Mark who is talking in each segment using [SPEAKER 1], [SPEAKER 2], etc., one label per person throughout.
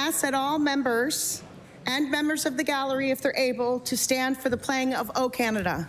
[SPEAKER 1] ask that all members and members of the gallery, if they're able, to stand for the playing of O Canada.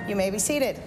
[SPEAKER 1] You may be seated.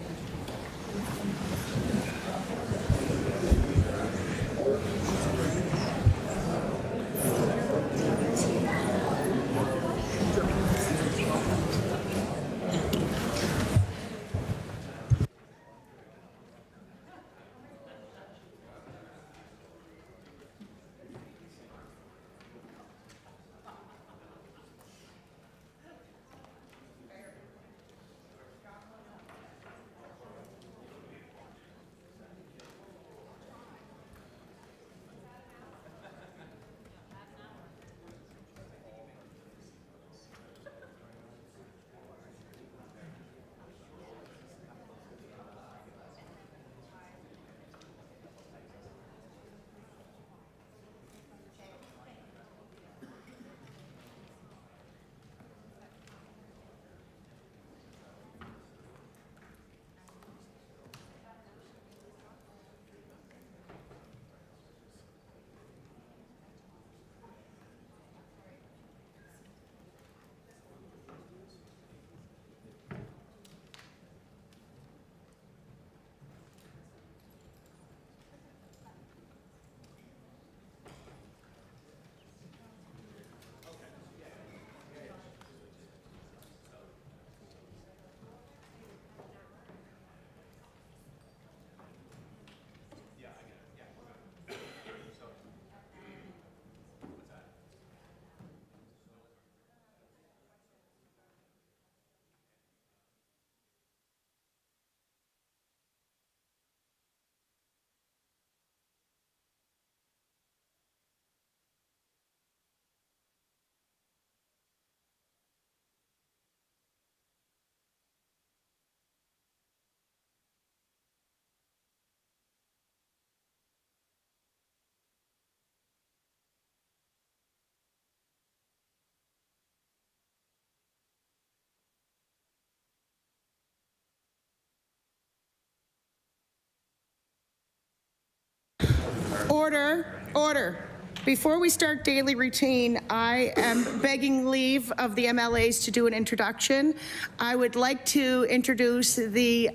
[SPEAKER 1] Order, order. Before we start daily routine, I am begging leave of the MLAs to do an introduction. I would like to introduce the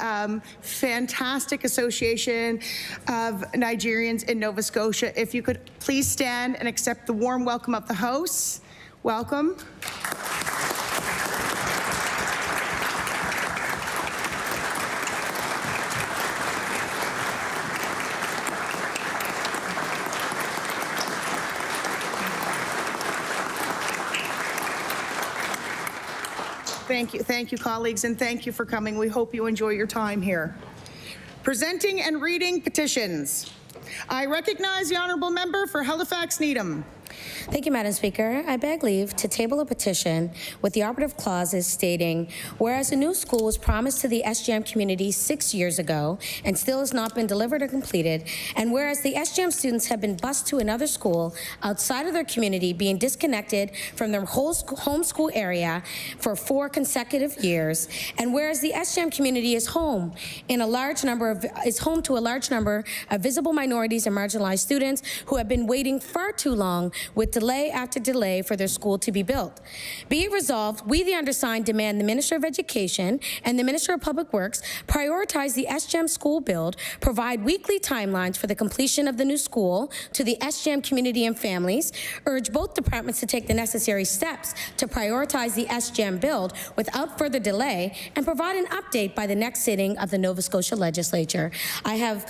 [SPEAKER 1] fantastic Association of Nigerians in Nova Scotia. If you could please stand and accept the warm welcome of the hosts. Welcome. Thank you, colleagues, and thank you for coming. We hope you enjoy your time here. Presenting and reading petitions. I recognize the honourable member for Halifax Needham.
[SPEAKER 2] Thank you, Madam Speaker. I beg leave to table a petition with the operative clauses stating, whereas a new school was promised to the SGM community 6 years ago and still has not been delivered or completed, and whereas the SGM students have been bused to another school outside of their community, being disconnected from their whole home school area for 4 consecutive years, and whereas the SGM community is home to a large number of visible minorities and marginalized students who have been waiting far too long with delay after delay for their school to be built. Be it resolved, we, the undersigned, demand the Minister of Education and the Minister of Public Works prioritize the SGEM school build, provide weekly timelines for the completion of the new school to the SGEM community and families, urge both departments to take the necessary steps to prioritize the SGEM build without further delay, and provide an update by the next sitting of the Nova Scotia Legislature. I have,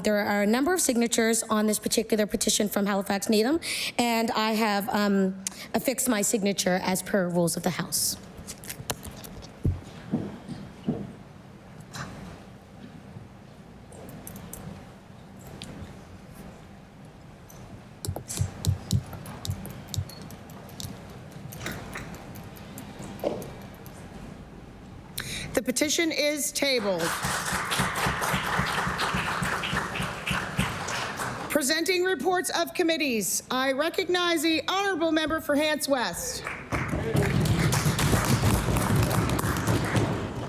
[SPEAKER 2] there are a number of signatures on this particular petition from Halifax Needham, and I have affixed my signature as per rules of the House.
[SPEAKER 1] The petition is tabled. Presenting reports of committees, I recognize the honourable member for Hants West.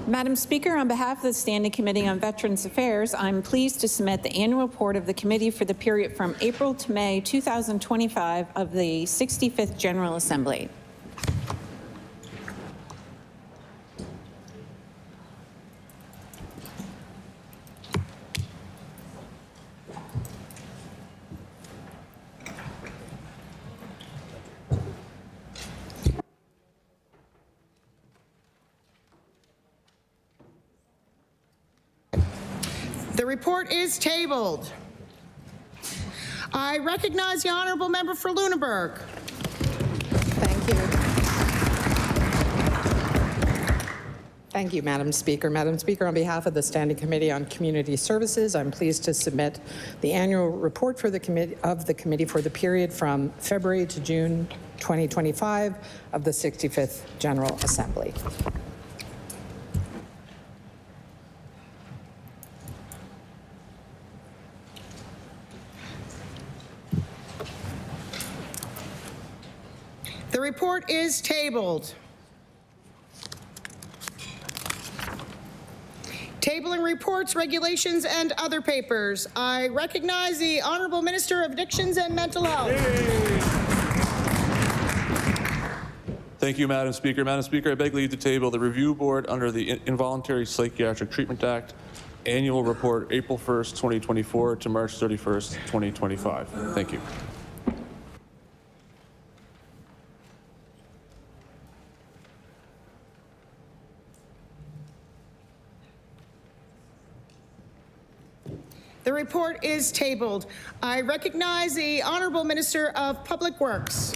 [SPEAKER 3] Madam Speaker, on behalf of the Standing Committee on Veterans Affairs, I'm pleased to submit the annual report of the committee for the period from April to May 2025 of the 65th General Assembly.
[SPEAKER 1] The report is tabled. I recognize the honourable member for Lunenburg.
[SPEAKER 3] Thank you.
[SPEAKER 4] Thank you, Madam Speaker. Madam Speaker, on behalf of the Standing Committee on Community Services, I'm pleased to submit the annual report for the committee for the period from February to June 2025 of the 65th General Assembly.
[SPEAKER 1] The report is tabled. Tabling reports, regulations, and other papers. I recognize the Honourable Minister of Addictions and Mental Health.
[SPEAKER 5] Thank you, Madam Speaker. Madam Speaker, I beg leave to table the Review Board under the Involuntary Psychiatric Treatment Act Annual Report, April 1st, 2024 to March 31st, 2025. Thank you.
[SPEAKER 1] The report is tabled. I recognize the Honourable Minister of Public Works.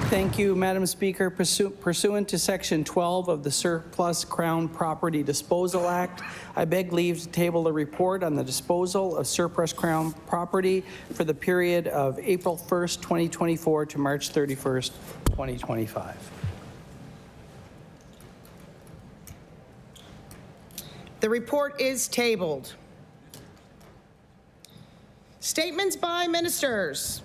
[SPEAKER 6] Thank you, Madam Speaker. Pursuant to Section 12 of the Surplus Crown Property Disposal Act, I beg leave to table the report on the disposal of surplus Crown property for the period of April 1st, 2024 to March 31st, 2025.
[SPEAKER 1] The report is tabled. Statements by ministers.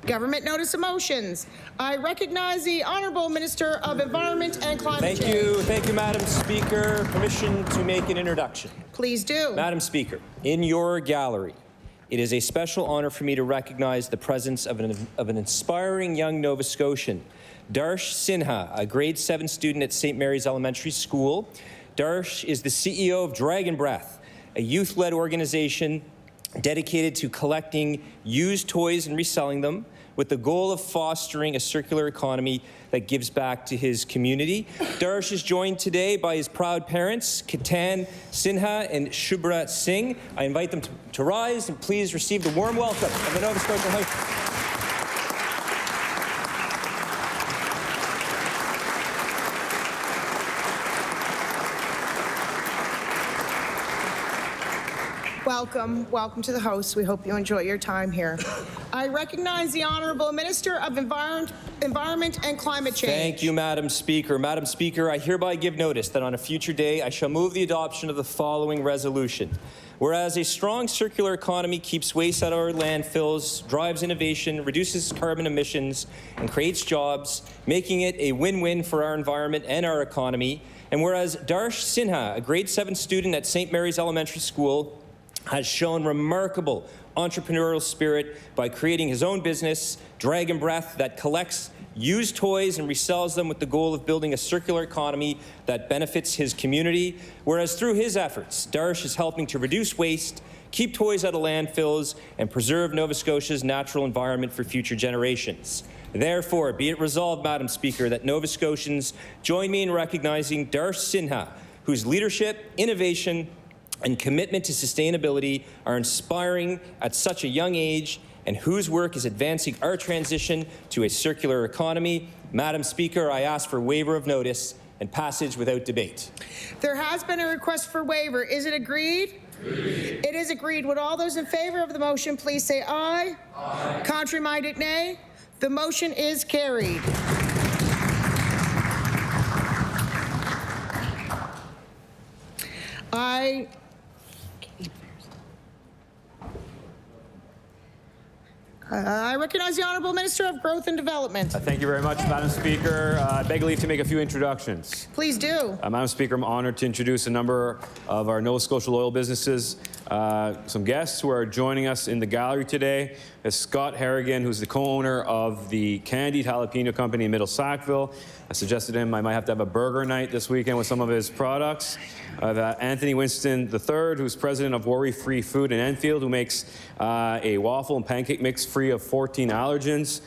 [SPEAKER 1] Government notice of motions. I recognize the Honourable Minister of Environment and Climate Change.
[SPEAKER 7] Thank you, Madam Speaker. Permission to make an introduction.
[SPEAKER 1] Please do.
[SPEAKER 7] Madam Speaker, in your gallery, it is a special honor for me to recognize the presence of an inspiring young Nova Scotian, Darsh Sinha, a grade 7 student at St. Mary's Elementary School. Darsh is the CEO of Dragon Breath, a youth-led organization dedicated to collecting used toys and reselling them with the goal of fostering a circular economy that gives back to his community. Darsh is joined today by his proud parents, Ketan Sinha and Shubhra Singh. I invite them to rise and please receive the warm welcome of the Nova Scotia House.
[SPEAKER 1] Welcome to the House. We hope you enjoy your time here. I recognize the Honourable Minister of Environment and Climate Change.
[SPEAKER 7] Thank you, Madam Speaker. Madam Speaker, I hereby give notice that on a future day I shall move the adoption of the following resolution. Whereas a strong circular economy keeps waste out of our landfills, drives innovation, reduces carbon emissions, and creates jobs, making it a win-win for our environment and our economy. And whereas Darsh Sinha, a grade 7 student at St. Mary's Elementary School, has shown remarkable entrepreneurial spirit by creating his own business, Dragon Breath, that collects used toys and resells them with the goal of building a circular economy that benefits his community. Whereas through his efforts, Darsh is helping to reduce waste, keep toys out of landfills, and preserve Nova Scotia's natural environment for future generations. Therefore, be it resolved, Madam Speaker, that Nova Scotians join me in recognizing Darsh Sinha, whose leadership, innovation, and commitment to sustainability are inspiring at such a young age, and whose work is advancing our transition to a circular economy. Madam Speaker, I ask for waiver of notice and passage without debate.
[SPEAKER 1] There has been a request for waiver. Is it agreed? Agreed. It is agreed. Would all those in favor of the motion please say aye? Aye. Contrary-minded, nay? The motion is carried. I recognize the Honourable Minister of Growth and Development.
[SPEAKER 8] Thank you very much, Madam Speaker. I beg leave to make a few introductions.
[SPEAKER 1] Please do.
[SPEAKER 8] Madam Speaker, I'm honored to introduce a number of our Nova Scotia loyal businesses. Some guests who are joining us in the gallery today is Scott Harrigan, who's the co-owner of the Candied Jalapeno Company in Middle Sackville. I suggested to him I might have to have a burger night this weekend with some of his products. Anthony Winston III, who's president of Worry Free Food in Enfield, who makes a waffle and pancake mix free of 14 allergens.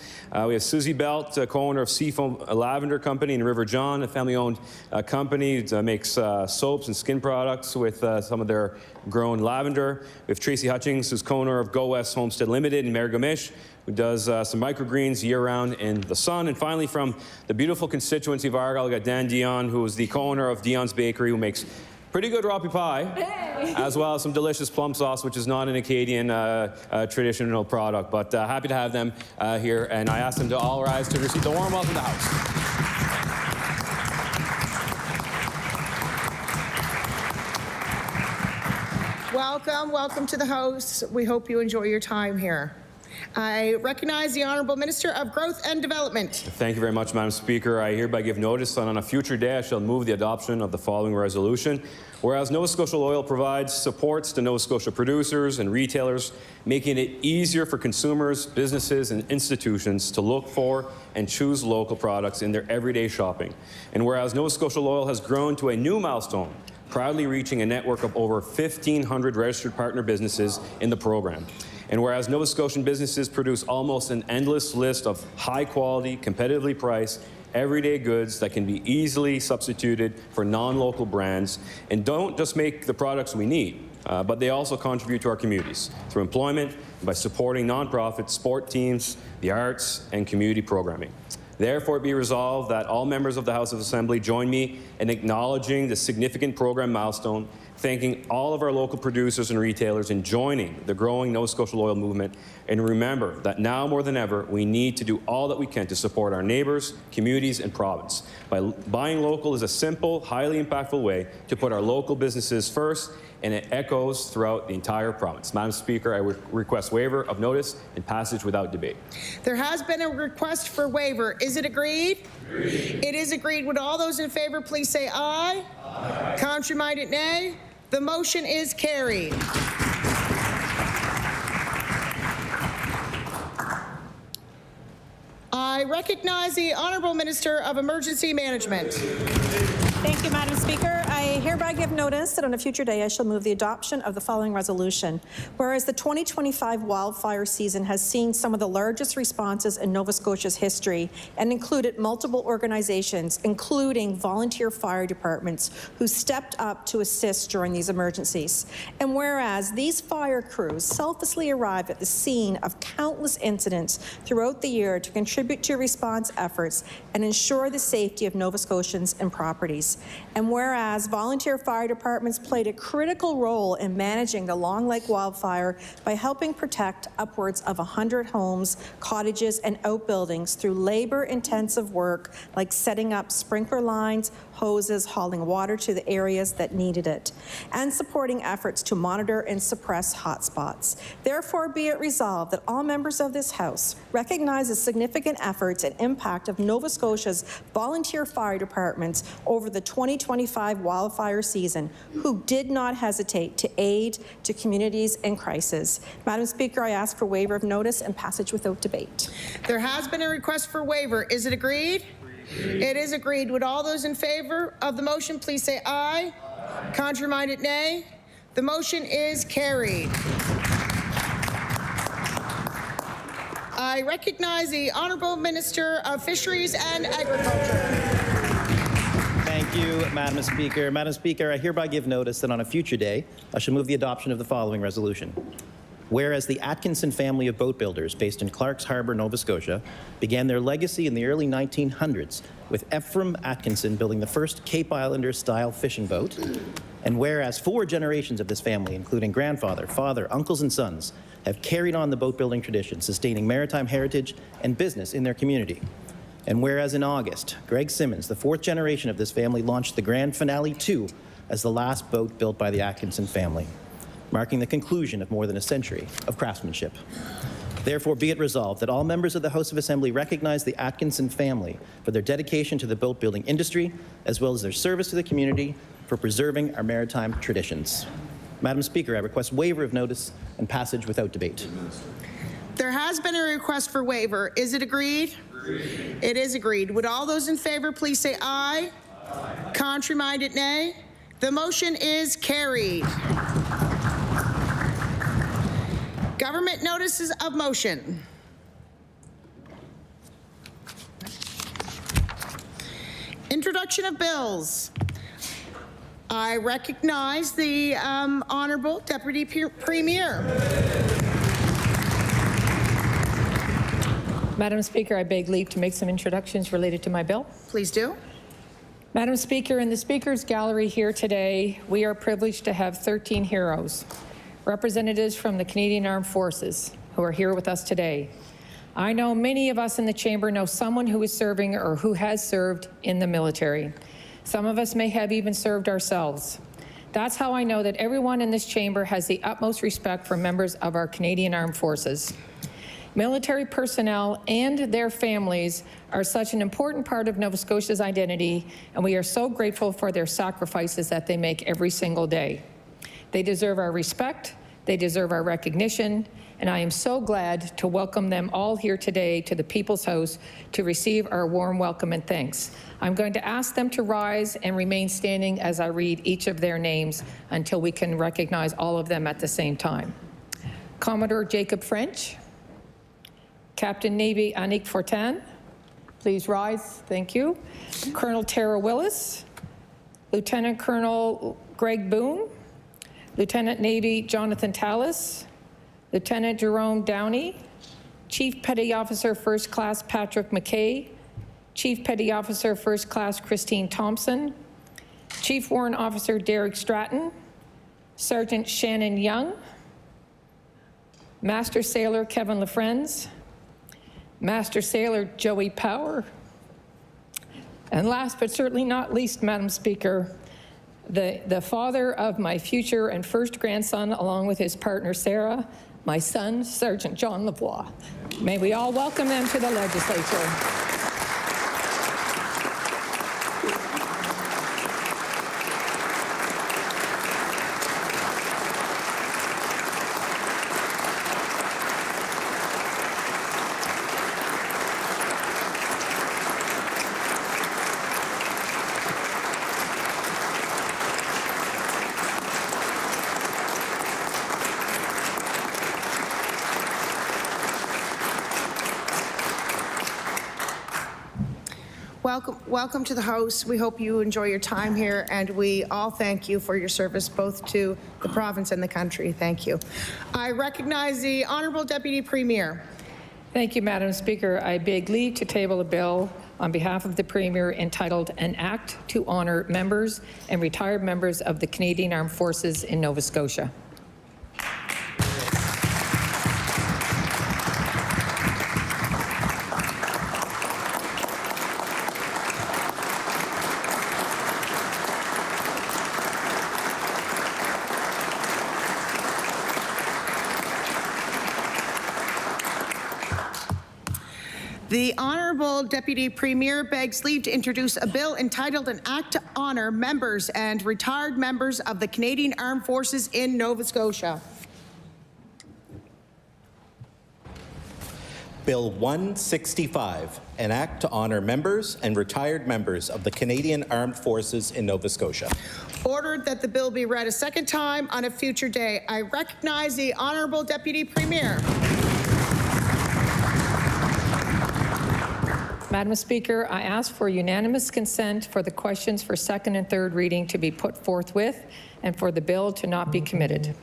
[SPEAKER 8] We have Susie Belt, co-owner of Seafoam Lavender Company in River John, a family-owned company that makes soaps and skin products with some of their grown lavender. We have Tracy Hutchings, who's co-owner of Go West Homestead Limited in Marigamish, who does some microgreens year-round in the sun. And finally, from the beautiful constituency of Argyle, we got Dan Dion, who is the co-owner of Dion's Bakery, who makes pretty good Roppy pie, as well as some delicious plum sauce, which is not an Acadian traditional product. But happy to have them here, and I ask them to all rise to receive the warm welcome to the House.
[SPEAKER 1] Welcome to the House. We hope you enjoy your time here. I recognize the Honourable Minister of Growth and Development.
[SPEAKER 8] Thank you very much, Madam Speaker. I hereby give notice that on a future day I shall move the adoption of the following resolution. Whereas Nova Scotia Oil provides supports to Nova Scotia producers and retailers, making it easier for consumers, businesses, and institutions to look for and choose local products in their everyday shopping. And whereas Nova Scotia Oil has grown to a new milestone, proudly reaching a network of over 1,500 registered partner businesses in the program. And whereas Nova Scotian businesses produce almost an endless list of high-quality, competitively priced, everyday goods that can be easily substituted for non-local brands, and don't just make the products we need, but they also contribute to our communities through employment and by supporting nonprofits, sport teams, the arts, and community programming. Therefore, it be resolved that all members of the House of Assembly join me in acknowledging the significant program milestone, thanking all of our local producers and retailers in joining the growing Nova Scotia Loyal movement, and remember that now more than ever, we need to do all that we can to support our neighbours, communities, and province. Buying local is a simple, highly impactful way to put our local businesses first, and it echoes throughout the entire province. Madam Speaker, I request waiver of notice and passage without debate.
[SPEAKER 1] There has been a request for waiver. Is it agreed? Agreed. It is agreed. Would all those in favour please say aye? Aye. Contrary-minded, nay? The motion is carried. I recognize the Honourable Minister of Emergency Management.
[SPEAKER 9] Thank you, Madam Speaker. I hereby give notice that on a future day I shall move the adoption of the following resolution. Whereas the 2025 wildfire season has seen some of the largest responses in Nova Scotia's history and included multiple organizations, including volunteer fire departments, who stepped up to assist during these emergencies. And whereas these fire crews selflessly arrive at the scene of countless incidents throughout the year to contribute to response efforts and ensure the safety of Nova Scotians and properties. And whereas volunteer fire departments played a critical role in managing the Long Lake wildfire by helping protect upwards of 100 homes, cottages, and outbuildings through labor-intensive work like setting up sprinkler lines, hoses, hauling water to the areas that needed it, and supporting efforts to monitor and suppress hotspots. Therefore, be it resolved that all members of this House recognize the significant efforts and impact of Nova Scotia's volunteer fire departments over the the 2025 wildfire season who did not hesitate to aid to communities in crisis. Madam Speaker, I ask for waiver of notice and passage without debate.
[SPEAKER 1] There has been a request for waiver. Is it agreed? It is agreed. Would all those in favor of the motion please say aye? Contrary-minded, nay. The motion is carried. I recognize the Honourable Minister of Fisheries and Agriculture.
[SPEAKER 10] Thank you, Madam Speaker. Madam Speaker, I hereby give notice that on a future day, I shall move the adoption of the following resolution. Whereas the Atkinson family of boat builders based in Clark's Harbour, Nova Scotia, began their legacy in the early 1900s with Ephraim Atkinson building the first Cape Islander-style fishing boat, and whereas 4 generations of this family, including grandfather, father, uncles, and sons, have carried on the boat-building tradition, sustaining maritime heritage and business in their community. And whereas in August, Greg Simmons, the 4th generation of this family, launched the Grand Finale 2 as the last boat built by the Atkinson family, marking the conclusion of more than a century of craftsmanship. Therefore, be it resolved that all members of the House of Assembly recognize the Atkinson family for their dedication to the boat-building industry, as well as their service to the community for preserving our maritime traditions. Madam Speaker, I request waiver of notice and passage without debate.
[SPEAKER 1] There has been a request for waiver. Is it agreed? Agreed. It is agreed. Would all those in favor please say aye? Aye. Contrary-minded, nay. The motion is carried. Government notices of motion. Introduction of bills. I recognize the Honourable Deputy Premier.
[SPEAKER 11] Madam Speaker, I beg leave to make some introductions related to my bill.
[SPEAKER 1] Please do.
[SPEAKER 11] Madam Speaker, in the Speaker's gallery here today, we are privileged to have 13 heroes, representatives from the Canadian Armed Forces, who are here with us today. I know many of us in the chamber know someone who is serving or who has served in the military. Some of us may have even served ourselves. That's how I know that everyone in this chamber has the utmost respect for members of our Canadian Armed Forces. Military personnel and their families are such an important part of Nova Scotia's identity, and we are so grateful for their sacrifices that they make every single day. They deserve our respect, they deserve our recognition, and I am so glad to welcome them all here today to the People's House to receive our warm welcome and thanks. I'm going to ask them to rise and remain standing as I read each of their names until we can recognize all of them at the same time. Commodore Jacob French, Captain Navy Anik Fortin, please rise, thank you. Colonel Tara Willis, Lieutenant Colonel Greg Boone, Lieutenant Navy Jonathan Tallis, Lieutenant Jerome Downey, Chief Petty Officer First Class Patrick McKay, Chief Petty Officer First Class Christine Thompson, Chief Warrant Officer Derek Stratton, Sergeant Shannon Young, Master Sailor Kevin LaFrenz, Master Sailor Joey Power, and last but certainly not least, Madam Speaker, the father of my future and first grandson, along with his partner Sarah, my son, Sergeant John Lavoie. May we all welcome them to the legislature.
[SPEAKER 1] Welcome to the House. We hope you enjoy your time here, and we all thank you for your service both to the province and the country. Thank you. I recognize the Honourable Deputy Premier.
[SPEAKER 11] Thank you, Madam Speaker. I beg leave to table a bill on behalf of the Premier entitled An Act to Honour Members and Retired Members of the Canadian Armed Forces in Nova Scotia.
[SPEAKER 1] The Honorable Deputy Premier begs leave to introduce a bill entitled An Act to Honor Members and Retired Members of the Canadian Armed Forces in Nova Scotia.
[SPEAKER 10] Bill 165, an act to honor members and retired members of the Canadian Armed Forces in Nova Scotia.
[SPEAKER 1] Ordered that the bill be read a second time on a future day. I recognize the Honorable Deputy Premier.
[SPEAKER 11] Madam Speaker, I ask for unanimous consent for the questions for second and third reading to be put forthwith and for the bill to not be committed.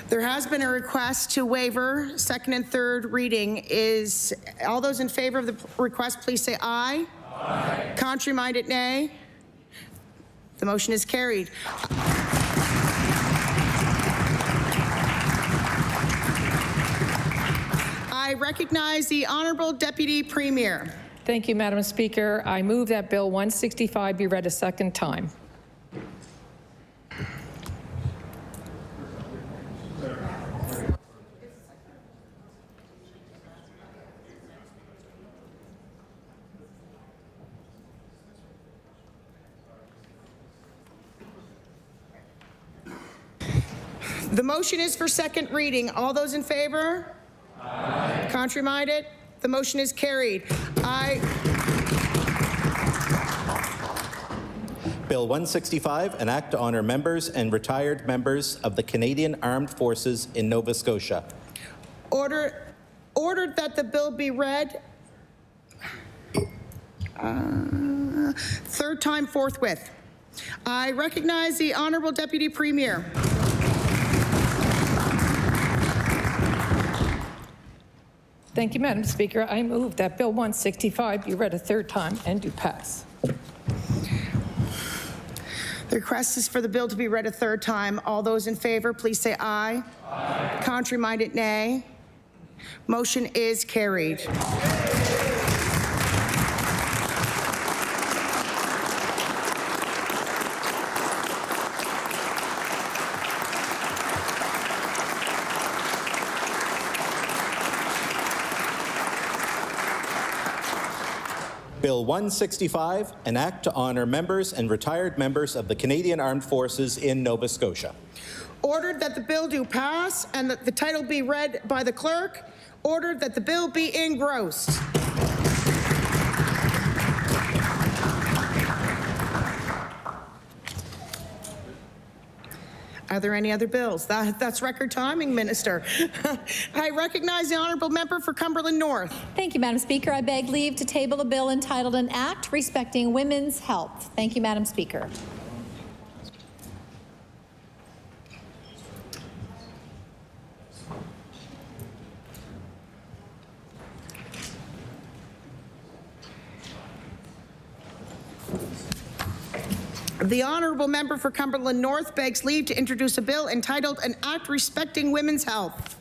[SPEAKER 1] There has been a request to waiver second and third reading. Is all those in favor of the request, please say aye. Aye. Contrary-minded, nay. The motion is carried. I recognize the Honorable Deputy Premier.
[SPEAKER 11] Thank you, Madam Speaker. I move that Bill 165 be read a second time.
[SPEAKER 1] The motion is for second reading. All those in favor? Aye. Contrary-minded? The motion is carried.
[SPEAKER 10] Bill 165, an act to honor members and retired members of the Canadian Armed Forces in Nova Scotia.
[SPEAKER 1] Ordered that the bill be read third time forthwith. I recognize the Honorable Deputy Premier.
[SPEAKER 11] Thank you, Madam Speaker. I move that Bill 165 be read a third time and do pass.
[SPEAKER 1] The request is for the bill to be read a third time. All those in favor, please say aye. Aye. Contrary-minded, nay. Motion is carried.
[SPEAKER 10] Bill 165, an act to honor members and retired members of the Canadian Armed Forces in Nova Scotia.
[SPEAKER 1] Ordered that the bill do pass and that the title be read by the clerk. Ordered that the bill be engrossed. Are there any other bills? That's record timing, Minister. I recognize the Honourable Member for Cumberland North.
[SPEAKER 12] Thank you, Madam Speaker. I beg leave to table a bill entitled An Act Respecting Women's Health. Thank you, Madam Speaker.
[SPEAKER 1] The Honourable Member for Cumberland North begs leave to introduce a bill entitled An Act Respecting Women's Health.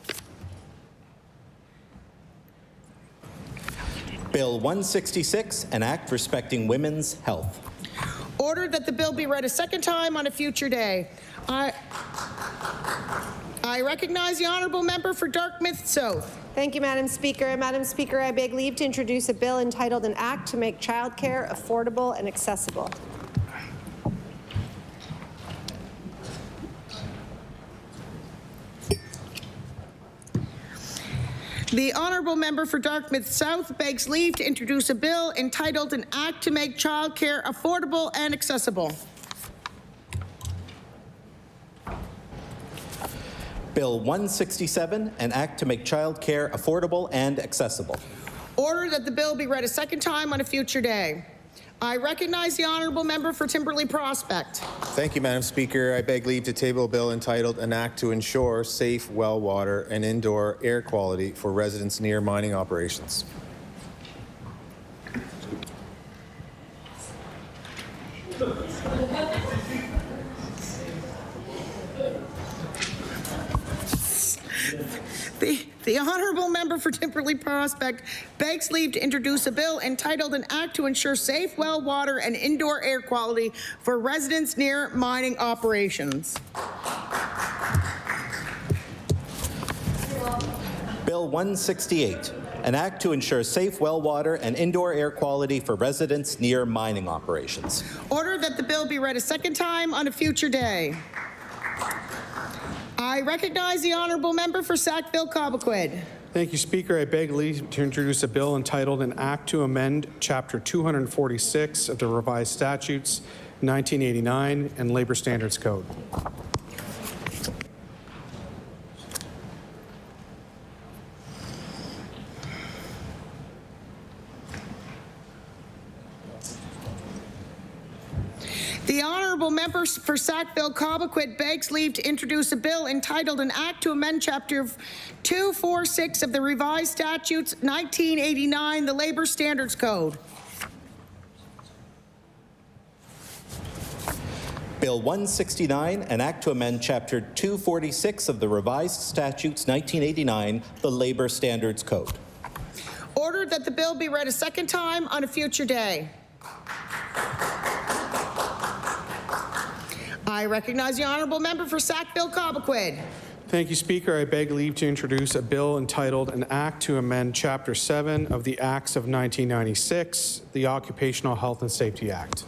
[SPEAKER 10] Bill 166, an act respecting women's health.
[SPEAKER 1] Ordered that the bill be read a second time on a future day. I recognize the Honourable Member for Dartmouth South.
[SPEAKER 13] Thank you, Madam Speaker. Madam Speaker, I beg leave to introduce a bill entitled An Act to Make Childcare Affordable and Accessible.
[SPEAKER 1] The Honourable Member for Dartmouth South begs leave to introduce a bill entitled An Act to Make Childcare Affordable and Accessible.
[SPEAKER 10] Bill 167, an act to make childcare affordable and accessible.
[SPEAKER 1] Order that the bill be read a second time on a future day. I recognize the Honourable Member for Timberley Prospect.
[SPEAKER 14] Thank you, Madam Speaker. I beg leave to table a bill entitled An Act to Ensure Safe Well Water and Indoor Air Quality for Residents Near Mining Operations.
[SPEAKER 1] The Honourable Member for Timberley Prospect begs leave to introduce a bill entitled An Act to Ensure Safe Well Water and Indoor Air Quality for Residents Near Mining Operations.
[SPEAKER 10] Bill 168, an act to ensure safe well water and indoor air quality for residents near mining operations.
[SPEAKER 1] Order that the bill be read a second time on a future day. I recognize the honourable member for Sackville-Cobequid.
[SPEAKER 15] Thank you, Speaker. I beg leave to introduce a bill entitled An Act to Amend Chapter 246 of the Revised Statutes 1989 and Labor Standards Code.
[SPEAKER 1] The honourable member for Sackville-Cobequid begs leave to introduce a bill entitled An Act to Amend Chapter 246 of the Revised Statutes 1989, the Labor Standards Code.
[SPEAKER 10] Bill 169, an act to amend Chapter 246 of the Revised Statutes 1989, the Labor Standards Code.
[SPEAKER 1] Ordered that the bill be read a second time on a future day. I recognize the honourable member for Sackville-Cobequid.
[SPEAKER 15] Thank you, Speaker. I beg leave to introduce a bill entitled An Act to Amend Chapter 7 of the Acts of 1996, the Occupational Health and Safety Act.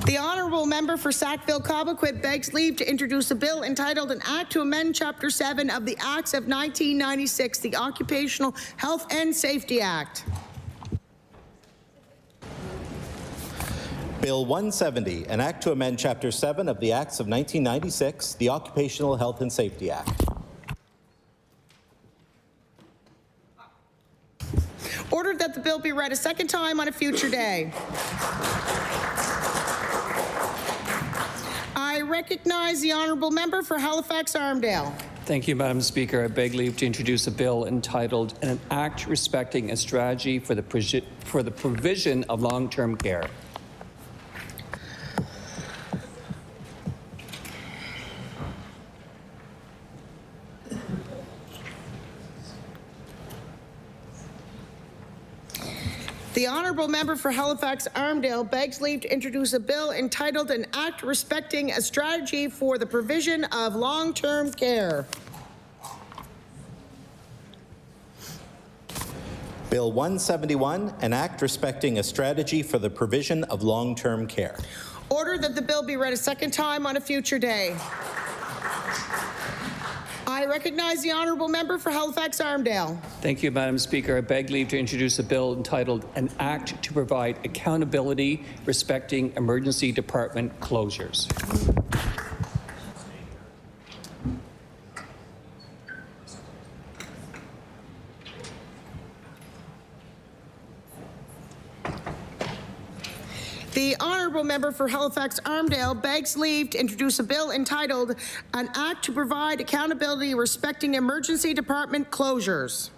[SPEAKER 1] The honourable member for Sackville-Cobequid begs leave to introduce a bill entitled An Act to Amend Chapter 7 of the Acts of 1996, the Occupational Health and Safety Act.
[SPEAKER 10] Bill 170, an act to amend Chapter 7 of the Acts of 1996, the Occupational Health and Safety Act.
[SPEAKER 1] Ordered that the bill be read a second time on a future day. I recognize the honourable member for Halifax-Armdale.
[SPEAKER 16] Thank you, Madam Speaker. I beg leave to introduce a bill entitled An Act Respecting a Strategy for the Provision of Long-Term Care.
[SPEAKER 1] The honourable member for Halifax-Armdale begs leave to introduce a bill entitled An Act Respecting a Strategy for the Provision of Long-Term Care.
[SPEAKER 10] Bill 171, an act respecting a strategy for the provision of long-term care.
[SPEAKER 1] Order that the bill be read a second time on a future day. I recognize the honourable member for Halifax-Armdale.
[SPEAKER 16] Thank you, Madam Speaker. I beg leave to introduce a bill entitled An Act to Provide Accountability Respecting Emergency Department Closures.
[SPEAKER 1] The honourable member for Halifax-Armdale begs leave to introduce a bill entitled An Act to Provide Accountability Respecting Emergency Department Closures.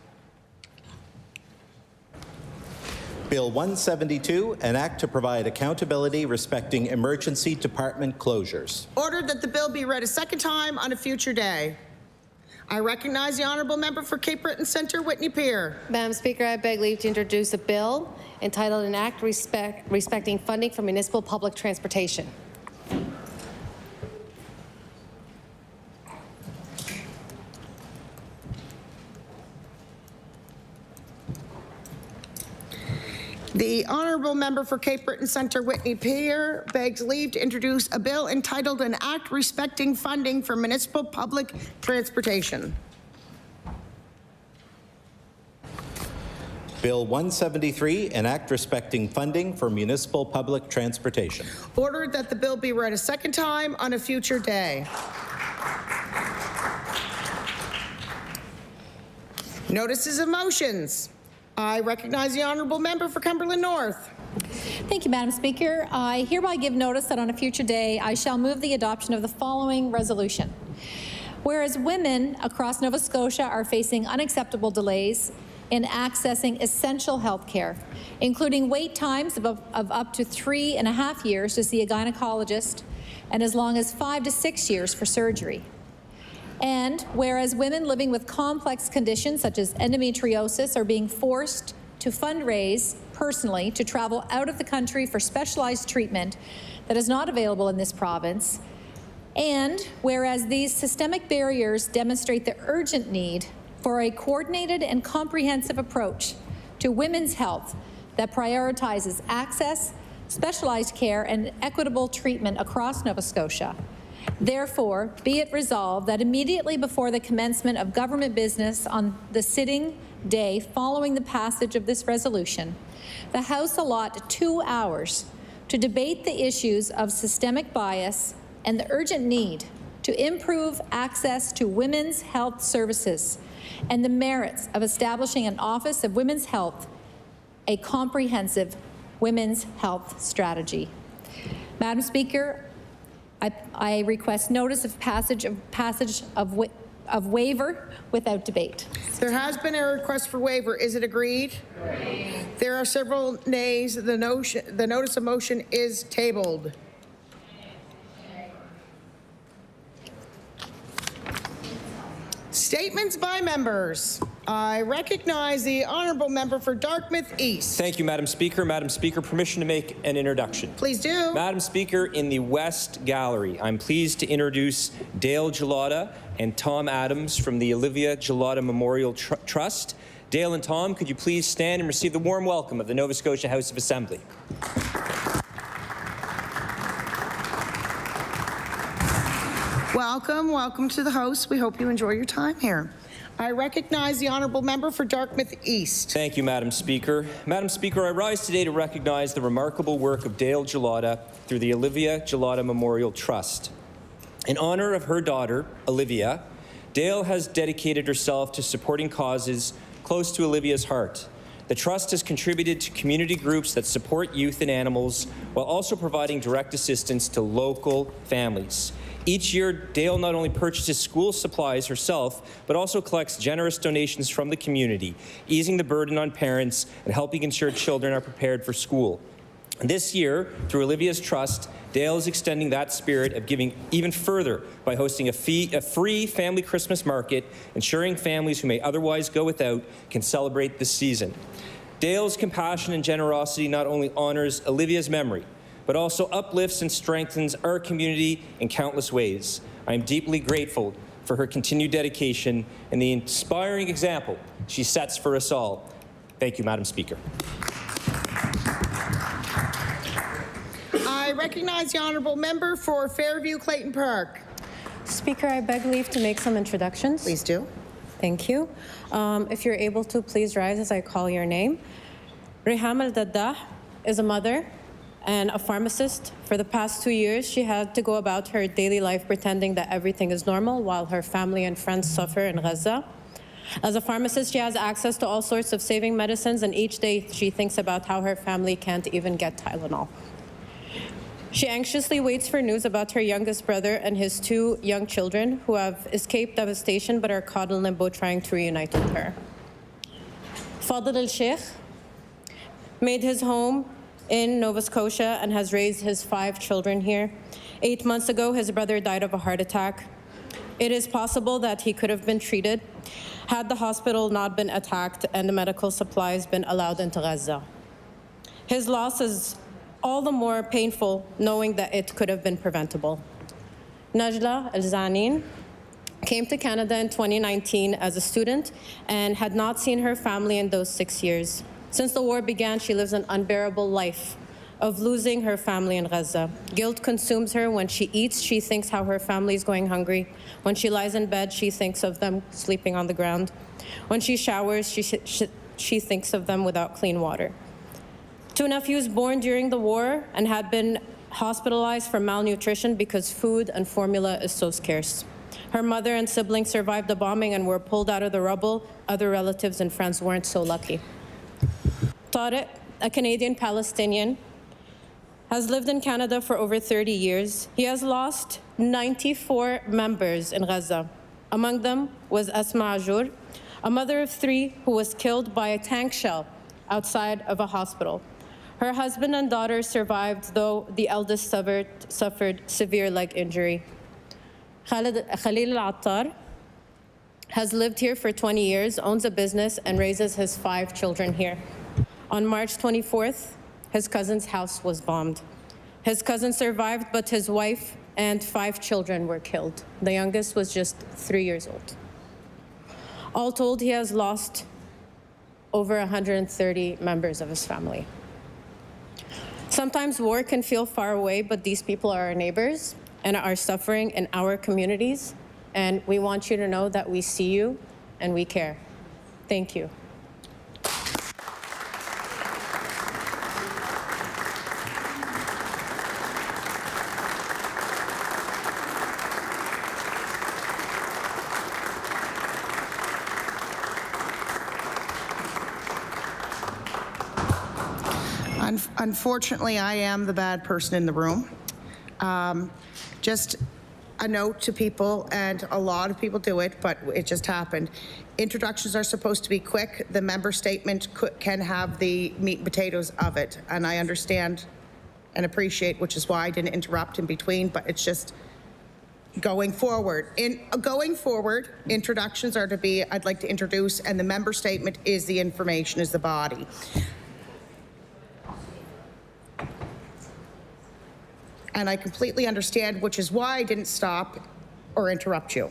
[SPEAKER 10] Bill 172, an act to provide accountability respecting emergency department closures.
[SPEAKER 1] Ordered that the bill be read a second time on a future day. I recognize the honourable member for Cape Breton Centre, Whitney Pier.
[SPEAKER 17] Madam Speaker, I beg leave to introduce a bill entitled An Act Respecting Funding for Municipal Public Transportation.
[SPEAKER 1] The honourable member for Cape Breton Centre, Whitney Pier, begs leave to introduce a bill entitled An Act Respecting Funding for Municipal Public Transportation.
[SPEAKER 10] Bill 173, an act respecting funding for municipal public transportation.
[SPEAKER 1] Ordered that the bill be read a second time on a future day. Notices of motions. I recognize the honourable member for Cumberland North.
[SPEAKER 12] Thank you, Madam Speaker. I hereby give notice that on a future day, I shall move the adoption of the following resolution. Whereas women across Nova Scotia are facing unacceptable delays in accessing essential health care, including wait times of up to 3.5 years to see a gynecologist and as long as 5 to 6 years for surgery. And whereas women living with complex conditions such as endometriosis are being forced to fundraise personally to travel out of the country for specialized treatment that is not available in this province. And whereas these systemic barriers demonstrate the urgent need for a coordinated and comprehensive approach to women's health that prioritizes access, specialized care, and equitable treatment across Nova Scotia. Therefore, be it resolved that immediately before the commencement of government business on the sitting day following the passage of this resolution, the House allot 2 hours to debate the issues of systemic bias and the urgent need to improve access to women's health services and the merits of establishing an Office of Women's Health, a comprehensive women's health strategy. Madam Speaker, I request notice of passage of waiver without debate.
[SPEAKER 1] There has been a request for waiver. Is it agreed? Agreed. There are several nays. The notice of motion is tabled. Statements by members. I recognize the honourable member for Dartmouth East.
[SPEAKER 7] Thank you, Madam Speaker. Madam Speaker, permission to make an introduction.
[SPEAKER 1] Please do.
[SPEAKER 7] Madam Speaker, in the West Gallery, I'm pleased to introduce Dale Gelada and Tom Adams from the Olivia Gelada Memorial Trust. Dale and Tom, could you please stand and receive the warm welcome of the Nova Scotia House of Assembly.
[SPEAKER 1] Welcome, welcome to the House. We hope you enjoy your time here. I recognize the honourable member for Dartmouth East.
[SPEAKER 7] Thank you, Madam Speaker. Madam Speaker, I rise today to recognize the remarkable work of Dale Gelada through the Olivia Gelada Memorial Trust. In honour of her daughter, Olivia, Dale has dedicated herself to supporting causes close to Olivia's heart. The Trust has contributed to community groups that support youth and animals while also providing direct assistance to local families. Each year, Dale not only purchases school supplies herself, but also collects generous donations from the community, easing the burden on parents and helping ensure children are prepared for school. This year, through Olivia's Trust, Dale is extending that spirit of giving even further by hosting a free family Christmas market, ensuring families who may otherwise go without can celebrate this season. Dale's compassion and generosity not only honors Olivia's memory, but also uplifts and strengthens our community in countless ways. I am deeply grateful for her continued dedication and the inspiring example she sets for us all. Thank you, Madam Speaker.
[SPEAKER 1] I recognize the honourable member for Fairview Clayton Park.
[SPEAKER 18] Speaker, I beg leave to make some introductions.
[SPEAKER 1] Please do.
[SPEAKER 18] Thank you. If you're able to, please rise as I call your name. Riham Al-Daddah is a mother and a pharmacist. For the past 2 years, she had to go about her daily life pretending that everything is normal while her family and friends suffer in Gaza. As a pharmacist, she has access to all sorts of saving medicines, and each day she thinks about how her family can't even get Tylenol. She anxiously waits for news about her youngest brother and his 2 young children who have escaped devastation but are caught in limbo trying to reunite with her. Fadl al-Sheikh made his home in Nova Scotia and has raised his 5 children here. 8 months ago, his brother died of a heart attack. It is possible that he could have been treated had the hospital not been attacked and the medical supplies been allowed into Gaza. His loss is all the more painful knowing that it could have been preventable. Najla Al-Zanin came to Canada in 2019 as a student and had not seen her family in those 6 years. Since the war began, she lives an unbearable life of losing her family in Gaza. Guilt consumes her. When she eats, she thinks how her family is going hungry. When she lies in bed, she thinks of them sleeping on the ground. When she showers, she thinks of them without clean water. 2 nephews born during the war and had been hospitalized for malnutrition because food and formula is so scarce. Her mother and siblings survived the bombing and were pulled out of the rubble. Other relatives and friends weren't so lucky. Tariq, a Canadian Palestinian, has lived in Canada for over 30 years. He has lost 94 members in Gaza. Among them was Asma Ajour, a mother of 3 who was killed by a tank shell outside of a hospital. Her husband and daughter survived, though the eldest suffered severe leg injury. Khalil Al-Attar has lived here for 20 years, owns a business, and raises his 5 children here. On March 24th, his cousin's house was bombed. His cousin survived, but his wife and 5 children were killed. The youngest was just 3 years old. All told, he has lost over 130 members of his family. Sometimes war can feel far away, but these people are our neighbors and are suffering in our communities. And we want you to know that we see you and we care. Thank you.
[SPEAKER 1] Unfortunately, I am the bad person in the room. Just a note to people, and a lot of people do it, but it just happened. Introductions are supposed to be quick. The member statement can have the meat and potatoes of it, and I understand and appreciate, which is why I didn't interrupt in between, but it's just going forward. Going forward, introductions are to be, I'd like to introduce, and the member statement is the information, is the body. And I completely understand, which is why I didn't stop or interrupt you.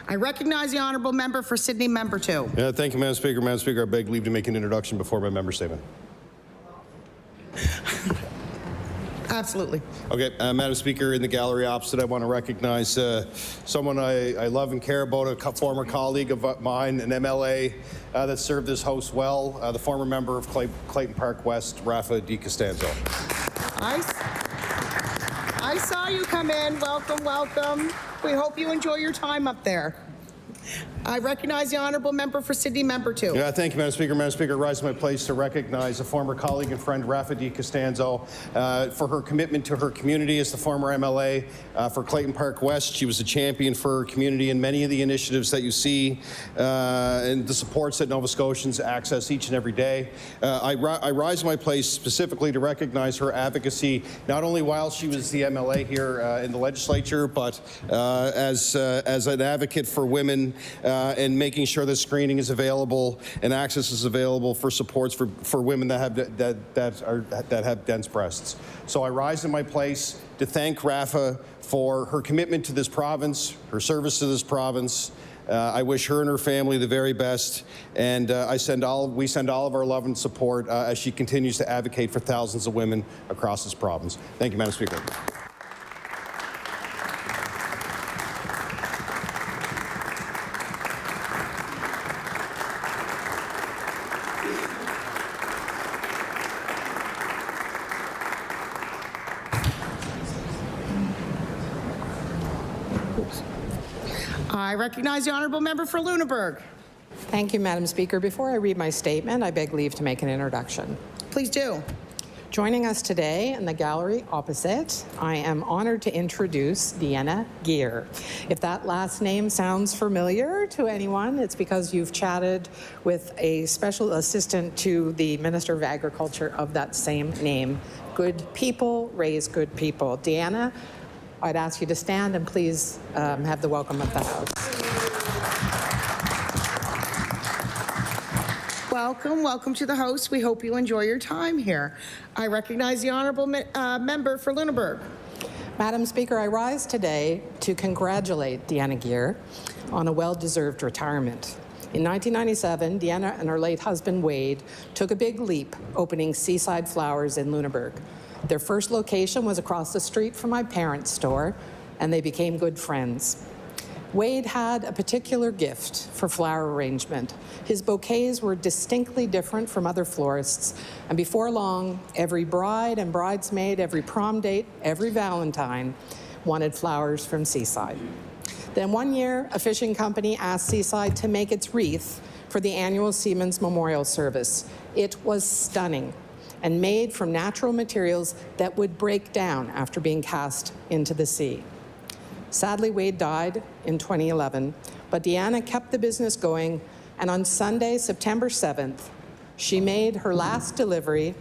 [SPEAKER 1] I recognize the honourable member for Sydney, member 2.
[SPEAKER 19] Yeah, thank you, Madam Speaker. Madam Speaker, I beg leave to make an introduction before my member statement.
[SPEAKER 1] Absolutely.
[SPEAKER 19] Okay, Madam Speaker, in the gallery opposite, I want to recognize someone I love and care about, a former colleague of mine, an MLA that served this House well, the former member of Clayton Park West, Rafa Di Costanzo.
[SPEAKER 1] I saw you come in. Welcome, welcome. We hope you enjoy your time up there. I recognize the honourable member for Sydney, member 2.
[SPEAKER 19] Yeah, thank you, Madam Speaker. Madam Speaker, I rise to my place to recognize a former colleague and friend, Rafa Di Costanzo, for her commitment to her community as the former MLA for Clayton Park West. She was a champion for her community in many of the initiatives that you see and the supports that Nova Scotians access each and every day. I rise to my place specifically to recognize her advocacy, not only while she was the MLA here in the legislature, but as an advocate for women and making sure that screening is available and access is available for supports for women that have dense breasts. So I rise in my place to thank Rafa for her commitment to this province, her service to this province. I wish her and her family the very best, and we send all of our love and support as she continues to advocate for thousands of women across this province. Thank you, Madam Speaker.
[SPEAKER 1] I recognize the honourable member for Lunenburg.
[SPEAKER 4] Thank you, Madam Speaker. Before I read my statement, I beg leave to make an introduction.
[SPEAKER 1] Please do.
[SPEAKER 4] Joining us today in the gallery opposite, I am honored to introduce Deanna Gear. If that last name sounds familiar to anyone, it's because you've chatted with a special assistant to the Minister of Agriculture of that same name. Good people raise good people. Deanna, I'd ask you to stand and please have the welcome of the House.
[SPEAKER 1] Welcome, welcome to the House. We hope you enjoy your time here. I recognize the honourable member for Lunenburg.
[SPEAKER 4] Madam Speaker, I rise today to congratulate Deanna Gear on a well-deserved retirement. In 1997, Deanna and her late husband, Wade, took a big leap, opening Seaside Flowers in Lunenburg. Their first location was across the street from my parents' store, and they became good friends. Wade had a particular gift for flower arrangement. His bouquets were distinctly different from other florists, and before long, every bride and bridesmaid, every prom date, every Valentine wanted flowers from Seaside. Then one year, a fishing company asked Seaside to make its wreath for the annual Seamen's Memorial Service. It was stunning and made from natural materials that would break down after being cast into the sea. Sadly, Wade died in 2011, but Deanna kept the business going, and on Sunday, September 7th, she made her last delivery,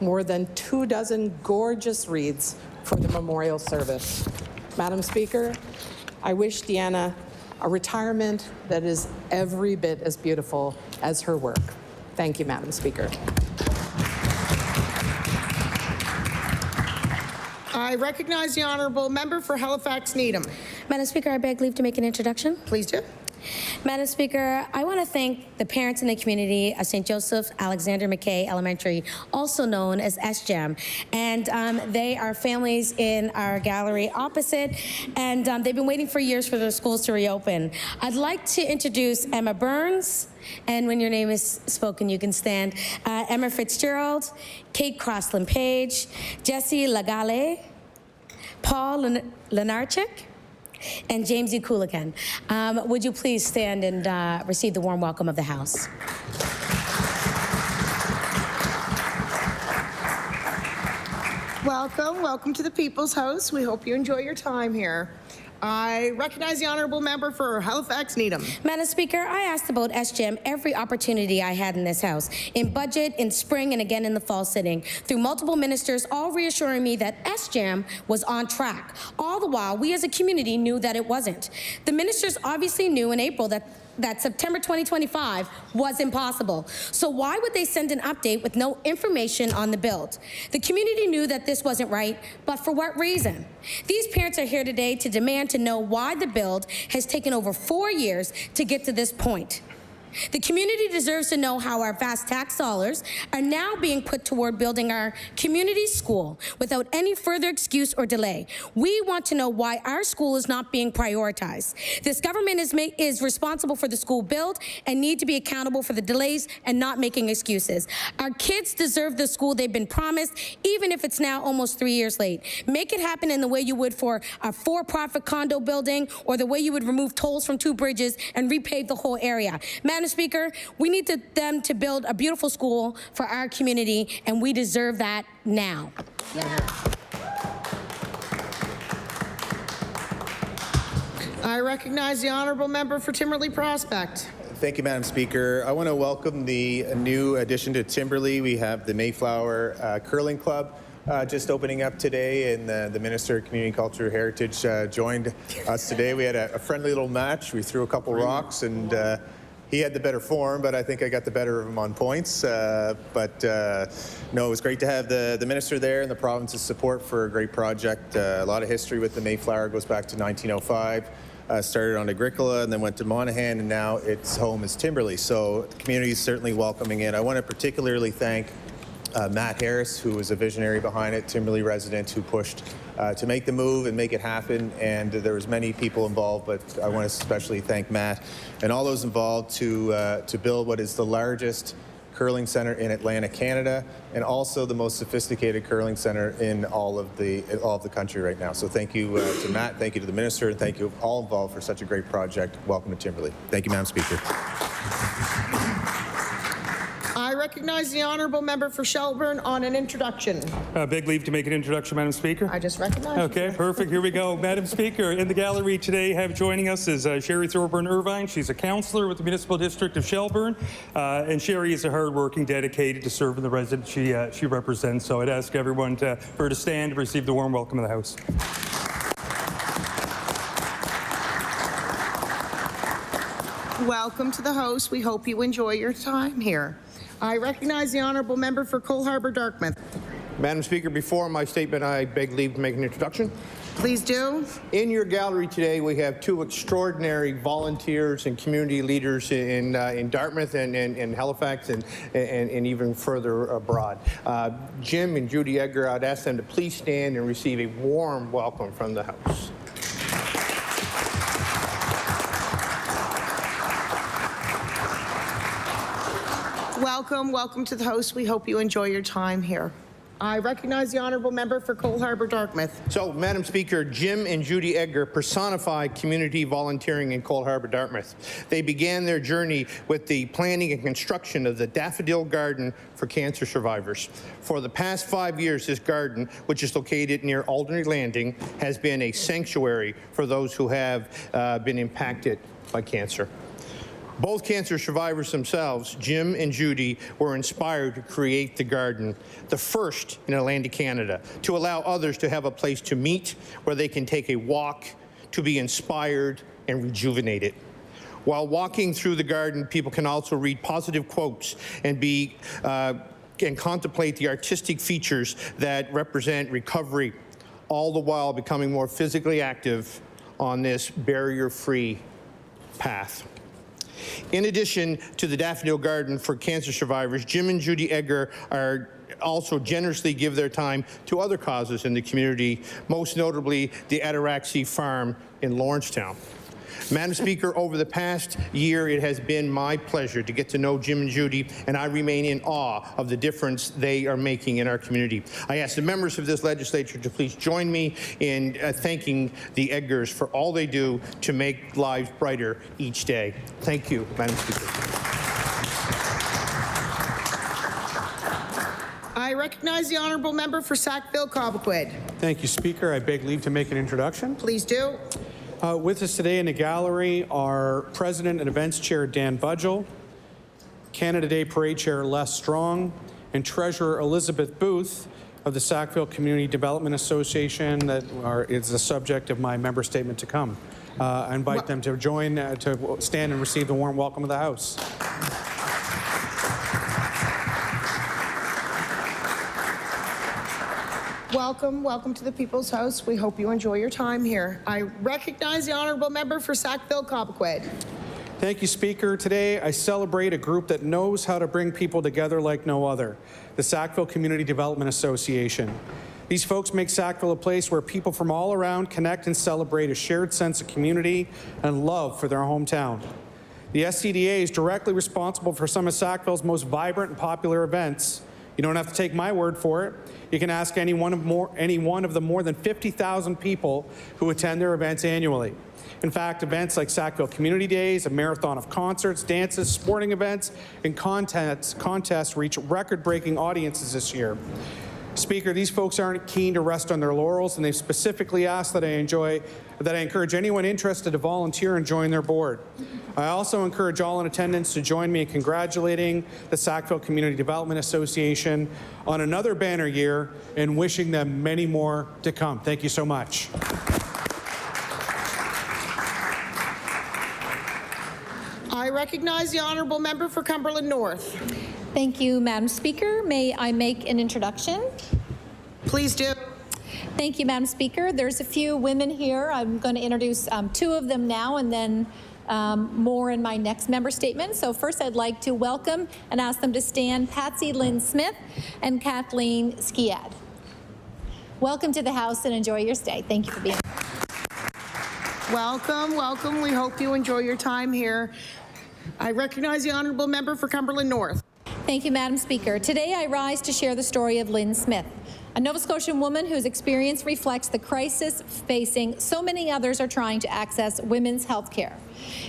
[SPEAKER 4] more than 24 gorgeous wreaths for the memorial service. Madam Speaker, I wish Deanna a retirement that is every bit as beautiful as her work. Thank you, Madam Speaker.
[SPEAKER 1] I recognize the honourable member for Halifax Needham.
[SPEAKER 2] Madam Speaker, I beg leave to make an introduction.
[SPEAKER 1] Please do.
[SPEAKER 2] Madam Speaker, I want to thank the parents in the community of St. Joseph Alexander McKay Elementary, also known as SGEM, and they are families in our gallery opposite, and they've been waiting for years for their schools to reopen. I'd like to introduce Emma Burns, and when your name is spoken, you can stand. Emma Fitzgerald, Kate Crossland-Page, Jessie Lagale, Paul Lenarchik, and James E. Cooligan. Would you please stand and receive the warm welcome of the House?
[SPEAKER 1] Welcome, welcome to the People's House. We hope you enjoy your time here. I recognize the honourable member for Halifax Needham.
[SPEAKER 2] Madam Speaker, I asked about SGEM every opportunity I had in this House, in budget, in spring, and again in the fall sitting, through multiple ministers, all reassuring me that SGEM was on track. All the while, we as a community knew that it wasn't. The ministers obviously knew in April that September 2025 was impossible. So why would they send an update with no information on the build? The community knew that this wasn't right, but for what reason? These parents are here today to demand to know why the build has taken over 4 years to get to this point. The community deserves to know how our vast tax dollars are now being put toward building our community school without any further excuse or delay. We want to know why our school is not being prioritized. This government is responsible for the school build and need to be accountable for the delays and not making excuses. Our kids deserve the school they've been promised, even if it's now almost 3 years late. Make it happen in the way you would for a for-profit condo building, or the way you would remove tolls from 2 bridges and repave the whole area. Madam Speaker, we need them to build a beautiful school for our community, and we deserve that now.
[SPEAKER 1] I recognize the honourable member for Timberley Prospect.
[SPEAKER 14] Thank you, Madam Speaker. I want to welcome the new addition to Timberley. We have the Mayflower Curling Club just opening up today, and the Minister of Community Culture Heritage joined us today. We had a friendly little match. We threw a couple rocks, and he had the better form, but I think I got the better of him on points. No, it was great to have the minister there and the province's support for a great project. A lot of history with the Mayflower, goes back to 1905. Started on Agricola and then went to Monaghan, and now its home is Timberley. So the community is certainly welcoming it. I want to particularly thank Matt Harris, who was a visionary behind it, Timberley resident, who pushed to make the move and make it happen. And there was many people involved, but I want to especially thank Matt and all those involved to build what is the largest curling center in Atlantic Canada, and also the most sophisticated curling center in all of the country right now. So thank you to Matt, thank you to the minister, and thank you all involved for such a great project. Welcome to Timberley. Thank you, Madam Speaker.
[SPEAKER 1] I recognize the honourable member for Shelburne on an introduction.
[SPEAKER 20] Beg leave to make an introduction, Madam Speaker.
[SPEAKER 1] I just recognize
[SPEAKER 20] Okay, perfect. Here we go. Madam Speaker, in the gallery today joining us is Sherry Thorburn Irvine. She's a councillor with the Municipal District of Shelburne, and Sherry is a hardworking, dedicated to serving the residents she represents. So I'd ask everyone for her to stand and receive the warm welcome of the House.
[SPEAKER 1] Welcome to the House. We hope you enjoy your time here. I recognize the honourable member for Cole Harbour Dartmouth.
[SPEAKER 21] Madam Speaker, before my statement, I beg leave to make an introduction.
[SPEAKER 1] Please do.
[SPEAKER 21] In your gallery today, we have 2 extraordinary volunteers and community leaders in Dartmouth and Halifax and even further abroad. Jim and Judy Edgar, I'd ask them to please stand and receive a warm welcome from the House.
[SPEAKER 1] Welcome, welcome to the House. We hope you enjoy your time here. I recognize the honourable member for Cole Harbour Dartmouth.
[SPEAKER 21] So, Madam Speaker, Jim and Judy Edgar personify community volunteering in Cole Harbour Dartmouth. They began their journey with the planning and construction of the Daffodil Garden for cancer survivors. For the past 5 years, this garden, which is located near Alderney Landing, has been a sanctuary for those who have been impacted by cancer. Both cancer survivors themselves, Jim and Judy, were inspired to create the garden, the first in Atlantic Canada, to allow others to have a place to meet where they can take a walk, to be inspired and rejuvenated. While walking through the garden, people can also read positive quotes and contemplate the artistic features that represent recovery, all the while becoming more physically active on this barrier-free path. In addition to the Daffodil Garden for cancer survivors, Jim and Judy Edgar are also generously give their time to other causes in the community, most notably the Ataraxy Farm in Lawrencetown. Madam Speaker, over the past year, it has been my pleasure to get to know Jim and Judy, and I remain in awe of the difference they are making in our community. I ask the members of this legislature to please join me in thanking the Edgars for all they do to make lives brighter each day. Thank you, Madam Speaker.
[SPEAKER 1] I recognize the honourable member for Sackville-Cobequid.
[SPEAKER 15] Thank you, Speaker. I beg leave to make an introduction.
[SPEAKER 1] Please do.
[SPEAKER 15] With us today in the gallery are President and Events Chair Dan Budgell, Canada Day Parade Chair Les Strong, and Treasurer Elizabeth Booth of the Sackville Community Development Association that is the subject of my member statement to come. I invite them to join, to stand and receive the warm welcome of the House.
[SPEAKER 1] Welcome, welcome to the People's House. We hope you enjoy your time here. I recognize the honourable member for Sackville-Cobequid.
[SPEAKER 15] Thank you, Speaker. Today, I celebrate a group that knows how to bring people together like no other, the Sackville Community Development Association. These folks make Sackville a place where people from all around connect and celebrate a shared sense of community and love for their hometown. The SCDA is directly responsible for some of Sackville's most vibrant and popular events. You don't have to take my word for it. You can ask any one of the more than 50,000 people who attend their events annually. In fact, events like Sackville Community Days, a marathon of concerts, dances, sporting events, and contests reach record-breaking audiences this year. Speaker, these folks aren't keen to rest on their laurels, and they've specifically asked that I encourage anyone interested to volunteer and join their board. I also encourage all in attendance to join me in congratulating the Sackville Community Development Association on another banner year and wishing them many more to come. Thank you so much.
[SPEAKER 1] I recognize the honourable member for Cumberland North.
[SPEAKER 12] Thank you, Madam Speaker. May I make an introduction?
[SPEAKER 1] Please do.
[SPEAKER 12] Thank you, Madam Speaker. There's a few women here. I'm going to introduce two of them now and then more in my next member statement. So first I'd like to welcome and ask them to stand Patsy Lynn Smith and Kathleen Skiad. Welcome to the House and enjoy your stay. Thank you for being here.
[SPEAKER 1] Welcome, welcome. We hope you enjoy your time here. I recognize the honourable member for Cumberland North.
[SPEAKER 12] Thank you, Madam Speaker. Today I rise to share the story of Lynn Smith, a Nova Scotian woman whose experience reflects the crisis facing so many others are trying to access women's health care.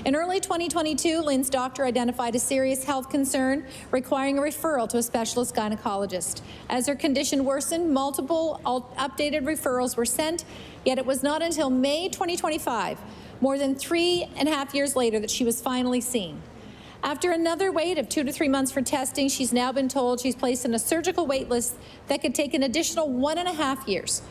[SPEAKER 12] In early 2022, Lynn's doctor identified a serious health concern requiring a referral to a specialist gynecologist. As her condition worsened, multiple updated referrals were sent, yet it was not until May 2025, more than 3.5 years later, that she was finally seen. After another wait of 2 to 3 months for testing, she's now been told she's placed on a surgical wait list that could take an additional 1.5 years.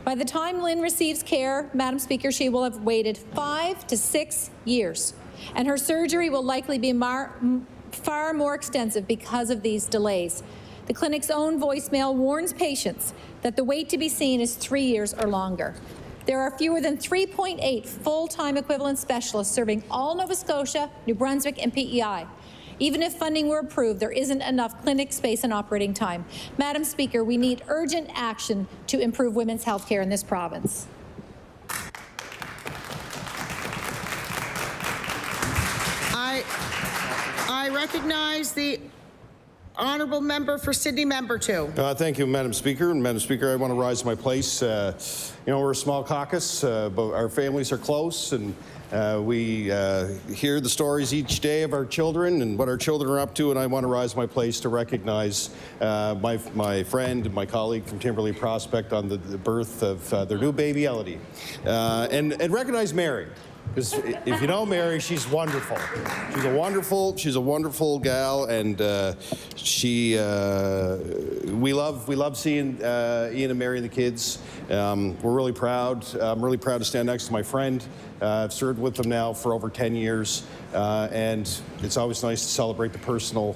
[SPEAKER 12] By the time Lynn receives care, Madam Speaker, she will have waited 5 to 6 years, and her surgery will likely be far more extensive because of these delays. The clinic's own voicemail warns patients that the wait to be seen is 3 years or longer. There are fewer than 3.8 full-time equivalent specialists serving all Nova Scotia, New Brunswick, and PEI. Even if funding were approved, there isn't enough clinic space and operating time. Madam Speaker, we need urgent action to improve women's health care in this province.
[SPEAKER 1] I recognize the honourable member for Sydney Member 2.
[SPEAKER 19] Thank you, Madam Speaker. And Madam Speaker, I want to rise to my place. You know, we're a small caucus, but our families are close, and we hear the stories each day of our children and what our children are up to, and I want to rise to my place to recognize my friend and my colleague from Timberley Prospect on the birth of their new baby, Elodie, and recognize Mary. Because if you know Mary, she's wonderful. She's a wonderful gal, and we love seeing Ian and Mary and the kids. We're really proud. I'm really proud to stand next to my friend. I've served with them now for over 10 years, and it's always nice to celebrate the personal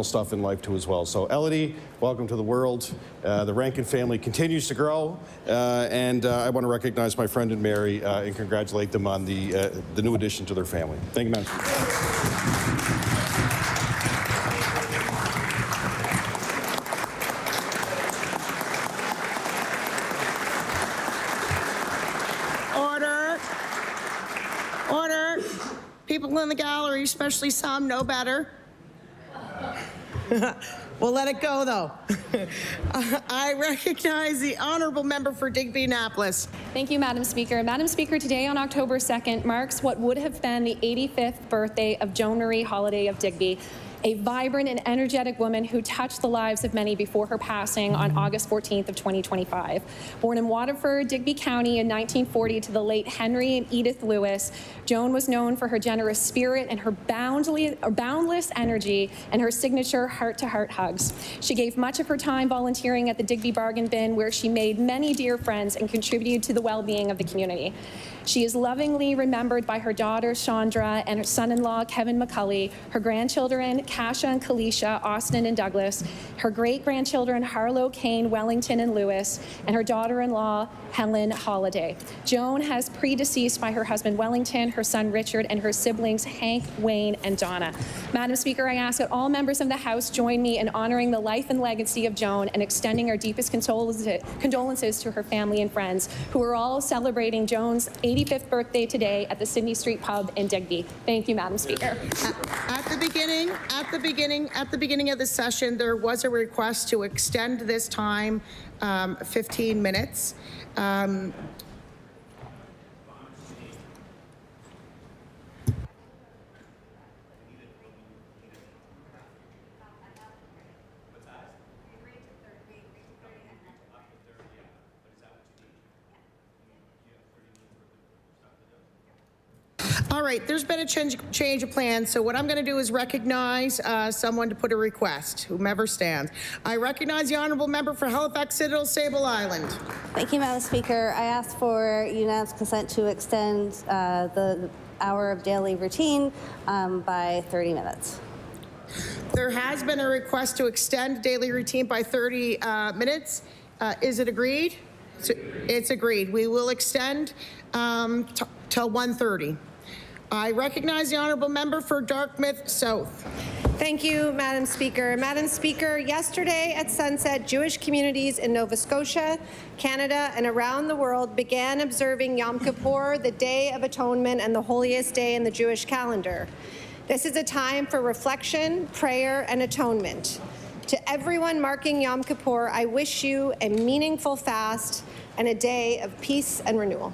[SPEAKER 19] stuff in life too as well. So Elodie, welcome to the world. The Rankin family continues to grow, and I want to recognize my friend and Mary and congratulate them on the new addition to their family. Thank you, Madam Speaker.
[SPEAKER 1] Order. People in the gallery, especially some, know better. We'll let it go, though. I recognize the honorable member for Digby-Annapolis.
[SPEAKER 3] Thank you, Madam Speaker. Madam Speaker, today on October 2nd marks what would have been the 85th birthday of Joan Marie Holiday of Digby, a vibrant and energetic woman who touched the lives of many before her passing on August 14th of 2025. Born in Waterford, Digby County in 1940 to the late Henry and Edith Lewis, Joan was known for her generous spirit and her boundless energy and her signature heart-to-heart hugs. She gave much of her time volunteering at the Digby Bargain Bin, where she made many dear friends and contributed to the well-being of the community. She is lovingly remembered by her daughter, Chandra, and her son-in-law, Kevin McCulley, her grandchildren, Kasha and Kalisha, Austin and Douglas, her great-grandchildren, Harlow, Kane, Wellington, and Lewis, and her daughter-in-law, Helen Holiday. Joan has predeceased by her husband, Wellington, her son, Richard, and her siblings, Hank, Wayne, and Donna. Madam Speaker, I ask that all members of the House join me in honoring the life and legacy of Joan and extending our deepest condolences to her family and friends, who are all celebrating Joan's 85th birthday today at the Sydney Street Pub in Digby. Thank you, Madam Speaker.
[SPEAKER 1] At the beginning of the session, there was a request to extend this time 15 minutes. All right, there's been a change of plans, so what I'm going to do is recognize someone to put a request, whomever stands. I recognize the honourable member for Halifax Citadel, Sable Island.
[SPEAKER 22] Thank you, Madam Speaker. I ask for unanimous consent to extend the hour of daily routine by 30 minutes.
[SPEAKER 1] There has been a request to extend daily routine by 30 minutes. Is it agreed? It's agreed. We will extend till 1:30. I recognize the honourable member for Dartmouth South.
[SPEAKER 13] Thank you, Madam Speaker. Madam Speaker, yesterday at sunset, Jewish communities in Nova Scotia, Canada, and around the world began observing Yom Kippur, the Day of Atonement and the holiest day in the Jewish calendar. This is a time for reflection, prayer, and atonement. To everyone marking Yom Kippur, I wish you a meaningful fast and a day of peace and renewal.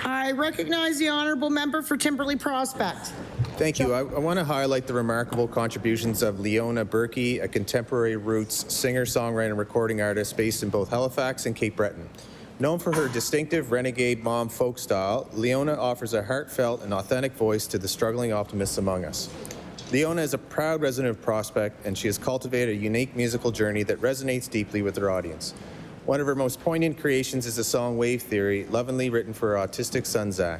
[SPEAKER 1] I recognize the honourable member for Timberley Prospect.
[SPEAKER 14] Thank you. I want to highlight the remarkable contributions of Leona Berkey, a contemporary roots singer, songwriter, and recording artist based in both Halifax and Cape Breton. Known for her distinctive renegade mom folk style, Leona offers a heartfelt and authentic voice to the struggling optimists among us. Leona is a proud resident of Prospect, and she has cultivated a unique musical journey that resonates deeply with her audience. One of her most poignant creations is the song Wave Theory, lovingly written for her autistic son, Zach.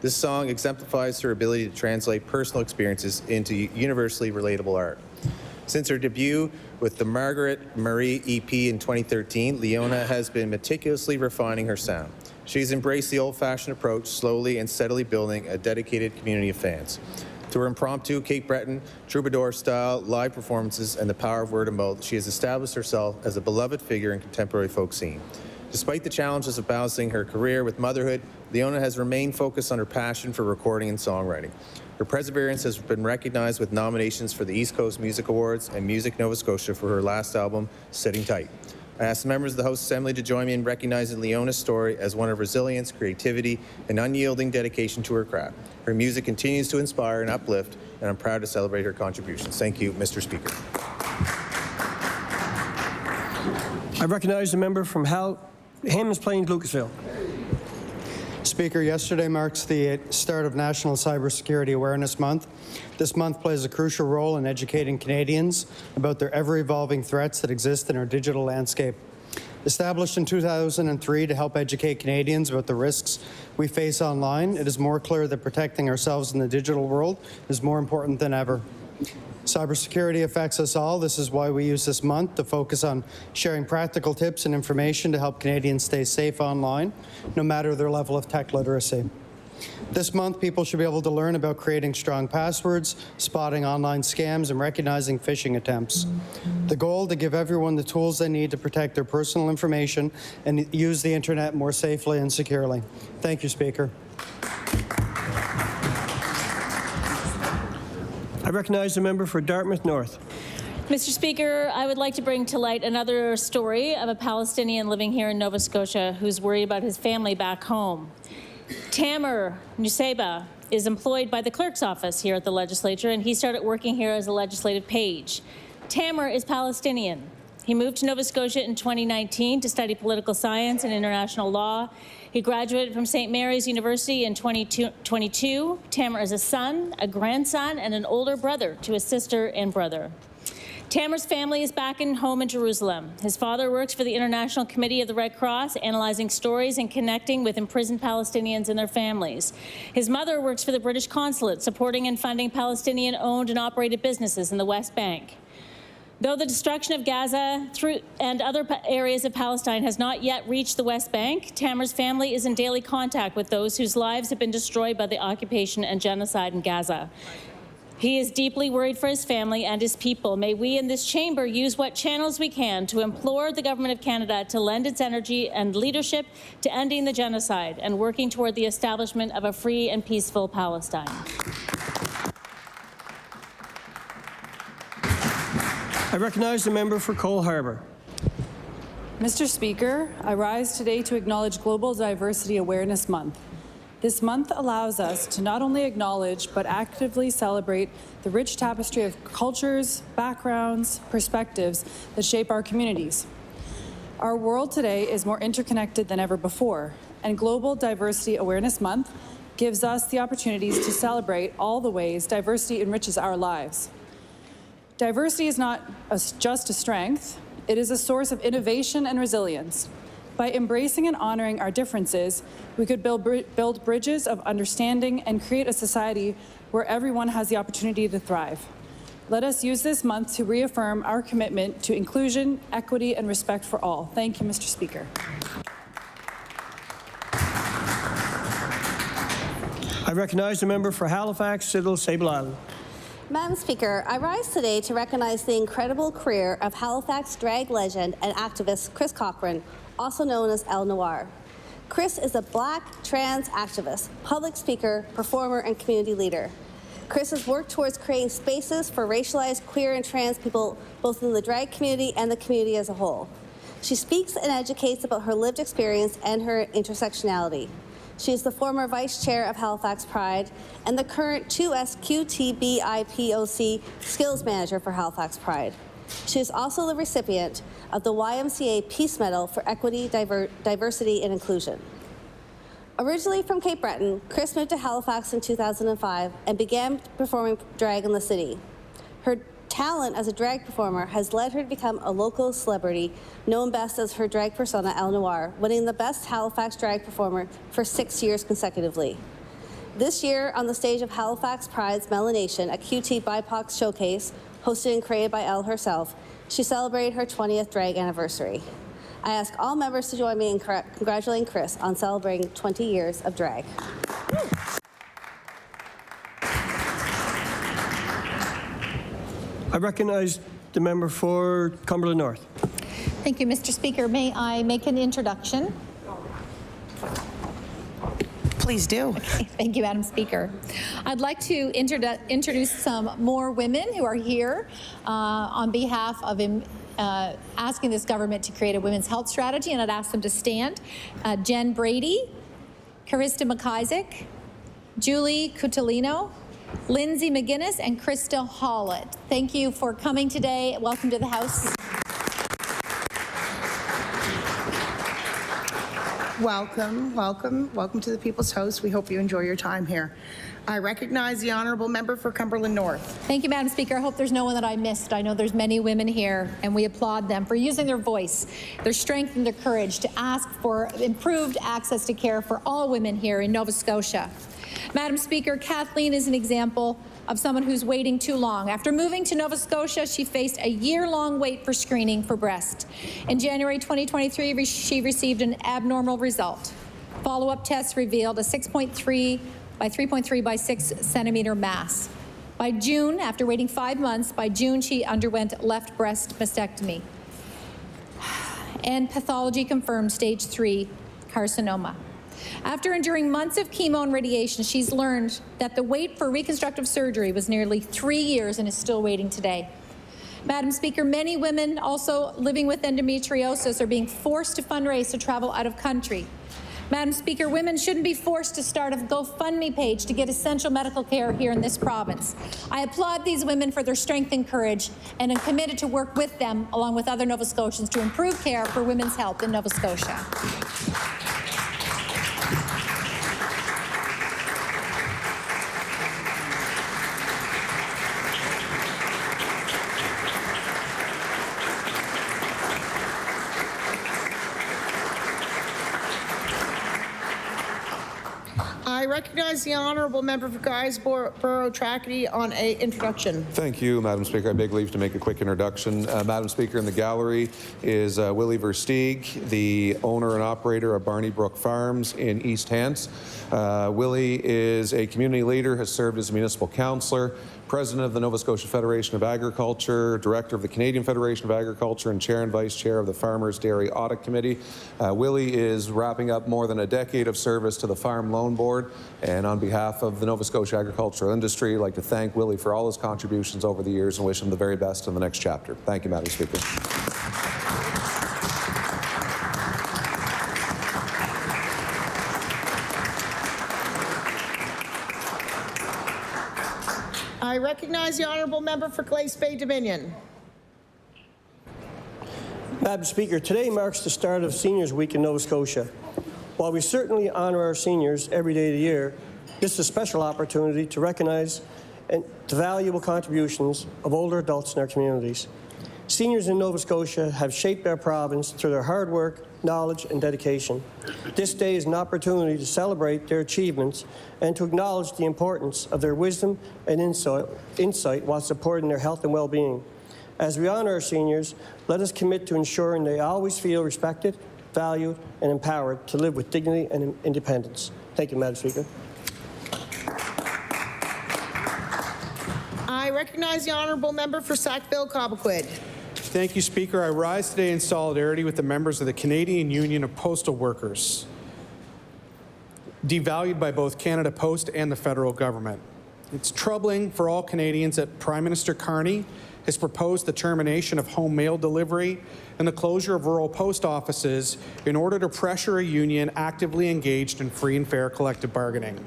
[SPEAKER 14] This song exemplifies her ability to translate personal experiences into universally relatable art. Since her debut with the Margaret Marie EP in 2013, Leona has been meticulously refining her sound. She's embraced the old-fashioned approach, slowly and steadily building a dedicated community of fans. Through her impromptu Cape Breton, troubadour-style live performances and the power of word of mouth, she has established herself as a beloved figure in contemporary folk scene. Despite the challenges of balancing her career with motherhood, Leona has remained focused on her passion for recording and songwriting. Her perseverance has been recognized with nominations for the East Coast Music Awards and Music Nova Scotia for her last album, Sitting Tight. I ask the members of the House Assembly to join me in recognizing Leona's story as one of resilience, creativity, and unyielding dedication to her craft. Her music continues to inspire and uplift, and I'm proud to celebrate her contributions. Thank you, Mr. Speaker.
[SPEAKER 23] I recognize the member from
[SPEAKER 5] Hammonds Plains, Lucasville.
[SPEAKER 6] Speaker, yesterday marks the start of National Cybersecurity Awareness Month. This month plays a crucial role in educating Canadians about their ever-evolving threats that exist in our digital landscape. Established in 2003 to help educate Canadians about the risks we face online, it is more clear that protecting ourselves in the digital world is more important than ever. Cybersecurity affects us all. This is why we use this month to focus on sharing practical tips and information to help Canadians stay safe online, no matter their level of tech literacy. This month, people should be able to learn about creating strong passwords, spotting online scams, and recognizing phishing attempts. The goal to give everyone the tools they need to protect their personal information and use the internet more safely and securely. Thank you, Speaker.
[SPEAKER 5] I recognize the member for Dartmouth North.
[SPEAKER 23] Mr. Speaker, I would like to bring to light another story of a Palestinian living here in Nova Scotia who's worried about his family back home. Tamer Nuseba is employed by the clerk's office here at the legislature, and he started working here as a legislative page. Tamer is Palestinian. He moved to Nova Scotia in 2019 to study political science and international law. He graduated from St. Mary's University in 2022. Tamer is a son, a grandson, and an older brother to his sister and brother. Tamer's family is back in home in Jerusalem. His father works for the International Committee of the Red Cross, analyzing stories and connecting with imprisoned Palestinians and their families. His mother works for the British Consulate, supporting and funding Palestinian-owned and operated businesses in the West Bank. Though the destruction of Gaza and other areas of Palestine has not yet reached the West Bank, Tamer's family is in daily contact with those whose lives have been destroyed by the occupation and genocide in Gaza. He is deeply worried for his family and his people. May we in this chamber use what channels we can to implore the Government of Canada to lend its energy and leadership to ending the genocide and working toward the establishment of a free and peaceful Palestine.
[SPEAKER 5] I recognize the member for Cole Harbour.
[SPEAKER 24] Mr. Speaker, I rise today to acknowledge Global Diversity Awareness Month. This month allows us to not only acknowledge but actively celebrate the rich tapestry of cultures, backgrounds, perspectives that shape our communities. Our world today is more interconnected than ever before, and Global Diversity Awareness Month gives us the opportunities to celebrate all the ways diversity enriches our lives. Diversity is not just a strength, it is a source of innovation and resilience. By embracing and honoring our differences, we could build bridges of understanding and create a society where everyone has the opportunity to thrive. Let us use this month to reaffirm our commitment to inclusion, equity, and respect for all. Thank you, Mr. Speaker.
[SPEAKER 5] I recognize the member for Halifax, Sidle, Sable Island.
[SPEAKER 22] Madam Speaker, I rise today to recognize the incredible career of Halifax drag legend and activist Chris Cochran, also known as El Noir. Chris is a Black trans activist, public speaker, performer, and community leader. Chris has worked towards creating spaces for racialized queer and trans people, both in the drag community and the community as a whole. She speaks and educates about her lived experience and her intersectionality. She is the former vice chair of Halifax Pride and the current 2SQTBIPOC skills manager for Halifax Pride. She is also the recipient of the YMCA Peace Medal for Equity, Diversity, and Inclusion. Originally from Cape Breton, Chris moved to Halifax in 2005 and began performing drag in the city. Her talent as a drag performer has led her to become a local celebrity, known best as her drag persona El Noir, winning the Best Halifax Drag Performer for 6 years consecutively. This year, on the stage of Halifax Pride's Melanation, a QT BIPOC showcase, hosted and created by Elle herself, she celebrated her 20th drag anniversary. I ask all members to join me in congratulating Chris on celebrating 20 years of drag.
[SPEAKER 5] I recognize the member for Cumberland North.
[SPEAKER 12] Thank you, Mr. Speaker. May I make an introduction?
[SPEAKER 1] Please do.
[SPEAKER 12] Okay, thank you, Madam Speaker. I'd like to introduce some more women who are here on behalf of asking this government to create a women's health strategy, and I'd ask them to stand. Jen Brady, Carista McIsaac, Julie Cutilino, Lindsay McGuinness, and Krista Hollett. Thank you for coming today. Welcome to the House.
[SPEAKER 1] Welcome, welcome, welcome to the People's House. We hope you enjoy your time here. I recognize the honourable member for Cumberland North.
[SPEAKER 12] Thank you, Madam Speaker. I hope there's no one that I missed. I know there's many women here, and we applaud them for using their voice, their strength, and their courage to ask for improved access to care for all women here in Nova Scotia. Madam Speaker, Kathleen is an example of someone who's waiting too long. After moving to Nova Scotia, she faced a year-long wait for screening for breast. In January 2023, she received an abnormal result. Follow-up tests revealed a 6.3 by 3.3 by 6 centimeter mass. By June, after waiting 5 months, by June she underwent left breast mastectomy. And pathology confirmed stage 3 carcinoma. After enduring months of chemo and radiation, she's learned that the wait for reconstructive surgery was nearly 3 years and is still waiting today. Madam Speaker, many women also living with endometriosis are being forced to fundraise to travel out of country. Madam Speaker, women shouldn't be forced to start a GoFundMe page to get essential medical care here in this province. I applaud these women for their strength and courage, and am committed to work with them, along with other Nova Scotians, to improve care for women's health in Nova Scotia.
[SPEAKER 1] I recognize the honourable member for Guysborough-Tracadie on a introduction.
[SPEAKER 8] Thank you, Madam Speaker. I beg leave to make a quick introduction. Madam Speaker, in the gallery is Willie Versteeg, the owner and operator of Barney Brook Farms in East Hants. Willie is a community leader, has served as a municipal councillor, president of the Nova Scotia Federation of Agriculture, director of the Canadian Federation of Agriculture, and chair and vice chair of the Farmers Dairy Audit Committee. Willie is wrapping up more than a decade of service to the Farm Loan Board, and on behalf of the Nova Scotia agricultural industry, I'd like to thank Willie for all his contributions over the years and wish him the very best in the next chapter. Thank you, Madam Speaker.
[SPEAKER 1] I recognize the honourable member for Glace Bay Dominion.
[SPEAKER 5] Madam Speaker, today marks the start of Seniors Week in Nova Scotia. While we certainly honour our seniors every day of the year, this is a special opportunity to recognize the valuable contributions of older adults in our communities. Seniors in Nova Scotia have shaped our province through their hard work, knowledge, and dedication. This day is an opportunity to celebrate their achievements and to acknowledge the importance of their wisdom and insight while supporting their health and well-being. As we honor our seniors, let us commit to ensuring they always feel respected, valued, and empowered to live with dignity and independence. Thank you, Madam Speaker.
[SPEAKER 1] I recognize the honourable member for Sackville-Cobequid.
[SPEAKER 15] Thank you, Speaker. I rise today in solidarity with the members of the Canadian Union of Postal Workers, devalued by both Canada Post and the federal government. It's troubling for all Canadians that Prime Minister Carney has proposed the termination of home mail delivery and the closure of rural post offices in order to pressure a union actively engaged in free and fair collective bargaining.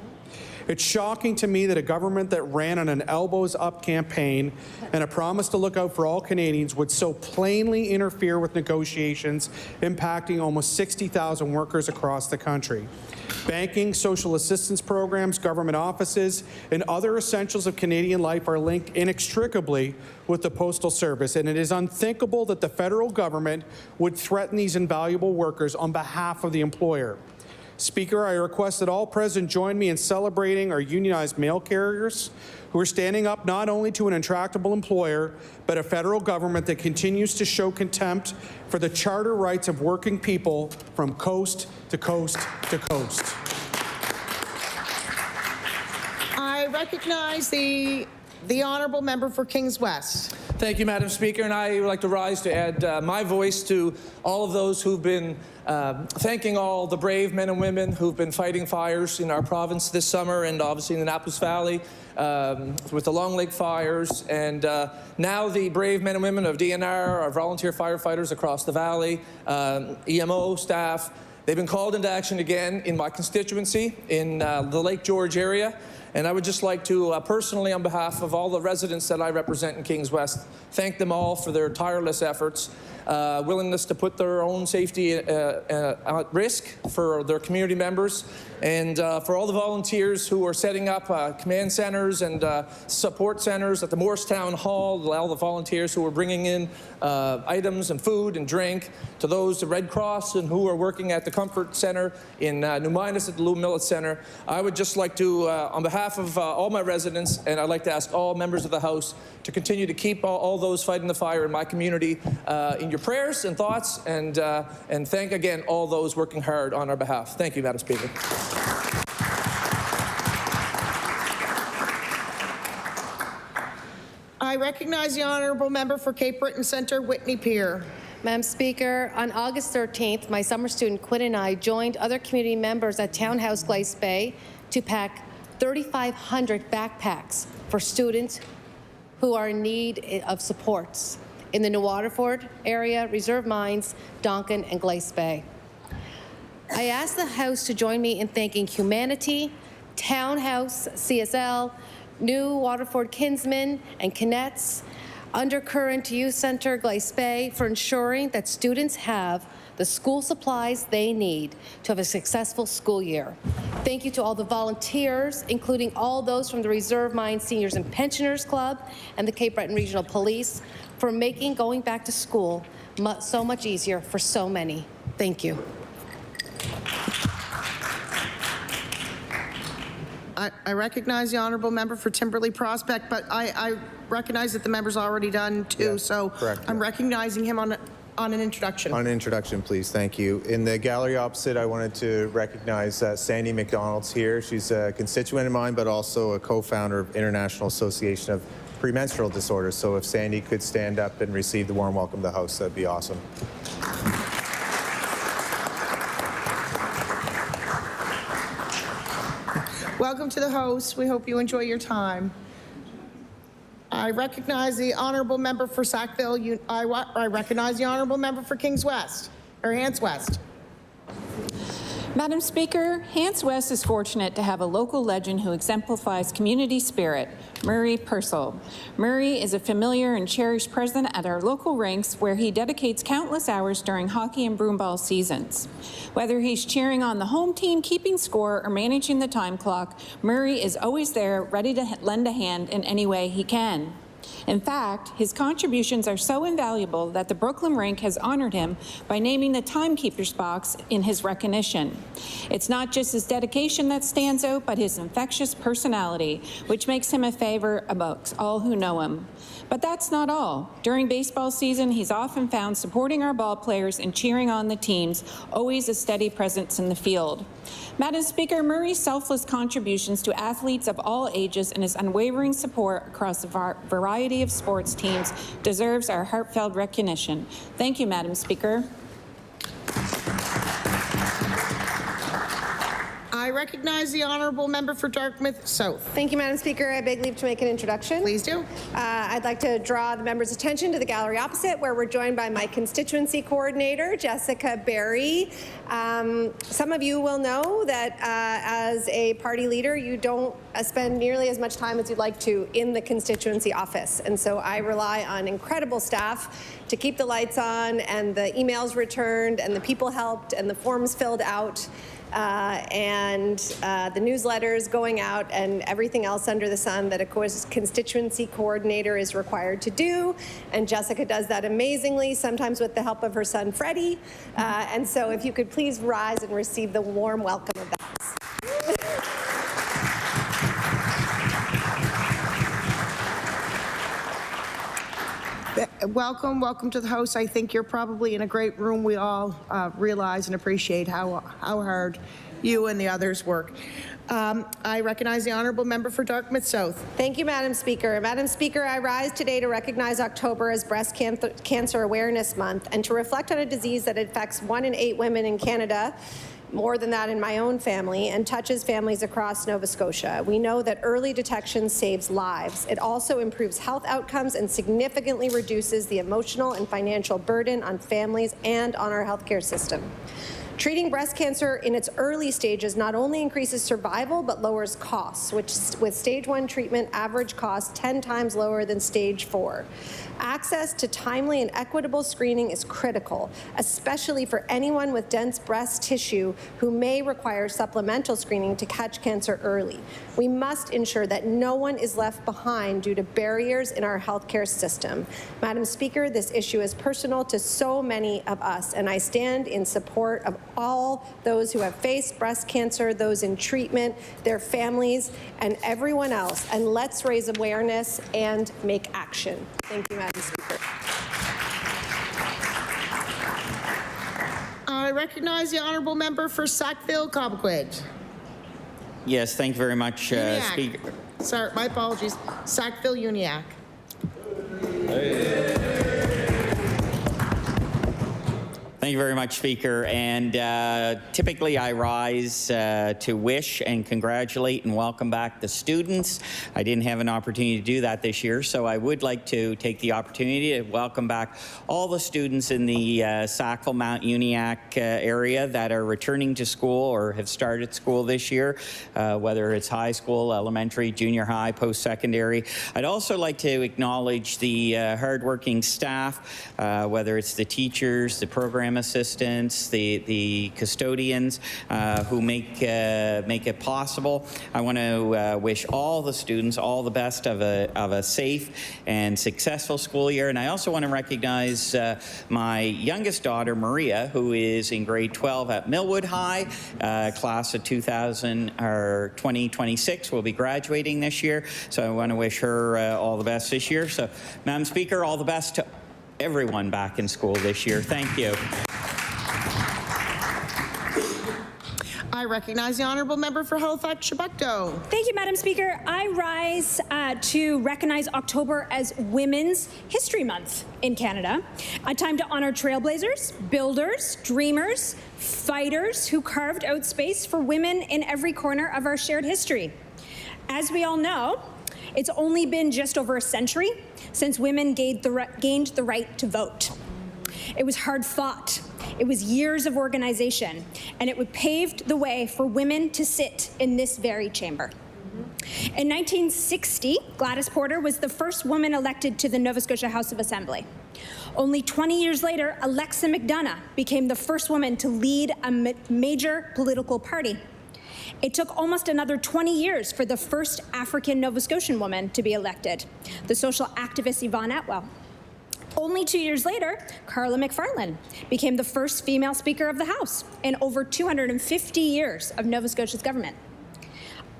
[SPEAKER 15] It's shocking to me that a government that ran on an elbows-up campaign and a promise to look out for all Canadians would so plainly interfere with negotiations impacting almost 60,000 workers across the country. Banking, social assistance programs, government offices, and other essentials of Canadian life are linked inextricably with the Postal Service, and it is unthinkable that the federal government would threaten these invaluable workers on behalf of the employer. Speaker, I request that all present join me in celebrating our unionized mail carriers who are standing up not only to an intractable employer, but a federal government that continues to show contempt for the charter rights of working people from coast to coast to coast.
[SPEAKER 1] I recognize the honourable member for Kings West.
[SPEAKER 9] Thank you, Madam Speaker, and I would like to rise to add my voice to all of those who've been thanking all the brave men and women who've been fighting fires in our province this summer, and obviously in the Annapolis Valley with the Long Lake fires, and now the brave men and women of DNR, our volunteer firefighters across the valley, EMO staff. They've been called into action again in my constituency in the Lake George area. And I would just like to personally, on behalf of all the residents that I represent in Kings West, thank them all for their tireless efforts. willingness to put their own safety at risk for their community members, and for all the volunteers who are setting up command centers and support centers at the Morristown Hall, all the volunteers who are bringing in items and food and drink, to those at Red Cross and who are working at the Comfort Center in New Minas at the Lou Millet Center. I would just like to, on behalf of all my residents, and I'd like to ask all members of the House to continue to keep all those fighting the fire in my community in your prayers and thoughts, and thank again all those working hard on our behalf. Thank you, Madam Speaker.
[SPEAKER 1] I recognize the honourable member for Cape Breton Centre, Whitney Peer.
[SPEAKER 22] Madam Speaker, on August 13th, my summer student Quinn and I joined other community members at Townhouse Glace Bay to pack 3,500 backpacks for students who are in need of supports in the New Waterford area, Reserve Mines, Donkin, and Glace Bay. I asked the House to join me in thanking Humanity, Townhouse, CSL, New Waterford Kinsmen, and Kinettes, Undercurrent Youth Center, Glace Bay, for ensuring that students have the school supplies they need to have a successful school year. Thank you to all the volunteers, including all those from the Reserve Mines Seniors and Pensioners Club and the Cape Breton Regional Police, for making going back to school so much easier for so many. Thank you.
[SPEAKER 1] I recognize the honourable member for Timberley Prospect, but I recognize that the member's already done too,
[SPEAKER 14] Yes,
[SPEAKER 1] so
[SPEAKER 14] correct.
[SPEAKER 1] I'm recognizing him on an introduction.
[SPEAKER 14] On an introduction, please. Thank you. In the gallery opposite, I wanted to recognize Sandy McDonald's here. She's a constituent of mine, but also a co-founder of International Association of Premenstrual Disorders. So if Sandy could stand up and receive the warm welcome to the House, that'd be awesome.
[SPEAKER 1] Welcome to the House. We hope you enjoy your time. I recognize the honourable member for Sackville. I recognize the honourable member for Kings West, or Hants West.
[SPEAKER 10] Madam Speaker, Hants West is fortunate to have a local legend who exemplifies community spirit, Murray Purcell. Murray is a familiar and cherished presence at our local rinks where he dedicates countless hours during hockey and broomball seasons. Whether he's cheering on the home team, keeping score, or managing the time clock, Murray is always there, ready to lend a hand in any way he can. In fact, his contributions are so invaluable that the Brooklyn Rink has honored him by naming the Timekeeper's Box in his recognition. It's not just his dedication that stands out, but his infectious personality, which makes him a favorite amongst all who know him. But that's not all. During baseball season, he's often found supporting our ball players and cheering on the teams, always a steady presence in the field. Madam Speaker, Murray's selfless contributions to athletes of all ages and his unwavering support across a variety of sports teams deserves our heartfelt recognition. Thank you, Madam Speaker.
[SPEAKER 1] I recognize the honourable member for Dartmouth South.
[SPEAKER 13] Thank you, Madam Speaker. I beg leave to make an introduction.
[SPEAKER 1] Please do.
[SPEAKER 13] I'd like to draw the members' attention to the gallery opposite, where we're joined by my constituency coordinator, Jessica Berry. Some of you will know that as a party leader, you don't spend nearly as much time as you'd like to in the constituency office. And so I rely on incredible staff to keep the lights on and the emails returned and the people helped and the forms filled out. And the newsletters going out and everything else under the sun that a constituency coordinator is required to do. And Jessica does that amazingly, sometimes with the help of her son, Freddie. And so if you could please rise and receive the warm welcome of the House.
[SPEAKER 1] Welcome to the House. I think you're probably in a great room. We all realize and appreciate how hard you and the others work. I recognize the honourable member for Dartmouth South.
[SPEAKER 13] Thank you, Madam Speaker. Madam Speaker, I rise today to recognize October as Breast Cancer Awareness Month and to reflect on a disease that affects 1 in 8 women in Canada, more than that in my own family, and touches families across Nova Scotia. We know that early detection saves lives. It also improves health outcomes and significantly reduces the emotional and financial burden on families and on our healthcare system. Treating breast cancer in its early stages not only increases survival, but lowers costs, which with stage 1 treatment average cost 10 times lower than stage 4. Access to timely and equitable screening is critical, especially for anyone with dense breast tissue who may require supplemental screening to catch cancer early. We must ensure that no one is left behind due to barriers in our healthcare system. Madam Speaker, this issue is personal to so many of us, and I stand in support of all those who have faced breast cancer, those in treatment, their families, and everyone else. And let's raise awareness and make action. Thank you, Madam Speaker.
[SPEAKER 1] I recognize the honourable member for Sackville-Cobequid.
[SPEAKER 7] Yes, thank you very much, Speaker.
[SPEAKER 1] Sorry, my apologies. Sackville-Uniacke.
[SPEAKER 7] Thank you very much, Speaker. And typically I rise to wish and congratulate and welcome back the students. I didn't have an opportunity to do that this year, so I would like to take the opportunity to welcome back all the students in the Sackville-Mount Uniacke area that are returning to school or have started school this year, whether it's high school, elementary, junior high, post-secondary. I'd also like to acknowledge the hardworking staff, whether it's the teachers, the program assistants, the custodians who make it possible. I want to wish all the students all the best of a safe and successful school year. And I also want to recognize my youngest daughter, Maria, who is in grade 12 at Millwood High, class of 2026 will be graduating this year. So I want to wish her all the best this year. So, Madam Speaker, all the best to everyone back in school this year. Thank you.
[SPEAKER 1] I recognize the honourable member for Halifax-Chebucto.
[SPEAKER 11] Thank you, Madam Speaker. I rise to recognize October as Women's History Month in Canada, a time to honour trailblazers, builders, dreamers, fighters who carved out space for women in every corner of our shared history. As we all know, it's only been just over a century since women gained the right to vote. It was hard fought. It was years of organization, and it paved the way for women to sit in this very chamber. In 1960, Gladys Porter was the first woman elected to the Nova Scotia House of Assembly. Only 20 years later, Alexa McDonough became the first woman to lead a major political party. It took almost another 20 years for the first African Nova Scotian woman to be elected, the social activist Yvonne Atwell. Only 2 years later, Carla McFarlane became the first female Speaker of the House in over 250 years of Nova Scotia's government.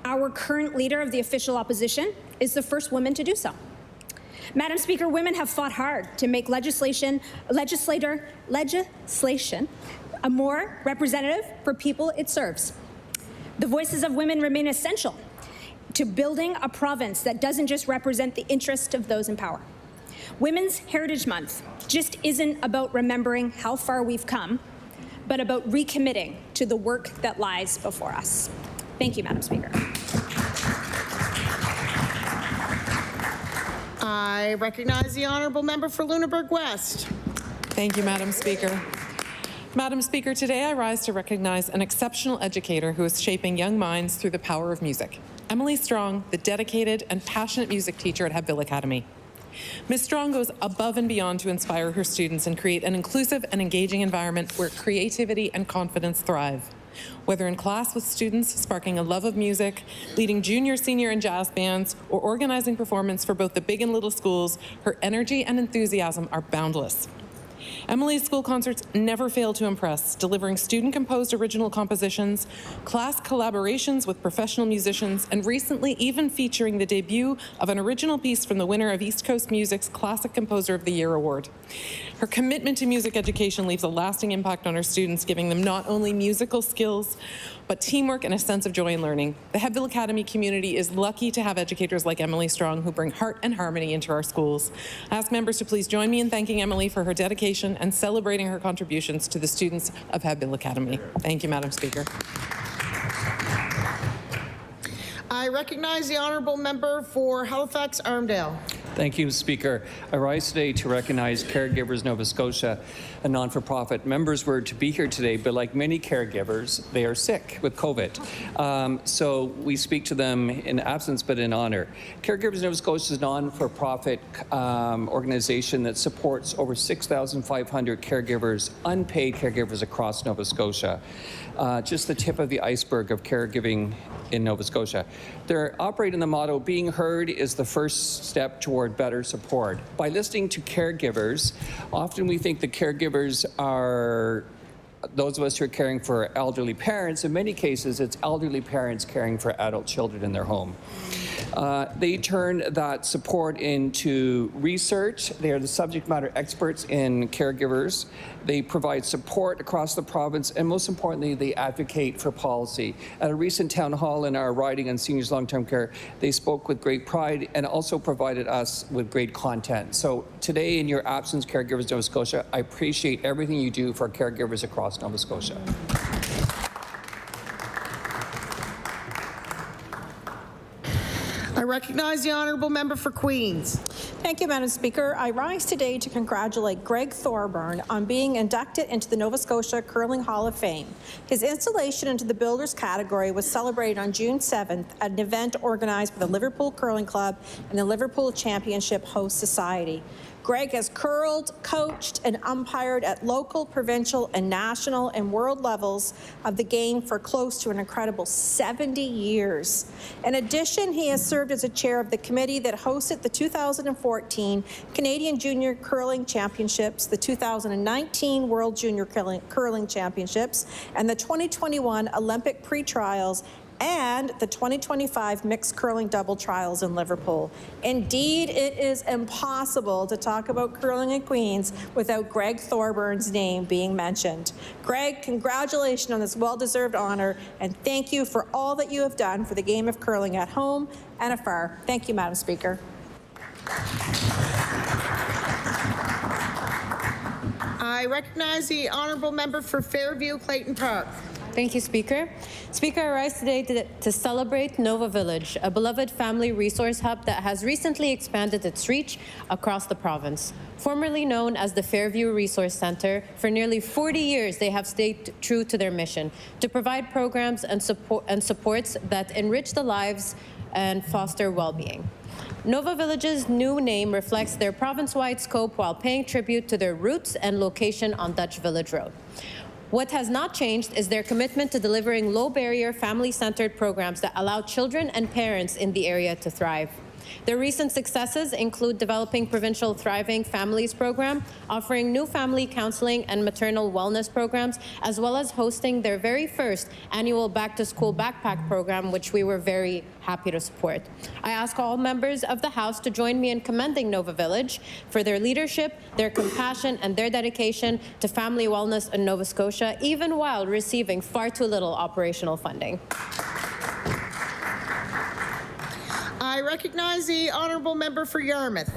[SPEAKER 11] Our current leader of the official opposition is the first woman to do so. Madam Speaker, women have fought hard to make legislation a more representative for people it serves. The voices of women remain essential to building a province that doesn't just represent the interest of those in power. Women's Heritage Month just isn't about remembering how far we've come, but about recommitting to the work that lies before us. Thank you, Madam Speaker.
[SPEAKER 1] I recognize the honourable member for Lunenburg West.
[SPEAKER 16] Thank you, Madam Speaker. Madam Speaker, today I rise to recognize an exceptional educator who is shaping young minds through the power of music. Emily Strong, the dedicated and passionate music teacher at Hebville Academy. Ms. Strong goes above and beyond to inspire her students and create an inclusive and engaging environment where creativity and confidence thrive. Whether in class with students sparking a love of music, leading junior, senior, and jazz bands, or organizing performance for both the big and little schools, her energy and enthusiasm are boundless. Emily's school concerts never fail to impress, delivering student-composed original compositions, class collaborations with professional musicians, and recently even featuring the debut of an original piece from the winner of East Coast Music's Classic Composer of the Year award. Her commitment to music education leaves a lasting impact on her students, giving them not only musical skills, but teamwork and a sense of joy in learning. The Hebville Academy community is lucky to have educators like Emily Strong who bring heart and harmony into our schools. I ask members to please join me in thanking Emily for her dedication and celebrating her contributions to the students of Hebville Academy. Thank you, Madam Speaker.
[SPEAKER 1] I recognize the honourable member for Halifax-Armdale.
[SPEAKER 2] Thank you, Speaker. I rise today to recognize Caregivers Nova Scotia, a non-for-profit. Members were to be here today, but like many caregivers, they are sick with COVID. So we speak to them in absence, but in honor. Caregivers Nova Scotia is a non-for-profit organization that supports over 6,500 caregivers, unpaid caregivers across Nova Scotia. Just the tip of the iceberg of caregiving in Nova Scotia. They're operating the motto, being heard is the first step toward better support. By listening to caregivers, often we think the caregivers are those of us who are caring for elderly parents. In many cases, it's elderly parents caring for adult children in their home. They turn that support into research. They are the subject matter experts in caregivers. They provide support across the province, and most importantly, they advocate for policy. At a recent town hall in our riding on seniors long-term care, they spoke with great pride and also provided us with great content. So today, in your absence, Caregivers Nova Scotia, I appreciate everything you do for caregivers across Nova Scotia.
[SPEAKER 1] I recognize the honourable member for Queens.
[SPEAKER 4] Thank you, Madam Speaker. I rise today to congratulate Greg Thorburn on being inducted into the Nova Scotia Curling Hall of Fame. His installation into the Builders category was celebrated on June 7th at an event organized by the Liverpool Curling Club and the Liverpool Championship Host Society. Greg has curled, coached, and umpired at local, provincial, and national and world levels of the game for close to an incredible 70 years. In addition, he has served as a chair of the committee that hosted the 2014 Canadian Junior Curling Championships, the 2019 World Junior Curling Championships, and the 2021 Olympic pre-trials and the 2025 Mixed Curling Double Trials in Liverpool. Indeed, it is impossible to talk about curling in Queens without Greg Thorburn's name being mentioned. Greg, congratulations on this well-deserved honor, and thank you for all that you have done for the game of curling at home and afar. Thank you, Madam Speaker.
[SPEAKER 1] I recognize the honourable member for Fairview Clayton Park.
[SPEAKER 17] Thank you, Speaker. Speaker, I rise today to celebrate Nova Village, a beloved family resource hub that has recently expanded its reach across the province. Formerly known as the Fairview Resource Centre, for nearly 40 years they have stayed true to their mission to provide programs and supports that enrich the lives and foster well-being. Nova Village's new name reflects their province-wide scope while paying tribute to their roots and location on Dutch Village Road. What has not changed is their commitment to delivering low-barrier, family-centered programs that allow children and parents in the area to thrive. Their recent successes include developing Provincial Thriving Families Program, offering new family counseling and maternal wellness programs, as well as hosting their very first annual back-to-school backpack program, which we were very happy to support. I ask all members of the House to join me in commending Nova Village for their leadership, their compassion, and their dedication to family wellness in Nova Scotia, even while receiving far too little operational funding.
[SPEAKER 1] I recognize the honourable member for Yarmouth.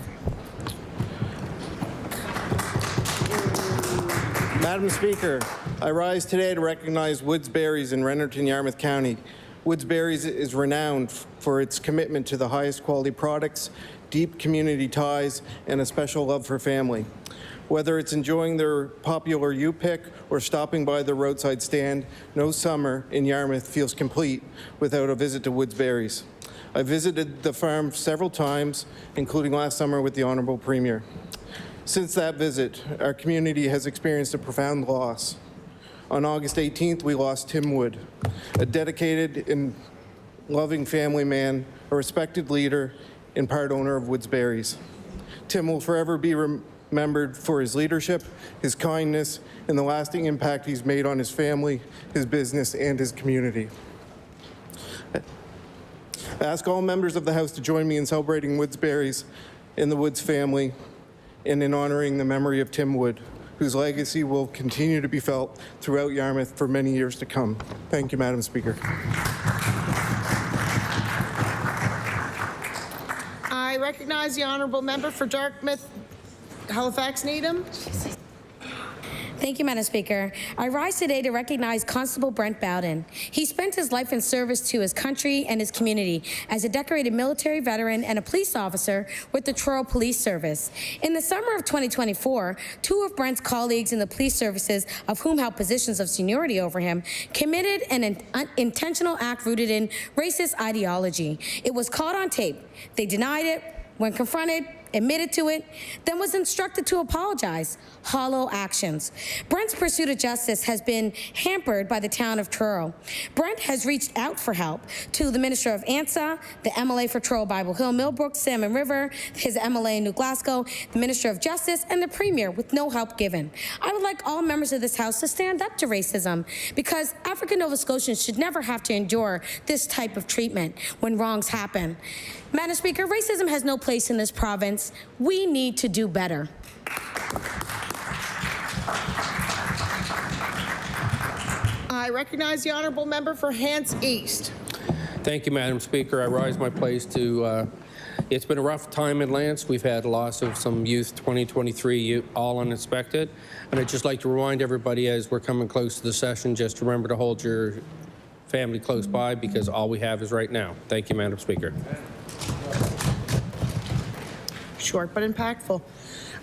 [SPEAKER 18] Madam Speaker, I rise today to recognize Woods Berries in Rennerton, Yarmouth County. Woods Berries is renowned for its commitment to the highest quality products, deep community ties, and a special love for family. Whether it's enjoying their popular U-Pick or stopping by the roadside stand, no summer in Yarmouth feels complete without a visit to Woods Berries. I visited the farm several times, including last summer with the Honourable Premier. Since that visit, our community has experienced a profound loss. On August 18th, we lost Tim Wood, a dedicated and loving family man, a respected leader, and part owner of Woods Berries. Tim will forever be remembered for his leadership, his kindness, and the lasting impact he's made on his family, his business, and his community. I ask all members of the House to join me in celebrating Woods Berries and the Woods family and in honoring the memory of Tim Wood, whose legacy will continue to be felt throughout Yarmouth for many years to come. Thank you, Madam Speaker.
[SPEAKER 1] I recognize the honourable member for Dartmouth, Halifax Needham.
[SPEAKER 3] Thank you, Madam Speaker. I rise today to recognize Constable Brent Bowden. He spent his life in service to his country and his community as a decorated military veteran and a police officer with the Truro Police Service. In the summer of 2024, two of Brent's colleagues in the police services, of whom held positions of seniority over him, committed an intentional act rooted in racist ideology. It was caught on tape. They denied it. When confronted, admitted to it, then was instructed to apologize. Hollow actions. Brent's pursuit of justice has been hampered by the town of Truro. Brent has reached out for help to the Minister of ANSA, the MLA for Truro Bible Hill, Millbrook, Salmon River, his MLA in New Glasgow, the Minister of Justice, and the Premier, with no help given. I would like all members of this House to stand up to racism, because African Nova Scotians should never have to endure this type of treatment when wrongs happen. Madam Speaker, racism has no place in this province. We need to do better.
[SPEAKER 1] I recognize the honourable member for Hants East.
[SPEAKER 19] Thank you, Madam Speaker. I rise my place to, it's been a rough time in Lance. We've had loss of some youth, 2023, all unexpected. And I'd just like to remind everybody as we're coming close to the session, just remember to hold your family close by, because all we have is right now. Thank you, Madam Speaker.
[SPEAKER 1] Short but impactful.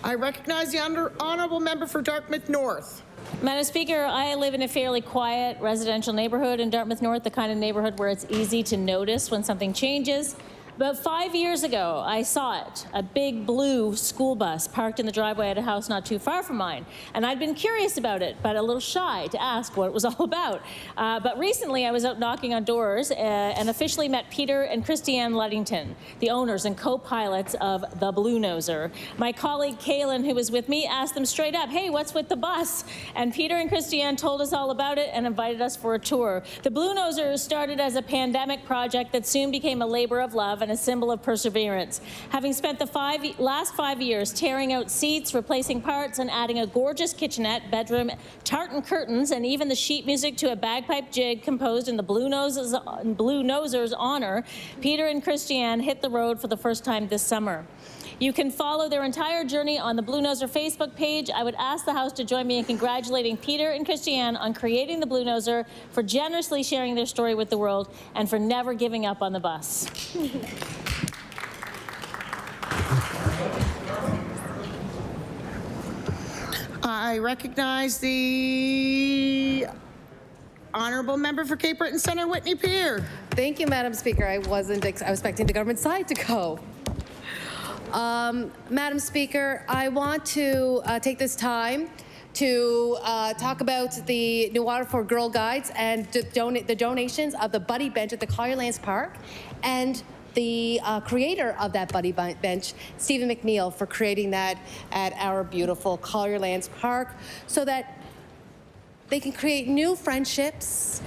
[SPEAKER 1] I recognize the honourable member for Dartmouth North.
[SPEAKER 23] Madam Speaker, I live in a fairly quiet residential neighborhood in Dartmouth North, the kind of neighborhood where it's easy to notice when something changes. About 5 years ago, I saw it, a big blue school bus parked in the driveway at a house not too far from mine. And I'd been curious about it, but a little shy to ask what it was all about. But recently, I was out knocking on doors and officially met Peter and Christiane Luddington, the owners and co-pilots of the Blue Noser. My colleague, Kaylin, who was with me, asked them straight up, hey, what's with the bus? And Peter and Christiane told us all about it and invited us for a tour. The Blue Noser started as a pandemic project that soon became a labor of love and a symbol of perseverance. Having spent the last 5 years tearing out seats, replacing parts, and adding a gorgeous kitchenette, bedroom, tartan curtains, and even the sheet music to a bagpipe jig composed in the Blue Noser's honor, Peter and Christiane hit the road for the first time this summer. You can follow their entire journey on the Blue Noser Facebook page. I would ask the House to join me in congratulating Peter and Christiane on creating the Blue Noser, for generously sharing their story with the world, and for never giving up on the bus.
[SPEAKER 1] I recognize the honourable member for Cape Breton Centre, Whitney Peer.
[SPEAKER 20] Thank you, Madam Speaker. I was expecting the government side to go. Madam Speaker, I want to take this time to talk about the New Waterford Girl Guides and the donations of the Buddy Bench at the Collierlands Park, and the creator of that Buddy Bench, Stephen McNeil, for creating that at our beautiful Collierlands Park, so that they can create new friendships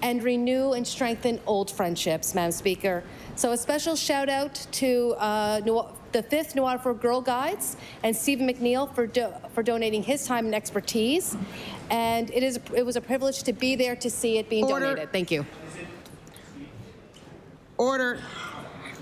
[SPEAKER 20] and renew and strengthen old friendships, Madam Speaker. So a special shout out to the 5th New Waterford Girl Guides and Stephen McNeil for donating his time and expertise. And it was a privilege to be there to see it being donated. Thank you.
[SPEAKER 1] Order.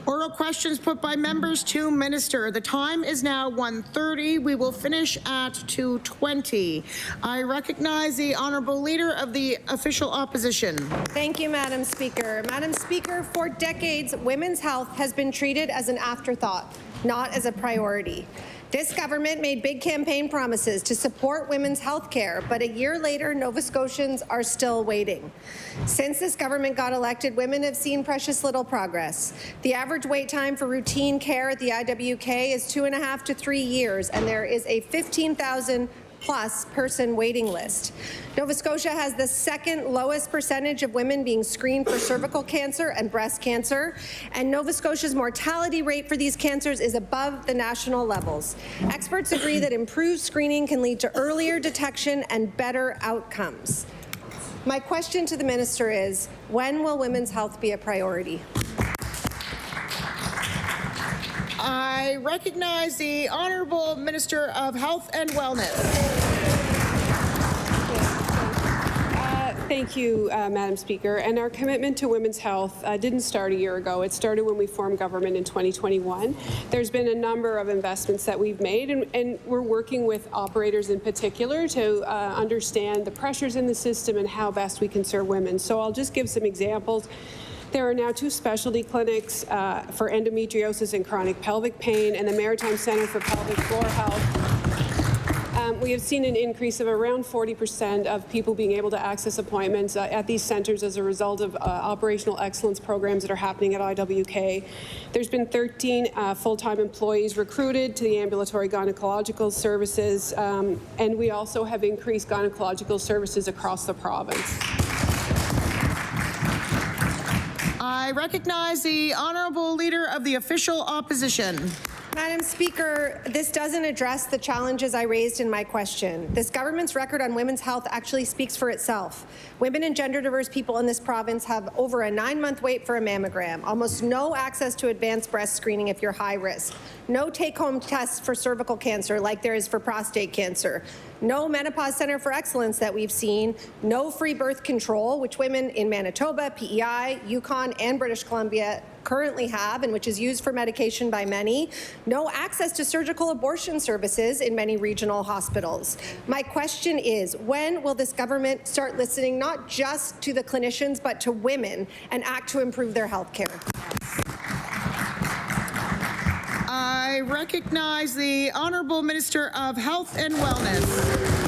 [SPEAKER 1] Oral questions put by members to Minister. The time is now 1:30. We will finish at 2:20. I recognize the Honourable Leader of the Official Opposition.
[SPEAKER 13] Thank you, Madam Speaker. Madam Speaker, for decades, women's health has been treated as an afterthought, not as a priority. This government made big campaign promises to support women's health care, but a year later, Nova Scotians are still waiting. Since this government got elected, women have seen precious little progress. The average wait time for routine care at the IWK is 2.5 to 3 years, and there is a 15,000 plus person waiting list. Nova Scotia has the second lowest percentage of women being screened for cervical cancer and breast cancer, and Nova Scotia's mortality rate for these cancers is above the national levels. Experts agree that improved screening can lead to earlier detection and better outcomes. My question to the Minister is, when will women's health be a priority?
[SPEAKER 1] I recognize the Honourable Minister of Health and Wellness.
[SPEAKER 6] Thank you, Madam Speaker. And our commitment to women's health didn't start a year ago. It started when we formed government in 2021. There's been a number of investments that we've made, and we're working with operators in particular to understand the pressures in the system and how best we can serve women. So I'll just give some examples. There are now 2 specialty clinics for endometriosis and chronic pelvic pain and the Maritime Center for Pelvic Floor Health. We have seen an increase of around 40% of people being able to access appointments at these centers as a result of operational excellence programs that are happening at IWK. There's been 13 full-time employees recruited to the ambulatory gynecological services, and we also have increased gynecological services across the province.
[SPEAKER 1] I recognize the Honourable Leader of the Official Opposition.
[SPEAKER 13] Madam Speaker, this doesn't address the challenges I raised in my question. This government's record on women's health actually speaks for itself. Women and gender-diverse people in this province have over a 9-month wait for a mammogram, almost no access to advanced breast screening if you're high risk, no take-home tests for cervical cancer like there is for prostate cancer, no menopause center for excellence that we've seen, no free birth control, which women in Manitoba, PEI, Yukon, and British Columbia currently have and which is used for medication by many, no access to surgical abortion services in many regional hospitals. My question is, when will this government start listening not just to the clinicians but to women and act to improve their health care?
[SPEAKER 1] I recognize the Honourable Minister of Health and Wellness.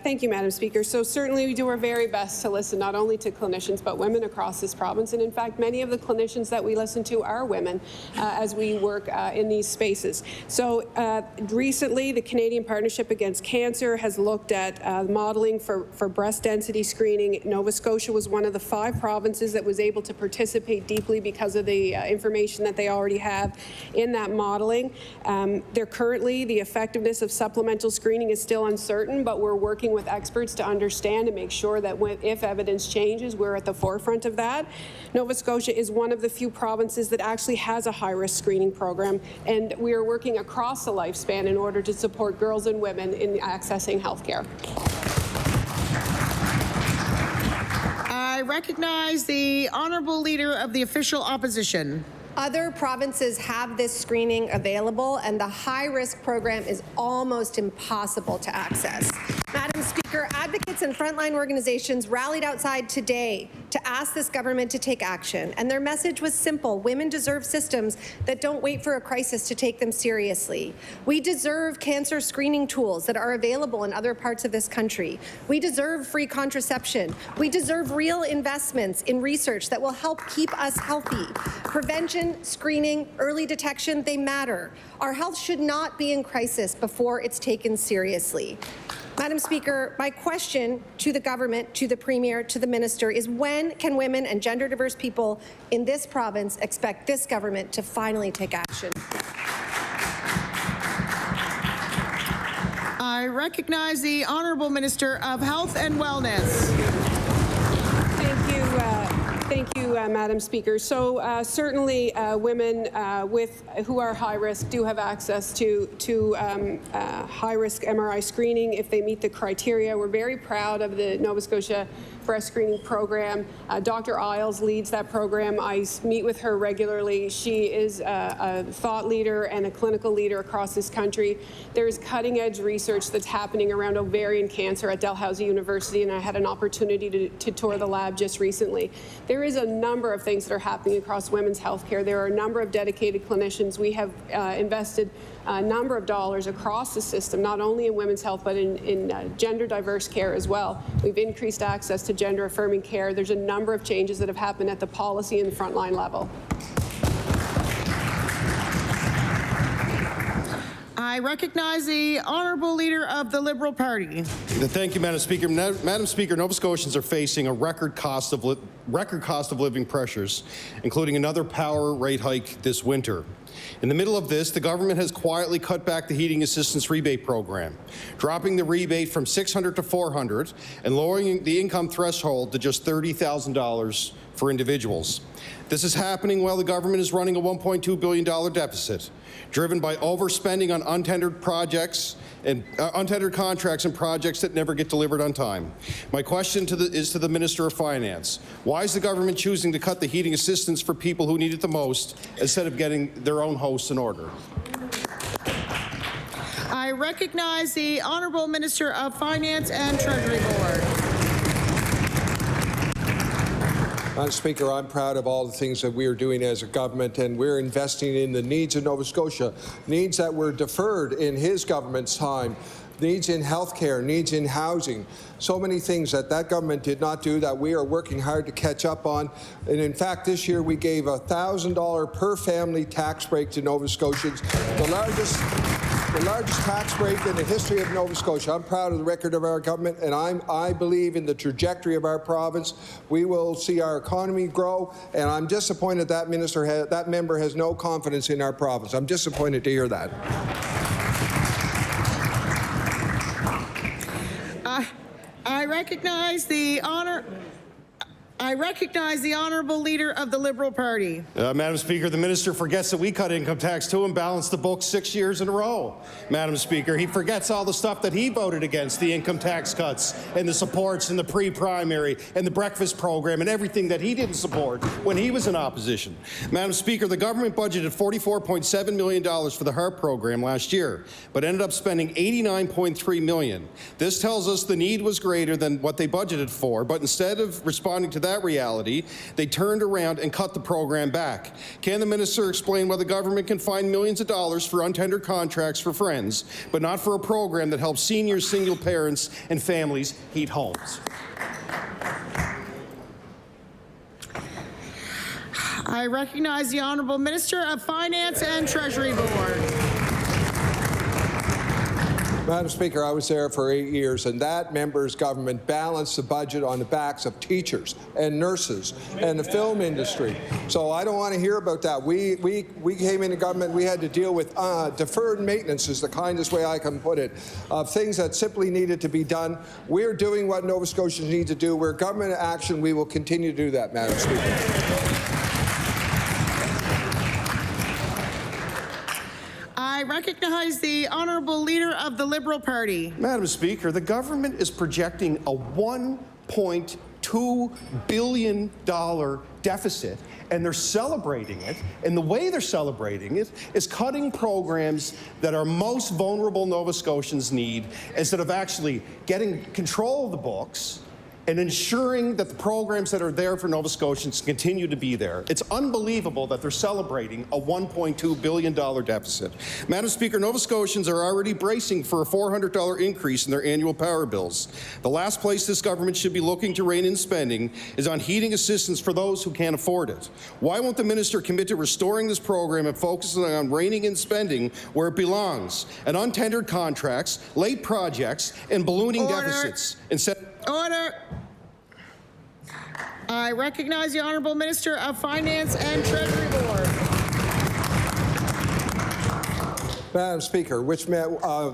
[SPEAKER 6] Thank you, Madam Speaker. So certainly we do our very best to listen not only to clinicians but women across this province. And in fact, many of the clinicians that we listen to are women as we work in these spaces. So recently, the Canadian Partnership Against Cancer has looked at modeling for breast density screening. Nova Scotia was one of the 5 provinces that was able to participate deeply because of the information that they already have in that modeling. Currently, the effectiveness of supplemental screening is still uncertain, but we're working with experts to understand and make sure that if evidence changes, we're at the forefront of that. Nova Scotia is one of the few provinces that actually has a high-risk screening program, and we are working across the lifespan in order to support girls and women in accessing health care.
[SPEAKER 1] I recognize the Honourable Leader of the Official Opposition.
[SPEAKER 13] Other provinces have this screening available, and the high-risk program is almost impossible to access. Madam Speaker, advocates and frontline organizations rallied outside today to ask this government to take action, and their message was simple. Women deserve systems that don't wait for a crisis to take them seriously. We deserve cancer screening tools that are available in other parts of this country. We deserve free contraception. We deserve real investments in research that will help keep us healthy. Prevention, screening, early detection, they matter. Our health should not be in crisis before it's taken seriously. Madam Speaker, my question to the government, to the Premier, to the Minister is, when can women and gender-diverse people in this province expect this government to finally take action?
[SPEAKER 1] I recognize the Honourable Minister of Health and Wellness.
[SPEAKER 6] Thank you, Madam Speaker. So certainly women who are high risk do have access to high risk MRI screening if they meet the criteria. We're very proud of the Nova Scotia breast screening program. Dr. Isles leads that program. I meet with her regularly. She is a thought leader and a clinical leader across this country. There is cutting edge research that's happening around ovarian cancer at Dalhousie University, and I had an opportunity to tour the lab just recently. There is a number of things that are happening across women's health care. There are a number of dedicated clinicians. We have invested a number of dollars across the system, not only in women's health, but in gender diverse care as well. We've increased access to gender affirming care. There's a number of changes that have happened at the policy and frontline level.
[SPEAKER 1] I recognize the Honourable Leader of the Liberal Party.
[SPEAKER 12] Thank you, Madam Speaker. Madam Speaker, Nova Scotians are facing a record cost of living pressures, including another power rate hike this winter. In the middle of this, the government has quietly cut back the heating assistance rebate program, dropping the rebate from $600 to $400 and lowering the income threshold to just $30,000 for individuals. This is happening while the government is running a $1.2 billion deficit, driven by overspending on untendered projects and untendered contracts and projects that never get delivered on time. My question is to the Minister of Finance. Why is the government choosing to cut the heating assistance for people who need it the most instead of getting their own house in order?
[SPEAKER 1] I recognize the Honourable Minister of Finance and Treasury Board.
[SPEAKER 5] Madam Speaker, I'm proud of all the things that we are doing as a government, and we're investing in the needs of Nova Scotia, needs that were deferred in his government's time, needs in healthcare, needs in housing, so many things that government did not do that we are working hard to catch up on. And in fact, this year we gave a $1,000 per family tax break to Nova Scotians, the largest tax break in the history of Nova Scotia. I'm proud of the record of our government, and I believe in the trajectory of our province. We will see our economy grow, and I'm disappointed that member has no confidence in our province. I'm disappointed to hear that.
[SPEAKER 1] I recognize the Honourable Leader of the Liberal Party.
[SPEAKER 12] Madam Speaker, the Minister forgets that we cut income tax too and balanced the books 6 years in a row. Madam Speaker, he forgets all the stuff that he voted against, the income tax cuts and the supports and the pre-primary and the breakfast program and everything that he didn't support when he was in opposition. Madam Speaker, the government budgeted $44.7 million for the HARP program last year, but ended up spending $89.3 million. This tells us the need was greater than what they budgeted for, but instead of responding to that reality, they turned around and cut the program back. Can the minister explain why the government can find millions of dollars for untendered contracts for friends, but not for a program that helps seniors, single parents, and families heat homes?
[SPEAKER 1] I recognize the Honourable Minister of Finance and Treasury Board.
[SPEAKER 5] Madam Speaker, I was there for 8 years, and that member's government balanced the budget on the backs of teachers and nurses and the film industry. So I don't want to hear about that. We came into government, we had to deal with deferred maintenance is the kindest way I can put it, of things that simply needed to be done. We're doing what Nova Scotians need to do. We're government action. We will continue to do that, Madam Speaker.
[SPEAKER 1] I recognize the Honourable Leader of the Liberal Party.
[SPEAKER 12] Madam Speaker, the government is projecting a $1.2 billion deficit, and they're celebrating it. And the way they're celebrating it is cutting programs that our most vulnerable Nova Scotians need, instead of actually getting control of the books and ensuring that the programs that are there for Nova Scotians continue to be there. It's unbelievable that they're celebrating a $1.2 billion deficit. Madam Speaker, Nova Scotians are already bracing for a $400 increase in their annual power bills. The last place this government should be looking to rein in spending is on heating assistance for those who can't afford it. Why won't the minister commit to restoring this program and focusing on reining in spending where it belongs, and untendered contracts, late projects, and ballooning deficits instead?
[SPEAKER 1] Order. I recognize the Honourable Minister of Finance and Treasury Board.
[SPEAKER 5] Madam Speaker,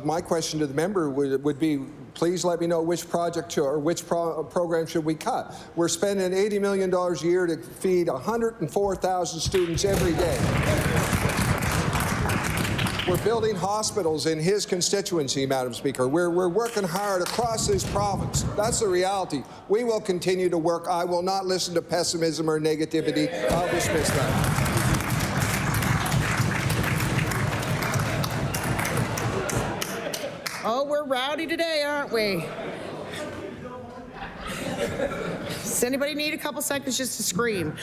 [SPEAKER 5] my question to the member would be, please let me know which project or which program should we cut. We're spending $80 million a year to feed 104,000 students every day. We're building hospitals in his constituency, Madam Speaker. We're working hard across this province. That's the reality. We will continue to work. I will not listen to pessimism or negativity. I'll dismiss that.
[SPEAKER 1] Oh, we're rowdy today, aren't we? Does anybody need a couple seconds just to scream?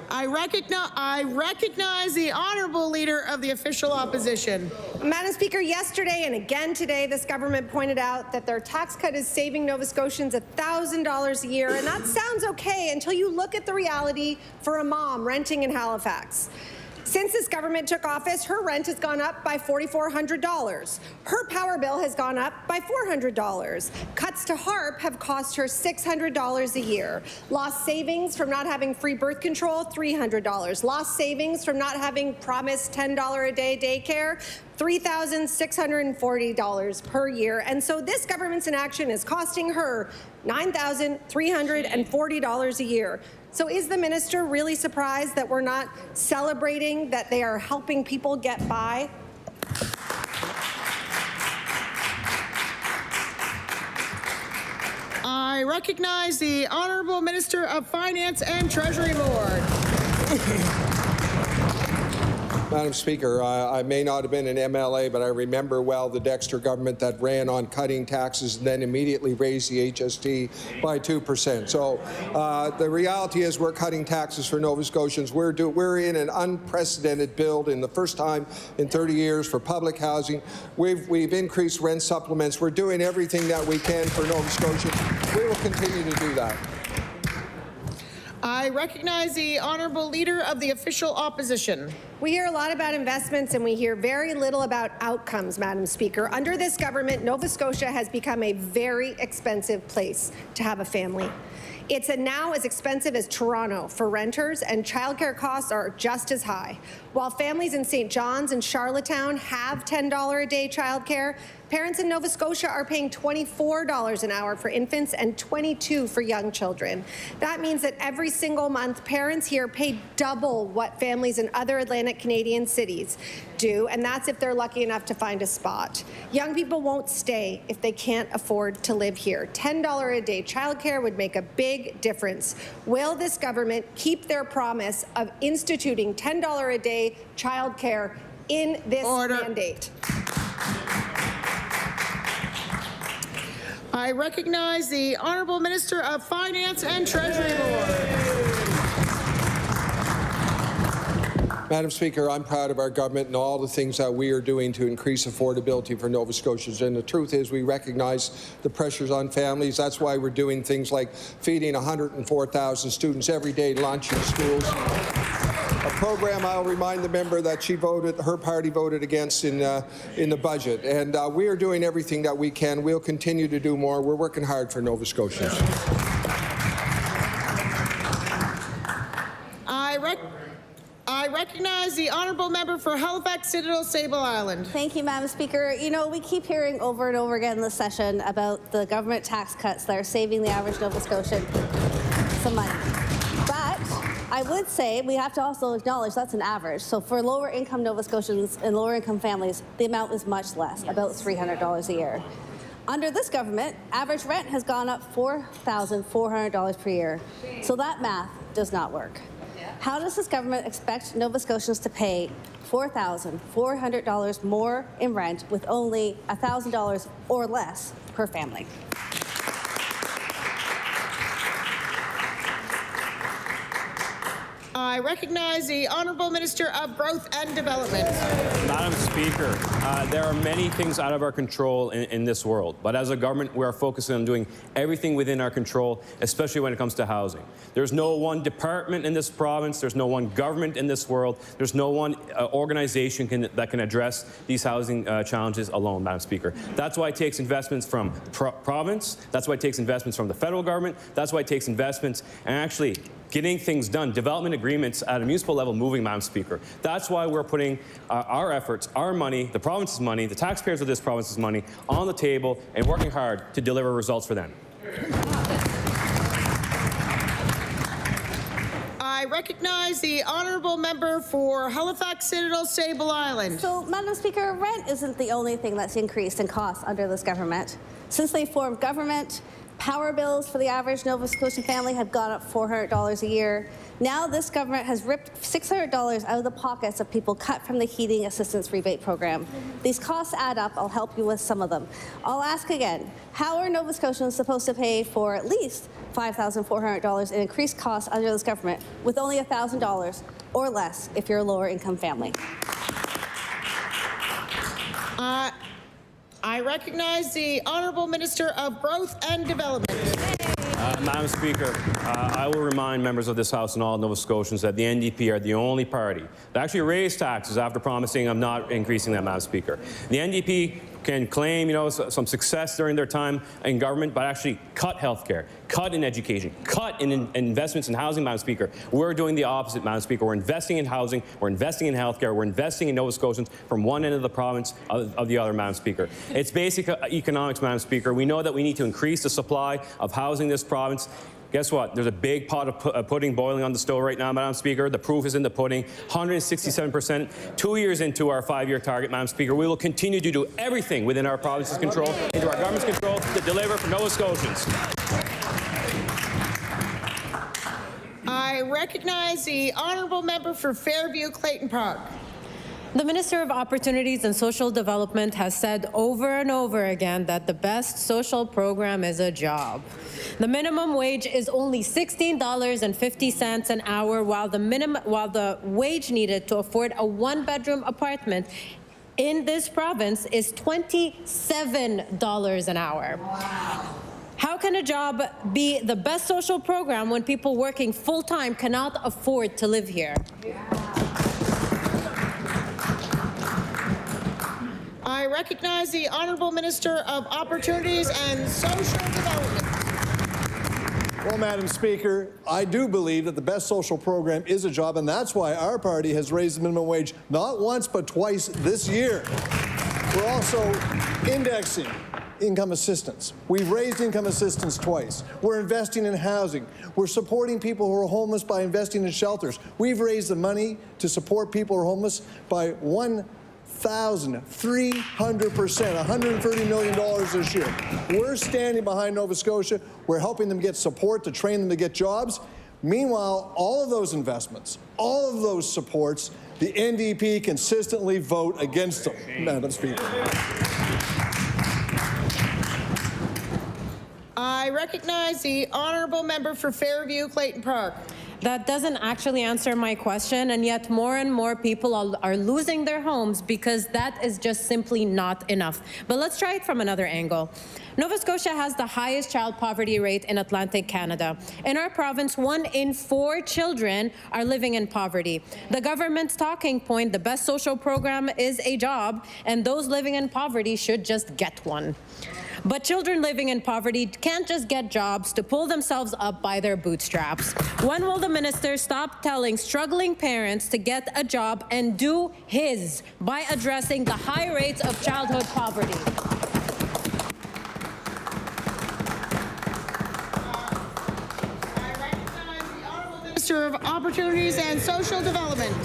[SPEAKER 1] I recognize the Honourable Leader of the Official Opposition.
[SPEAKER 13] Madam Speaker, yesterday and again today, this government pointed out that their tax cut is saving Nova Scotians $1,000 a year, and that sounds okay until you look at the reality for a mom renting in Halifax. Since this government took office, her rent has gone up by $4,400. Her power bill has gone up by $400. Cuts to HARP have cost her $600 a year. Lost savings from not having free birth control, $300. Lost savings from not having promised $10 a day daycare, $3,640 per year. And so this government's inaction is costing her $9,340 a year. So is the minister really surprised that we're not celebrating that they are helping people get by?
[SPEAKER 1] I recognize the Honourable Minister of Finance and Treasury Board.
[SPEAKER 5] Madam Speaker, I may not have been an MLA, but I remember well the Dexter government that ran on cutting taxes and then immediately raised the HST by 2%. So the reality is we're cutting taxes for Nova Scotians. We're in an unprecedented build in the first time in 30 years for public housing. We've increased rent supplements. We're doing everything that we can for Nova Scotians. We will continue to do that.
[SPEAKER 1] I recognize the Honourable Leader of the Official Opposition.
[SPEAKER 13] We hear a lot about investments and we hear very little about outcomes, Madam Speaker. Under this government, Nova Scotia has become a very expensive place to have a family. It's now as expensive as Toronto for renters, and childcare costs are just as high. While families in St. John's and Charlottetown have $10 a day childcare, parents in Nova Scotia are paying $24 an hour for infants and $22 for young children. That means that every single month, parents here pay double what families in other Atlantic Canadian cities do, and that's if they're lucky enough to find a spot. Young people won't stay if they can't afford to live here. $10 a day childcare would make a big difference. Will this government keep their promise of instituting $10 a day childcare in this mandate?
[SPEAKER 1] I recognize the Honourable Minister of Finance and Treasury Board.
[SPEAKER 5] Madam Speaker, I'm proud of our government and all the things that we are doing to increase affordability for Nova Scotians. And the truth is we recognize the pressures on families. That's why we're doing things like feeding 104,000 students every day lunch in schools. A program I'll remind the member that her party voted against in the budget. And we are doing everything that we can. We'll continue to do more. We're working hard for Nova Scotians.
[SPEAKER 1] I recognize the Honourable Member for Halifax Citadel Sable Island.
[SPEAKER 22] Thank you, Madam Speaker. You know, we keep hearing over and over again in this session about the government tax cuts that are saving the average Nova Scotian some money. But I would say we have to also acknowledge that's an average. So for lower income Nova Scotians and lower income families, the amount is much less, about $300 a year. Under this government, average rent has gone up $4,400 per year. So that math does not work. How does this government expect Nova Scotians to pay $4,400 more in rent with only $1,000 or less per family?
[SPEAKER 1] I recognize the Honourable Minister of Growth and Development.
[SPEAKER 8] Madam Speaker, there are many things out of our control in this world, but as a government, we are focusing on doing everything within our control, especially when it comes to housing. There's no one department in this province, there's no one government in this world, there's no one organization that can address these housing challenges alone, Madam Speaker. That's why it takes investments from province, that's why it takes investments from the federal government, that's why it takes investments and actually getting things done, development agreements at a municipal level moving, Madam Speaker. That's why we're putting our efforts, our money, the province's money, the taxpayers of this province's money on the table and working hard to deliver results for them.
[SPEAKER 1] I recognize the Honourable Member for Halifax Citadel Sable Island.
[SPEAKER 22] So, Madam Speaker, rent isn't the only thing that's increased in costs under this government. Since they formed government, power bills for the average Nova Scotian family have gone up $400 a year. Now this government has ripped $600 out of the pockets of people cut from the heating assistance rebate program. These costs add up. I'll help you with some of them. I'll ask again, how are Nova Scotians supposed to pay for at least $5,400 in increased costs under this government with only $1,000 or less if you're a lower income family?
[SPEAKER 1] I recognize the Honourable Minister of Growth and Development.
[SPEAKER 8] Madam Speaker, I will remind members of this House and all Nova Scotians that the NDP are the only party that actually raised taxes after promising of not increasing them, Madam Speaker. The NDP can claim, some success during their time in government, but actually cut healthcare, cut in education, cut in investments in housing, Madam Speaker. We're doing the opposite, Madam Speaker. We're investing in housing, we're investing in healthcare, we're investing in Nova Scotians from one end of the province of the other, Madam Speaker. It's basic economics, Madam Speaker. We know that we need to increase the supply of housing in this province. Guess what? There's a big pot of pudding boiling on the stove right now, Madam Speaker. The proof is in the pudding. 167%. 2 years into our 5-year target, Madam Speaker, we will continue to do everything within our province's control, into our government's control, to deliver for Nova Scotians.
[SPEAKER 1] I recognize the honourable member for Fairview Clayton Park.
[SPEAKER 17] The Minister of Opportunities and Social Development has said over and over again that the best social program is a job. The minimum wage is only $16.50 an hour, while the wage needed to afford a one-bedroom apartment in this province is $27 an hour. How can a job be the best social program when people working full-time cannot afford to live here?
[SPEAKER 1] I recognize the Honourable Minister of Opportunities and Social Development.
[SPEAKER 9] Well, Madam Speaker, I do believe that the best social program is a job, and that's why our party has raised the minimum wage not once but twice this year. We're also indexing income assistance. We've raised income assistance twice. We're investing in housing. We're supporting people who are homeless by investing in shelters. We've raised the money to support people who are homeless by 1,300%, $130 million this year. We're standing behind Nova Scotia. We're helping them get support to train them to get jobs. Meanwhile, all of those investments, all of those supports, the NDP consistently vote against them, Madam Speaker.
[SPEAKER 1] I recognize the honourable member for Fairview Clayton Park.
[SPEAKER 17] That doesn't actually answer my question, and yet more and more people are losing their homes because that is just simply not enough. But let's try it from another angle. Nova Scotia has the highest child poverty rate in Atlantic Canada. In our province, 1 in 4 children are living in poverty. The government's talking point, the best social program is a job, and those living in poverty should just get one. But children living in poverty can't just get jobs to pull themselves up by their bootstraps. When will the minister stop telling struggling parents to get a job and do his by addressing the high rates of childhood poverty?
[SPEAKER 1] I recognize the honourable Minister of Opportunities and Social Development.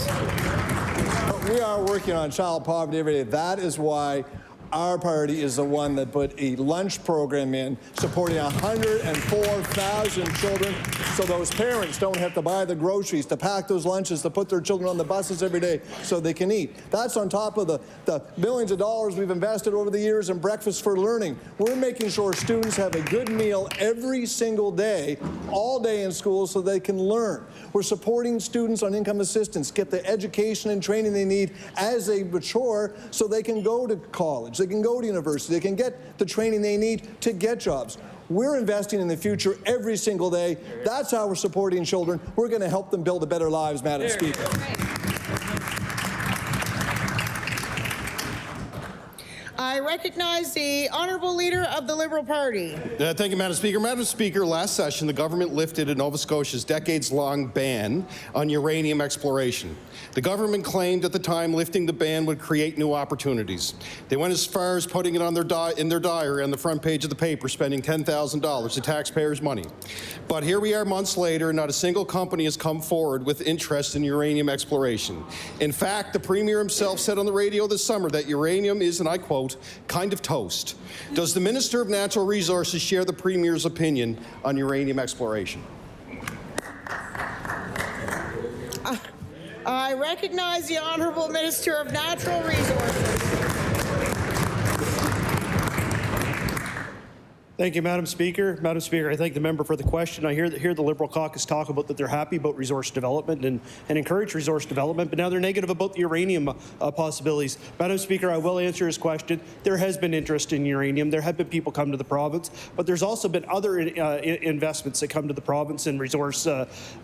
[SPEAKER 9] We are working on child poverty every day. That is why our party is the one that put a lunch program in, supporting 104,000 children, so those parents don't have to buy the groceries, to pack those lunches, to put their children on the buses every day so they can eat. That's on top of the millions of dollars we've invested over the years in Breakfast for Learning. We're making sure students have a good meal every single day, all day in school, so they can learn. We're supporting students on income assistance, get the education and training they need as they mature so they can go to college. They can go to university. They can get the training they need to get jobs. We're investing in the future every single day. That's how we're supporting children. We're going to help them build better lives, Madam Speaker.
[SPEAKER 1] I recognize the Honourable Leader of the Liberal Party.
[SPEAKER 12] Thank you, Madam Speaker. Madam Speaker, last session, the government lifted Nova Scotia's decades-long ban on uranium exploration. The government claimed at the time lifting the ban would create new opportunities. They went as far as putting it on in their diary on the front page of the paper, spending $10,000 of taxpayers' money. But here we are months later, and not a single company has come forward with interest in uranium exploration. In fact, the Premier himself said on the radio this summer that uranium is, and I quote, kind of toast. Does the Minister of Natural Resources share the Premier's opinion on uranium exploration?
[SPEAKER 1] I recognize the Honourable Minister of Natural Resources.
[SPEAKER 14] Thank you, Madam Speaker. Madam Speaker, I thank the member for the question. I hear the Liberal caucus talk about that they're happy about resource development and encourage resource development, but now they're negative about the uranium possibilities. Madam Speaker, I will answer his question. There has been interest in uranium. There have been people come to the province, but there's also been other investments that come to the province in resource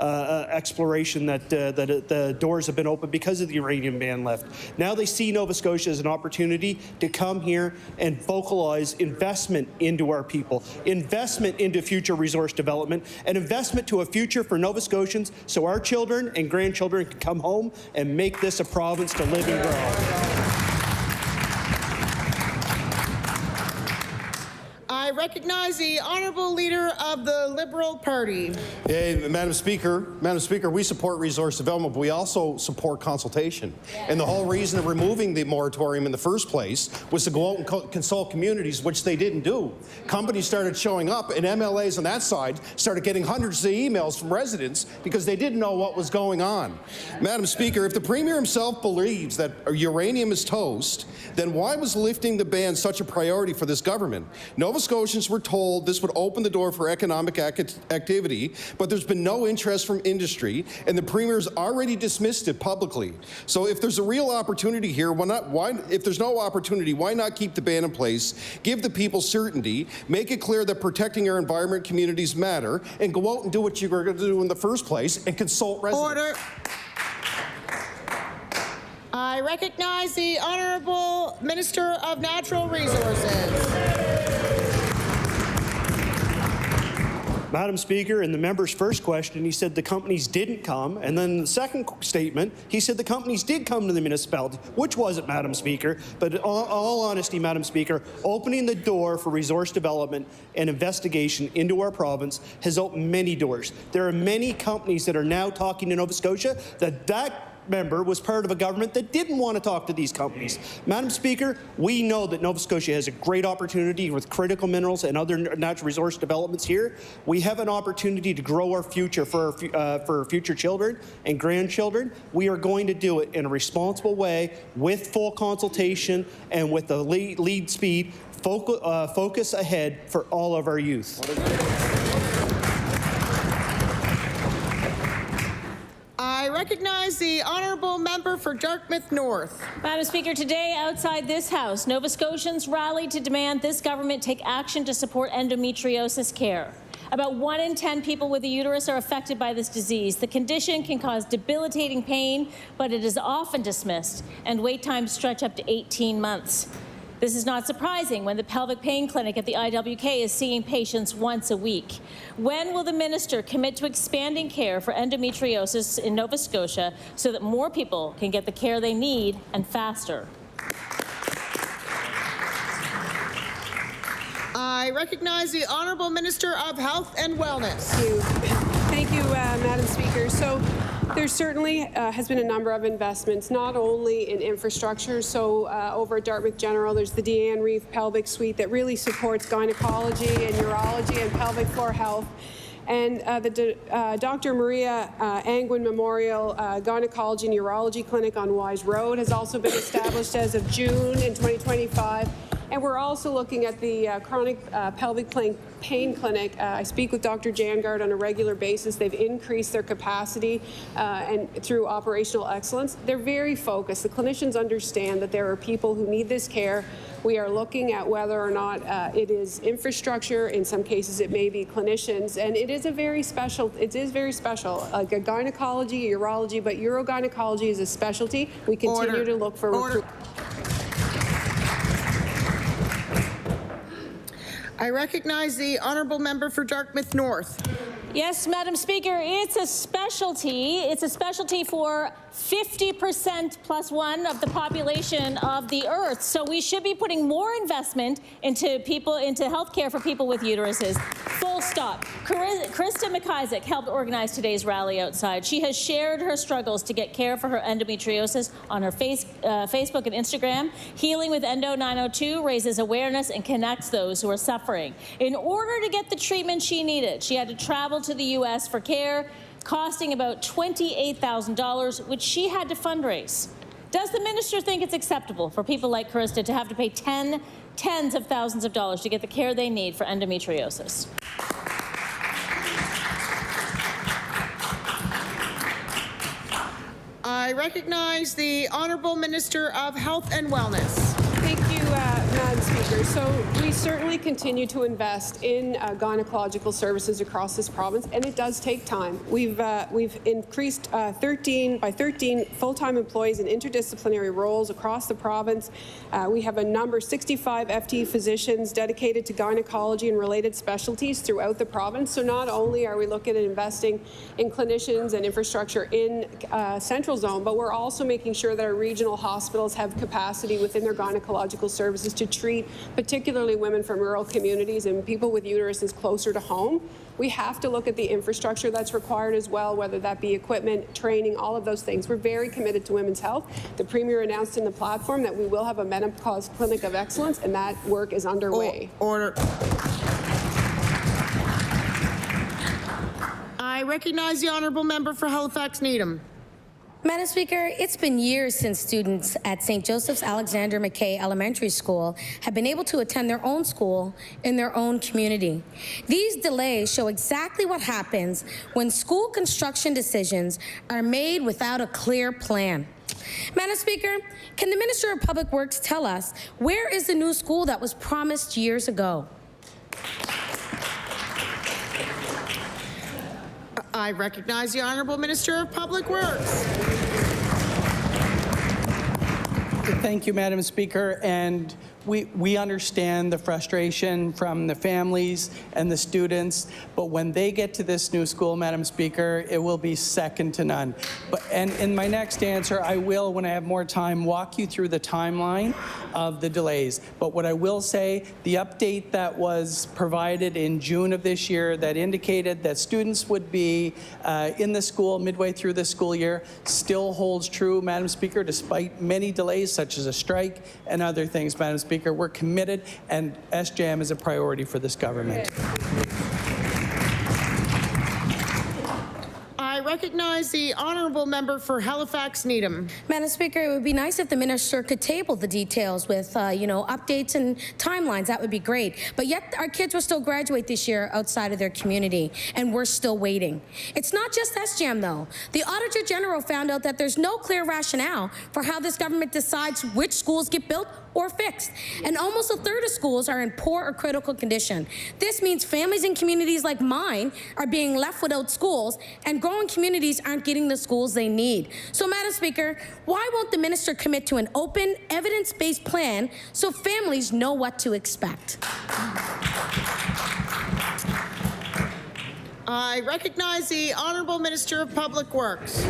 [SPEAKER 14] exploration that the doors have been open because of the uranium ban left. Now they see Nova Scotia as an opportunity to come here and vocalize investment into our people. Investment into future resource development, and investment to a future for Nova Scotians so our children and grandchildren can come home and make this a province to live and grow.
[SPEAKER 1] I recognize the Honourable Leader of the Liberal Party.
[SPEAKER 12] Hey, Madam Speaker, we support resource development, but we also support consultation. And the whole reason of removing the moratorium in the first place was to go out and consult communities, which they didn't do. Companies started showing up, and MLAs on that side started getting hundreds of emails from residents because they didn't know what was going on. Madam Speaker, if the Premier himself believes that uranium is toast, then why was lifting the ban such a priority for this government? Nova Scotians were told this would open the door for economic activity, but there's been no interest from industry, and the Premier's already dismissed it publicly. So if there's a real opportunity here, if there's no opportunity, why not keep the ban in place, give the people certainty, make it clear that protecting our environment communities matter, and go out and do what you were going to do in the first place and consult residents.
[SPEAKER 1] Order. I recognize the Honourable Minister of Natural Resources.
[SPEAKER 14] Madam Speaker, in the member's first question, he said the companies didn't come, and then in the second statement, he said the companies did come to the municipality. Which was it, Madam Speaker? But in all honesty, Madam Speaker, opening the door for resource development and investigation into our province has opened many doors. There are many companies that are now talking to Nova Scotia that member was part of a government that didn't want to talk to these companies. Madam Speaker, we know that Nova Scotia has a great opportunity with critical minerals and other natural resource developments here. We have an opportunity to grow our future for our future children and grandchildren. We are going to do it in a responsible way with full consultation and with the lead speed, focus ahead for all of our youth.
[SPEAKER 1] I recognize the Honourable Member for Dartmouth North.
[SPEAKER 23] Madam Speaker, today outside this House, Nova Scotians rallied to demand this government take action to support endometriosis care. About 1 in 10 people with a uterus are affected by this disease. The condition can cause debilitating pain, but it is often dismissed, and wait times stretch up to 18 months. This is not surprising when the pelvic pain clinic at the IWK is seeing patients once a week. When will the minister commit to expanding care for endometriosis in Nova Scotia so that more people can get the care they need and faster?
[SPEAKER 1] I recognize the Honourable Minister of Health and Wellness.
[SPEAKER 6] Thank you, Madam Speaker. So there certainly has been a number of investments, not only in infrastructure. So over at Dartmouth General, there's the Deanne Reeve Pelvic Suite that really supports gynecology and urology and pelvic floor health. And the Dr. Maria Angwin Memorial Gynecology and Urology Clinic on Wise Road has also been established as of June in 2025. And we're also looking at the chronic pelvic pain clinic. I speak with Dr. Jangard on a regular basis. They've increased their capacity and through operational excellence. They're very focused. The clinicians understand that there are people who need this care. We are looking at whether or not it is infrastructure. In some cases, it may be clinicians, and it is very special. Like a gynecology, urology, but urogynecology is a specialty. We continue to look for recruitment.
[SPEAKER 1] I recognize the Honourable Member for Dartmouth North.
[SPEAKER 23] Yes, Madam Speaker, it's a specialty. It's a specialty for 50% plus one of the population of the earth. So we should be putting more investment into healthcare for people with uteruses. Full stop. Krista McIsaac helped organize today's rally outside. She has shared her struggles to get care for her endometriosis on her Facebook and Instagram. Healing with Endo 902 raises awareness and connects those who are suffering. In order to get the treatment she needed, she had to travel to the U.S. for care, costing about $28,000, which she had to fundraise. Does the minister think it's acceptable for people like Carista to have to pay tens of thousands of dollars to get the care they need for endometriosis?
[SPEAKER 1] I recognize the Honourable Minister of Health and Wellness.
[SPEAKER 6] Thank you, Madam Speaker. So we certainly continue to invest in gynecological services across this province, and it does take time. We've increased 13 full-time employees in interdisciplinary roles across the province. We have a number, 65 FTE physicians dedicated to gynecology and related specialties throughout the province. So not only are we looking at investing in clinicians and infrastructure in Central Zone, but we're also making sure that our regional hospitals have capacity within their gynecological services to treat particularly women from rural communities and people with uteruses closer to home. We have to look at the infrastructure that's required as well, whether that be equipment, training, all of those things. We're very committed to women's health. The Premier announced in the platform that we will have a menopause clinic of excellence, and that work is underway.
[SPEAKER 1] Order. I recognize the Honourable Member for Halifax Needham.
[SPEAKER 3] Madam Speaker, it's been years since students at St. Joseph's Alexander McKay Elementary School have been able to attend their own school in their own community. These delays show exactly what happens when school construction decisions are made without a clear plan. Madam Speaker, can the Minister of Public Works tell us where is the new school that was promised years ago?
[SPEAKER 1] I recognize the Honourable Minister of Public Works.
[SPEAKER 10] Thank you, Madam Speaker. And we understand the frustration from the families and the students, but when they get to this new school, Madam Speaker, it will be second to none. And in my next answer, I will, when I have more time, walk you through the timeline of the delays. But what I will say, the update that was provided in June of this year that indicated that students would be in the school midway through the school year still holds true, Madam Speaker, despite many delays such as a strike and other things, Madam Speaker. We're committed, and SJM is a priority for this government.
[SPEAKER 1] I recognize the Honourable Member for Halifax Needham.
[SPEAKER 3] Madam Speaker, it would be nice if the minister could table the details with, updates and timelines. That would be great. But yet our kids will still graduate this year outside of their community, and we're still waiting. It's not just SGM, though. The Auditor General found out that there's no clear rationale for how this government decides which schools get built or fixed. And almost a third of schools are in poor or critical condition. This means families in communities like mine are being left without schools, and growing communities aren't getting the schools they need. So, Madam Speaker, why won't the minister commit to an open, evidence-based plan so families know what to expect?
[SPEAKER 1] I recognize the Honourable Minister of Public Works.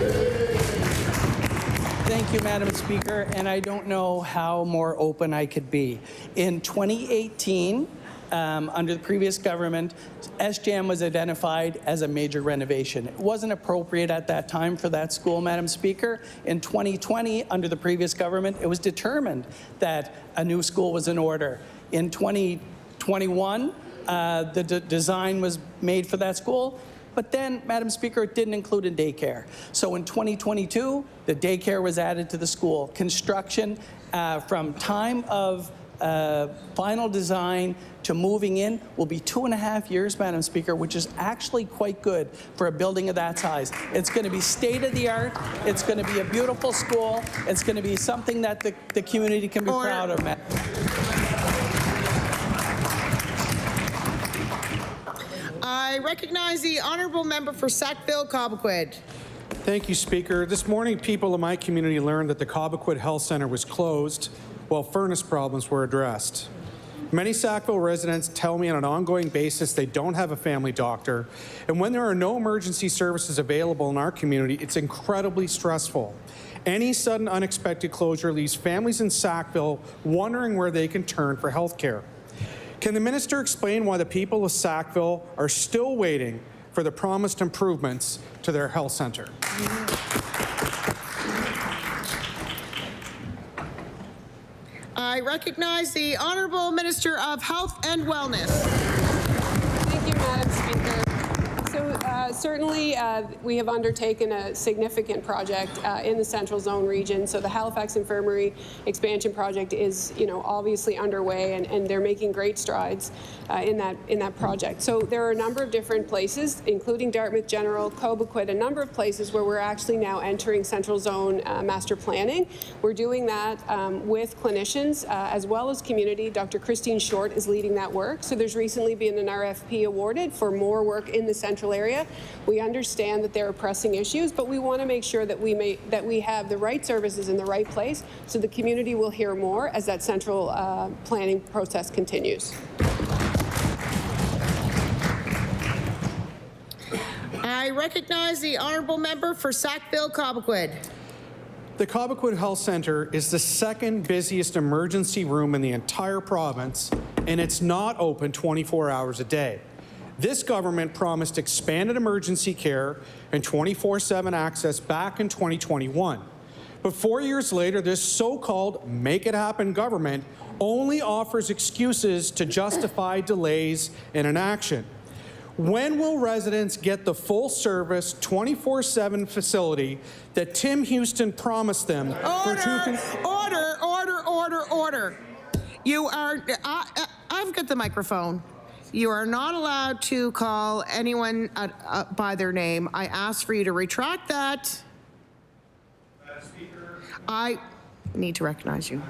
[SPEAKER 10] Thank you, Madam Speaker, and I don't know how more open I could be. In 2018, under the previous government, SJM was identified as a major renovation. It wasn't appropriate at that time for that school, Madam Speaker. In 2020, under the previous government, it was determined that a new school was in order. In 2021, the design was made for that school. But then, Madam Speaker, it didn't include a daycare. So in 2022, the daycare was added to the school. Construction from time of final design to moving in will be 2.5 years, Madam Speaker, which is actually quite good for a building of that size. It's going to be state-of-the-art. It's going to be a beautiful school. It's going to be something that the community can be proud of, Madam.
[SPEAKER 1] I recognize the Honourable Member for Sackville-Cobequid.
[SPEAKER 15] Thank you, Speaker. This morning, people in my community learned that the Cobequid Health Centre was closed while furnace problems were addressed. Many Sackville residents tell me on an ongoing basis they don't have a family doctor, and when there are no emergency services available in our community, it's incredibly stressful. Any sudden unexpected closure leaves families in Sackville wondering where they can turn for health care. Can the minister explain why the people of Sackville are still waiting for the promised improvements to their health centre?
[SPEAKER 1] I recognize the Honourable Minister of Health and Wellness.
[SPEAKER 6] Thank you, Madam Speaker. So certainly certainly, we have undertaken a significant project in the Central Zone region. So the Halifax Infirmary expansion project is, obviously underway, and they're making great strides in that project. So there are a number of different places, including Dartmouth General, Cobequid, a number of places where we're actually now entering Central Zone master planning. We're doing that with clinicians as well as community. Dr. Christine Short is leading that work. So there's recently been an RFP awarded for more work in the central area. We understand that there are pressing issues, but we want to make sure that we have the right services in the right place, so the community will hear more as that central planning process continues.
[SPEAKER 1] I recognize the honourable member for Sackville-Cobequid.
[SPEAKER 15] The Cobequid Health Centre is the second busiest emergency room in the entire province, and it's not open 24 hours a day. This government promised expanded emergency care and 24/7 access back in 2021. But 4 years later, this so-called make it happen government only offers excuses to justify delays in inaction. When will residents get the full-service 24/7 facility that Tim Houston promised them?
[SPEAKER 1] Order. You are, I've got the microphone. You are not allowed to call anyone by their name. I asked for you to retract that.
[SPEAKER 12] Madam Speaker.
[SPEAKER 1] I need to recognize you.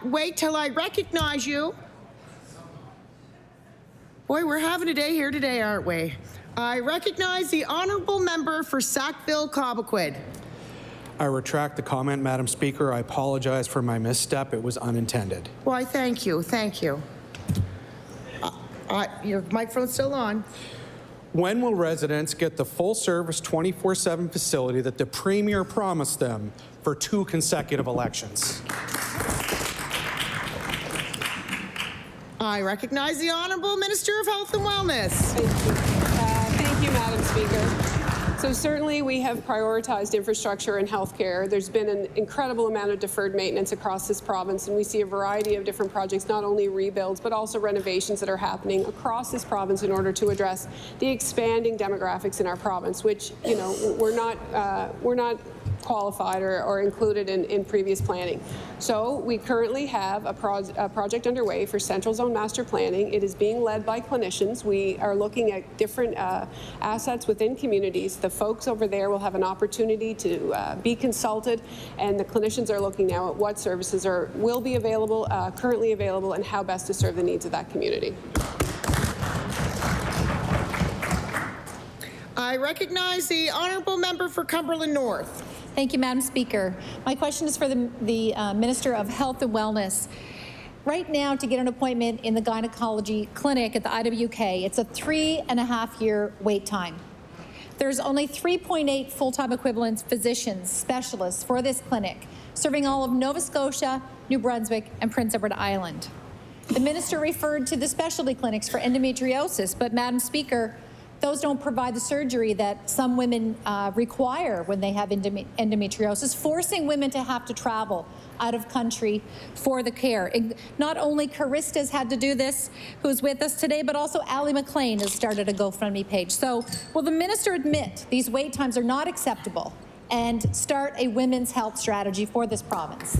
[SPEAKER 1] Wait till I recognize you. Boy, we're having a day here today, aren't we? I recognize the honourable member for Sackville-Cobequid.
[SPEAKER 15] I retract the comment, Madam Speaker. I apologize for my misstep. It was unintended.
[SPEAKER 1] Why, thank you. Your microphone's still on.
[SPEAKER 15] When will residents get the full-service 24/7 facility that the Premier promised them for 2 consecutive elections?
[SPEAKER 1] I recognize the Honourable Minister of Health and Wellness.
[SPEAKER 6] Thank you, Madam Speaker. So certainly we have prioritized infrastructure and healthcare. There's been an incredible amount of deferred maintenance across this province, and we see a variety of different projects, not only rebuilds, but also renovations that are happening across this province in order to address the expanding demographics in our province, which, we're not qualified or included in previous planning. So we currently have a project underway for Central Zone Master Planning. It is being led by clinicians. We are looking at different assets within communities. The folks over there will have an opportunity to be consulted, and the clinicians are looking now at what services will be available, currently available, and how best to serve the needs of that community.
[SPEAKER 1] I recognize the Honourable Member for Cumberland North.
[SPEAKER 7] Thank you, Madam Speaker. My question is for the Minister of Health and Wellness. Right now, to get an appointment in the gynecology clinic at the IWK, it's a 3.5-year wait time. There's only 3.8 full-time equivalent physicians, specialists for this clinic, serving all of Nova Scotia, New Brunswick, and Prince Edward Island. The minister referred to the specialty clinics for endometriosis, but Madam Speaker, those don't provide the surgery that some women require when they have endometriosis, forcing women to have to travel out of country for the care. Not only Carista's had to do this, who's with us today, but also Allie McLean has started a GoFundMe page. So will the minister admit these wait times are not acceptable and start a women's health strategy for this province?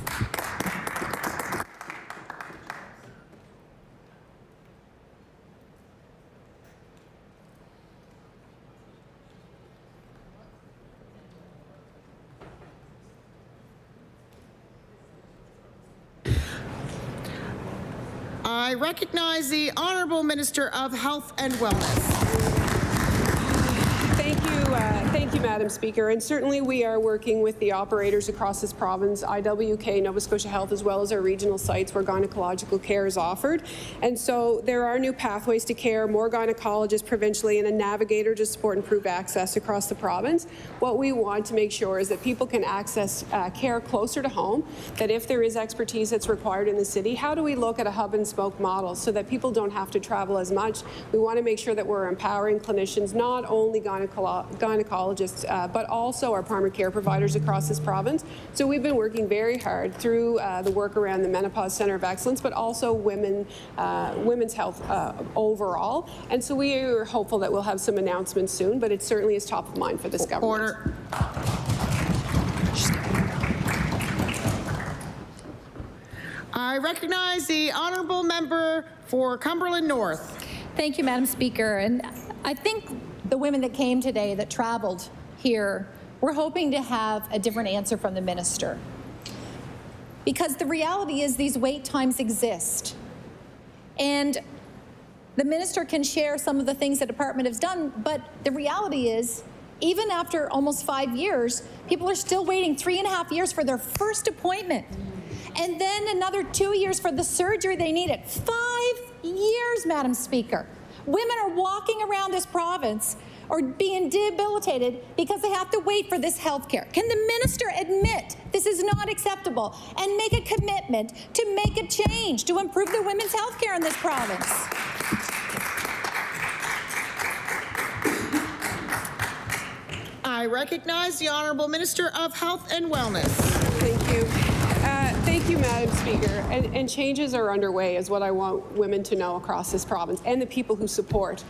[SPEAKER 1] I recognize the Honourable Minister of Health and Wellness.
[SPEAKER 6] Thank you, Madam Speaker. And certainly we are working with the operators across this province, IWK, Nova Scotia Health, as well as our regional sites where gynecological care is offered. And so there are new pathways to care, more gynecologists provincially, and a navigator to support improved access across the province. What we want to make sure is that people can access care closer to home, that if there is expertise that's required in the city, how do we look at a hub and spoke model so that people don't have to travel as much? We want to make sure that we're empowering clinicians, not only gynecologists, gynecologists, but also our primary care providers across this province. So we've been working very hard through the work around the Menopause Centre of Excellence, but also women's health overall. And so we are hopeful that we'll have some announcements soon, but it certainly is top of mind for this government.
[SPEAKER 1] Order. I recognize the honourable member for Cumberland North.
[SPEAKER 7] Thank you, Madam Speaker. And I think the women that came today, that traveled here, we're hoping to have a different answer from the minister. Because the reality is these wait times exist. And the minister can share some of the things the department has done, but the reality is, even after almost 5 years, people are still waiting 3.5 years for their first appointment. And then another 2 years for the surgery they needed. 5 years, Madam Speaker. Women are walking around this province or being debilitated because they have to wait for this health care. Can the minister admit this is not acceptable and make a commitment to make a change to improve the women's health care in this province?
[SPEAKER 1] I recognize the Honourable Minister of Health and Wellness.
[SPEAKER 6] Thank you. Thank you, Madam Speaker. And changes are underway is what I want women to know across this province, and the people who support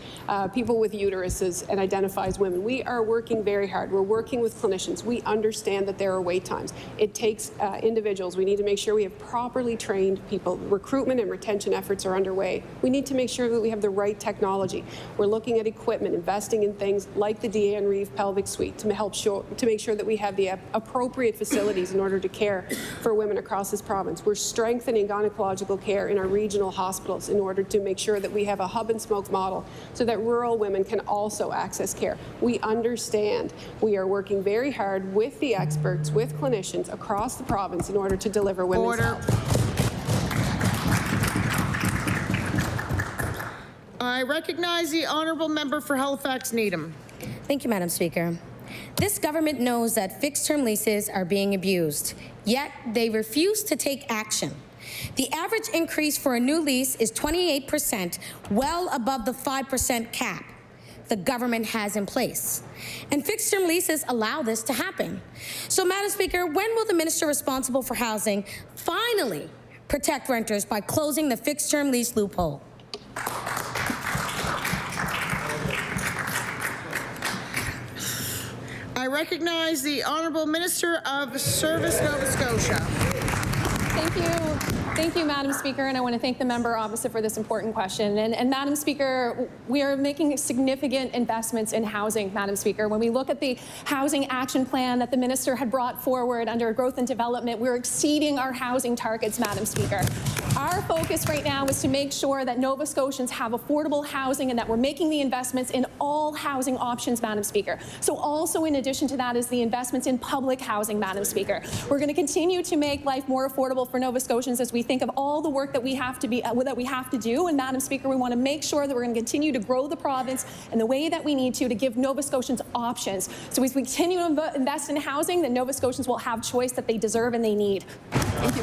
[SPEAKER 6] people with uteruses and identify as women. We are working very hard. We're working with clinicians. We understand that there are wait times. It takes individuals. We need to make sure we have properly trained people. Recruitment and retention efforts are underway. We need to make sure that we have the right technology. We're looking at equipment, investing in things like the Deanne Reeve pelvic suite to make sure that we have the appropriate facilities in order to care for women across this province. We're strengthening gynecological care in our regional hospitals in order to make sure that we have a hub and spoke model so that rural women can also access care. We understand we are working very hard with the experts, with clinicians across the province in order to deliver women's health.
[SPEAKER 1] I recognize the Honourable Member for Halifax Needham.
[SPEAKER 3] Thank you, Madam Speaker. This government knows that fixed-term leases are being abused, yet they refuse to take action. The average increase for a new lease is 28%, well above the 5% cap the government has in place. And fixed-term leases allow this to happen. So, Madam Speaker, when will the minister responsible for housing finally protect renters by closing the fixed-term lease loophole?
[SPEAKER 1] I recognize the Honourable Minister of Service, Nova Scotia.
[SPEAKER 11] Thank you. Thank you, Madam Speaker, and I want to thank the member opposite for this important question. And Madam Speaker, we are making significant investments in housing, Madam Speaker. When we look at the housing action plan that the minister had brought forward under growth and development, we're exceeding our housing targets, Madam Speaker. Our focus right now is to make sure that Nova Scotians have affordable housing and that we're making the investments in all housing options, Madam Speaker. So also in addition to that is the investments in public housing, Madam Speaker. We're going to continue to make life more affordable for Nova Scotians as we think of all the work that we have to do. And Madam Speaker, we want to make sure that we're going to continue to grow the province in the way that we need to give Nova Scotians options. So as we continue to invest in housing, then Nova Scotians will have choice that they deserve and they need. Thank you.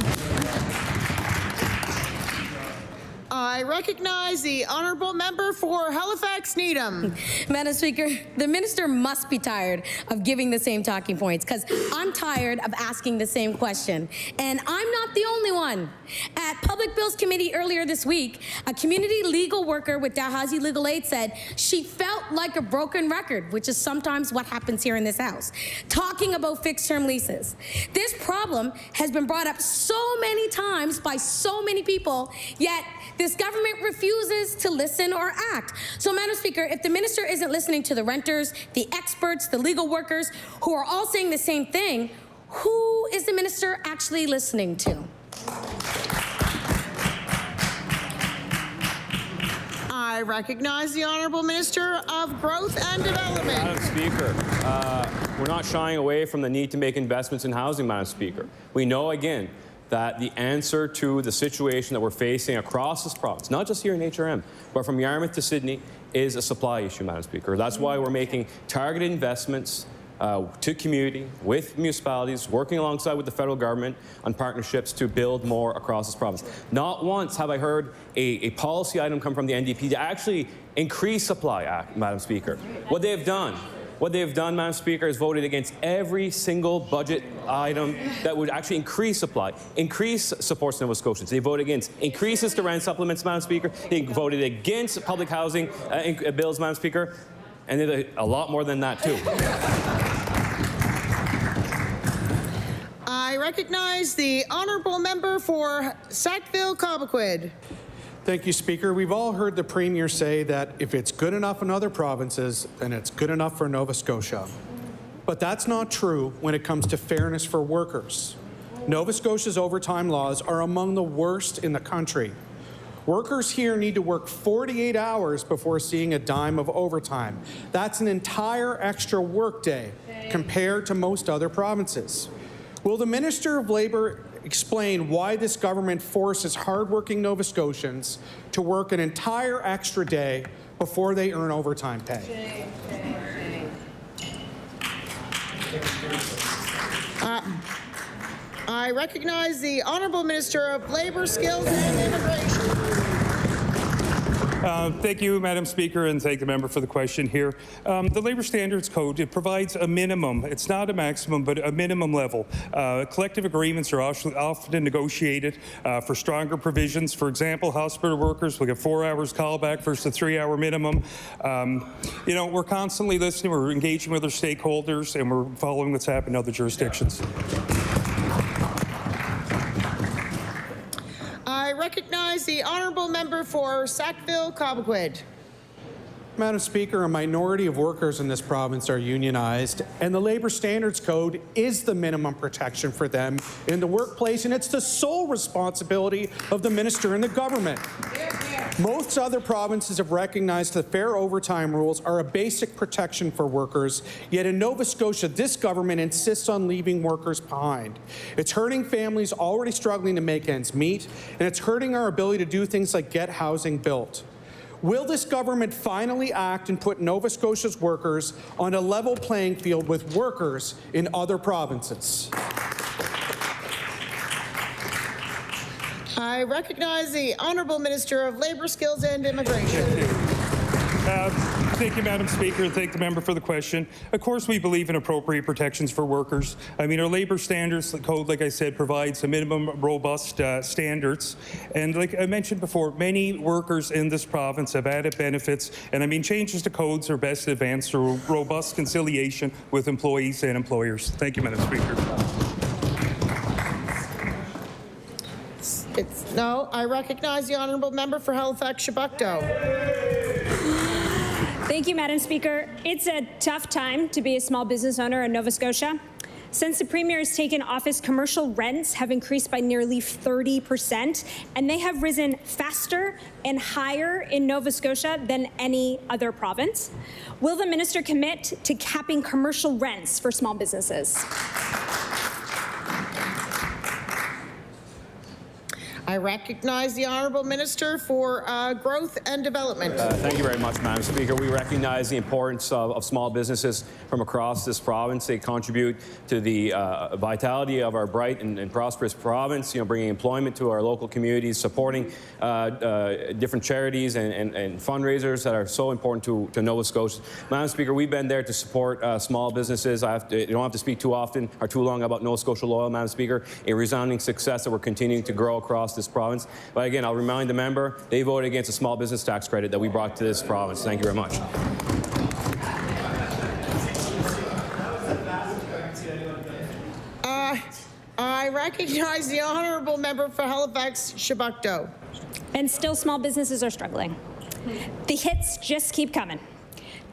[SPEAKER 1] I recognize the Honourable Member for Halifax Needham.
[SPEAKER 3] Madam Speaker, the minister must be tired of giving the same talking points, because I'm tired of asking the same question. And I'm not the only one. At Public Bills Committee earlier this week, a community legal worker with Dalhousie Legal Aid said she felt like a broken record, which is sometimes what happens here in this House, talking about fixed-term leases. This problem has been brought up so many times by so many people, yet this government refuses to listen or act. So, Madam Speaker, if the minister isn't listening to the renters, the experts, the legal workers, who are all saying the same thing, who is the minister actually listening to?
[SPEAKER 1] I recognize the Honourable Minister of Growth and Development.
[SPEAKER 8] Madam Speaker, we're not shying away from the need to make investments in housing, Madam Speaker. We know, again, that the answer to the situation that we're facing across this province, not just here in HRM, but from Yarmouth to Sydney, is a supply issue, Madam Speaker. That's why we're making targeted investments to community, with municipalities, working alongside with the federal government on partnerships to build more across this province. Not once have I heard a policy item come from the NDP to actually increase supply, Madam Speaker. What they have done What they've done, Madam Speaker, is voted against every single budget item that would actually increase supply, increase supports to Nova Scotians. They voted against increases to rent supplements, Madam Speaker. They voted against public housing bills, Madam Speaker. And they did a lot more than that, too.
[SPEAKER 1] I recognize the honourable member for Sackville-Cobequid.
[SPEAKER 15] Thank you, Speaker. We've all heard the Premier say that if it's good enough in other provinces, then it's good enough for Nova Scotia. But that's not true when it comes to fairness for workers. Nova Scotia's overtime laws are among the worst in the country. Workers here need to work 48 hours before seeing a dime of overtime. That's an entire extra workday compared to most other provinces. Will the Minister of Labour explain why this government forces hardworking Nova Scotians to work an entire extra day before they earn overtime pay?
[SPEAKER 1] I recognize the Honourable Minister of Labour, Skills and Immigration.
[SPEAKER 2] Thank you, Madam Speaker, and thank the member for the question here. The Labour Standards Code, it provides a minimum. It's not a maximum, but a minimum level. Collective agreements are often negotiated for stronger provisions. For example, hospital workers will get 4 hours callback versus a 3-hour minimum. You know, we're constantly listening, we're engaging with our stakeholders, and we're following what's happening in other jurisdictions.
[SPEAKER 1] I recognize the honourable member for Sackville-Cobequid.
[SPEAKER 15] Madam Speaker, a minority of workers in this province are unionized, and the Labour Standards Code is the minimum protection for them in the workplace, and it's the sole responsibility of the minister and the government. Most other provinces have recognized that fair overtime rules are a basic protection for workers, yet in Nova Scotia, this government insists on leaving workers behind. It's hurting families already struggling to make ends meet, and it's hurting our ability to do things like get housing built. Will this government finally act and put Nova Scotia's workers on a level playing field with workers in other provinces?
[SPEAKER 1] I recognize the Honourable Minister of Labour, Skills and Immigration.
[SPEAKER 2] Thank you, Madam Speaker, and thank the member for the question. Of course, we believe in appropriate protections for workers. I mean, our Labour Standards Code, like I said, provides a minimum robust standards. And like I mentioned before, many workers in this province have added benefits. And I mean, changes to codes are best advanced through robust conciliation with employees and employers. Thank you, Madam Speaker.
[SPEAKER 1] No, I recognize the honourable member for Halifax-Chebucto.
[SPEAKER 16] Thank you, Madam Speaker. It's a tough time to be a small business owner in Nova Scotia. Since the Premier has taken office, commercial rents have increased by nearly 30%, and they have risen faster and higher in Nova Scotia than any other province. Will the minister commit to capping commercial rents for small businesses?
[SPEAKER 1] I recognize the Honourable Minister for Growth and Development.
[SPEAKER 8] Thank you very much, Madam Speaker. We recognize the importance of small businesses from across this province. They contribute to the vitality of our bright and prosperous province, you know, bringing employment to our local communities, supporting different charities and fundraisers that are so important to Nova Scotia. Madam Speaker, we've been there to support small businesses. You don't have to speak too often or too long about Nova Scotia Loyal, Madam Speaker, a resounding success that we're continuing to grow across this province. But again, I'll remind the member, they voted against a small business tax credit that we brought to this province. Thank you very much.
[SPEAKER 1] I recognize the honourable member for Halifax-Chebucto.
[SPEAKER 16] And still small businesses are struggling. The hits just keep coming.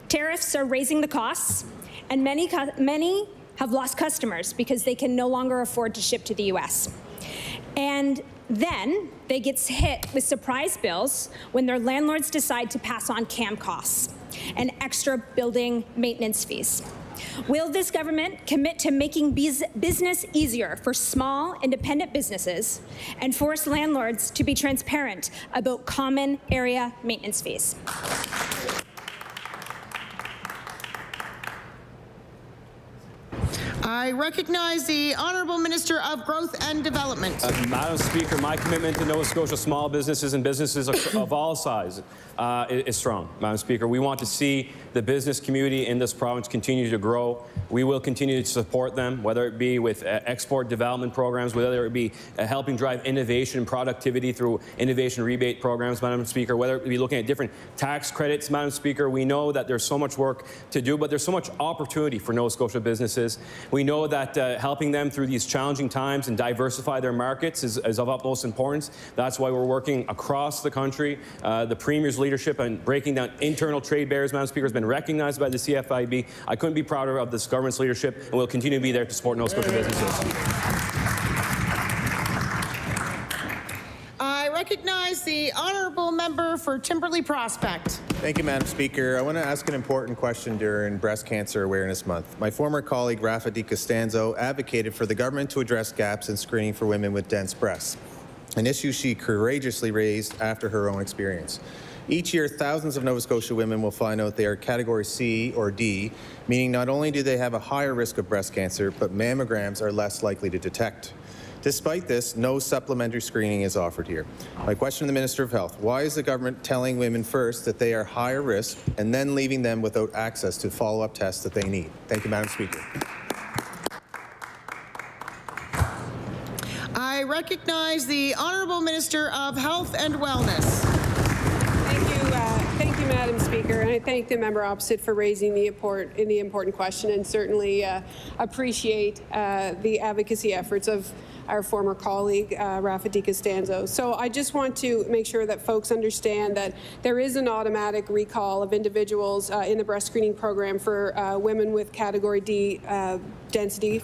[SPEAKER 16] Tariffs are raising the costs, and many have lost customers because they can no longer afford to ship to the U.S. And then they get hit with surprise bills when their landlords decide to pass on CAM costs and extra building maintenance fees. Will this government commit to making business easier for small, independent businesses and force landlords to be transparent about common area maintenance fees?
[SPEAKER 1] I recognize the Honourable Minister of Growth and Development.
[SPEAKER 8] Madam Speaker, my commitment to Nova Scotia small businesses and businesses of all sizes is strong. Madam Speaker, we want to see the business community in this province continue to grow. We will continue to support them, whether it be with export development programs, whether it be helping drive innovation and productivity through innovation rebate programs, Madam Speaker, whether it be looking at different tax credits, Madam Speaker. We know that there's so much work to do, but there's so much opportunity for Nova Scotia businesses. We know that helping them through these challenging times and diversify their markets is of utmost importance. That's why we're working across the country. The Premier's leadership and breaking down internal trade barriers, Madam Speaker, has been recognized by the CFIB. I couldn't be prouder of this government's leadership, and we'll continue to be there to support Nova Scotia businesses.
[SPEAKER 1] I recognize the Honourable Member for Timberley Prospect.
[SPEAKER 4] Thank you, Madam Speaker. I want to ask an important question during Breast Cancer Awareness Month. My former colleague, Rafa Di Costanzo, advocated for the government to address gaps in screening for women with dense breasts, an issue she courageously raised after her own experience. Each year, thousands of Nova Scotia women will find out they are category C or D, meaning not only do they have a higher risk of breast cancer, but mammograms are less likely to detect. Despite this, no supplementary screening is offered here. My question to the Minister of Health, why is the government telling women first that they are higher risk and then leaving them without access to follow-up tests that they need? Thank you, Madam Speaker.
[SPEAKER 1] I recognize the Honourable Minister of Health and Wellness.
[SPEAKER 6] Thank you, Madam Speaker, and I thank the member opposite for raising the important question, and certainly appreciate the advocacy efforts of our former colleague, Rafa Di Costanzo. So I just want to make sure that folks understand that there is an automatic recall of individuals in the breast screening program for women with category D density,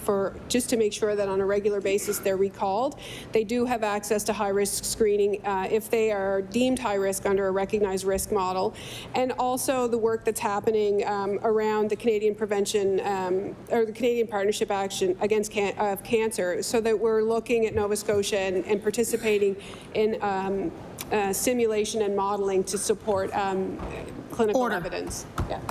[SPEAKER 6] just to make sure that on a regular basis they're recalled. They do have access to high-risk screening if they are deemed high risk under a recognized risk model, and also the work that's happening around the Canadian Prevention or the Canadian Partnership Action Against Cancer, so that we're looking at Nova Scotia and participating in simulation and modeling to support clinical evidence. Yeah.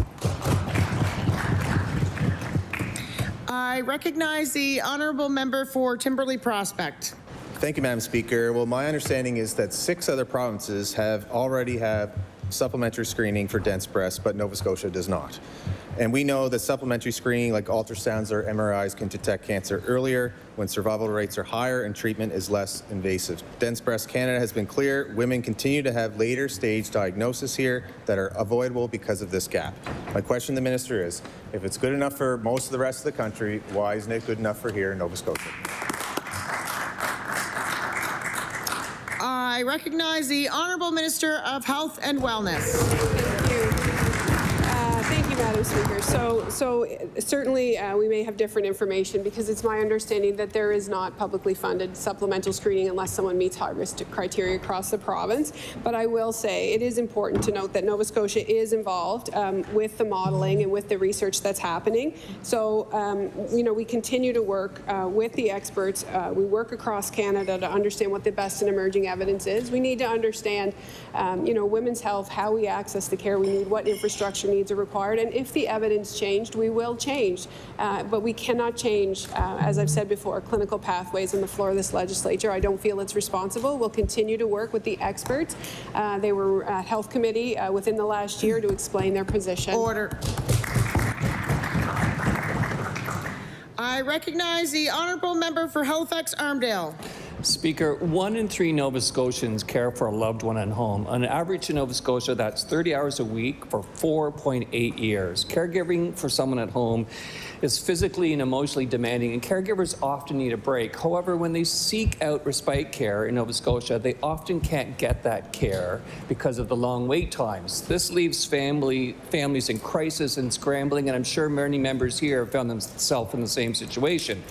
[SPEAKER 1] I recognize the Honourable Member for Timberley Prospect.
[SPEAKER 4] Thank you, Madam Speaker. Well, my understanding is that 6 other provinces already have supplementary screening for dense breasts, but Nova Scotia does not. And we know that supplementary screening like ultrasounds or MRIs can detect cancer earlier when survival rates are higher and treatment is less invasive. Dense Breast Canada has been clear. Women continue to have later stage diagnosis here that are avoidable because of this gap. My question to the Minister is, if it's good enough for most of the rest of the country, why isn't it good enough for here in Nova Scotia?
[SPEAKER 1] I recognize the Honourable Minister of Health and Wellness.
[SPEAKER 6] Thank you, Madam Speaker. So certainly we may have different information, because it's my understanding that there is not publicly funded supplemental screening unless someone meets high-risk criteria across the province. But I will say it is important to note that Nova Scotia is involved with the modeling and with the research that's happening. So, we continue to work with the experts. We work across Canada to understand what the best and emerging evidence is. We need to understand, women's health, how we access the care we need, what infrastructure needs are required, and if the evidence changed, we will change. But we cannot change, as I've said before, clinical pathways on the floor of this legislature. I don't feel it's responsible. We'll continue to work with the experts. They were at Health Committee within the last year to explain their position.
[SPEAKER 1] Order. I recognize the Honourable Member for Halifax-Armdale.
[SPEAKER 18] Speaker, 1 in 3 Nova Scotians care for a loved one at home. On average in Nova Scotia, that's 30 hours a week for 4.8 years. Caregiving for someone at home is physically and emotionally demanding, and caregivers often need a break. However, when they seek out respite care in Nova Scotia, they often can't get that care because of the long wait times. This leaves families in crisis and scrambling, and I'm sure many members here have found themselves in the same situation.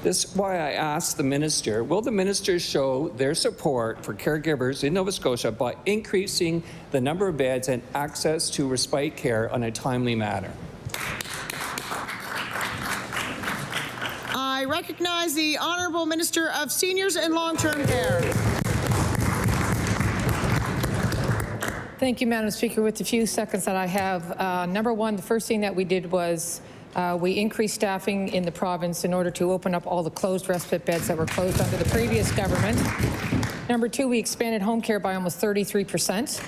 [SPEAKER 18] This is why I asked the minister, will the minister show their support for caregivers in Nova Scotia by increasing the number of beds and access to respite care on a timely manner?
[SPEAKER 1] I recognize the Honourable Minister of Seniors and Long-Term Care.
[SPEAKER 21] Thank you, Madam Speaker. With the few seconds that I have, number one, the first thing that we did was
[SPEAKER 19] We increased staffing in the province in order to open up all the closed respite beds that were closed under the previous government. Number two, we expanded home care by almost 33%.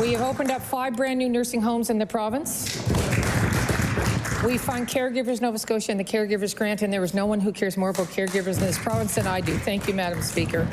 [SPEAKER 19] We have opened up 5 brand new nursing homes in the province. We fund Caregivers Nova Scotia and the Caregivers Grant, and there is no one who cares more about caregivers in this province than I do. Thank you, Madam Speaker.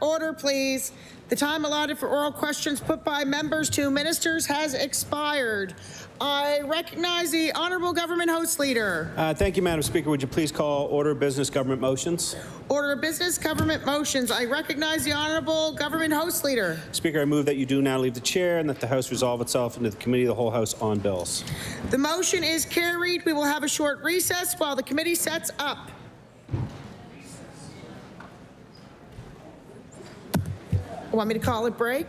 [SPEAKER 1] Order, please. The time allotted for oral questions put by members to ministers has expired. I recognize the Honourable Government House Leader.
[SPEAKER 14] Thank you, Madam Speaker. Would you please call order of business government motions?
[SPEAKER 1] Order of business government motions. I recognize the Honourable Government House Leader.
[SPEAKER 14] Speaker, I move that you do now leave the chair and that the House resolve itself into the Committee of the Whole House on bills.
[SPEAKER 1] The motion is carried. We will have a short recess while the committee sets up. Want me to call it break?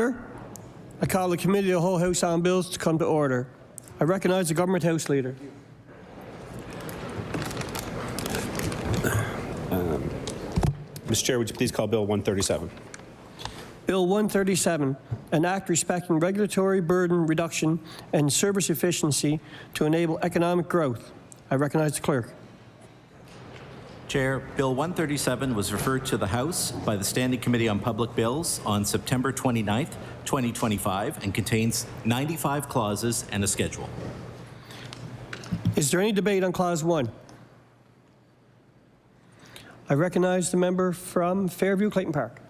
[SPEAKER 13] Order. I call the Committee of the Whole House on Bills to come to order. I recognize the Government House Leader.
[SPEAKER 20] Mr. Chair, would you please call Bill 137?
[SPEAKER 13] Bill 137, an act respecting regulatory burden reduction and service efficiency to enable economic growth. I recognize the Clerk.
[SPEAKER 21] Chair, Bill 137 was referred to the House by the Standing Committee on Public Bills on September 29th, 2025, and contains 95 clauses and a schedule.
[SPEAKER 13] Is there any debate on Clause 1? I recognize the member from Fairview, Clayton Park.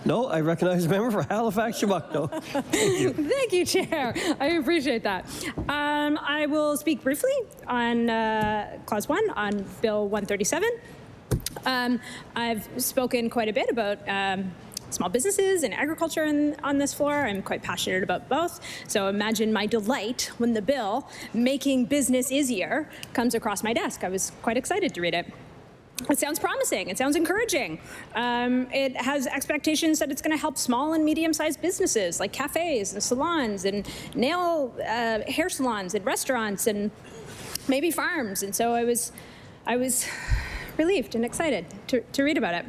[SPEAKER 13] No, I recognize the member for Halifax, Chubbuck. Thank you.
[SPEAKER 16] Thank you, Chair. I appreciate that. I will speak briefly on Clause 1 on Bill 137. I've spoken quite a bit about small businesses and agriculture on this floor. I'm quite passionate about both. So imagine my delight when the bill making business easier comes across my desk. I was quite excited to read it. It sounds promising. It sounds encouraging. It has expectations that it's going to help small and medium-sized businesses like cafes and salons and hair salons and restaurants and maybe farms. And so I was relieved and excited to read about it.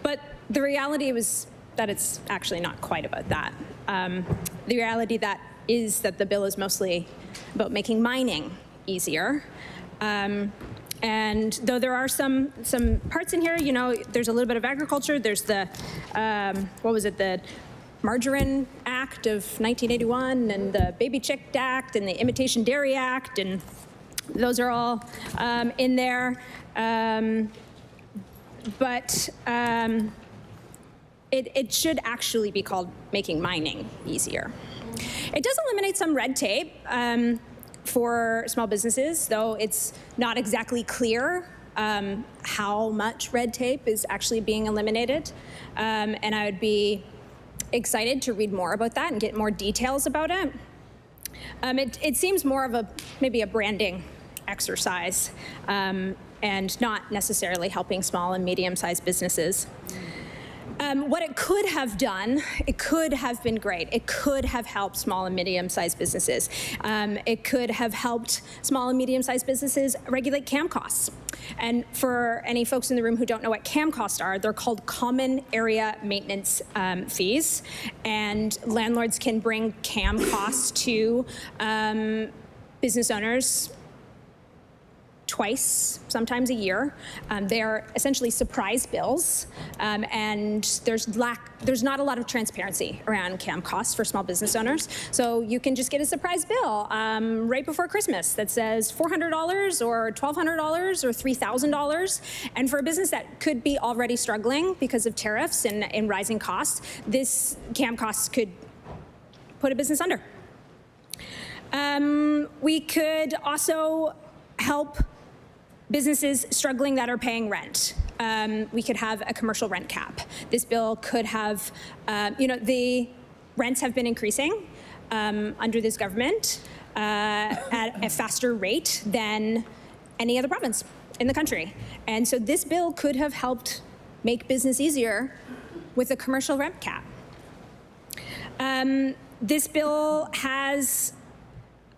[SPEAKER 16] But the reality was that it's actually not quite about that. The reality is that the bill is mostly about making mining easier. And though there are some parts in here, you know, there's a little bit of agriculture. There's the, the Margarine Act of 1981 and the Baby Chick Act and the Imitation Dairy Act, and those are all in there. But it should actually be called making mining easier. It does eliminate some red tape for small businesses, though it's not exactly clear how much red tape is actually being eliminated. And I would be excited to read more about that and get more details about it. It seems more of maybe a branding exercise and not necessarily helping small and medium-sized businesses. What it could have done, it could have been great. It could have helped small and medium-sized businesses. It could have helped small and medium-sized businesses regulate CAM costs. And for any folks in the room who don't know what CAM costs are, they're called common area maintenance fees. And landlords can bring CAM costs to business owners twice, sometimes a year. They are essentially surprise bills, and there's not a lot of transparency around CAM costs for small business owners. So you can just get a surprise bill right before Christmas that says $400 or $1,200 or $3,000. And for a business that could be already struggling because of tariffs and rising costs, this CAM costs could put a business under. We could also help businesses struggling that are paying rent. We could have a commercial rent cap. This bill could have, the rents have been increasing under this government at a faster rate than any other province in the country. And so this bill could have helped make business easier with a commercial rent cap. This bill has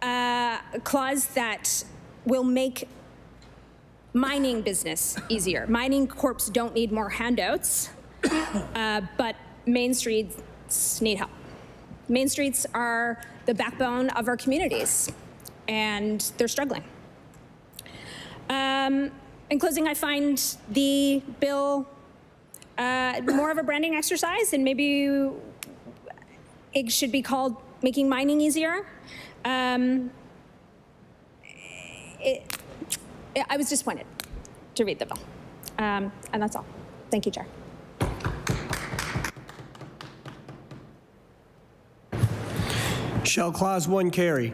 [SPEAKER 16] a clause that will make mining business easier. Mining corps don't need more handouts, but Main Streets need help. Main Streets are the backbone of our communities, and they're struggling. In closing, I find the bill more of a branding exercise, and maybe it should be called making mining easier. I was disappointed to read the bill. And that's all. Thank you, Chair.
[SPEAKER 13] Shall Clause 1 carry?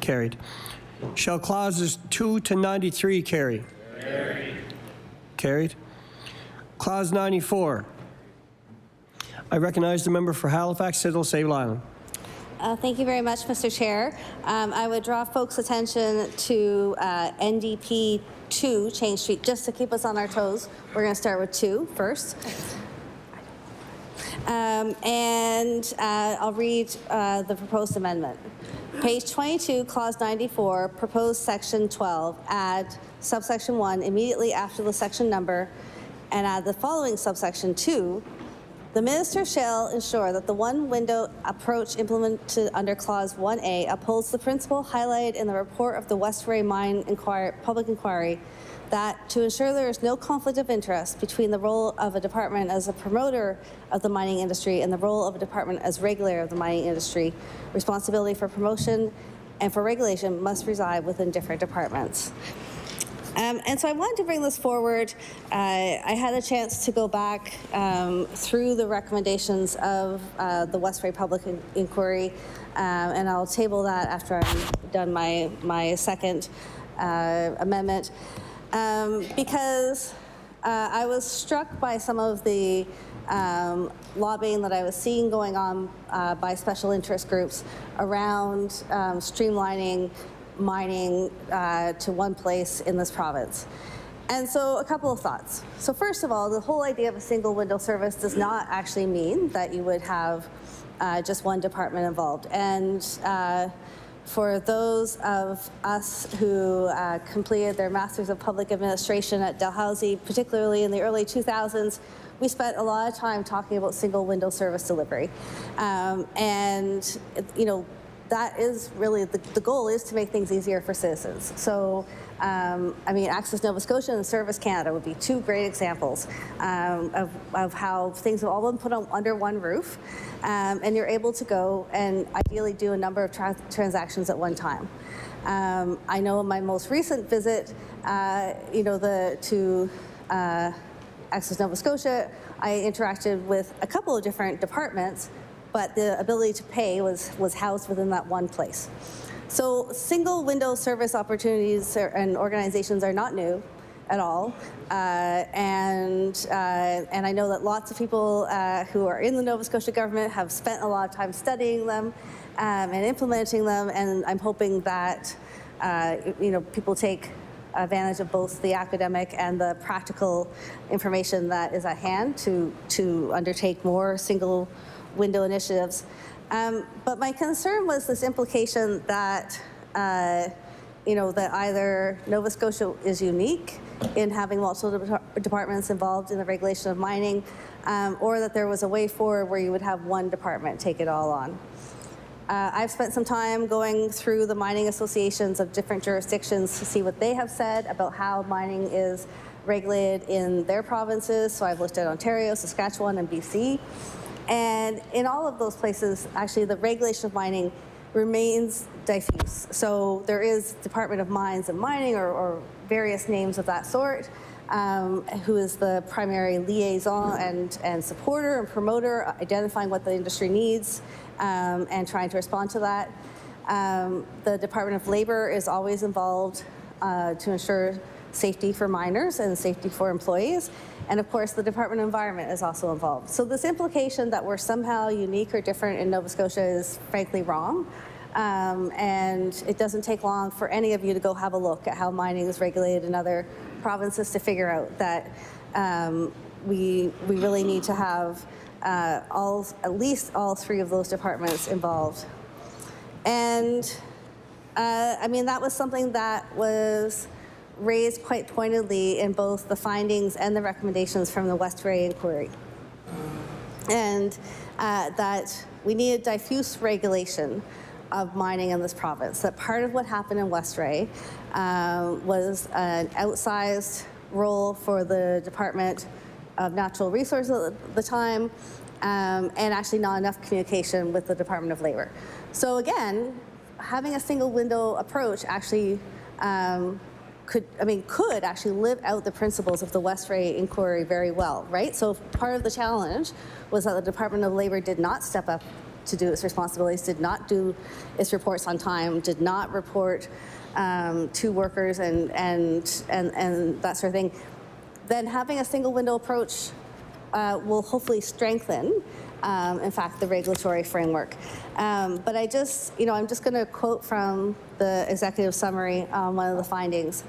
[SPEAKER 13] Carried. Shall Clauses 2 to 93 carry? Carried. Clause 94. I recognize the member for Halifax, Sidney, Sable Island.
[SPEAKER 22] Thank you very much, Mr. Chair. I would draw folks' attention to NDP 2, Change Street, just to keep us on our toes. We're going to start with 2 first. I'll read the proposed amendment. Page 22, clause 94, proposed section 12, add subsection 1 immediately after the section number, and add the following subsection 2. The minister shall ensure that the one-window approach implemented under clause 1A upholds the principle highlighted in the report of the West Ray Mine public inquiry, that to ensure there is no conflict of interest between the role of a department as a promoter of the mining industry and the role of a department as regulator of the mining industry, responsibility for promotion and for regulation must reside within different departments. And so I wanted to bring this forward. I had a chance to go back through the recommendations of the West Ray Public Inquiry, and I'll table that after I'm done my second amendment, because I was struck by some of the lobbying that I was seeing going on by special interest groups around streamlining mining to one place in this province. And so a couple of thoughts. So first of all, the whole idea of a single window service does not actually mean that you would have just one department involved. And for those of us who completed their Masters of Public Administration at Dalhousie, particularly in the early 2000s, we spent a lot of time talking about single window service delivery. And, you know, that is really, the goal is to make things easier for citizens. So, I mean, Access Nova Scotia and Service Canada would be two great examples of how things have all been put under one roof, and you're able to go and ideally do a number of transactions at one time. I know in my most recent visit, you know, to Access Nova Scotia, I interacted with a couple of different departments, but the ability to pay was housed within that one place. So single window service opportunities and organizations are not new at all. And I know that lots of people who are in the Nova Scotia government have spent a lot of time studying them and implementing them, and I'm hoping that you know, people take advantage of both the academic and the practical information that is at hand to undertake more single window initiatives. But my concern was this implication that, you know, that either Nova Scotia is unique in having multiple departments involved in the regulation of mining, or that there was a way forward where you would have one department take it all on. I've spent some time going through the mining associations of different jurisdictions to see what they have said about how mining is regulated in their provinces. So I've looked at Ontario, Saskatchewan, and BC. And in all of those places, actually, the regulation of mining remains diffuse. So there is Department of Mines and Mining, or various names of that sort, who is the primary liaison and supporter and promoter, identifying what the industry needs and trying to respond to that. The Department of Labor is always involved to ensure safety for miners and safety for employees. And of course, the Department of Environment is also involved. So this implication that we're somehow unique or different in Nova Scotia is frankly wrong. And it doesn't take long for any of you to go have a look at how mining is regulated in other provinces to figure out that we really need to have at least all three of those departments involved. And I mean, that was something that was raised quite pointedly in both the findings and the recommendations from the West Ray inquiry. And that we need a diffuse regulation of mining in this province. That part of what happened in West Ray was an outsized role for the Department of Natural Resources at the time, and actually not enough communication with the Department of Labor. So again, having a single window approach actually could actually live out the principles of the West Ray inquiry very well, right? So part of the challenge was that the Department of Labor did not step up to do its responsibilities, did not do its reports on time, did not report to workers and that sort of thing. Then having a single window approach will hopefully strengthen, in fact, the regulatory framework. But I'm just going to quote from the executive summary on one of the findings.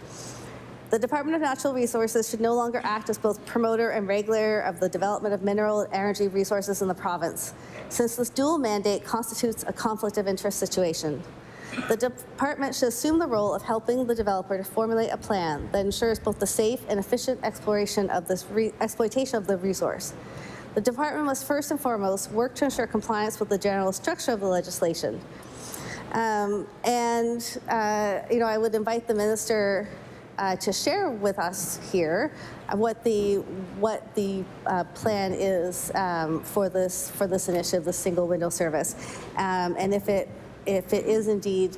[SPEAKER 22] The Department of Natural Resources should no longer act as both promoter and regulator of the development of mineral and energy resources in the province, since this dual mandate constitutes a conflict of interest situation. The department should assume the role of helping the developer to formulate a plan that ensures both the safe and efficient exploitation of the resource. The department must first and foremost work to ensure compliance with the general structure of the legislation. I would invite the minister to share with us here what the plan is for this initiative, the single window service, and if it is indeed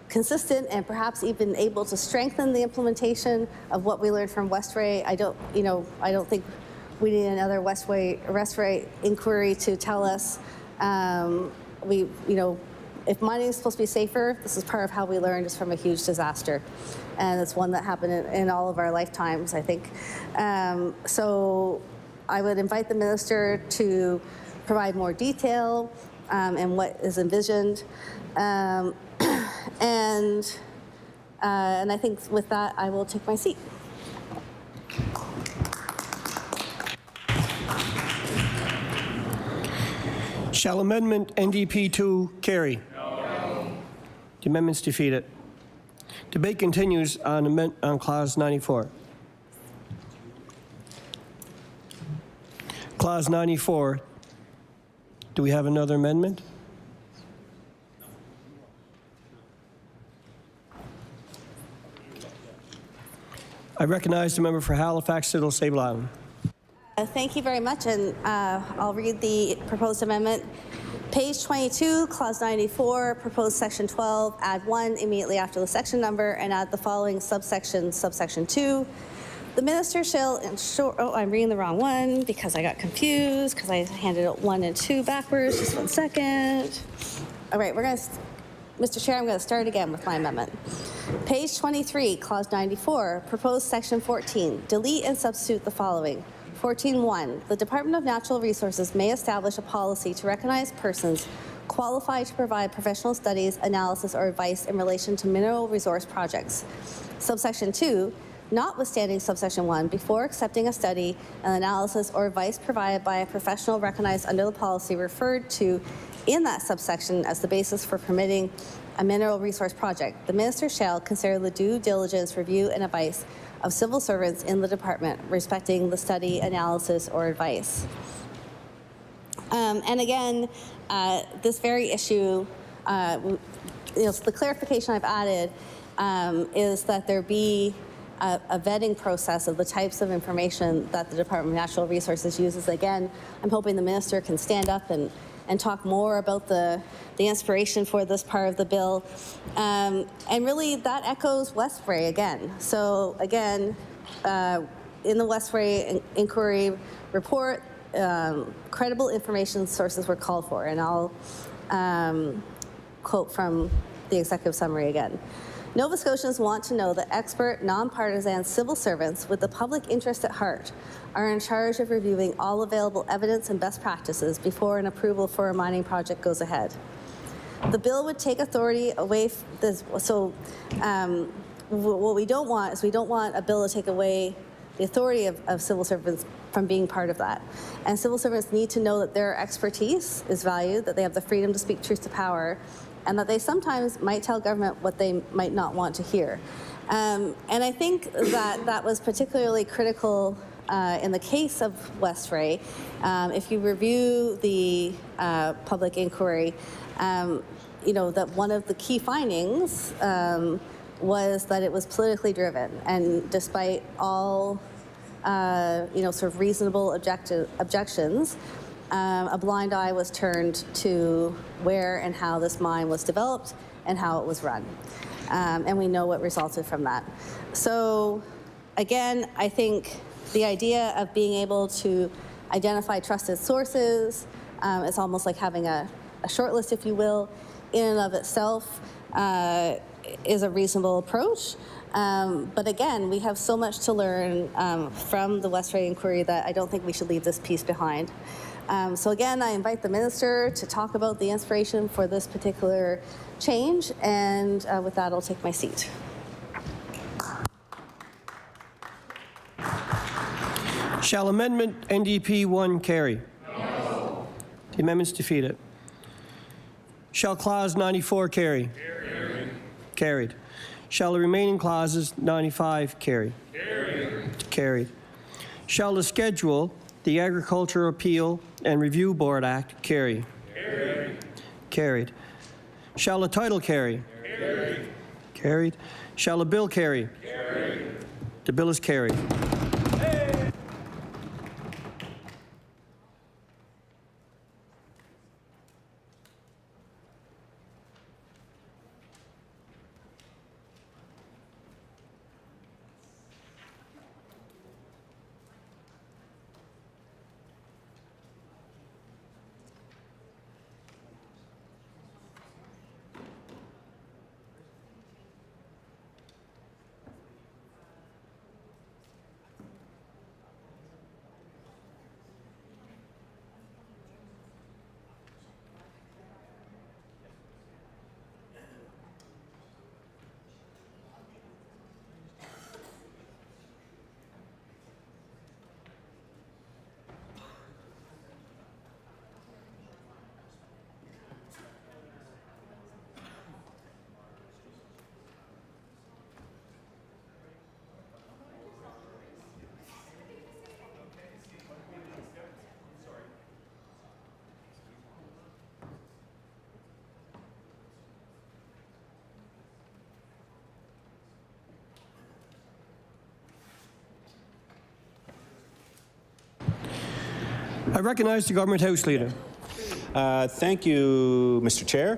[SPEAKER 22] consistent and perhaps even able to strengthen the implementation of what we learned from Westray. I don't think we need another Westray inquiry to tell us if mining is supposed to be safer, this is part of how we learned is from a huge disaster. And it's one that happened in all of our lifetimes, I think. So I would invite the minister to provide more detail and what is envisioned. And I think with that, I will take my seat.
[SPEAKER 13] Shall Amendment NDP 2 carry? No. The amendment's defeated. Debate continues on Clause 94. Clause 94. Do we have another amendment? I recognize the member for Halifax, Little Sable Island.
[SPEAKER 22] Thank you very much, and I'll read the proposed amendment. Page 22, Clause 94, proposed Section 12, add 1 immediately after the section number, and add the following subsection 2. The minister shall ensure, I'm reading the wrong one because I got confused because I handed out 1 and 2 backwards. Just 1 second. All right, Mr. Chair, I'm going to start again with my amendment. Page 23, Clause 94, proposed Section 14, delete and substitute the following. 14.1, the Department of Natural Resources may establish a policy to recognize persons qualified to provide professional studies, analysis, or advice in relation to mineral resource projects. Subsection 2, notwithstanding subsection 1, before accepting a study, an analysis, or advice provided by a professional recognized under the policy referred to in that subsection as the basis for permitting a mineral resource project, the minister shall consider the due diligence, review, and advice of civil servants in the department respecting the study, analysis, or advice. And again, this very issue, so the clarification I've added is that there be a vetting process of the types of information that the Department of Natural Resources uses. Again, I'm hoping the minister can stand up and talk more about the inspiration for this part of the bill. And really, that echoes Westray again. So again, in the Westray inquiry report, credible information sources were called for. And I'll quote from the executive summary again. Nova Scotians want to know that expert, nonpartisan civil servants with the public interest at heart are in charge of reviewing all available evidence and best practices before an approval for a mining project goes ahead. The bill would take authority away from this. So what we don't want is we don't want a bill to take away the authority of civil servants from being part of that. And civil servants need to know that their expertise is valued, that they have the freedom to speak truth to power, and that they sometimes might tell government what they might not want to hear. And I think that was particularly critical in the case of Westray. If you review the public inquiry, that one of the key findings was that it was politically driven, and despite all sort of reasonable objections, a blind eye was turned to where and how this mine was developed and how it was run. And we know what resulted from that. So again, I think the idea of being able to identify trusted sources is almost like having a short list, if you will, in and of itself is a reasonable approach. But again, we have so much to learn from the Westray inquiry that I don't think we should leave this piece behind. So again, I invite the minister to talk about the inspiration for this particular change, and with that, I'll take my seat.
[SPEAKER 13] Shall Amendment NDP 1 carry? No. The amendment's defeated. Shall Clause 94 carry? Carried. Shall the remaining clauses 95 carry? Carried. Shall the schedule, the Agriculture Appeal and Review Board Act carry? Carried. Shall the title carry? Carried. Shall the bill carry? The bill is carried. I recognize the Government House Leader.
[SPEAKER 20] Thank you, Mr. Chair.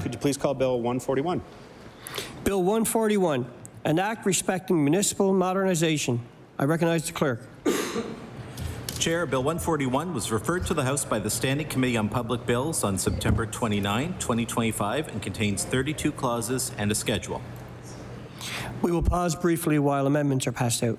[SPEAKER 20] Could you please call Bill 141?
[SPEAKER 13] Bill 141, an act respecting municipal modernization. I recognize the Clerk.
[SPEAKER 21] Chair, Bill 141 was referred to the House by the Standing Committee on Public Bills on September 29, 2025, and contains 32 clauses and a schedule.
[SPEAKER 13] We will pause briefly while amendments are passed out.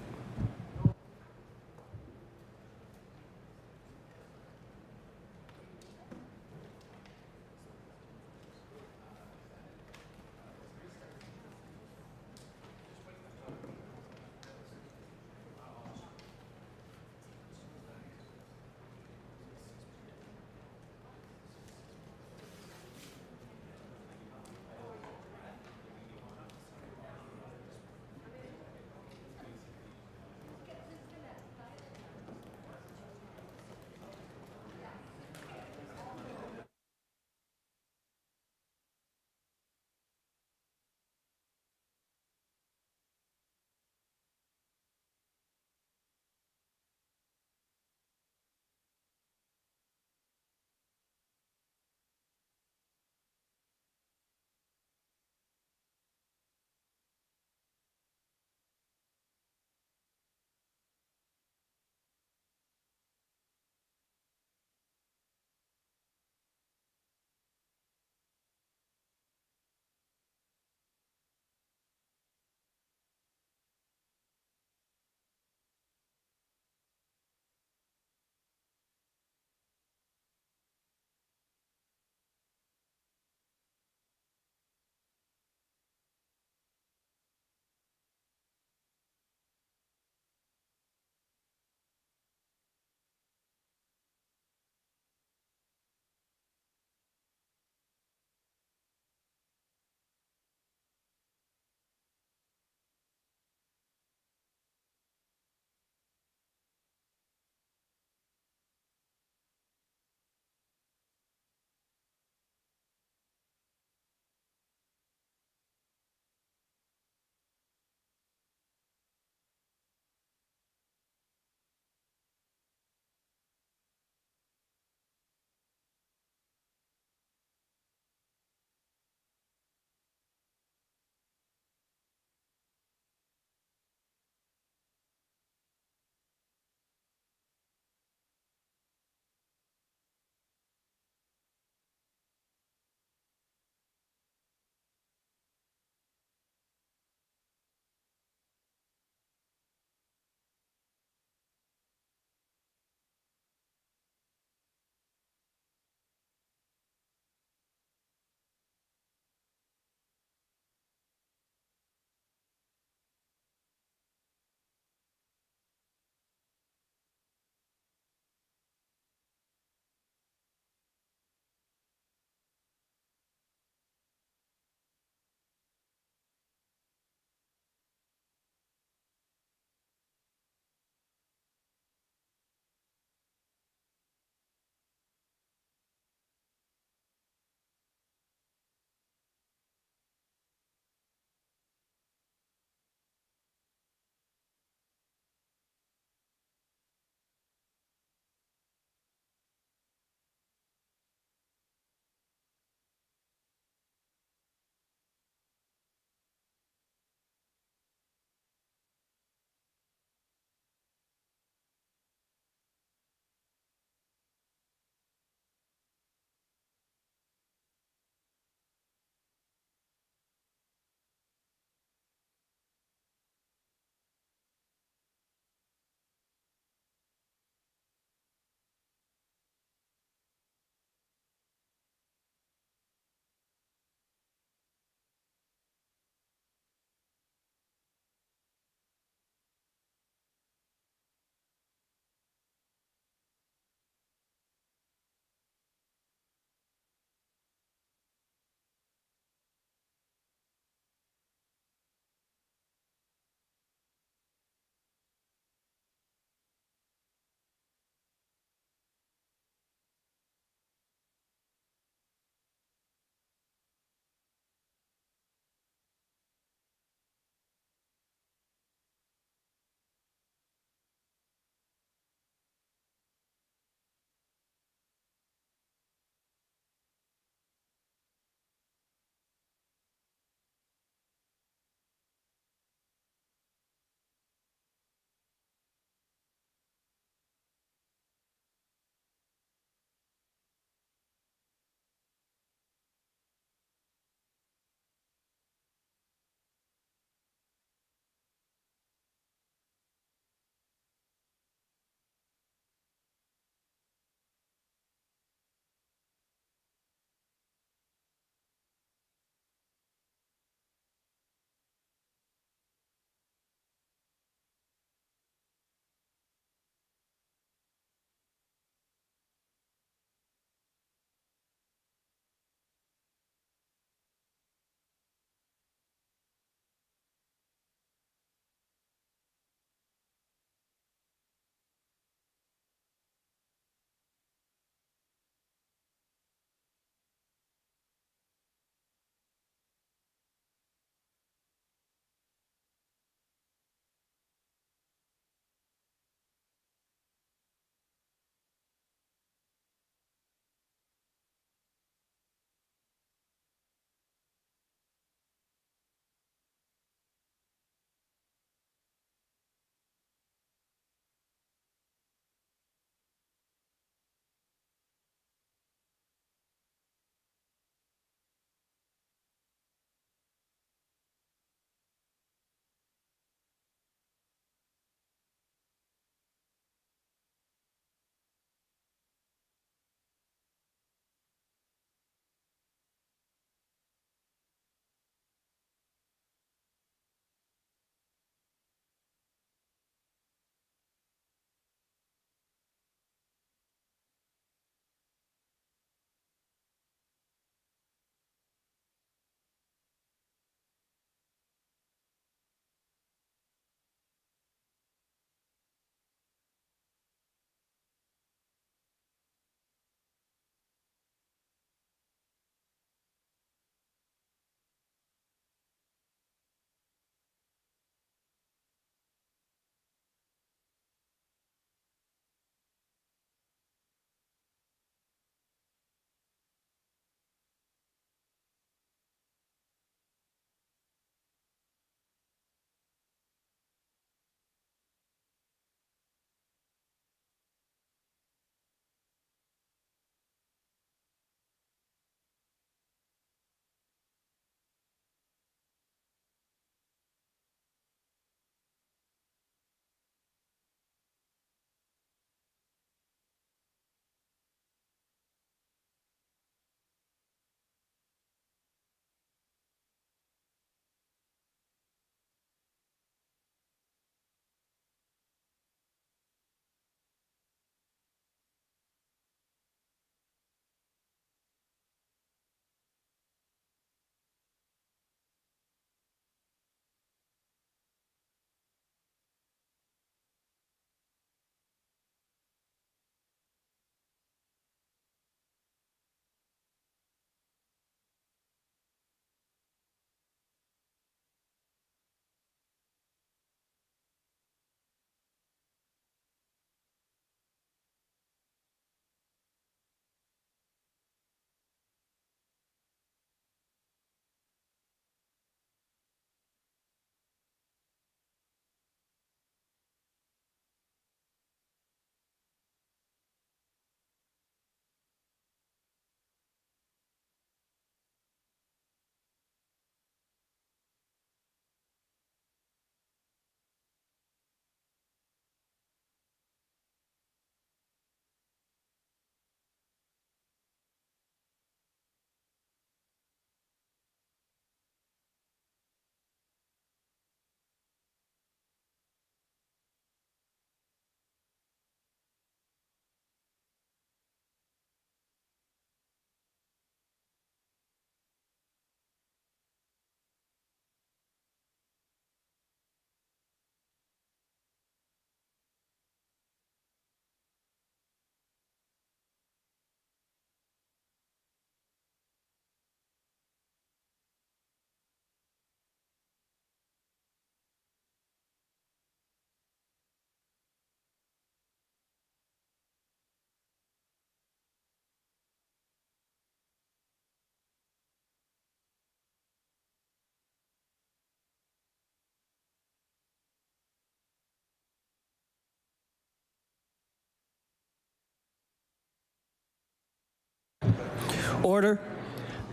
[SPEAKER 13] Order.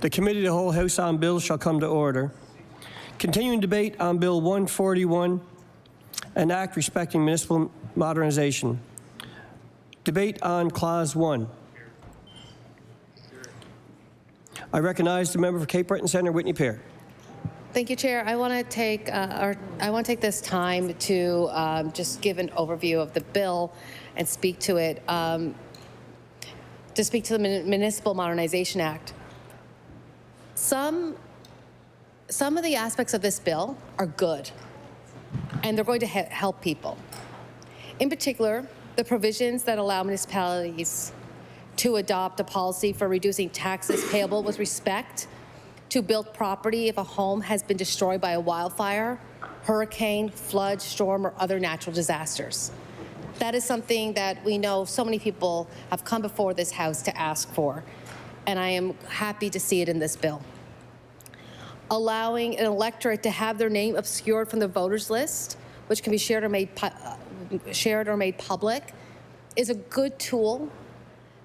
[SPEAKER 13] The Committee of the Whole House on Bills shall come to order. Continuing debate on Bill 141, an act respecting municipal modernization. Debate on Clause 1. I recognize the member for Cape Breton Centre, Whitney Pear.
[SPEAKER 5] Thank you, Chair. I want to take this time to just give an overview of the bill and speak to it. To speak to the Municipal Modernization Act. Some of the aspects of this bill are good, and they're going to help people. In particular, the provisions that allow municipalities to adopt a policy for reducing taxes payable with respect to built property if a home has been destroyed by a wildfire, hurricane, flood, storm, or other natural disasters. That is something that we know so many people have come before this House to ask for, and I am happy to see it in this bill. Allowing an electorate to have their name obscured from the voters list, which can be shared or made public, is a good tool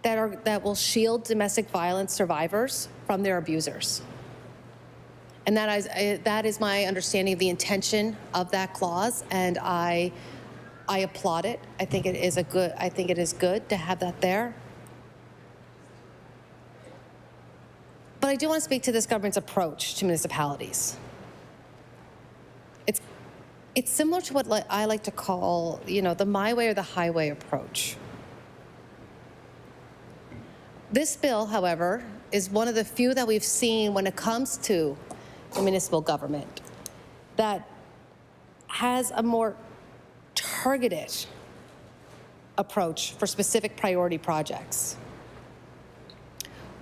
[SPEAKER 5] that will shield domestic violence survivors from their abusers. And that is my understanding of the intention of that clause, and I applaud it. I think it is good to have that there. But I do want to speak to this government's approach to municipalities. It's similar to what I like to call, the my way or the highway approach. This bill, however, is one of the few that we've seen when it comes to the municipal government that has a more targeted approach for specific priority projects,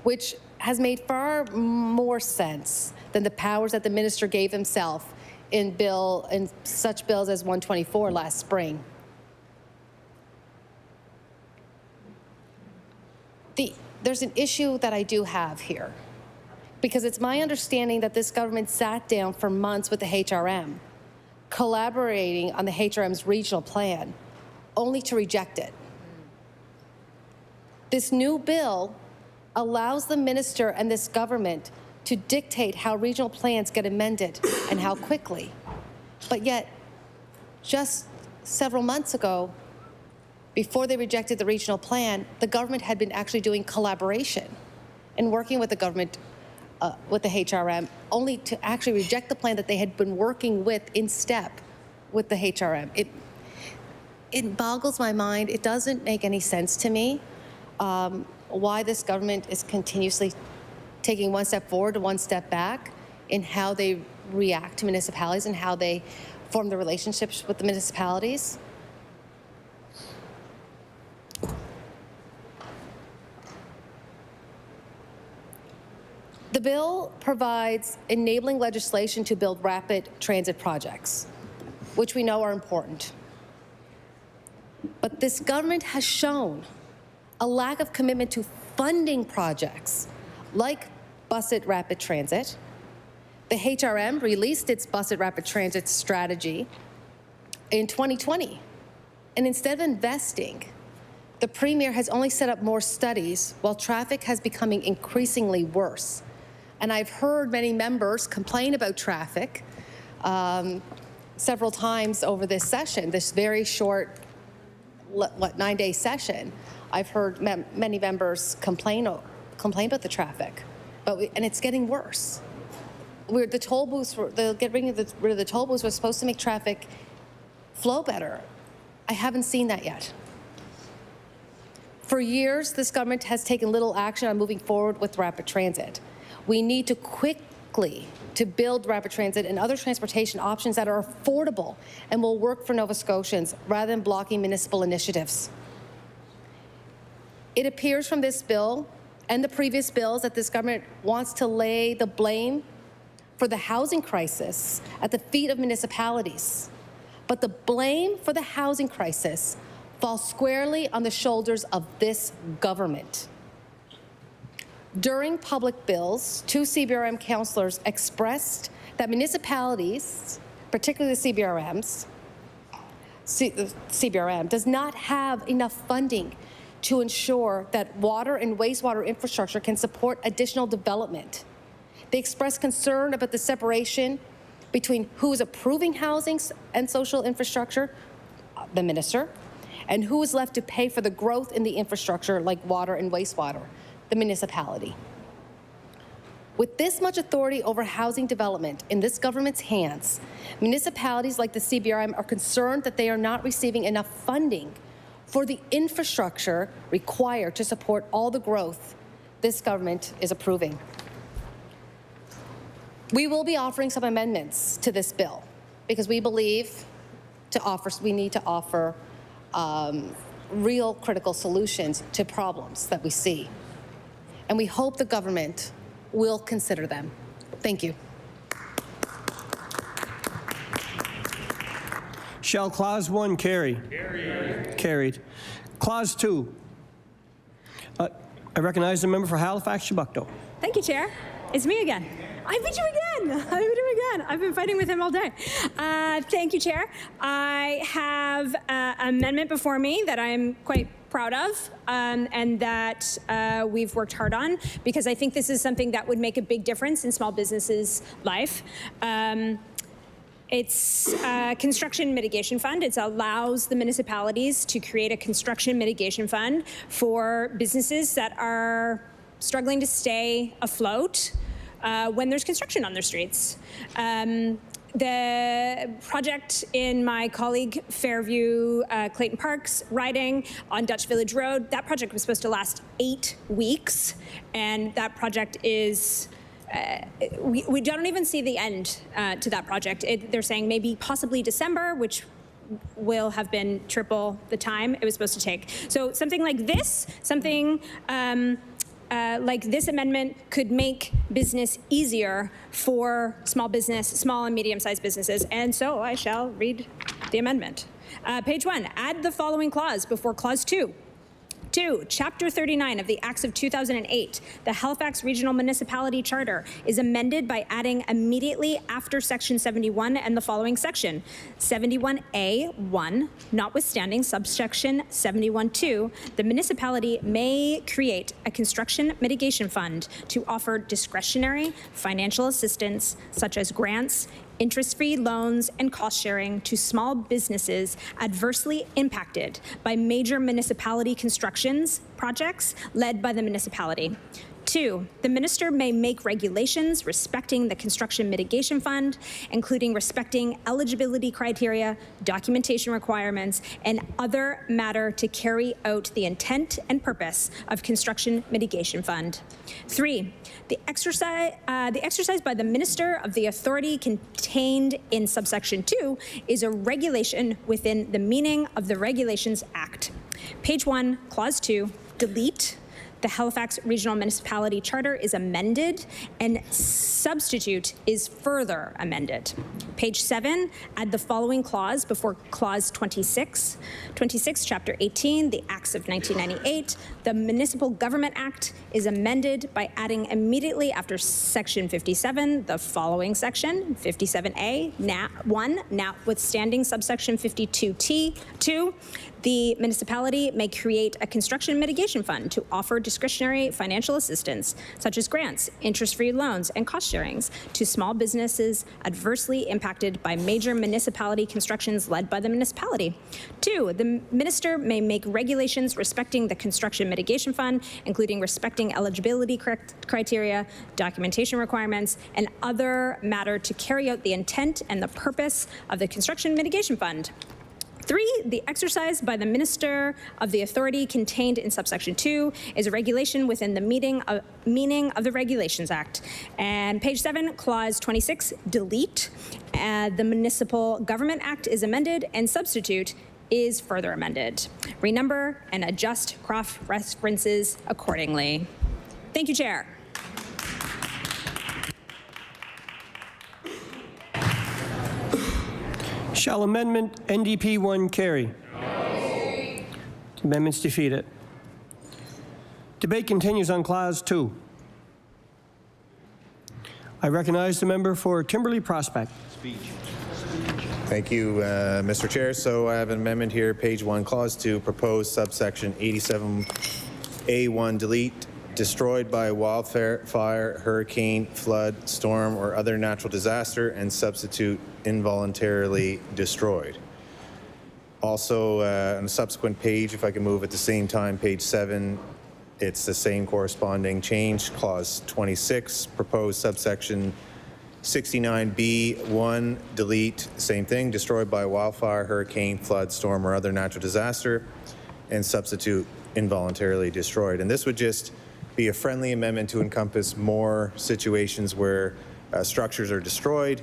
[SPEAKER 5] which has made far more sense than the powers that the minister gave himself in such bills as 124 last spring. There's an issue that I do have here, because it's my understanding that this government sat down for months with the HRM, collaborating on the HRM's regional plan, only to reject it. This new bill allows the minister and this government to dictate how regional plans get amended and how quickly. But yet, just several months ago, before they rejected the regional plan, the government had been actually doing collaboration and working with the government, with the HRM, only to actually reject the plan that they had been working with in step with the HRM. It boggles my mind. It doesn't make any sense to me why this government is continuously taking one step forward and one step back in how they react to municipalities and how they form the relationships with the municipalities. The bill provides enabling legislation to build rapid transit projects, which we know are important. But this government has shown a lack of commitment to funding projects like Busset Rapid Transit. The HRM released its Busset Rapid Transit strategy in 2020. And instead of investing, the Premier has only set up more studies while traffic has becoming increasingly worse. And I've heard many members complain about traffic several times over this session, this very short, 9-day session. I've heard many members complain about the traffic, and it's getting worse. The toll booths, getting rid of the toll booths was supposed to make traffic flow better. I haven't seen that yet. For years, this government has taken little action on moving forward with rapid transit. We need to quickly build rapid transit and other transportation options that are affordable and will work for Nova Scotians rather than blocking municipal initiatives. It appears from this bill and the previous bills that this government wants to lay the blame for the housing crisis at the feet of municipalities. But the blame for the housing crisis falls squarely on the shoulders of this government. During public bills, 2 CBRM councillors expressed that municipalities, particularly the CBRM, does not have enough funding to ensure that water and wastewater infrastructure can support additional development. They expressed concern about the separation between who is approving housing and social infrastructure, the minister, and who is left to pay for the growth in the infrastructure like water and wastewater, the municipality. With this much authority over housing development in this government's hands, municipalities like the CBRM are concerned that they are not receiving enough funding for the infrastructure required to support all the growth this government is approving. We will be offering some amendments to this bill because we believe we need to offer real critical solutions to problems that we see. And we hope the government will consider them. Thank you.
[SPEAKER 13] Shall Clause 1 carry? Carried. Carried. Clause 2. I recognize the member for Halifax-Chebucto.
[SPEAKER 16] Thank you, Chair. It's me again. I beat you again. I beat him again. I've been fighting with him all day. Thank you, Chair. I have an amendment before me that I'm quite proud of and that we've worked hard on because I think this is something that would make a big difference in small businesses' life. It's a construction mitigation fund. It allows the municipalities to create a construction mitigation fund for businesses that are struggling to stay afloat when there's construction on their streets. The project in my colleague Fairview Clayton Park's riding on Dutch Village Road, that project was supposed to last 8 weeks, and that project is we don't even see the end to that project. They're saying maybe possibly December, which will have been triple the time it was supposed to take. So something like this, like this amendment could make business easier for small and medium-sized businesses. And so I shall read the amendment. Page 1, add the following clause before clause 2. 2, Chapter 39 of the Acts of 2008, the Halifax Regional Municipality Charter, is amended by adding immediately after Section 71 and the following section. 71A1, notwithstanding subsection 71.2, the municipality may create a construction mitigation fund to offer discretionary financial assistance such as grants, interest-free loans, and cost-sharing to small businesses adversely impacted by major municipality constructions projects led by the municipality. 2, the minister may make regulations respecting the construction mitigation fund, including respecting eligibility criteria, documentation requirements, and other matter to carry out the intent and purpose of construction mitigation fund. 3, the exercise by the minister of the authority contained in subsection 2 is a regulation within the meaning of the Regulations Act. Page 1, clause 2, delete. The Halifax Regional Municipality Charter is amended and substitute is further amended. Page 7, add the following clause before clause 26. 26, Chapter 18, the Acts of 1998, the Municipal Government Act is amended by adding immediately after Section 57 the following section, 57A, 1, notwithstanding subsection 52T, 2, the municipality may create a construction mitigation fund to offer discretionary financial assistance, such as grants, interest-free loans, and cost sharings to small businesses adversely impacted by major municipality constructions led by the municipality. 2, the minister may make regulations respecting the construction mitigation fund, including respecting eligibility criteria, documentation requirements, and other matter to carry out the intent and the purpose of the construction mitigation fund. 3, the exercise by the minister of the authority contained in subsection 2 is a regulation within the meaning of the Regulations Act. And page 7, clause 26, delete. The Municipal Government Act is amended and substitute is further amended. Renumber and adjust cross-references accordingly. Thank you, Chair.
[SPEAKER 13] Shall Amendment NDP 1 carry? No. The amendment's defeated. Debate continues on Clause 2. I recognize the member for Timberley Prospect.
[SPEAKER 21] Speech.
[SPEAKER 4] Thank you, Mr. Chair. So I have an amendment here, page 1, clause 2, proposed subsection 87A1 delete, destroyed by wildfire, hurricane, flood, storm, or other natural disaster, and substitute involuntarily destroyed. Also, on a subsequent page, if I can move at the same time, page 7, it's the same corresponding change, clause 26, proposed subsection 69B1, delete, same thing, destroyed by wildfire, hurricane, flood, storm, or other natural disaster, and substitute involuntarily destroyed. And this would just be a friendly amendment to encompass more situations where structures are destroyed.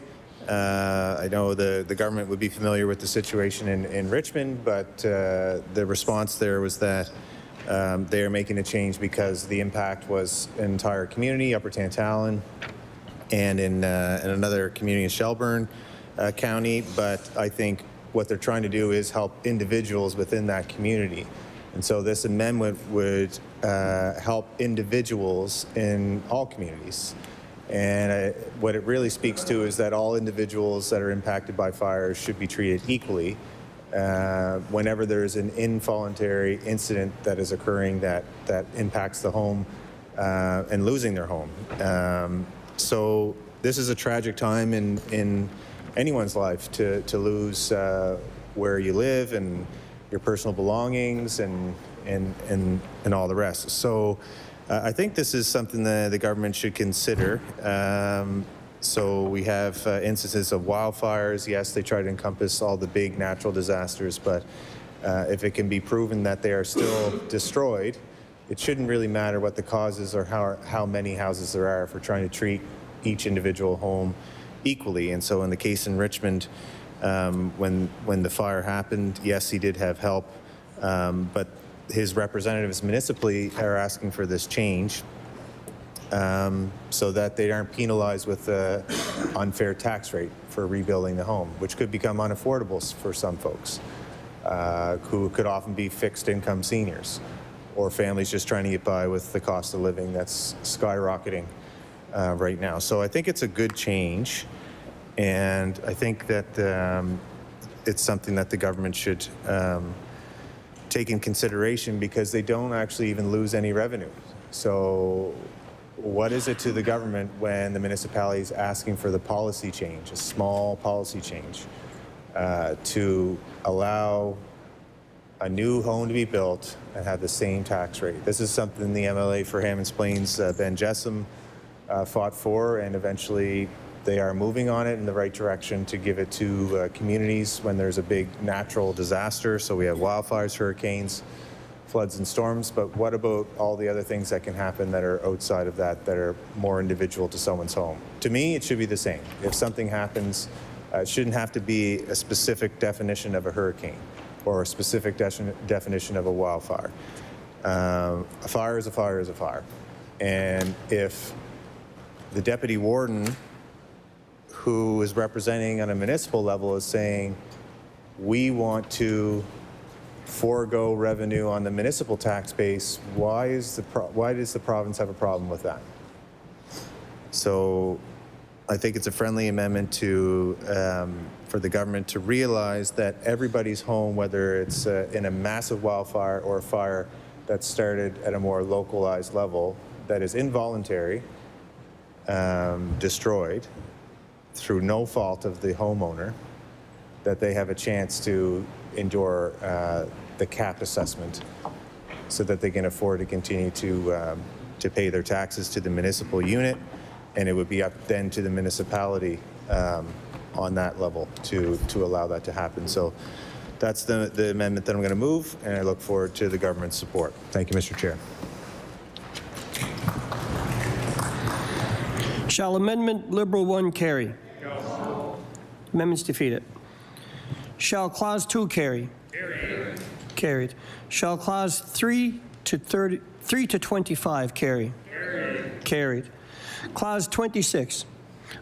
[SPEAKER 4] I know the government would be familiar with the situation in Richmond, but the response there was that they are making a change because the impact was an entire community, Upper Tantallon, and in another community in Shelburne County. But I think what they're trying to do is help individuals within that community. And so this amendment would help individuals in all communities. And what it really speaks to is that all individuals that are impacted by fires should be treated equally whenever there's an involuntary incident that is occurring that impacts the home and losing their home. So this is a tragic time in anyone's life to lose where you live and your personal belongings and all the rest. So I think this is something that the government should consider. So we have instances of wildfires. Yes, they try to encompass all the big natural disasters, but if it can be proven that they are still destroyed, it shouldn't really matter what the causes or how many houses there are if we're trying to treat each individual home equally. And so in the case in Richmond, when the fire happened, yes, he did have help, but his representatives municipally are asking for this change so that they aren't penalized with an unfair tax rate for rebuilding the home, which could become unaffordable for some folks who could often be fixed income seniors or families just trying to get by with the cost of living that's skyrocketing right now. So I think it's a good change, and I think that it's something that the government should take in consideration because they don't actually even lose any revenue. So what is it to the government when the municipality is asking for the policy change, a small policy change, to allow a new home to be built and have the same tax rate? This is something the MLA for Hammonds Plains, Ben Jessam, fought for, and eventually they are moving on it in the right direction to give it to communities when there's a big natural disaster. So we have wildfires, hurricanes, floods and storms, but what about all the other things that can happen that are outside of that are more individual to someone's home? To me, it should be the same. If something happens, it shouldn't have to be a specific definition of a hurricane or a specific definition of a wildfire. A fire is a fire is a fire. And if the deputy warden who is representing on a municipal level is saying, we want to forego revenue on the municipal tax base, why does the province have a problem with that? So I think it's a friendly amendment to for the government to realize that everybody's home, whether it's in a massive wildfire or a fire that started at a more localized level, that is involuntary, destroyed through no fault of the homeowner, that they have a chance to endure the cap assessment so that they can afford to continue to pay their taxes to the municipal unit, and it would be up then to the municipality on that level to allow that to happen. So that's the amendment that I'm going to move, and I look forward to the government's support. Thank you, Mr. Chair.
[SPEAKER 13] Shall Amendment Liberal 1 carry? No. Amendment's defeated. Shall Clause 2 carry? Carried. Carried. Shall Clause 3 to 25 carry? Carried. Carried. Clause 26.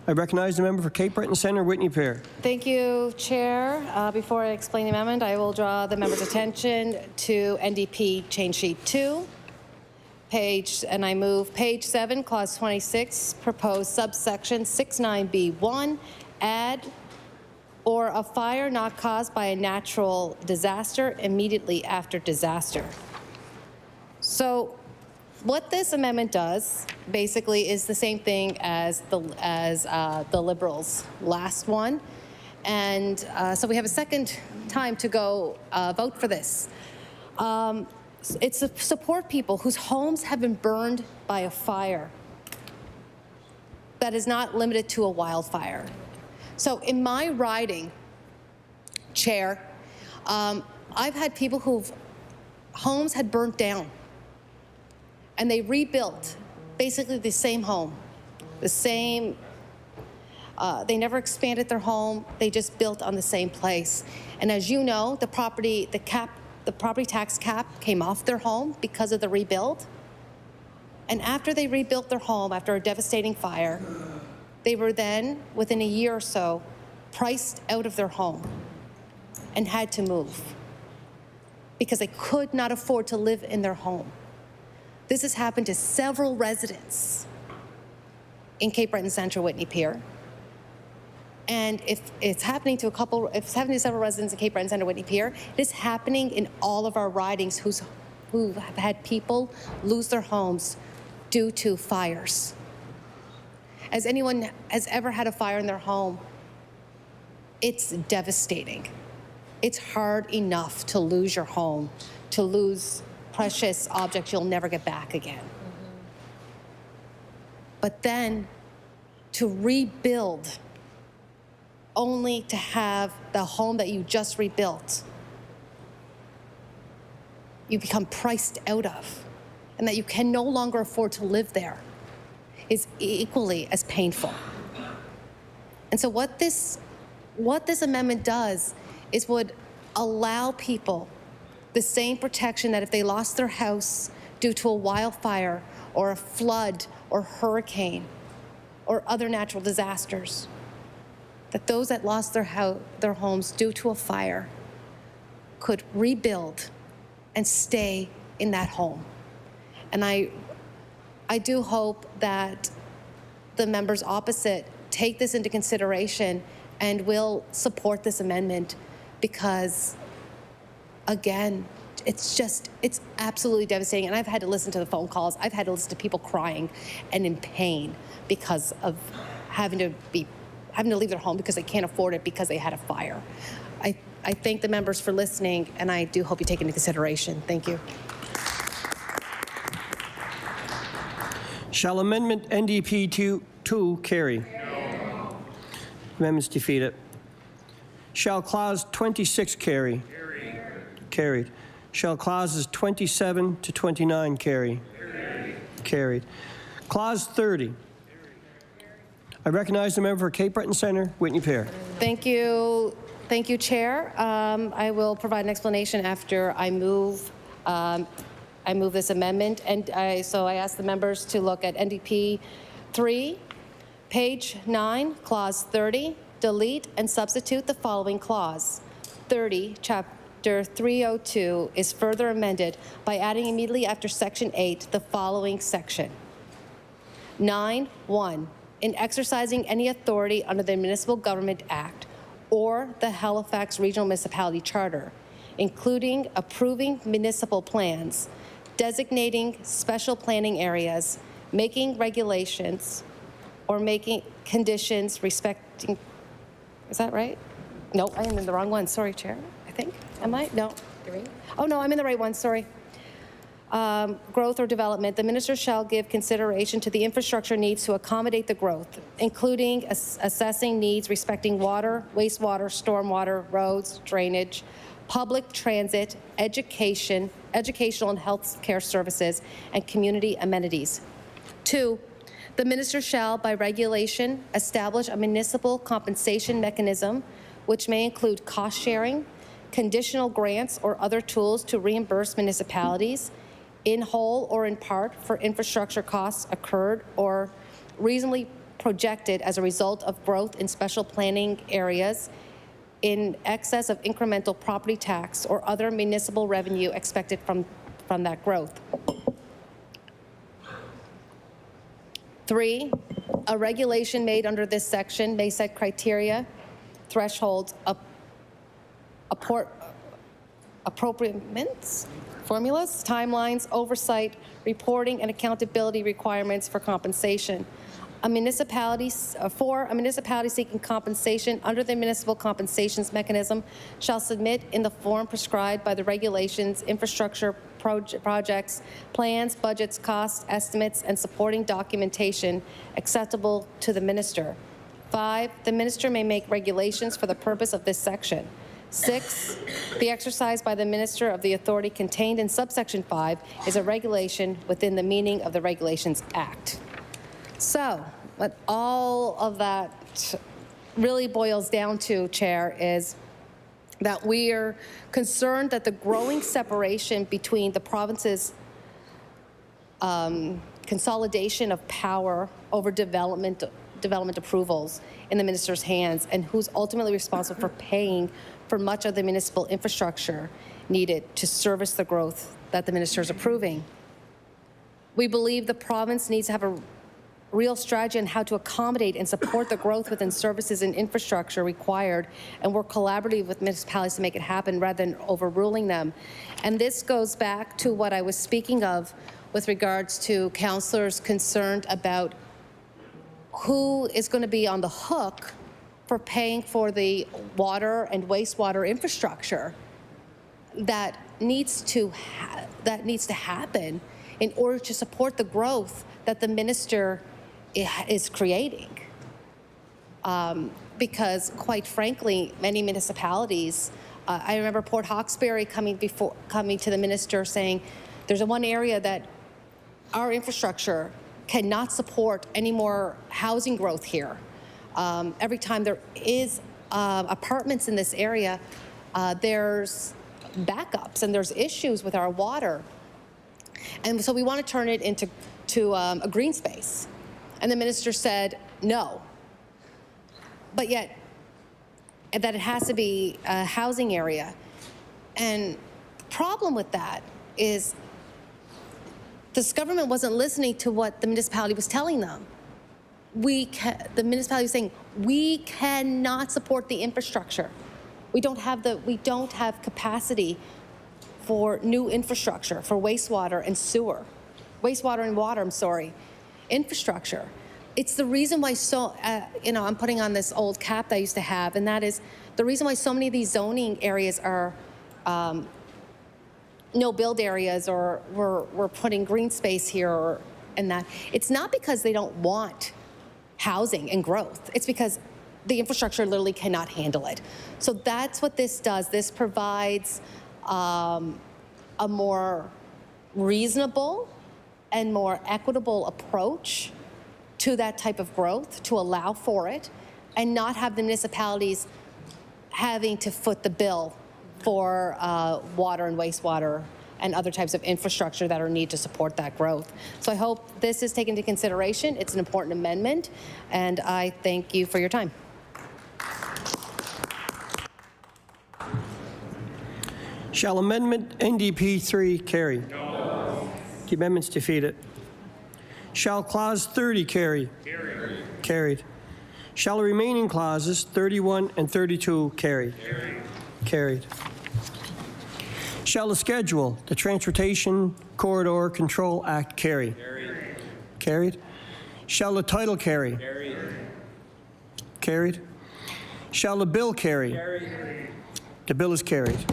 [SPEAKER 13] I recognize the member for Cape Breton Centre, Whitney Pear.
[SPEAKER 5] Thank you, Chair. Before I explain the amendment, I will draw the member's attention to NDP change sheet 2. And I move page 7, clause 26, proposed subsection 69B1, add or a fire not caused by a natural disaster immediately after disaster. So what this amendment does basically is the same thing as the Liberals' last one. And so we have a second time to go vote for this. It's to support people whose homes have been burned by a fire that is not limited to a wildfire. So in my riding, Chair, I've had people whose homes had burnt down and they rebuilt basically the same home, the same, they never expanded their home, they just built on the same place. And as you know, the property tax cap came off their home because of the rebuild. And after they rebuilt their home after a devastating fire, they were then, within a year or so, priced out of their home and had to move because they could not afford to live in their home. This has happened to several residents in Cape Breton Central, Whitney Pier. And if it's happening to several residents in Cape Breton Central, Whitney Pier, it is happening in all of our ridings who have had people lose their homes due to fires. As anyone has ever had a fire in their home, it's devastating. It's hard enough to lose your home, to lose precious objects you'll never get back again. But then to rebuild only to have the home that you just rebuilt, you become priced out of, and that you can no longer afford to live there, is equally as painful. And so what this amendment does is would allow people the same protection that if they lost their house due to a wildfire or a flood or hurricane or other natural disasters, that those that lost their homes due to a fire could rebuild and stay in that home. And I do hope that the members opposite take this into consideration and will support this amendment because, again, it's absolutely devastating. And I've had to listen to the phone calls. I've had to listen to people crying and in pain because of having to leave their home because they can't afford it because they had a fire. I thank the members for listening, and I do hope you take it into consideration. Thank you.
[SPEAKER 13] Shall Amendment NDP 2 carry? No. Amendment's defeated. Shall Clause 26 carry? Carried. Shall Clauses 27 to 29 carry? Carried. Clause 30. I recognize the member for Cape Breton Centre, Whitney Pier.
[SPEAKER 5] Thank you. Thank you, Chair. I will provide an explanation after I move this amendment. And so I ask the members to look at NDP 3, page 9, clause 30, delete and substitute the following clause. 30, chapter 302 is further amended by adding immediately after section 8 the following section. 9.1. In exercising any authority under the Municipal Government Act or the Halifax Regional Municipality Charter, including approving municipal plans, designating special planning areas, making regulations, or making conditions respecting, is that right? No, I am in the wrong one. Sorry, Chair, I think. Am I? No. Oh, no, I'm in the right one. Sorry. Growth or development, the minister shall give consideration to the infrastructure needs to accommodate the growth, including assessing needs respecting water, wastewater, stormwater, roads, drainage, public transit, educational and health care services, and community amenities. 2, the minister shall, by regulation, establish a municipal compensation mechanism which may include cost sharing, conditional grants, or other tools to reimburse municipalities in whole or in part for infrastructure costs occurred or reasonably projected as a result of growth in special planning areas in excess of incremental property tax or other municipal revenue expected from that growth. 3, a regulation made under this section may set criteria thresholds, appropriatements, formulas, timelines, oversight, reporting, and accountability requirements for compensation. For a municipality seeking compensation under the municipal compensations mechanism shall submit in the form prescribed by the regulations, infrastructure projects, plans, budgets, cost estimates, and supporting documentation acceptable to the minister. 5, the minister may make regulations for the purpose of this section. 6, the exercise by the minister of the authority contained in subsection 5 is a regulation within the meaning of the Regulations Act. So, what all of that really boils down to, Chair, is that we are concerned that the growing separation between the province's consolidation of power over development approvals in the minister's hands, and who's ultimately responsible for paying for much of the municipal infrastructure needed to service the growth that the minister is approving. We believe the province needs to have a real strategy on how to accommodate and support the growth within services and infrastructure required, and work collaboratively with municipalities to make it happen rather than overruling them. And this goes back to what I was speaking of with regards to councillors concerned about who is going to be on the hook for paying for the water and wastewater infrastructure that needs to happen in order to support the growth that the minister is creating. Because quite frankly, many municipalities, I remember Port Hawkesbury coming to the minister saying, there's one area that our infrastructure cannot support any more housing growth here. Every time there is apartments in this area, there's backups and there's issues with our water. And so we want to turn it into a green space. And the minister said no. But yet, that it has to be a housing area. And the problem with that is this government wasn't listening to what the municipality was telling them. The municipality was saying, we cannot support the infrastructure. We don't have capacity for new infrastructure, for wastewater and sewer. Wastewater and water, infrastructure. It's the reason why I'm putting on this old cap that I used to have, and that is the reason why so many of these zoning areas are no build areas, or we're putting green space here and that. It's not because they don't want housing and growth. It's because the infrastructure literally cannot handle it. So that's what this does. This provides a more reasonable and more equitable approach to that type of growth, to allow for it, and not have the municipalities having to foot the bill for water and wastewater and other types of infrastructure that are needed to support that growth. So I hope this is taken into consideration. It's an important amendment, and I thank you for your time.
[SPEAKER 13] Shall Amendment NDP 3 carry?
[SPEAKER 21] No.
[SPEAKER 13] The amendment's defeated. Shall Clause 30 carry? Carried. Shall the remaining clauses 31 and 32 carry? Carried. Shall the schedule, the Transportation Corridor Control Act carry? Carried. Shall the title carry? Carried. Shall the bill carry? The bill is carried.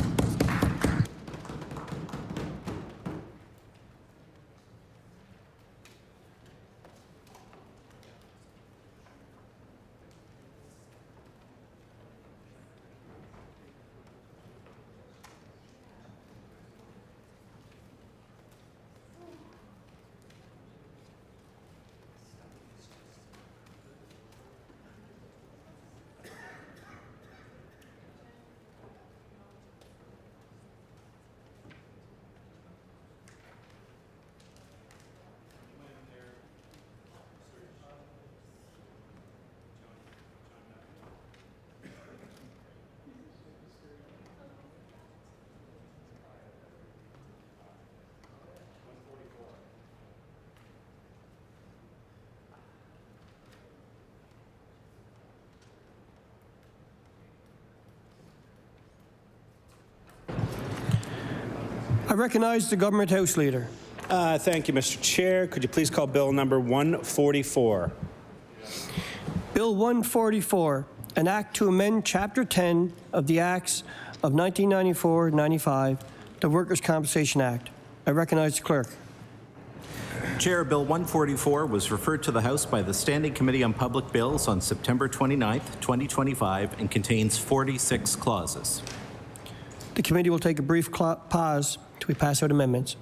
[SPEAKER 13] recognize the Government House Leader.
[SPEAKER 20] Thank you, Mr. Chair. Could you please call Bill number 144?
[SPEAKER 13] Bill 144, an act to amend Chapter 10 of the Acts of 1994-95, the Workers' Compensation Act. I recognize the clerk.
[SPEAKER 21] Chair, Bill 144 was referred to the House by the Standing Committee on Public Bills on September 29th, 2025, and contains 46 clauses.
[SPEAKER 13] The committee will take a brief pause till we pass out amendments.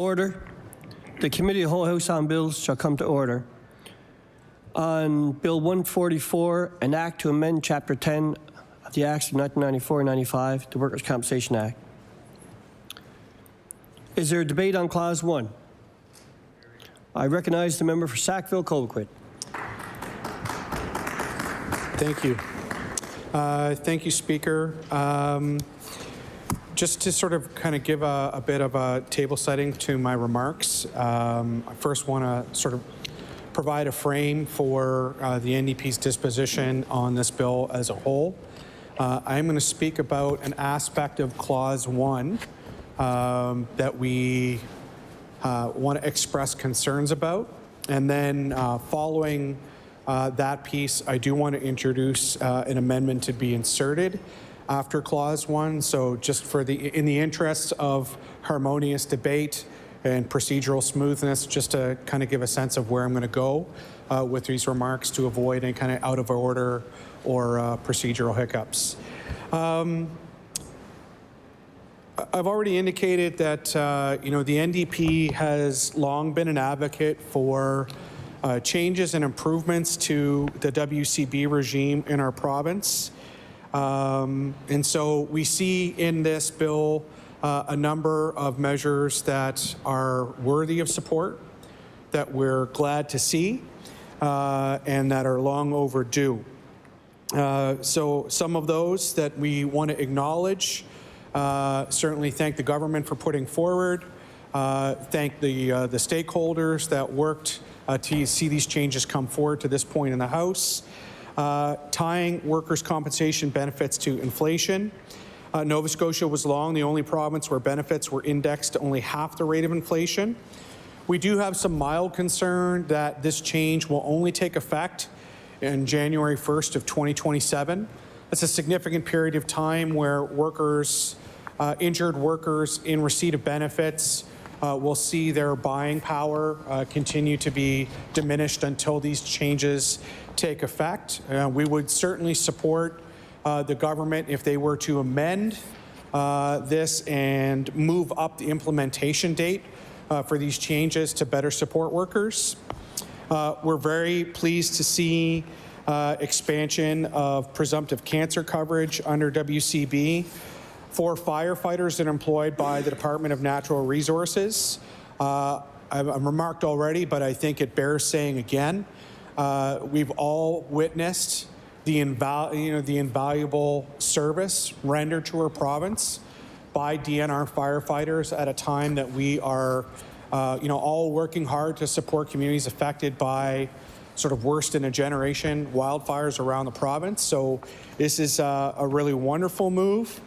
[SPEAKER 13] Order. The Committee of the Whole House on Bills shall come to order. On Bill 144, an act to amend Chapter 10 of the Acts of 1994-95, the Workers' Compensation Act. Is there a debate on Clause 1? I recognize the member for Sackville-Cobequid.
[SPEAKER 15] Thank you. Thank you, Speaker. Just to sort of kind of give a bit of a table setting to my remarks, I first want to sort of provide a frame for the NDP's disposition on this bill as a whole. I'm going to speak about an aspect of Clause 1 that we want to express concerns about. And then following that piece, I do want to introduce an amendment to be inserted after Clause 1. So just for in the interests of harmonious debate and procedural smoothness, just to kind of give a sense of where I'm going to go with these remarks to avoid any kind of out of order or procedural hiccups. I've already indicated that the NDP has long been an advocate for changes and improvements to the WCB regime in our province. And so we see in this bill a number of measures that are worthy of support, that we're glad to see, and that are long overdue. So some of those that we want to acknowledge, certainly thank the government for putting forward, thank the stakeholders that worked to see these changes come forward to this point in the House. Tying workers' compensation benefits to inflation. Nova Scotia was long the only province where benefits were indexed to only half the rate of inflation. We do have some mild concern that this change will only take effect in January 1st of 2027. That's a significant period of time where workers, injured workers in receipt of benefits will see their buying power continue to be diminished until these changes take effect. We would certainly support the government if they were to amend this and move up the implementation date for these changes to better support workers. We're very pleased to see expansion of presumptive cancer coverage under WCB for firefighters that are employed by the Department of Natural Resources. I've remarked already, but I think it bears saying again. We've all witnessed the invaluable service rendered to our province by DNR firefighters at a time that we are, all working hard to support communities affected by sort of worst in a generation wildfires around the province. So this is a really wonderful move.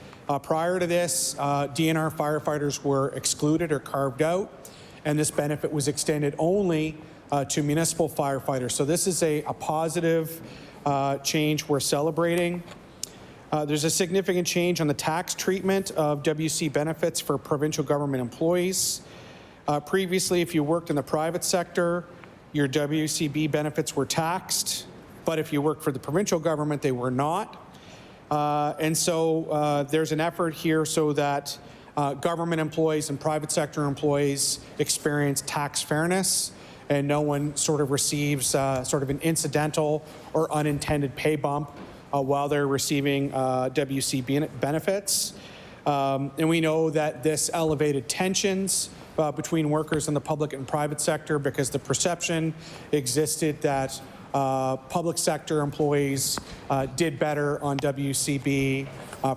[SPEAKER 15] Prior to this, DNR firefighters were excluded or carved out, and this benefit was extended only to municipal firefighters. So this is a positive change we're celebrating. There's a significant change on the tax treatment of WC benefits for provincial government employees. Previously, if you worked in the private sector, your WCB benefits were taxed, but if you worked for the provincial government, they were not. And so there's an effort here so that government employees and private sector employees experience tax fairness and no one sort of receives sort of an incidental or unintended pay bump while they're receiving WCB benefits. And we know that this elevated tensions between workers in the public and private sector because the perception existed that public sector employees did better on WCB,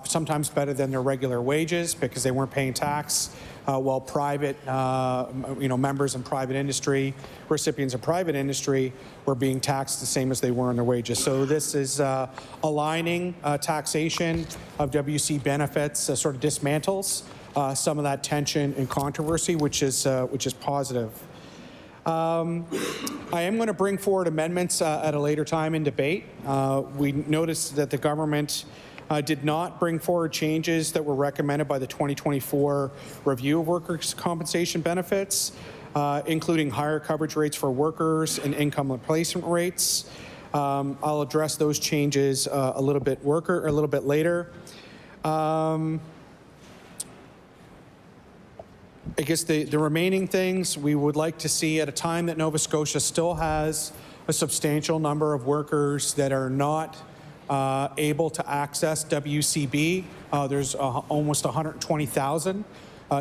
[SPEAKER 15] sometimes better than their regular wages because they weren't paying tax, while private, members in private industry, recipients of private industry were being taxed the same as they were on their wages. So this is aligning taxation of WC benefits, sort of dismantles some of that tension and controversy, which is positive. I am going to bring forward amendments at a later time in debate. We noticed that the government did not bring forward changes that were recommended by the 2024 review of workers' compensation benefits, including higher coverage rates for workers and income replacement rates. I'll address those changes a little bit later. I guess the remaining things we would like to see at a time that Nova Scotia still has a substantial number of workers that are not able to access WCB. There's almost 120,000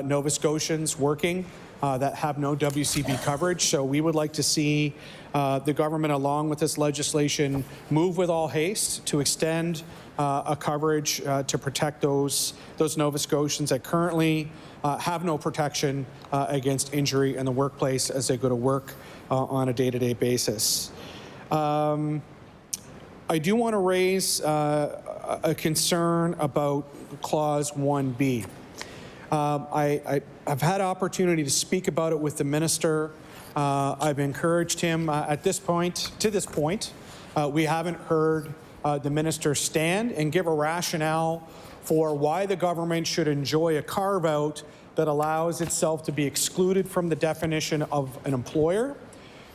[SPEAKER 15] Nova Scotians working that have no WCB coverage. So we would like to see the government, along with this legislation, move with all haste to extend a coverage to protect those Nova Scotians that currently have no protection against injury in the workplace as they go to work on a day-to-day basis. I do want to raise a concern about Clause 1B. I've had opportunity to speak about it with the minister. I've encouraged him to this point. We haven't heard the minister stand and give a rationale for why the government should enjoy a carve-out that allows itself to be excluded from the definition of an employer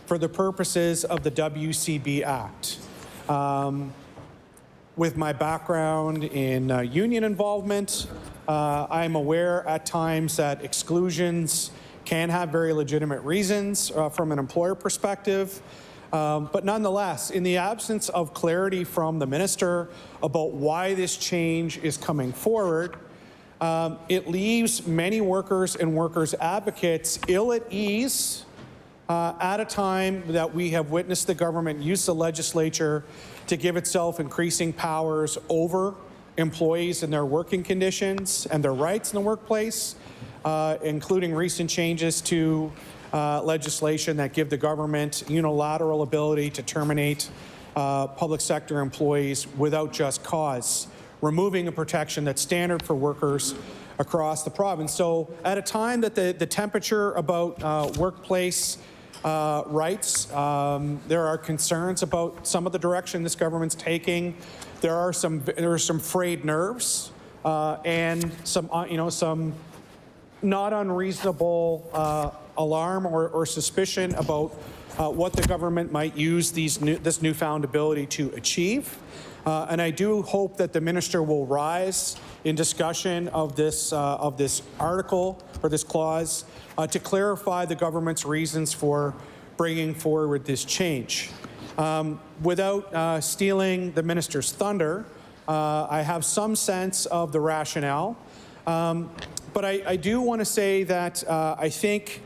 [SPEAKER 15] for the purposes of the WCB Act. With my background in union involvement, I'm aware at times that exclusions can have very legitimate reasons from an employer perspective. But nonetheless, in the absence of clarity from the minister about why this change is coming forward, it leaves many workers and workers' advocates ill at ease at a time that we have witnessed the government use the legislature to give itself increasing powers over employees and their working conditions and their rights in the workplace, including recent changes to legislation that give the government unilateral ability to terminate public sector employees without just cause, removing a protection that's standard for workers across the province. So at a time that the temperature about workplace rights, there are concerns about some of the direction this government's taking. There are some frayed nerves and some not unreasonable alarm or suspicion about what the government might use this newfound ability to achieve. And I do hope that the minister will rise in discussion of this article or this clause to clarify the government's reasons for bringing forward this change. Without stealing the minister's thunder, I have some sense of the rationale. But I do want to say that I think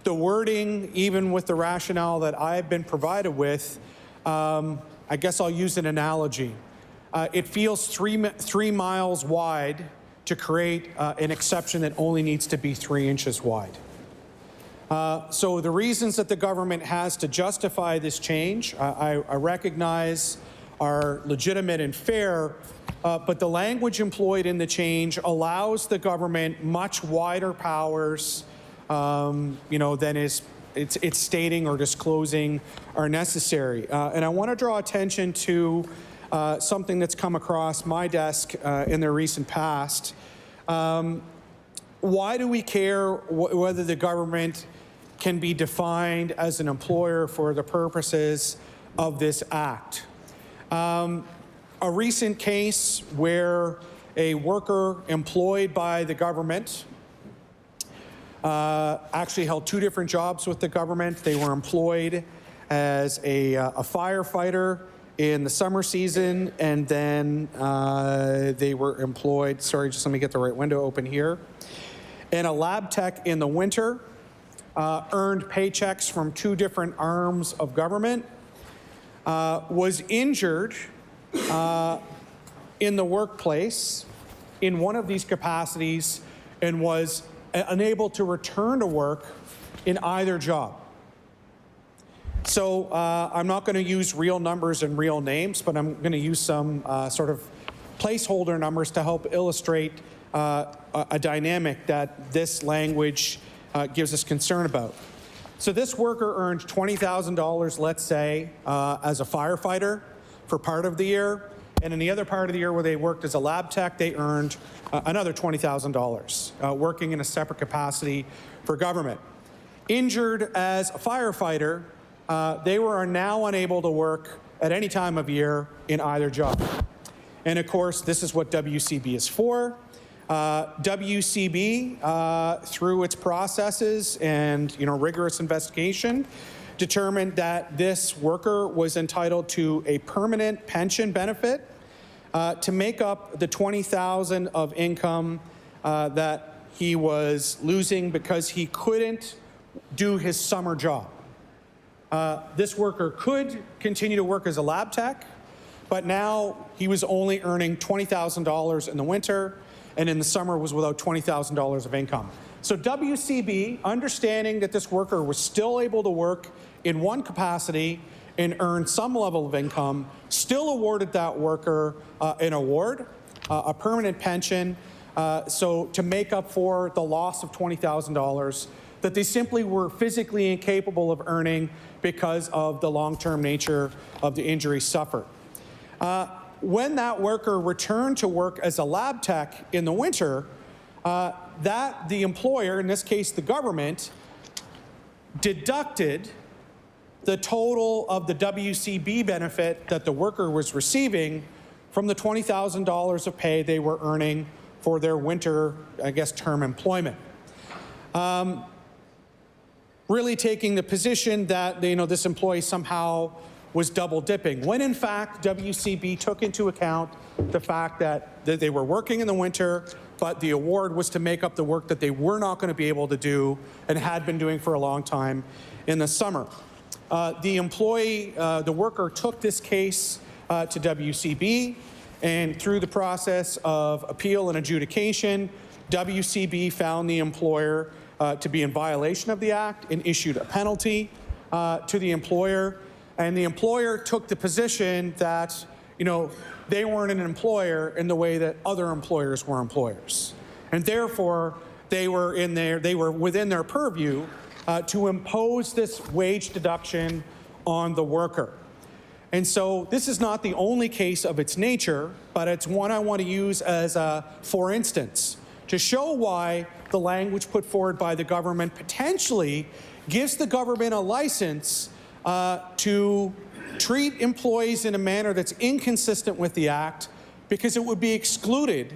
[SPEAKER 15] the wording, even with the rationale that I've been provided with, I guess I'll use an analogy. It feels three miles wide to create an exception that only needs to be 3 inches wide. So the reasons that the government has to justify this change, I recognize are legitimate and fair, but the language employed in the change allows the government much wider powers, than it's stating or disclosing are necessary. And I want to draw attention to something that's come across my desk in the recent past. Why do we care whether the government can be defined as an employer for the purposes of this act? A recent case where a worker employed by the government actually held 2 different jobs with the government. They were employed as a firefighter in the summer season, and then they were employed, sorry, just let me get the right window open here, and a lab tech in the winter, earned paychecks from 2 different arms of government, was injured in the workplace in one of these capacities and was unable to return to work in either job. So I'm not going to use real numbers and real names, but I'm going to use some sort of placeholder numbers to help illustrate a dynamic that this language gives us concern about. So this worker earned $20,000, let's say, as a firefighter for part of the year. And in the other part of the year where they worked as a lab tech, they earned another $20,000, working in a separate capacity for government. Injured as a firefighter, they were now unable to work at any time of year in either job. And of course, this is what WCB is for. WCB, through its processes and rigorous investigation, determined that this worker was entitled to a permanent pension benefit to make up the $20,000 of income that he was losing because he couldn't do his summer job. This worker could continue to work as a lab tech, but now he was only earning $20,000 in the winter, and in the summer was without $20,000 of income. So WCB, understanding that this worker was still able to work in one capacity and earn some level of income, still awarded that worker an award, a permanent pension, so to make up for the loss of $20,000 that they simply were physically incapable of earning because of the long-term nature of the injury suffered. When that worker returned to work as a lab tech in the winter, that the employer, in this case the government, deducted the total of the WCB benefit that the worker was receiving from the $20,000 of pay they were earning for their winter, term employment. Really taking the position that this employee somehow was double dipping, when in fact WCB took into account the fact that they were working in the winter, but the award was to make up the work that they were not going to be able to do and had been doing for a long time in the summer. The employee, the worker, took this case to WCB, and through the process of appeal and adjudication, WCB found the employer to be in violation of the Act and issued a penalty to the employer. And the employer took the position that, they weren't an employer in the way that other employers were employers. And therefore, they were within their purview to impose this wage deduction on the worker. And so this is not the only case of its nature, but it's one I want to use as a for instance to show why the language put forward by the government potentially gives the government a license to treat employees in a manner that's inconsistent with the Act, because it would be excluded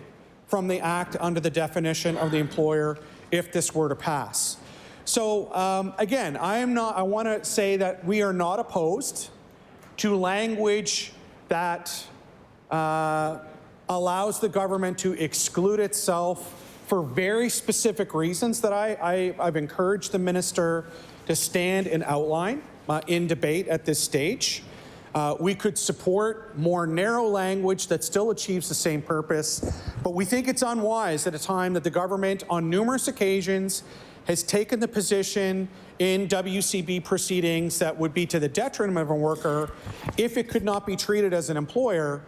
[SPEAKER 15] from the Act under the definition of the employer if this were to pass. So again, I want to say that we are not opposed to language that allows the government to exclude itself for very specific reasons that I've encouraged the minister to stand and outline in debate at this stage. We could support more narrow language that still achieves the same purpose, but we think it's unwise at a time that the government on numerous occasions has taken the position in WCB proceedings that would be to the detriment of a worker. If it could not be treated as an employer,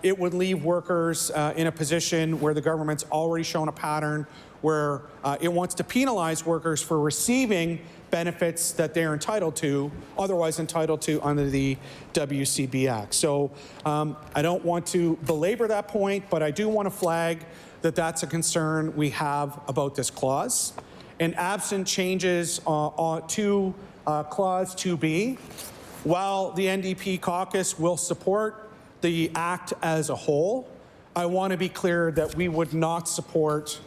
[SPEAKER 15] it would leave workers in a position where the government's already shown a pattern where it wants to penalize workers for receiving benefits that they're otherwise entitled to under the WCB Act. So I don't want to belabor that point, but I do want to flag that that's a concern we have about this clause. And absent changes to Clause 2B, while the NDP caucus will support the Act as a whole, I want to be clear that we would not support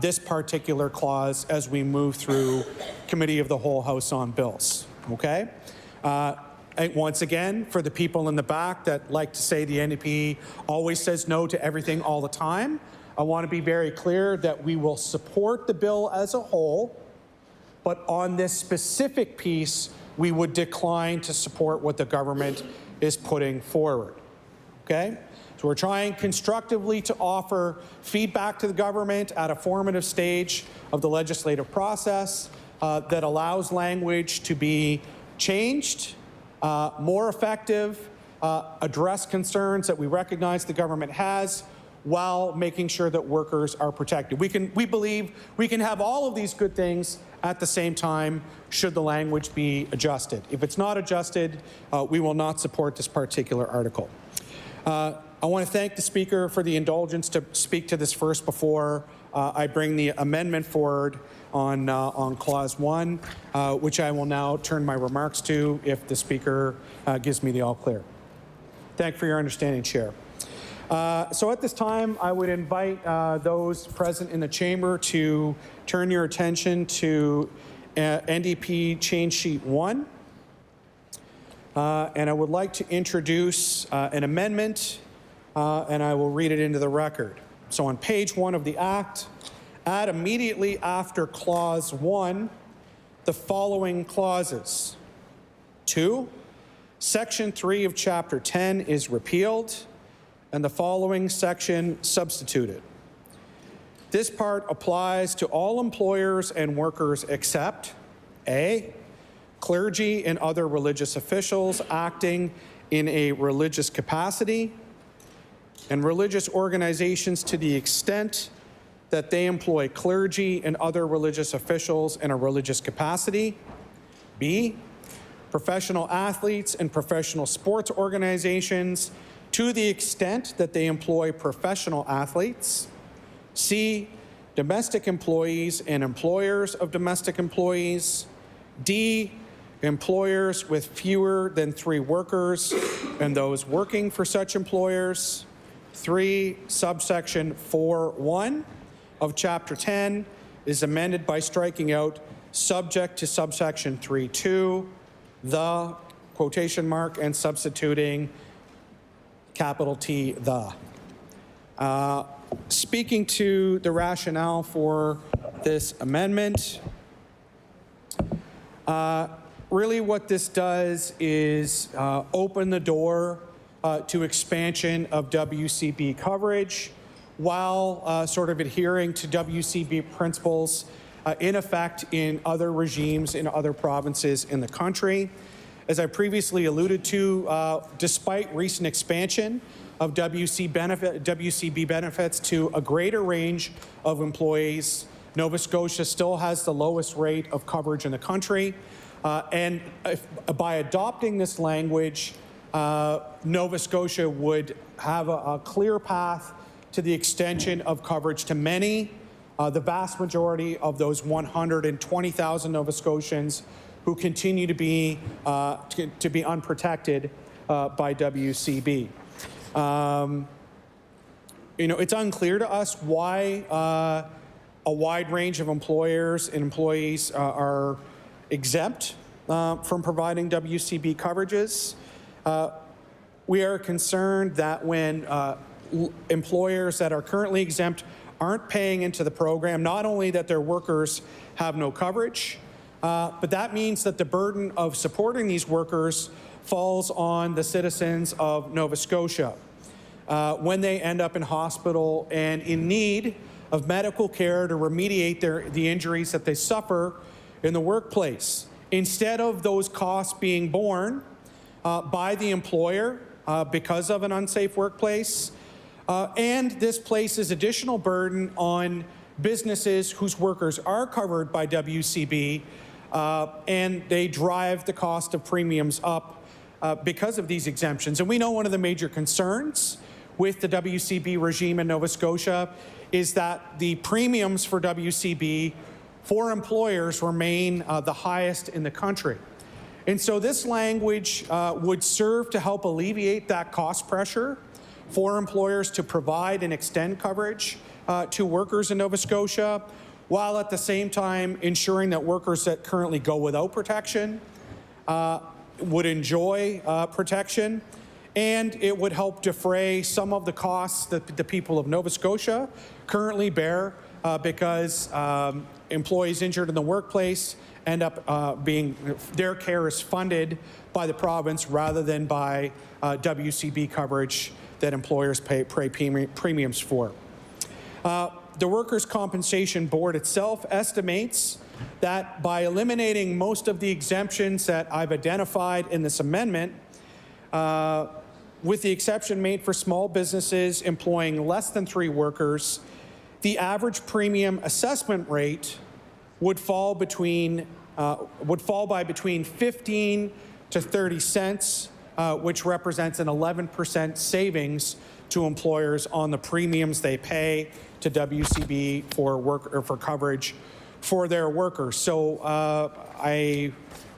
[SPEAKER 15] this particular clause as we move through Committee of the Whole House on bills, okay? Once again, for the people in the back that like to say the NDP always says no to everything all the time, I want to be very clear that we will support the bill as a whole, but on this specific piece, we would decline to support what the government is putting forward, okay? So we're trying constructively to offer feedback to the government at a formative stage of the legislative process that allows language to be changed, more effective, address concerns that we recognize the government has, while making sure that workers are protected. We believe we can have all of these good things at the same time should the language be adjusted. If it's not adjusted, we will not support this particular article. I want to thank the Speaker for the indulgence to speak to this first before I bring the amendment forward on Clause 1, which I will now turn my remarks to if the Speaker gives me the all clear. Thank you for your understanding, Chair. So at this time, I would invite those present in the chamber to turn your attention to NDP Change Sheet 1. And I would like to introduce an amendment, and I will read it into the record. So on page 1 of the Act, add immediately after Clause 1 the following clauses. 2, Section 3 of Chapter 10 is repealed, and the following section substituted. This part applies to all employers and workers except A, clergy and other religious officials acting in a religious capacity, and religious organizations to the extent that they employ clergy and other religious officials in a religious capacity. B, professional athletes and professional sports organizations to the extent that they employ professional athletes. C, domestic employees and employers of domestic employees. D, employers with fewer than 3 workers and those working for such employers. 3, subsection 4.1 of Chapter 10 is amended by striking out subject to subsection 3.2, the, quotation mark, and substituting capital T, the. Speaking to the rationale for this amendment, really what this does is open the door to expansion of WCB coverage while sort of adhering to WCB principles in effect in other regimes in other provinces in the country. As I previously alluded to, despite recent expansion of WCB benefits to a greater range of employees, Nova Scotia still has the lowest rate of coverage in the country. And by adopting this language, Nova Scotia would have a clear path to the extension of coverage to many, the vast majority of those 120,000 Nova Scotians who continue to be unprotected by WCB. You know, it's unclear to us why a wide range of employers and employees are exempt from providing WCB coverages. We are concerned that when employers that are currently exempt aren't paying into the program, not only that their workers have no coverage, but that means that the burden of supporting these workers falls on the citizens of Nova Scotia when they end up in hospital and in need of medical care to remediate the injuries that they suffer in the workplace. Instead of those costs being borne by the employer because of an unsafe workplace, and this places additional burden on businesses whose workers are covered by WCB, and they drive the cost of premiums up because of these exemptions. And we know one of the major concerns with the WCB regime in Nova Scotia is that the premiums for WCB for employers remain the highest in the country. And so this language would serve to help alleviate that cost pressure for employers to provide and extend coverage to workers in Nova Scotia, while at the same time ensuring that workers that currently go without protection would enjoy protection, and it would help defray some of the costs that the people of Nova Scotia currently bear because employees injured in the workplace end up their care is funded by the province rather than by WCB coverage that employers pay premiums for. The Workers' Compensation Board itself estimates that by eliminating most of the exemptions that I've identified in this amendment, with the exception made for small businesses employing less than 3 workers, the average premium assessment rate would fall by between 15 to 30 cents, which represents an 11% savings to employers on the premiums they pay to WCB for coverage for their workers. So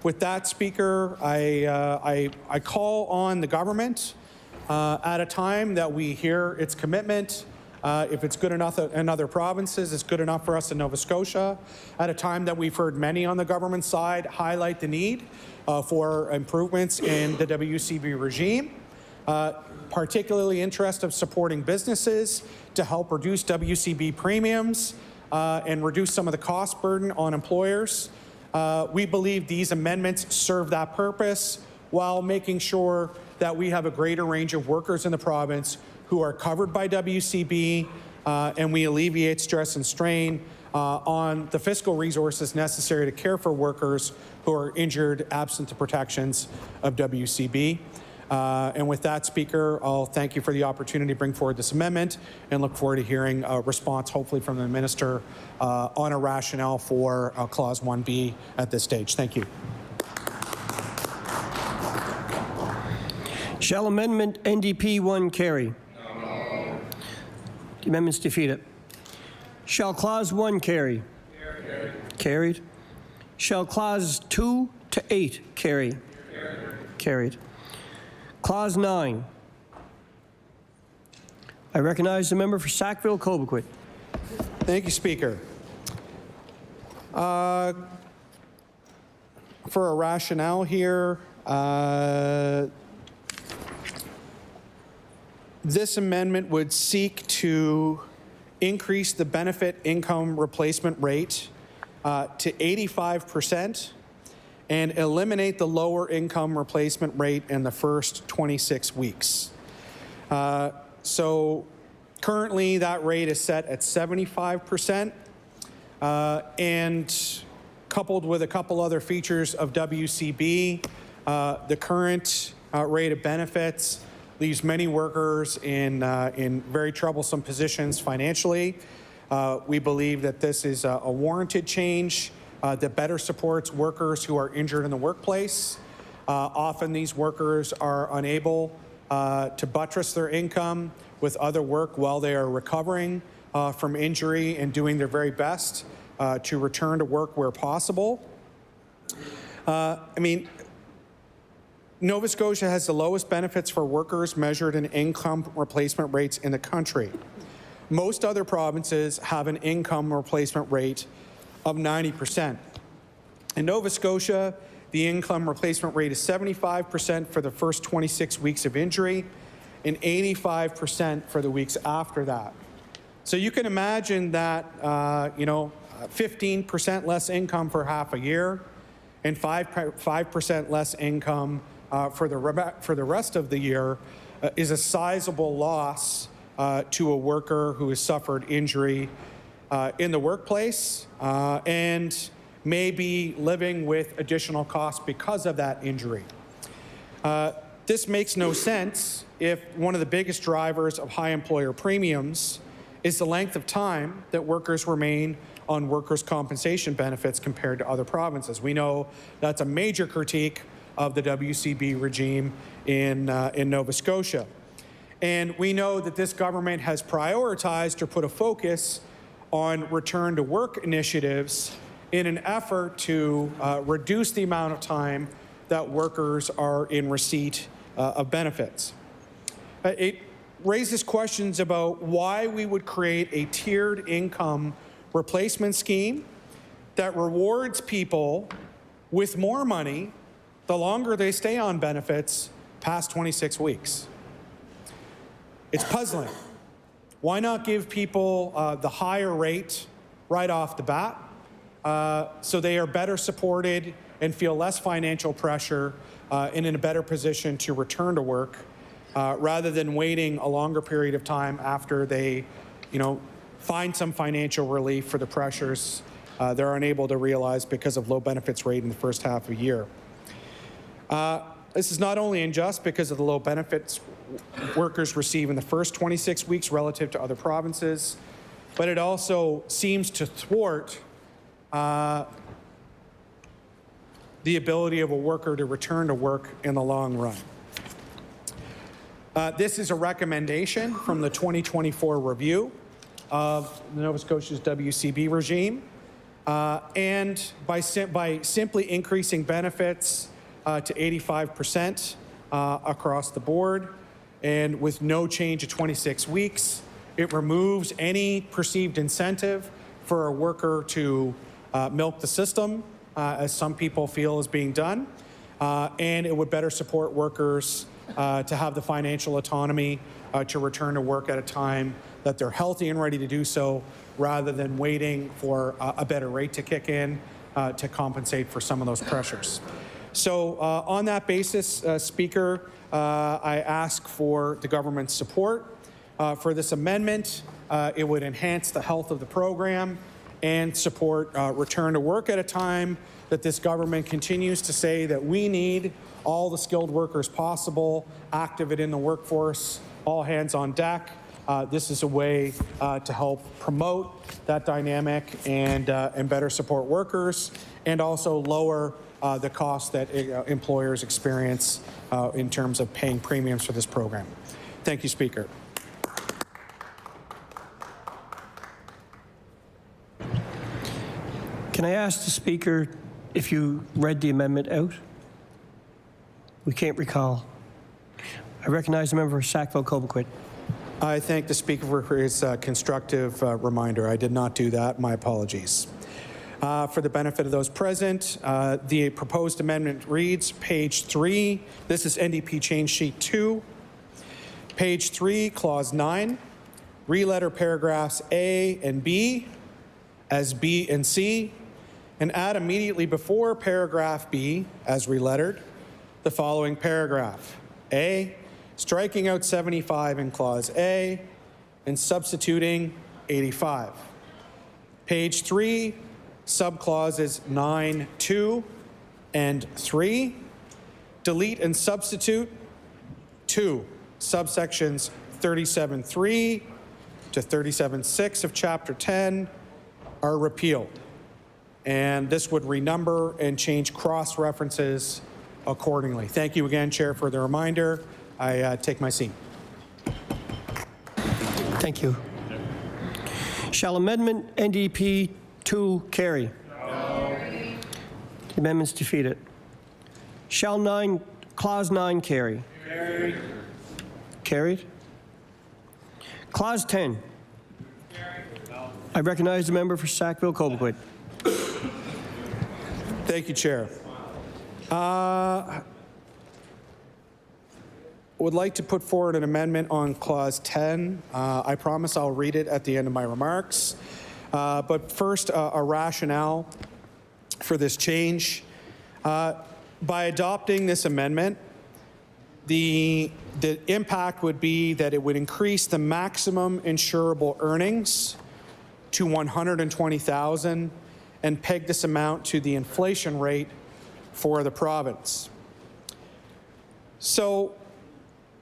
[SPEAKER 15] with that, Speaker, I call on the government at a time that we hear its commitment. If it's good enough in other provinces, it's good enough for us in Nova Scotia. At a time that we've heard many on the government side highlight the need for improvements in the WCB regime, particularly interest of supporting businesses to help reduce WCB premiums and reduce some of the cost burden on employers. We believe these amendments serve that purpose while making sure that we have a greater range of workers in the province who are covered by WCB, and we alleviate stress and strain on the fiscal resources necessary to care for workers who are injured absent the protections of WCB. And with that, Speaker, I'll thank you for the opportunity to bring forward this amendment and look forward to hearing a response, hopefully from the Minister, on a rationale for Clause 1B at this stage. Thank you.
[SPEAKER 13] Shall Amendment NDP 1 carry? No. The amendment's defeated. Shall Clause 1 carry? Carried. Carried. Shall Clauses 2 to 8 carry? Carried. Carried. Clause 9. I recognize the member for Sackville-Cobequid.
[SPEAKER 15] Thank you, Speaker. For a rationale here, this amendment would seek to increase the benefit income replacement rate to 85% and eliminate the lower income replacement rate in the first 26 weeks. So currently that rate is set at 75%, and coupled with a couple other features of WCB, the current rate of benefits leaves many workers in very troublesome positions financially. We believe that this is a warranted change that better supports workers who are injured in the workplace. Often these workers are unable to buttress their income with other work while they are recovering from injury and doing their very best to return to work where possible. Nova Scotia has the lowest benefits for workers measured in income replacement rates in the country. Most other provinces have an income replacement rate of 90%. In Nova Scotia, the income replacement rate is 75% for the first 26 weeks of injury and 85% for the weeks after that. So you can imagine that, 15% less income for half a year and 5% less income for the rest of the year is a sizable loss to a worker who has suffered injury in the workplace and may be living with additional costs because of that injury. This makes no sense if one of the biggest drivers of high employer premiums is the length of time that workers remain on workers' compensation benefits compared to other provinces. We know that's a major critique of the WCB regime in Nova Scotia. And we know that this government has prioritized or put a focus on return to work initiatives in an effort to reduce the amount of time that workers are in receipt of benefits. It raises questions about why we would create a tiered income replacement scheme that rewards people with more money the longer they stay on benefits past 26 weeks. It's puzzling. Why not give people the higher rate right off the bat so they are better supported and feel less financial pressure and in a better position to return to work rather than waiting a longer period of time after they, find some financial relief for the pressures they're unable to realize because of low benefits rate in the first half of the year. This is not only unjust because of the low benefits workers receive in the first 26 weeks relative to other provinces, but it also seems to thwart the ability of a worker to return to work in the long run. This is a recommendation from the 2024 review of Nova Scotia's WCB regime, and by simply increasing benefits to 85% across the board, and with no change to 26 weeks. It removes any perceived incentive for a worker to milk the system, as some people feel is being done, and it would better support workers to have the financial autonomy to return to work at a time that they're healthy and ready to do so, rather than waiting for a better rate to kick in to compensate for some of those pressures. So on that basis, Speaker, I ask for the government's support for this amendment. It would enhance the health of the program and support return to work at a time that this government continues to say that we need all the skilled workers possible active and in the workforce, all hands on deck. This is a way to help promote that dynamic and better support workers, and also lower the cost that employers experience in terms of paying premiums for this program. Thank you, Speaker.
[SPEAKER 13] Can I ask the Speaker if you read the amendment out? We can't recall. I recognize the member for Sackville-Cobequid.
[SPEAKER 15] I thank the Speaker for his constructive reminder. I did not do that. My apologies. For the benefit of those present, the proposed amendment reads, page 3, this is NDP change sheet 2, page 3, clause 9, re-letter paragraphs A and B as B and C, and add immediately before paragraph B as relettered the following paragraph. A, striking out 75 in clause A and substituting 85. Page 3, subclauses 9, 2, and 3. Delete and substitute 2. Subsections 37.3 to 37.6 of Chapter 10 are repealed. And this would renumber and change cross-references accordingly. Thank you again, Chair, for the reminder. I take my seat.
[SPEAKER 13] Thank you. Shall Amendment NDP 2 carry? No. The amendment's defeated. Shall Clause 9 carry? Carried. Carried. Clause 10. Carried. No. I recognize the member for Sackville-Cobequid.
[SPEAKER 15] Thank you, Chair. Would like to put forward an amendment on Clause 10. I promise I'll read it at the end of my remarks. But first, a rationale for this change. By adopting this amendment, the impact would be that it would increase the maximum insurable earnings to $120,000 and peg this amount to the inflation rate for the province. So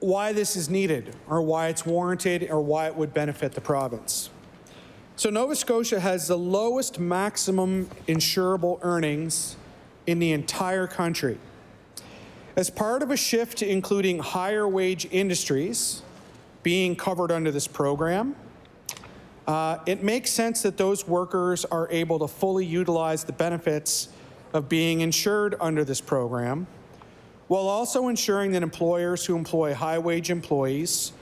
[SPEAKER 15] why this is needed, or why it's warranted, or why it would benefit the province. So Nova Scotia has the lowest maximum insurable earnings in the entire country. As part of a shift to including higher wage industries being covered under this program, it makes sense that those workers are able to fully utilize the benefits of being insured under this program, while also ensuring that employers who employ high-wage employees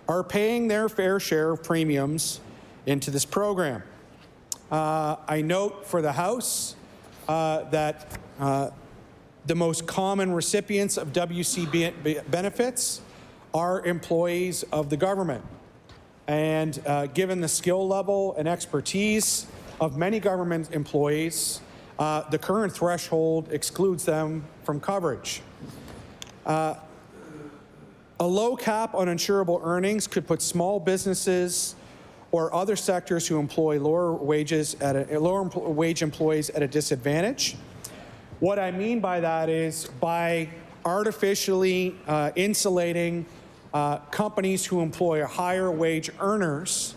[SPEAKER 15] are paying their fair share of premiums into this program. I note for the House that the most common recipients of WCB benefits are employees of the government. And given the skill level and expertise of many government employees, the current threshold excludes them from coverage. A low cap on insurable earnings could put small businesses or other sectors who employ lower wage employees at a disadvantage. What I mean by that is by artificially insulating companies who employ higher wage earners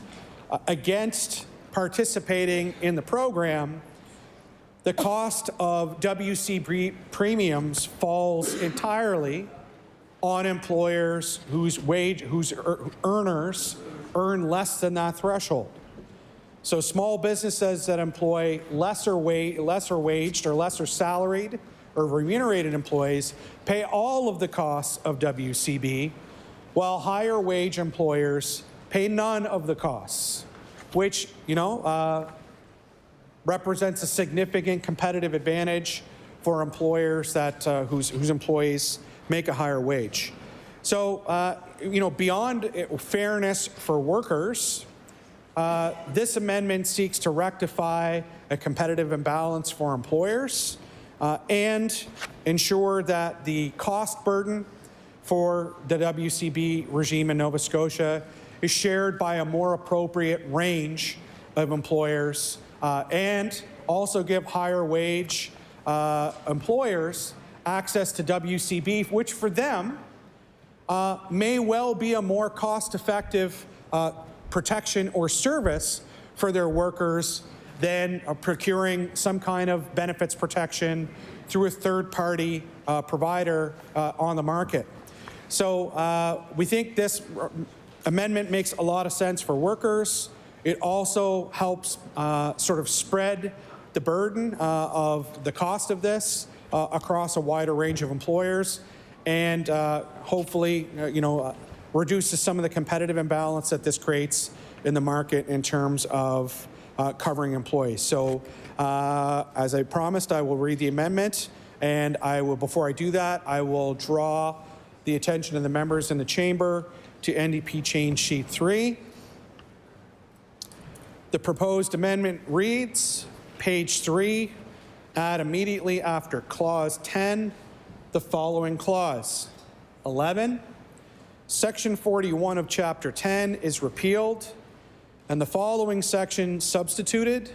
[SPEAKER 15] against participating in the program, the cost of WCB premiums falls entirely on employers whose earners earn less than that threshold. So small businesses that employ lesser waged or lesser salaried or remunerated employees pay all of the costs of WCB, while higher wage employers pay none of the costs, which, represents a significant competitive advantage for employers that whose employees make a higher wage. So, beyond fairness for workers, this amendment seeks to rectify a competitive imbalance for employers and ensure that the cost burden for the WCB regime in Nova Scotia is shared by a more appropriate range of employers and also give higher wage employers access to WCB, which for them may well be a more cost-effective protection or service for their workers than procuring some kind of benefits protection through a third-party provider on the market. So we think this amendment makes a lot of sense for workers. It also helps sort of spread the burden of the cost of this across a wider range of employers, and hopefully, reduces some of the competitive imbalance that this creates in the market in terms of covering employees. So, as I promised, I will read the amendment, and before I do that, I will draw the attention of the members in the chamber to NDP change sheet 3. The proposed amendment reads, page 3, add immediately after clause 10 the following clause. 11, section 41 of chapter 10 is repealed and the following section substituted.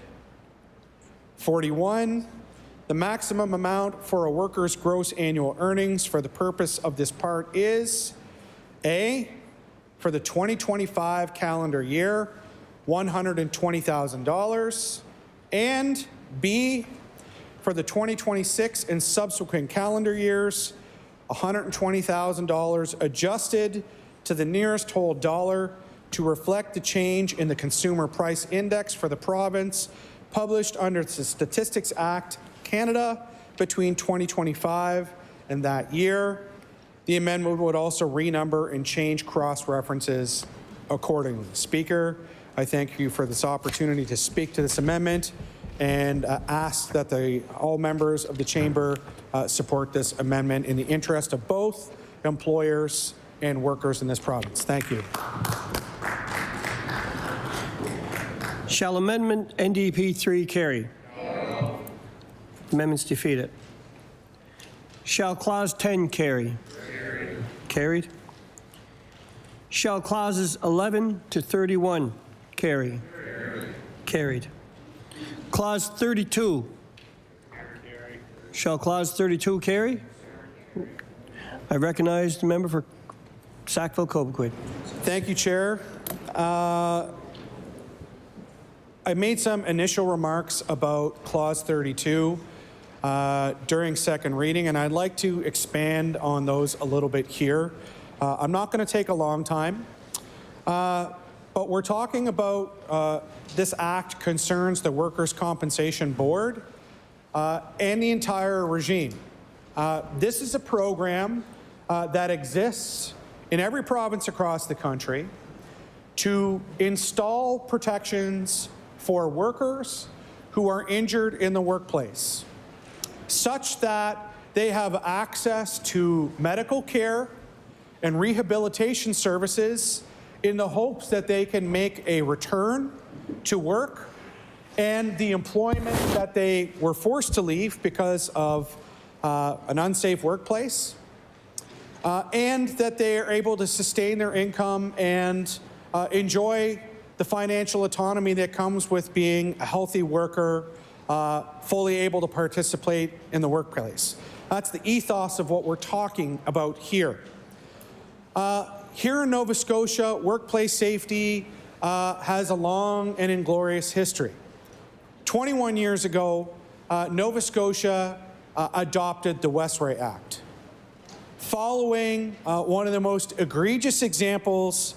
[SPEAKER 15] 41, the maximum amount for a worker's gross annual earnings for the purpose of this part is A, for the 2025 calendar year, $120,000, and B, for the 2026 and subsequent calendar years, $120,000 adjusted to the nearest whole dollar to reflect the change in the Consumer Price Index for the province published under the Statistics Act, Canada, between 2025 and that year. The amendment would also renumber and change cross-references accordingly. Speaker, I thank you for this opportunity to speak to this amendment and ask that all members of the chamber support this amendment in the interest of both employers and workers in this province. Thank you.
[SPEAKER 13] Shall Amendment NDP 3 carry? No. Amendment's defeated. Shall Clause 10 carry? Carried. Carried. Shall Clauses 11 to 31 carry? Carried. Carried. Clause 32. Carry. Shall Clause 32 carry? I recognize the member for Sackville-Cobequid.
[SPEAKER 15] Thank you, Chair. I made some initial remarks about Clause 32 during second reading, and I'd like to expand on those a little bit here. I'm not going to take a long time, but we're talking about this act concerns the Workers' Compensation Board and the entire regime. This is a program that exists in every province across the country to install protections for workers who are injured in the workplace, such that they have access to medical care and rehabilitation services in the hopes that they can make a return to work and the employment that they were forced to leave because of an unsafe workplace, and that they are able to sustain their income and enjoy the financial autonomy that comes with being a healthy worker, fully able to participate in the workplace. That's the ethos of what we're talking about here. Here in Nova Scotia, workplace safety has a long and inglorious history. 21 years ago, Nova Scotia adopted the Westray Act, following one of the most egregious examples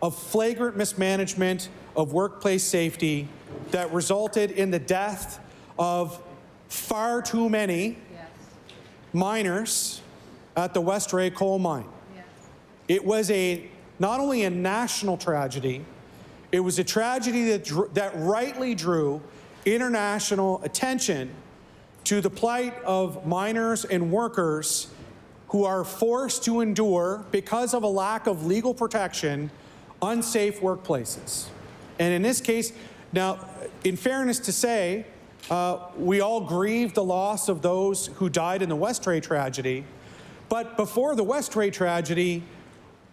[SPEAKER 15] of flagrant mismanagement of workplace safety that resulted in the death of far too many miners at the Westray coal mine. It was not only a national tragedy, it was a tragedy that rightly drew international attention to the plight of minors and workers who are forced to endure, because of a lack of legal protection, unsafe workplaces. And in this case, now, in fairness to say, we all grieve the loss of those who died in the Westray tragedy, but before the Westray tragedy,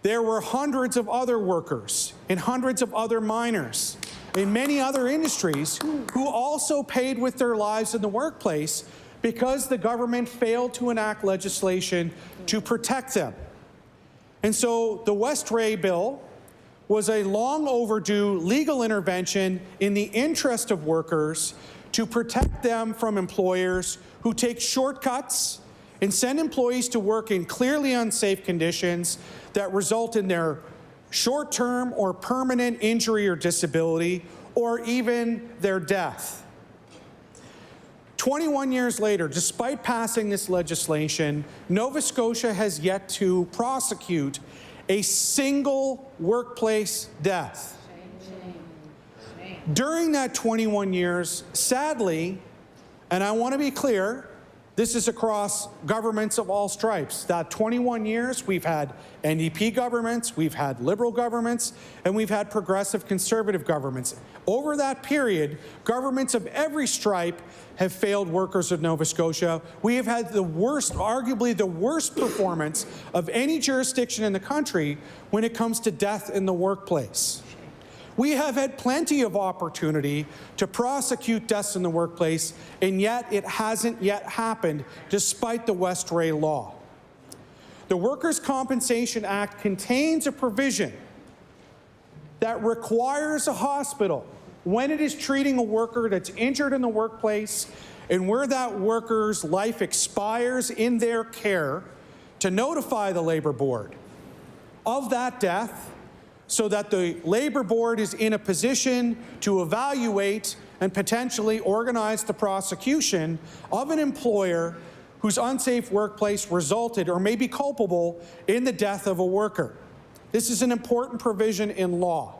[SPEAKER 15] there were hundreds of other workers and hundreds of other miners in many other industries who also paid with their lives in the workplace because the government failed to enact legislation to protect them. And so the Westray bill was a long overdue legal intervention in the interest of workers to protect them from employers who take shortcuts and send employees to work in clearly unsafe conditions that result in their short-term or permanent injury or disability, or even their death. 21 years later, despite passing this legislation, Nova Scotia has yet to prosecute a single workplace death. During that 21 years, sadly, and I want to be clear, this is across governments of all stripes. That 21 years, we've had NDP governments, we've had Liberal governments, and we've had progressive Conservative governments. Over that period, governments of every stripe have failed workers of Nova Scotia. We have had the worst, arguably the worst performance of any jurisdiction in the country when it comes to death in the workplace. We have had plenty of opportunity to prosecute deaths in the workplace, and yet it hasn't yet happened, despite the Westray law. The Workers' Compensation Act contains a provision that requires a hospital, when it is treating a worker that's injured in the workplace and where that worker's life expires in their care, to notify the Labour Board of that death, so that the Labour Board is in a position to evaluate and potentially organize the prosecution of an employer whose unsafe workplace resulted or may be culpable in the death of a worker. This is an important provision in law.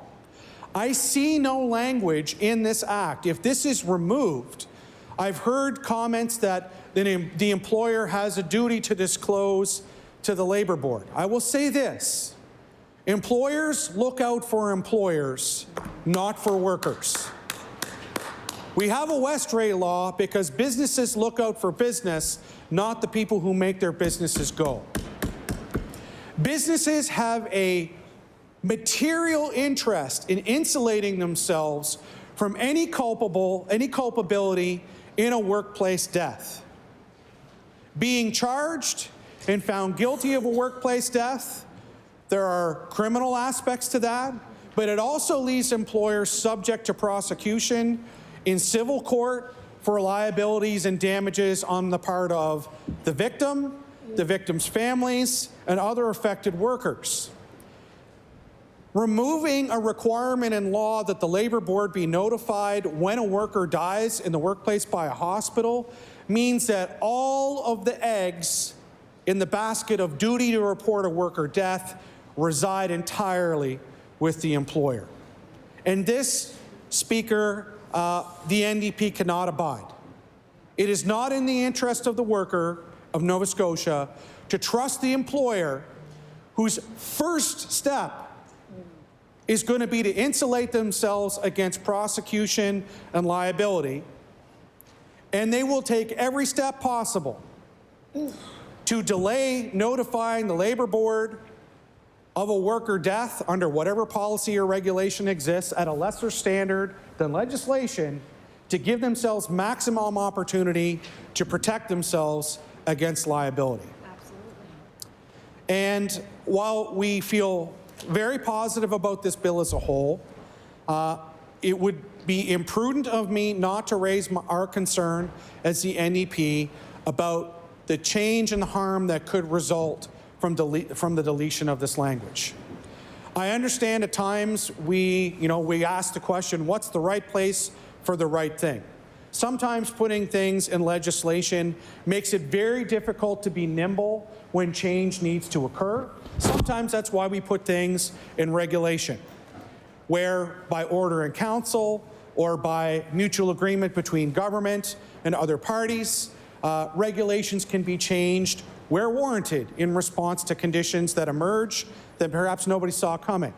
[SPEAKER 15] I see no language in this act. If this is removed, I've heard comments that the employer has a duty to disclose to the Labour Board. I will say this. Employers look out for employers, not for workers. We have a Westray law because businesses look out for business, not the people who make their businesses go. Businesses have a material interest in insulating themselves from any culpability in a workplace death. Being charged and found guilty of a workplace death, there are criminal aspects to that, but it also leaves employers subject to prosecution in civil court for liabilities and damages on the part of the victim, the victim's families, and other affected workers. Removing a requirement in law that the Labour Board be notified when a worker dies in the workplace by a hospital means that all of the eggs in the basket of duty to report a worker death reside entirely with the employer. And this, Speaker, the NDP cannot abide. It is not in the interest of the worker of Nova Scotia to trust the employer whose first step is going to be to insulate themselves against prosecution and liability, and they will take every step possible to delay notifying the Labour Board of a worker death under whatever policy or regulation exists at a lesser standard than legislation, to give themselves maximum opportunity to protect themselves against liability.
[SPEAKER 22] Absolutely.
[SPEAKER 15] And while we feel very positive about this bill as a whole, it would be imprudent of me not to raise our concern as the NDP about the change and harm that could result from the deletion of this language. I understand at times we ask the question, what's the right place for the right thing? Sometimes putting things in legislation makes it very difficult to be nimble when change needs to occur. Sometimes that's why we put things in regulation, where by order in council or by mutual agreement between government and other parties, regulations can be changed where warranted in response to conditions that emerge that perhaps nobody saw coming.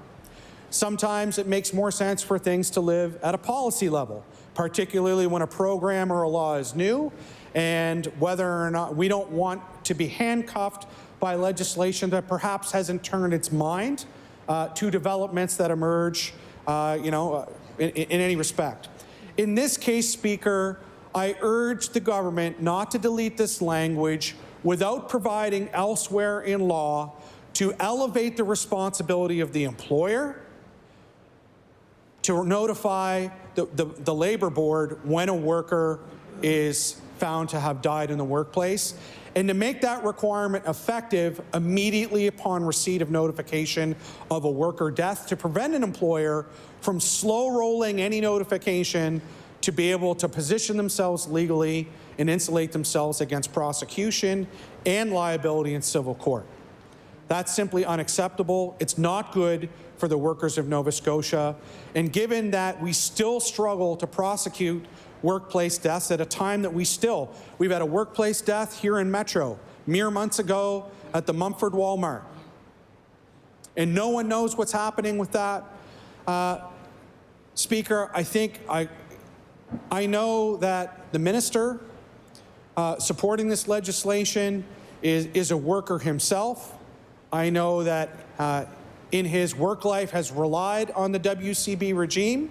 [SPEAKER 15] Sometimes it makes more sense for things to live at a policy level, particularly when a program or a law is new, and whether or not we don't want to be handcuffed by legislation that perhaps hasn't turned its mind to developments that emerge, in any respect. In this case, Speaker, I urge the government not to delete this language without providing elsewhere in law to elevate the responsibility of the employer to notify the labor board when a worker is found to have died in the workplace, and to make that requirement effective immediately upon receipt of notification of a worker death to prevent an employer from slow rolling any notification to be able to position themselves legally and insulate themselves against prosecution and liability in civil court. That's simply unacceptable. It's not good for the workers of Nova Scotia. And given that we still struggle to prosecute workplace deaths at a time that we've had a workplace death here in Metro mere months ago at the Mumford Walmart. And no one knows what's happening with that. Speaker, I know that the minister supporting this legislation is a worker himself. I know that in his work life has relied on the WCB regime,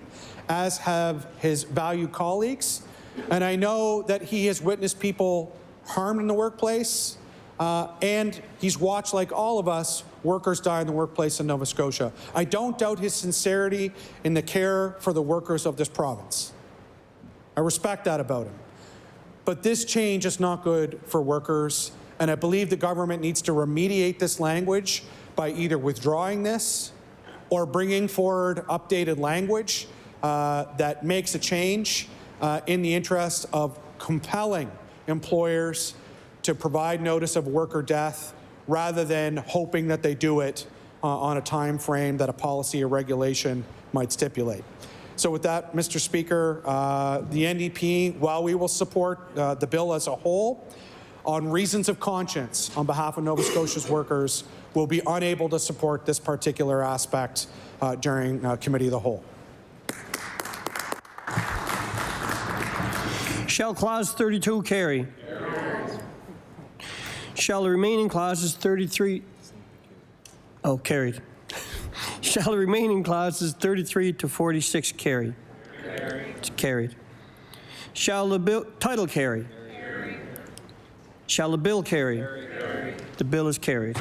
[SPEAKER 15] as have his valued colleagues. And I know that he has witnessed people harmed in the workplace, and he's watched, like all of us, workers die in the workplace in Nova Scotia. I don't doubt his sincerity in the care for the workers of this province. I respect that about him. But this change is not good for workers, and I believe the government needs to remediate this language by either withdrawing this or bringing forward updated language that makes a change in the interest of compelling employers to provide notice of worker death rather than hoping that they do it on a time frame that a policy or regulation might stipulate. So with that, Mr. Speaker, the NDP, while we will support the bill as a whole, on reasons of conscience on behalf of Nova Scotia's workers, will be unable to support this particular aspect during Committee of the Whole.
[SPEAKER 13] Shall Clause 32 carry? Shall the remaining clauses 33... Oh, carried. Shall the remaining clauses 33 to 46 carry? Carried. Shall the title carry? Shall the bill carry? The bill is carried.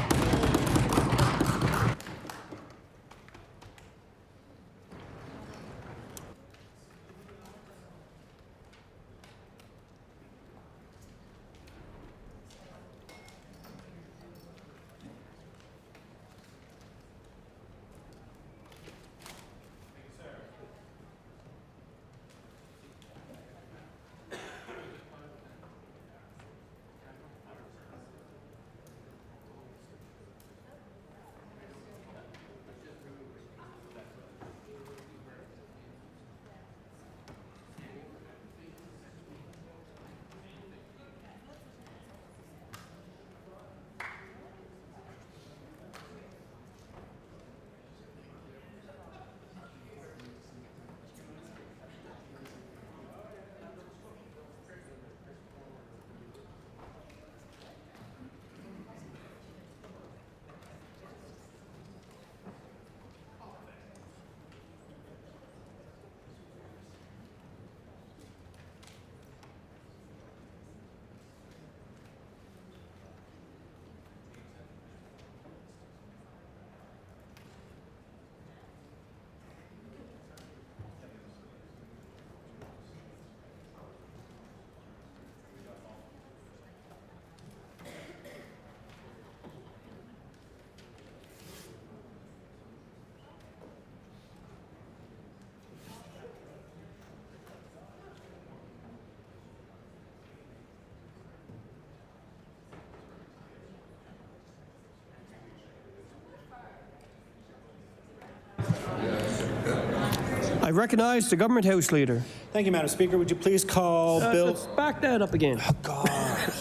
[SPEAKER 13] recognize the Government House Leader.
[SPEAKER 20] Thank you, Madam Speaker. Would you please call Bill...
[SPEAKER 13] Let's back that up again.
[SPEAKER 20] Oh, God.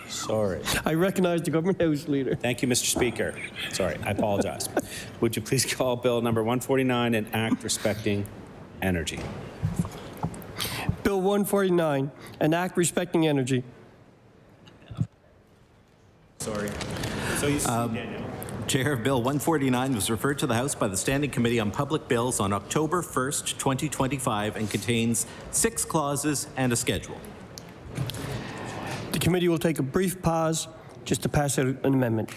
[SPEAKER 20] Sorry.
[SPEAKER 13] I recognize the Government House Leader.
[SPEAKER 20] Thank you, Mr. Speaker. Sorry, I apologize. Would you please call Bill number 149, an act respecting energy?
[SPEAKER 13] Bill 149, an act respecting energy.
[SPEAKER 20] Sorry. So you see, Daniel.
[SPEAKER 21] Chair, Bill 149 was referred to the House by the Standing Committee on Public Bills on October 1st, 2025, and contains 6 clauses and a schedule.
[SPEAKER 13] The committee will take a brief pause just to pass out an amendment.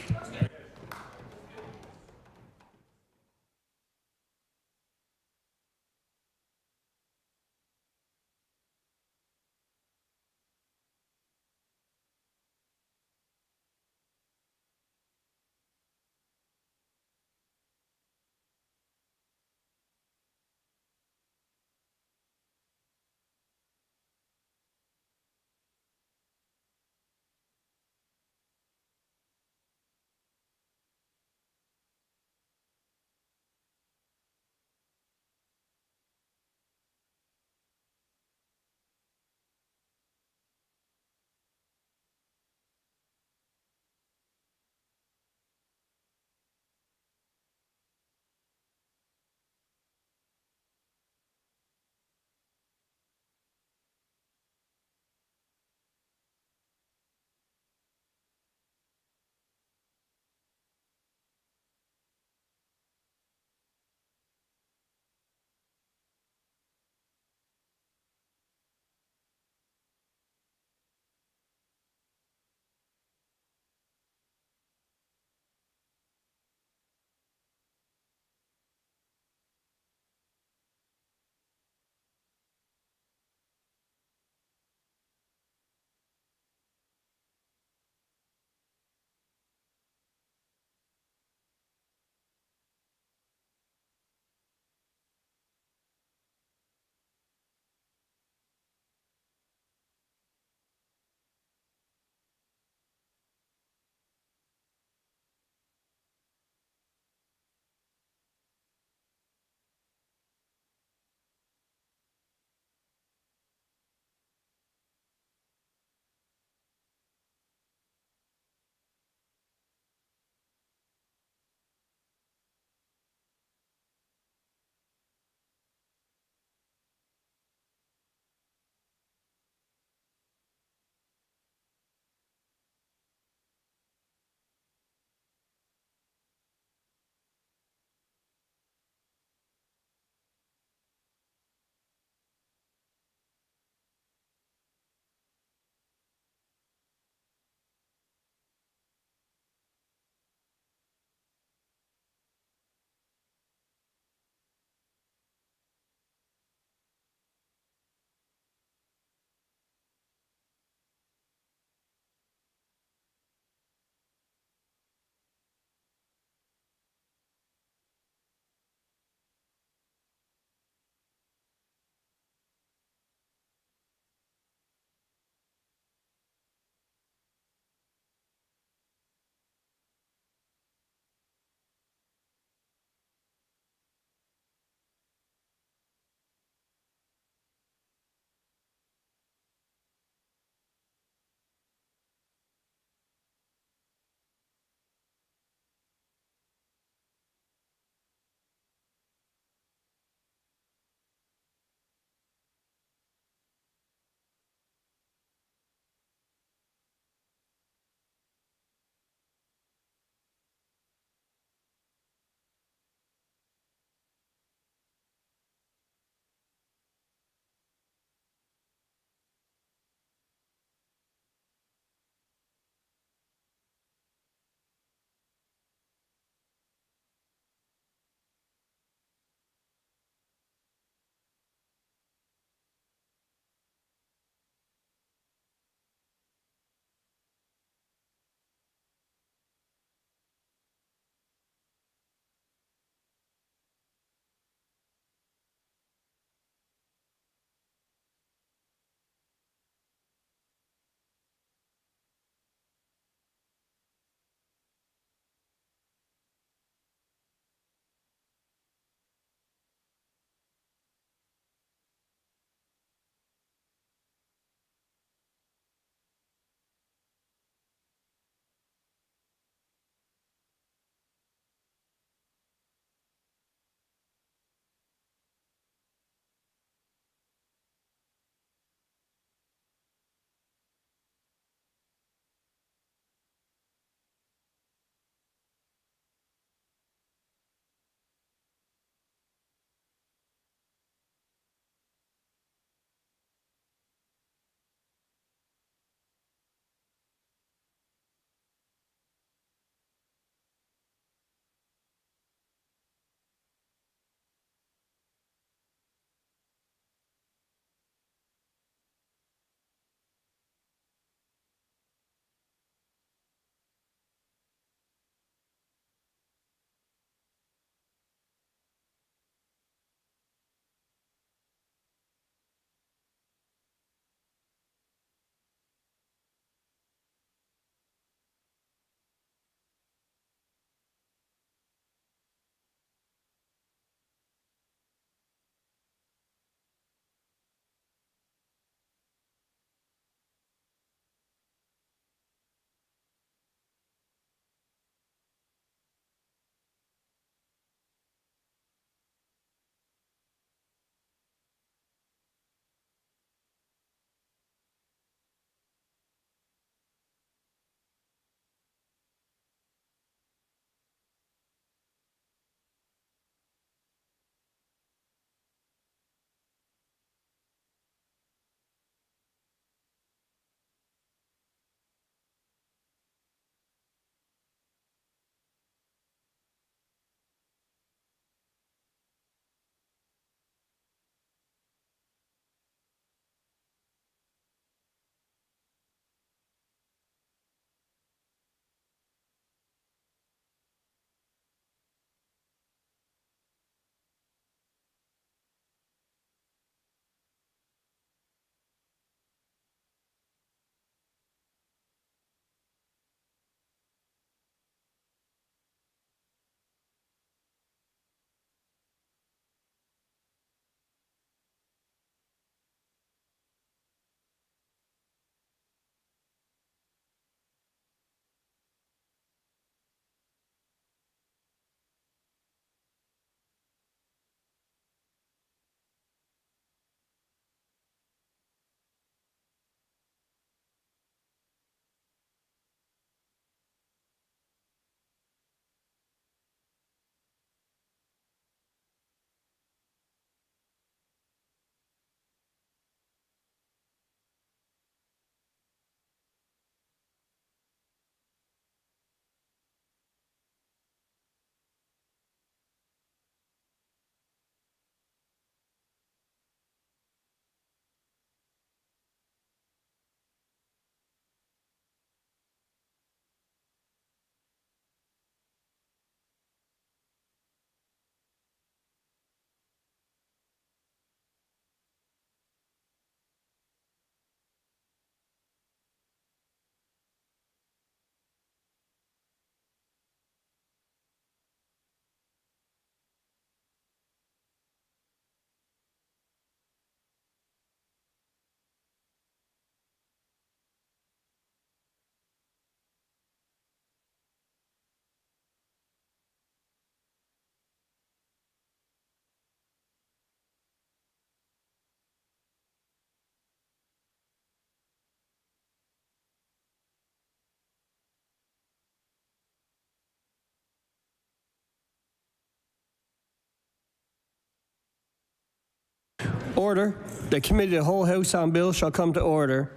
[SPEAKER 13] Order. The committee of the whole House on Bill shall come to order.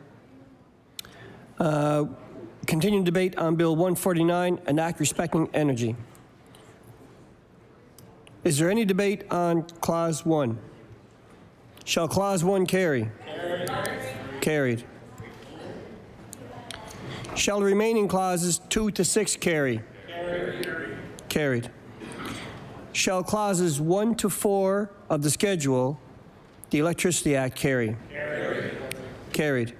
[SPEAKER 13] Continuing debate on Bill 149, an act respecting energy. Is there any debate on Clause 1? Shall Clause 1 carry? Carried. Shall the remaining clauses 2 to 6 carry? Carried. Shall clauses 1 to 4 of the schedule, the Electricity Act, carry? Carried.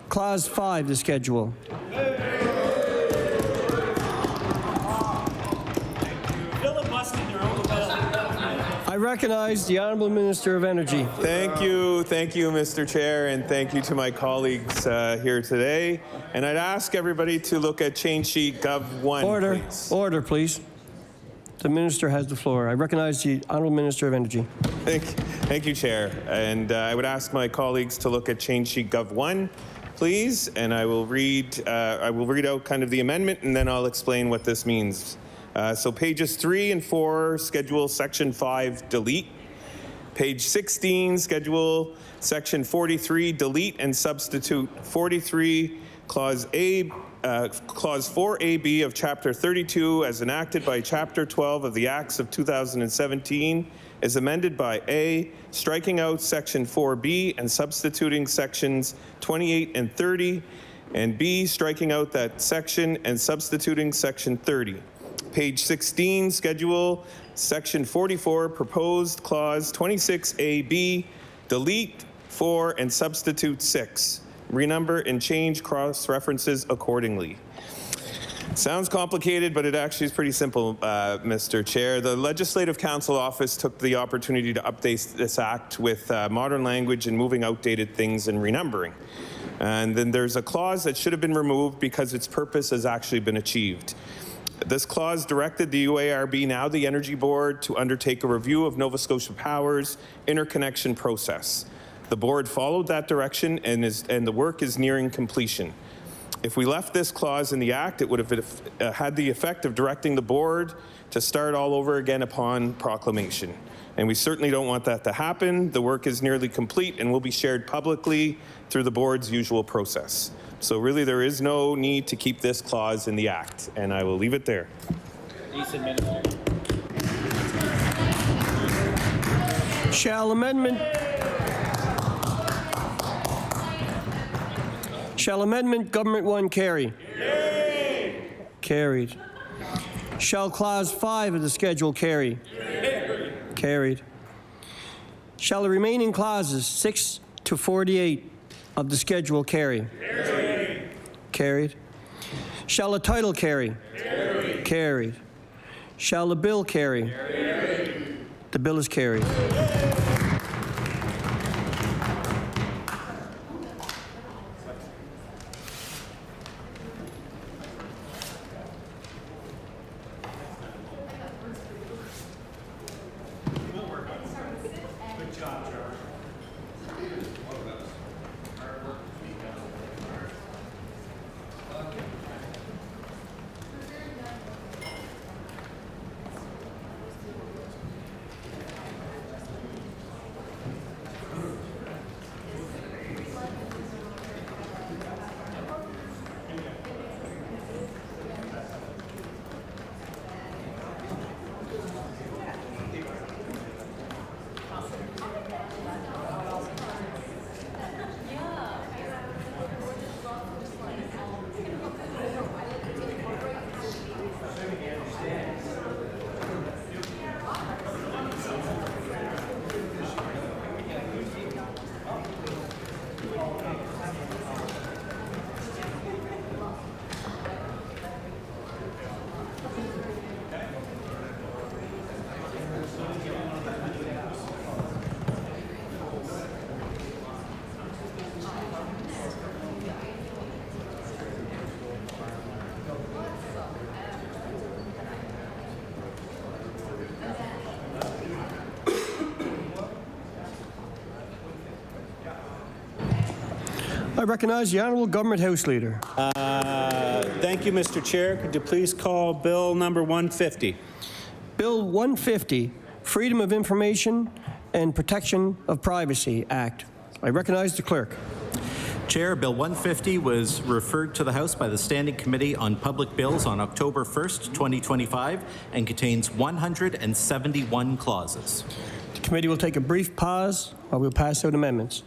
[SPEAKER 13] Clause 5, the schedule. I recognize the Honourable Minister of Energy.
[SPEAKER 9] Thank you, Mr. Chair, and thank you to my colleagues here today. And I'd ask everybody to look at change sheet Gov 1,
[SPEAKER 13] Order.
[SPEAKER 9] please.
[SPEAKER 13] Order, please. The Minister has the floor. I recognize the Honourable Minister of Energy.
[SPEAKER 9] Thank you, Chair. And I would ask my colleagues to look at change sheet Gov 1, please, and I will read out kind of the amendment, and then I'll explain what this means. So pages 3 and 4, schedule section 5, delete. Page 16, schedule section 43, delete and substitute 43, clause 4AB of chapter 32 as enacted by chapter 12 of the Acts of 2017 is amended by A, striking out section 4B and substituting sections 28 and 30, and B, striking out that section and substituting section 30. Page 16, schedule, section 44, proposed clause 26AB, delete 4 and substitute 6. Renumber and change cross-references accordingly. Sounds complicated, but it actually is pretty simple, Mr. Chair. The Legislative Council Office took the opportunity to update this act with modern language and moving outdated things and renumbering. And then there's a clause that should have been removed because its purpose has actually been achieved. This clause directed the UARB, now the Energy Board, to undertake a review of Nova Scotia Power's interconnection process. The board followed that direction and the work is nearing completion. If we left this clause in the Act, it would have had the effect of directing the board to start all over again upon proclamation. And we certainly don't want that to happen. The work is nearly complete and will be shared publicly through the board's usual process. So really there is no need to keep this clause in the Act, and I will leave it there.
[SPEAKER 13] Shall Amendment Government 1 carry? Carried. Shall Clause 5 of the schedule carry? Carried. Shall the remaining clauses 6 to 48 of the schedule carry? Carried. Shall the title carry? Carried. Shall the bill carry? The bill is carried. I recognize the Honourable Government House Leader.
[SPEAKER 20] Thank you, Mr. Chair. Could you please call Bill number 150?
[SPEAKER 13] Bill 150, Freedom of Information and Protection of Privacy Act. I recognize the clerk.
[SPEAKER 21] Chair, Bill 150 was referred to the House by the Standing Committee on Public Bills on October 1st, 2025, and contains 171 clauses.
[SPEAKER 13] The committee will take a brief pause while we'll pass out amendments.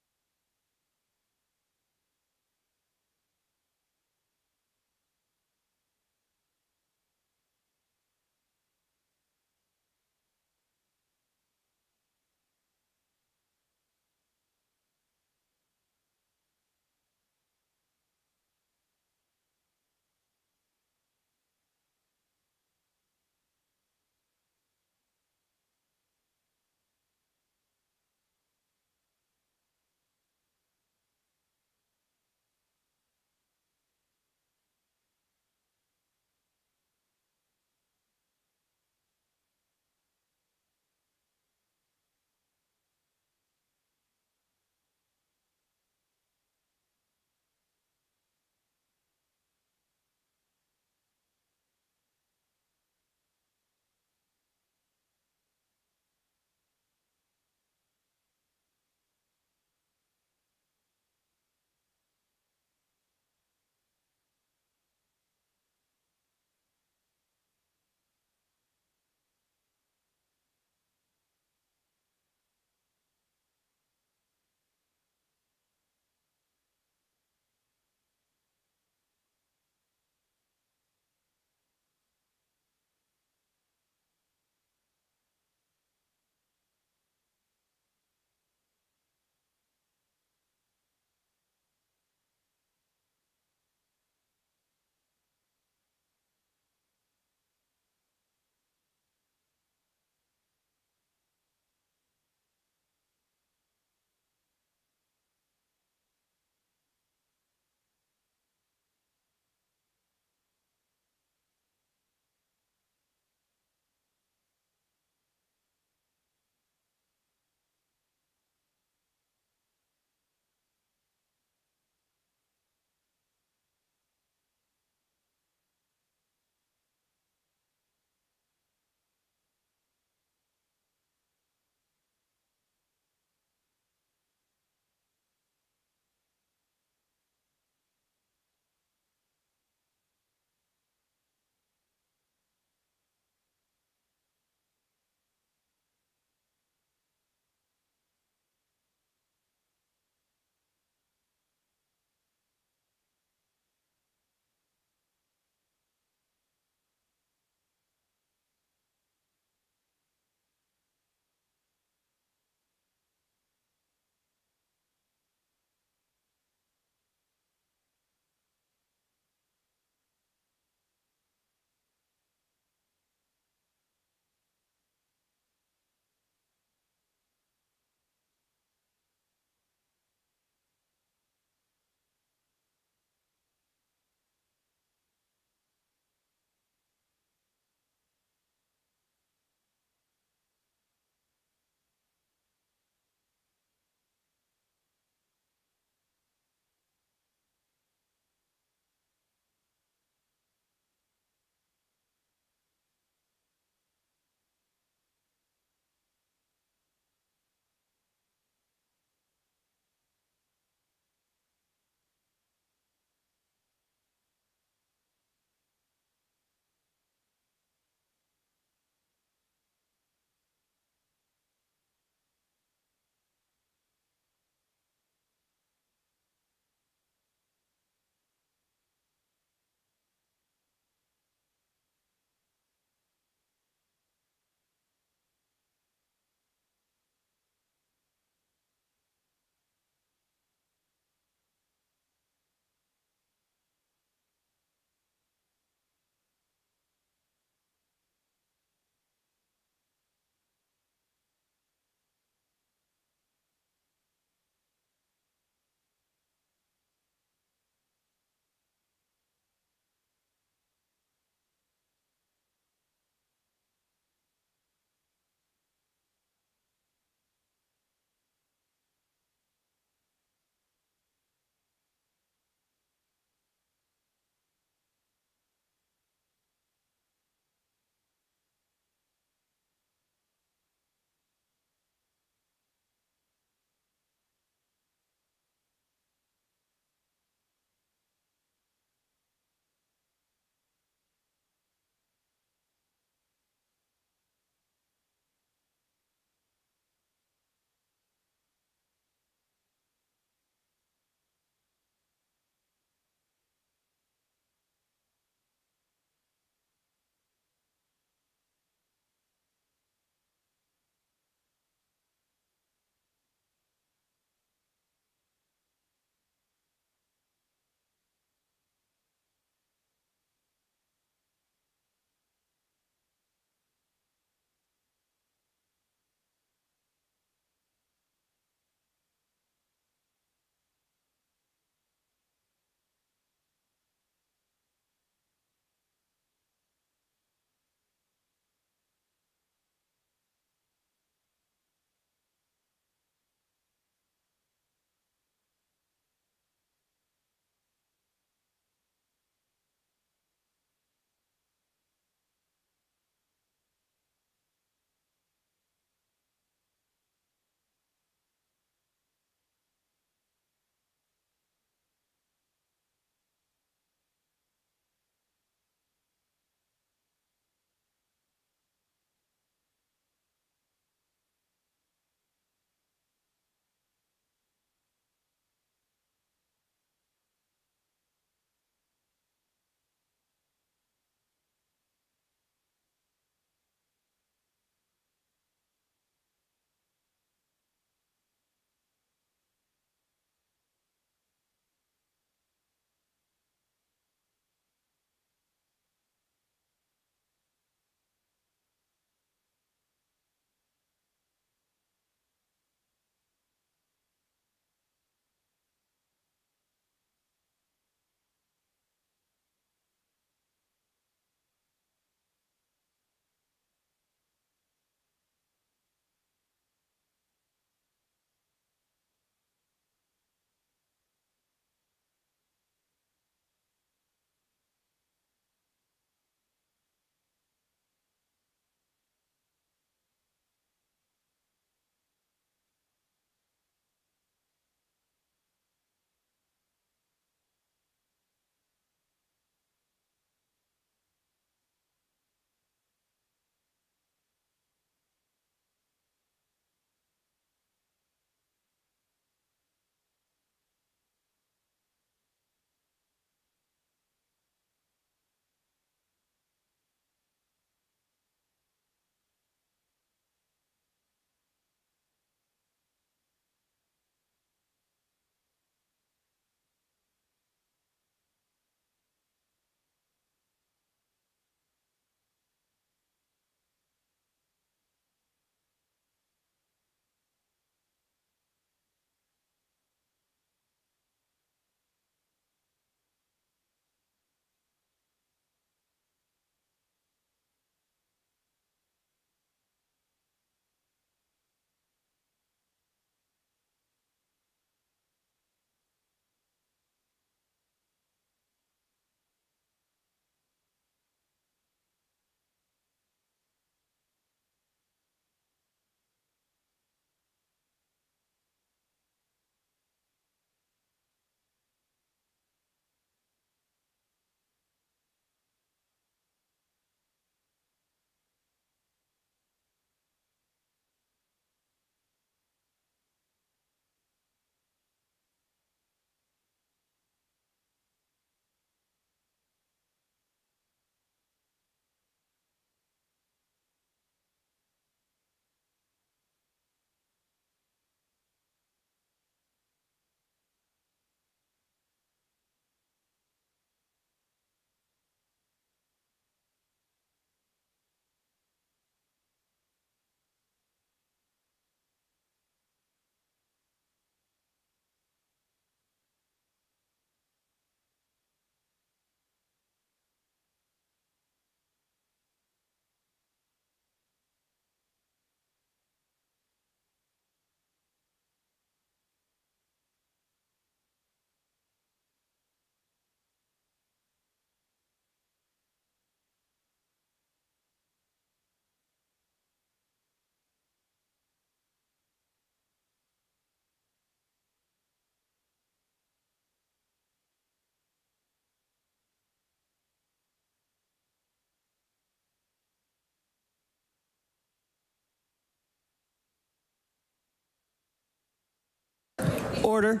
[SPEAKER 13] Order.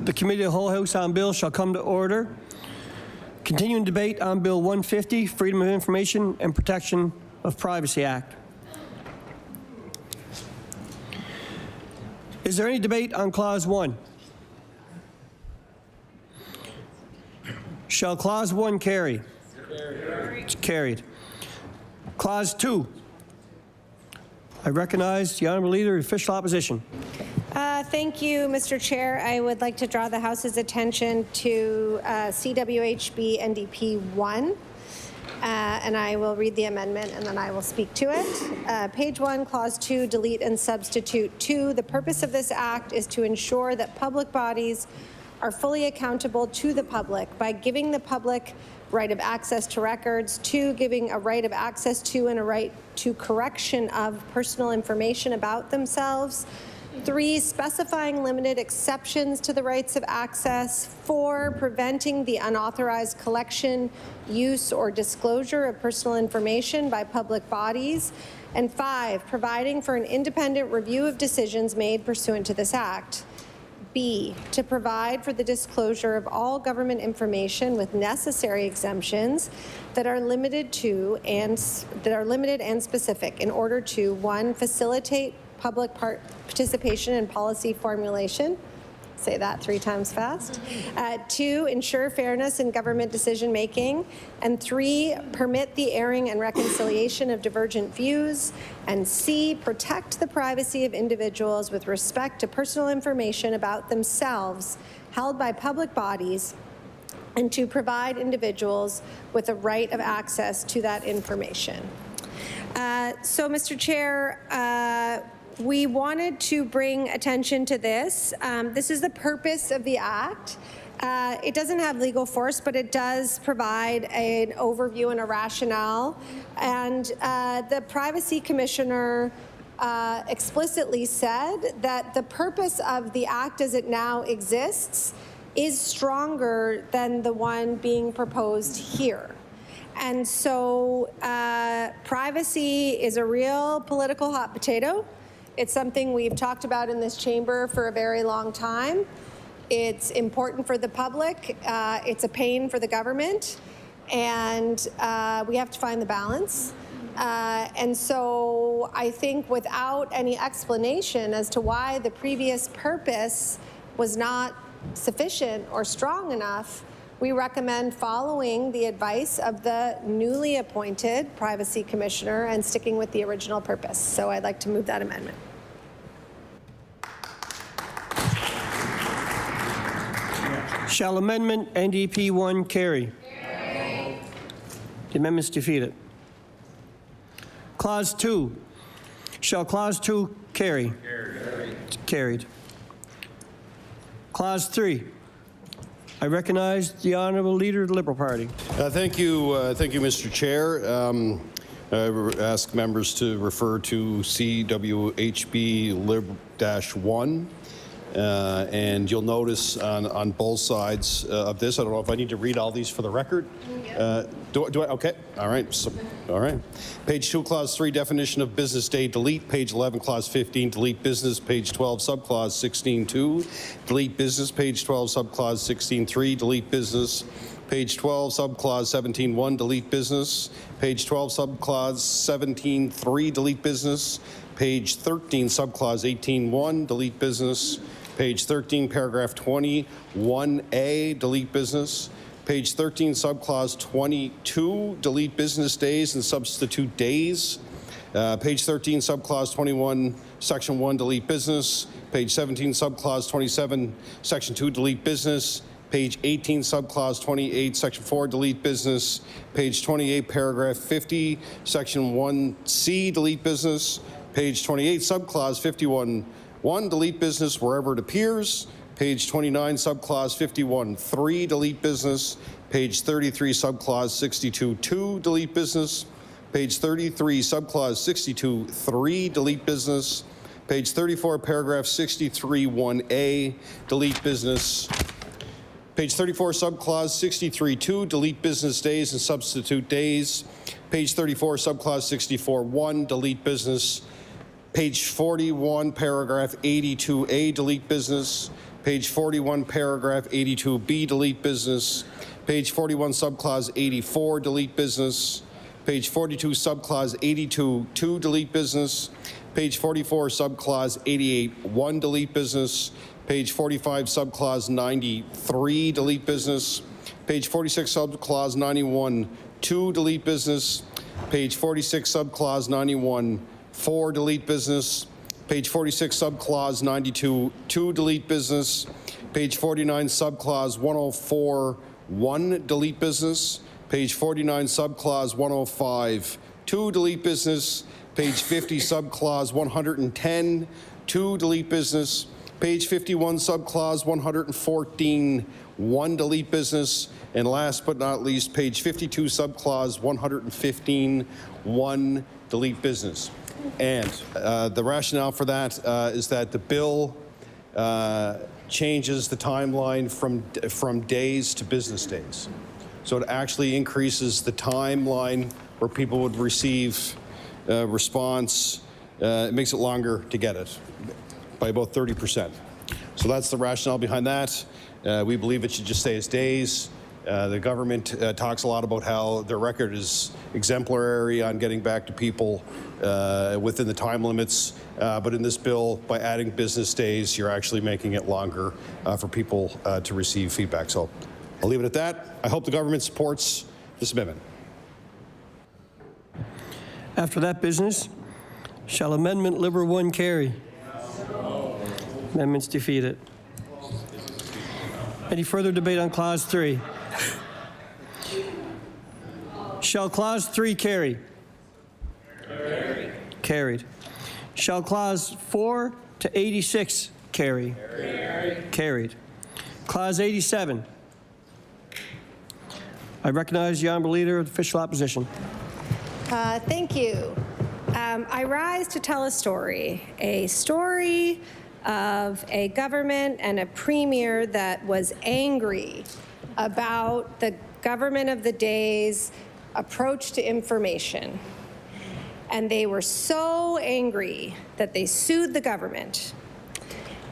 [SPEAKER 13] The Committee of the Whole House on Bills shall come to order. Continuing debate on Bill 150, Freedom of Information and Protection of Privacy Act. Is there any debate on Clause 1? Shall Clause 1 carry? It's carried. Clause 2. I recognize the Honourable Leader of Official Opposition.
[SPEAKER 10] Thank you, Mr. Chair. I would like to draw the House's attention to CWHB NDP 1, and I will read the amendment and then I will speak to it. Page 1, Clause 2, delete and substitute 2. The purpose of this act is to ensure that public bodies are fully accountable to the public by giving the public right of access to records, 2, giving a right of access to and a right to correction of personal information about themselves, 3, specifying limited exceptions to the rights of access, 4, preventing the unauthorized collection, use, or disclosure of personal information by public bodies, and 5, providing for an independent review of decisions made pursuant to this act. B, to provide for the disclosure of all government information with necessary exemptions that are limited and specific in order to 1, facilitate public participation in policy formulation. Say that 3 times fast. 2, ensure fairness in government decision making. And 3, permit the airing and reconciliation of divergent views. And C, protect the privacy of individuals with respect to personal information about themselves held by public bodies, and to provide individuals with a right of access to that information. So, Mr. Chair, we wanted to bring attention to this. This is the purpose of the Act. It doesn't have legal force, but it does provide an overview and a rationale. And the Privacy Commissioner explicitly said that the purpose of the Act as it now exists is stronger than the one being proposed here. And so privacy is a real political hot potato. It's something we've talked about in this chamber for a very long time. It's important for the public. It's a pain for the government. And we have to find the balance. And so I think without any explanation as to why the previous purpose was not sufficient or strong enough, we recommend following the advice of the newly appointed Privacy Commissioner and sticking with the original purpose. So I'd like to move that amendment.
[SPEAKER 13] Shall Amendment NDP 1 carry? Carry. The amendment's defeated. Clause 2. Shall Clause 2 carry? Carry. Carried. Clause 3. I recognize the Honourable Leader of the Liberal Party.
[SPEAKER 12] Thank you, Mr. Chair. I ask members to refer to CWHB Lib-1. And you'll notice on both sides of this, I don't know if I need to read all these for the record. Do I? Okay. All right. So, all right. Page 2, Clause 3, definition of business day, delete. Page 11, Clause 15, delete business. Page 12, Subclause 16.2, delete business. Page 12, Subclause 16.3, delete business. Page 12, Subclause 17.1, delete business. Page 12, Subclause 17.3, delete business. Page 13, Subclause 18.1, delete business. Page 13, Paragraph 21A, delete business. Page 13, Subclause 22, delete business days and substitute days. Page 13, Subclause 21, Section 1, delete business. Page 17, Subclause 27, Section 2, delete business. Page 18, Subclause 28, Section 4, delete business. Page 28, Paragraph 50, Section 1C, delete business. Page 28, Subclause 51.1, delete business wherever it appears. Page 29, Subclause 51.3, delete business. Page 33, Subclause 62.2, delete business. Page 33, Subclause 62.3, delete business. Page 34, Paragraph 63.1A, delete business. Page 34, Subclause 63.2, delete business days and substitute days. Page 34, Subclause 64.1, delete business. Page 41, Paragraph 82A, delete business. Page 41, paragraph 82B, delete business. Page 41, subclause 84, delete business. Page 42, subclause 82.2, delete business. Page 44, subclause 88.1, delete business. Page 45, subclause 93, delete business. Page 46, subclause 91.2, delete business. Page 46, subclause 91.4, delete business. Page 46, subclause 92.2, delete business. Page 49, subclause 104.1, delete business. Page 49, subclause 105.2, delete business. Page 50, subclause 110.2, delete business. Page 51, subclause 114.1, delete business. And last but not least, page 52, subclause 115.1, delete business. And the rationale for that is that the bill changes the timeline from days to business days. So it actually increases the timeline where people would receive response. It makes it longer to get it by about 30%. So that's the rationale behind that. We believe it should just stay as days. The government talks a lot about how their record is exemplary on getting back to people within the time limits. But in this bill, by adding business days, you're actually making it longer for people to receive feedback. So I'll leave it at that. I hope the government supports this amendment.
[SPEAKER 13] After that business, shall Amendment Liberal 1 carry? No. Amendment's defeated. Any further debate on Clause 3? Shall Clause 3 carry? Carried. Carried. Shall Clause 4 to 86 carry? Carried. Carried. Clause 87. I recognize the Honourable Leader of the Official Opposition.
[SPEAKER 10] Thank you. I rise to tell a story of a government and a premier that was angry about the government of the day's approach to information. And they were so angry that they sued the government.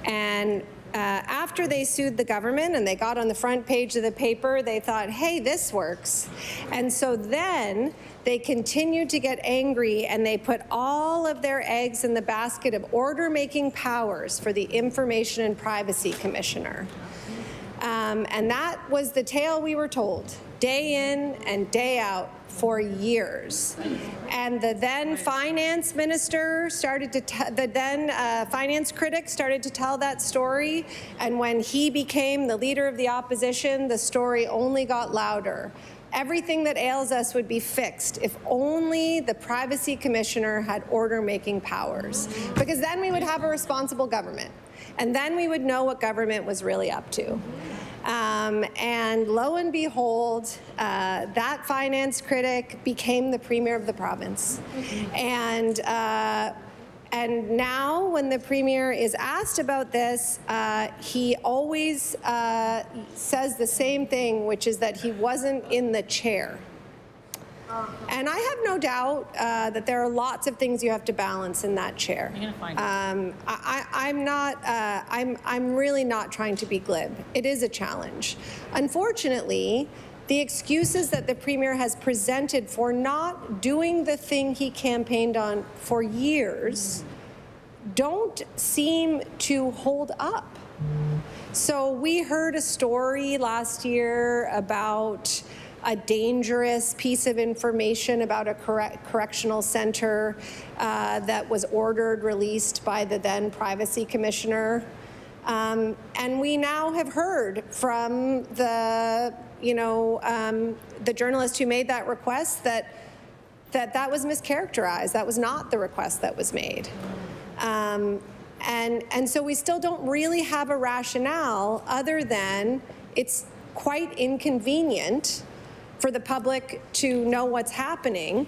[SPEAKER 10] And after they sued the government and they got on the front page of the paper, they thought, hey, this works. And so then they continued to get angry and they put all of their eggs in the basket of order-making powers for the Information and Privacy Commissioner. And that was the tale we were told, day in and day out for years. And the then finance minister started to, the then finance critic started to tell that story. And when he became the leader of the opposition, the story only got louder. Everything that ails us would be fixed if only the Privacy Commissioner had order-making powers, because then we would have a responsible government. And then we would know what government was really up to. And lo and behold, that finance critic became the premier of the province. And now when the premier is asked about this, he always says the same thing, which is that he wasn't in the chair. And I have no doubt that there are lots of things you have to balance in that chair. You're gonna find I'm really not trying to be glib. It is a challenge. Unfortunately, the excuses that the premier has presented for not doing the thing he campaigned on for years don't seem to hold up. So we heard a story last year about a dangerous piece of information about a correctional center that was ordered released by the then Privacy Commissioner. And we now have heard from the, the journalist who made that request that was mischaracterized. That was not the request that was made. And so we still don't really have a rationale other than it's quite inconvenient for the public to know what's happening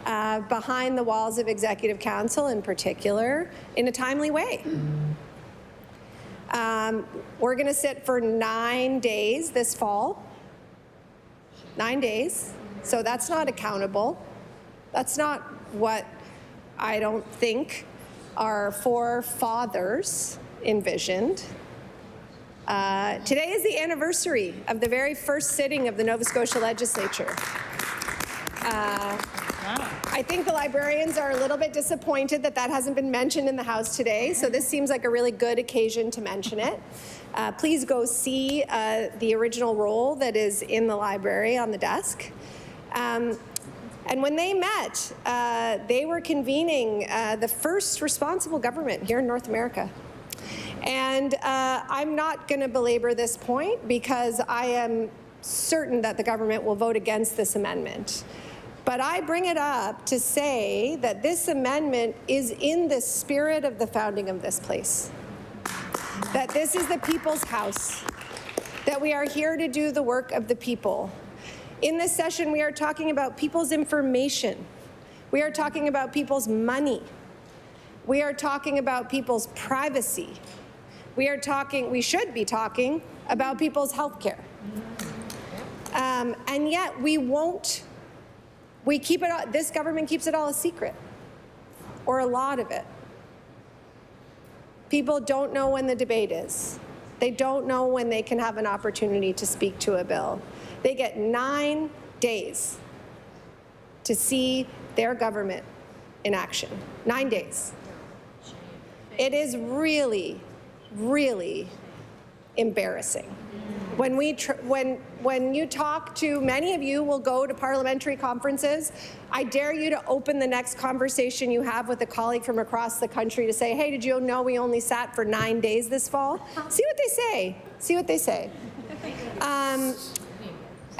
[SPEAKER 10] behind the walls of Executive Council in particular in a timely way. We're going to sit for 9 days this fall. 9 days. So that's not accountable. That's not what I don't think our forefathers envisioned.
[SPEAKER 6] Today is the anniversary of the very first sitting of the Nova Scotia Legislature. I think the librarians are a little bit disappointed that that hasn't been mentioned in the House today, so this seems like a really good occasion to mention it. Please go see the original roll that is in the library on the desk. And when they met, they were convening the first responsible government here in North America. And I'm not going to belabor this point because I am certain that the government will vote against this amendment. But I bring it up to say that this amendment is in the spirit of the founding of this place. That this is the people's house. That we are here to do the work of the people. In this session, we are talking about people's information. We are talking about people's money. We are talking about people's privacy. We should be talking about people's health care. And yet this government keeps it all a secret, or a lot of it. People don't know when the debate is. They don't know when they can have an opportunity to speak to a bill. They get 9 days to see their government in action. 9 days. It is really, really embarrassing. When you talk to, many of you will go to parliamentary conferences. I dare you to open the next conversation you have with a colleague from across the country to say, hey, did you know we only sat for 9 days this fall? See what they say. See what they say.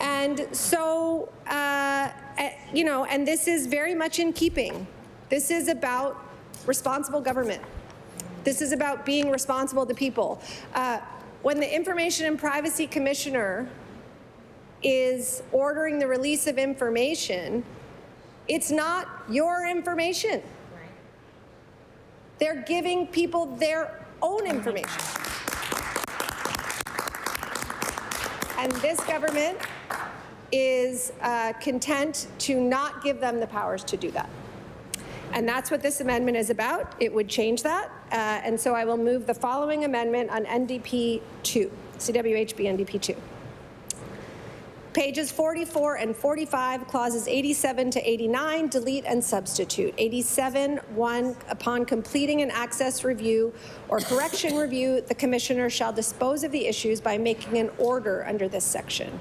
[SPEAKER 6] And so, and this is very much in keeping. This is about responsible government. This is about being responsible to people. When the Information and Privacy Commissioner is ordering the release of information, it's not your information. They're giving people their own information. And this government is content to not give them the powers to do that. And that's what this amendment is about. It would change that. And so I will move the following amendment on NDP 2, CWHB NDP 2. Pages 44 and 45, clauses 87 to 89, delete and substitute. 87, 1, upon completing an access review or correction review, the Commissioner shall dispose of the issues by making an order under this section.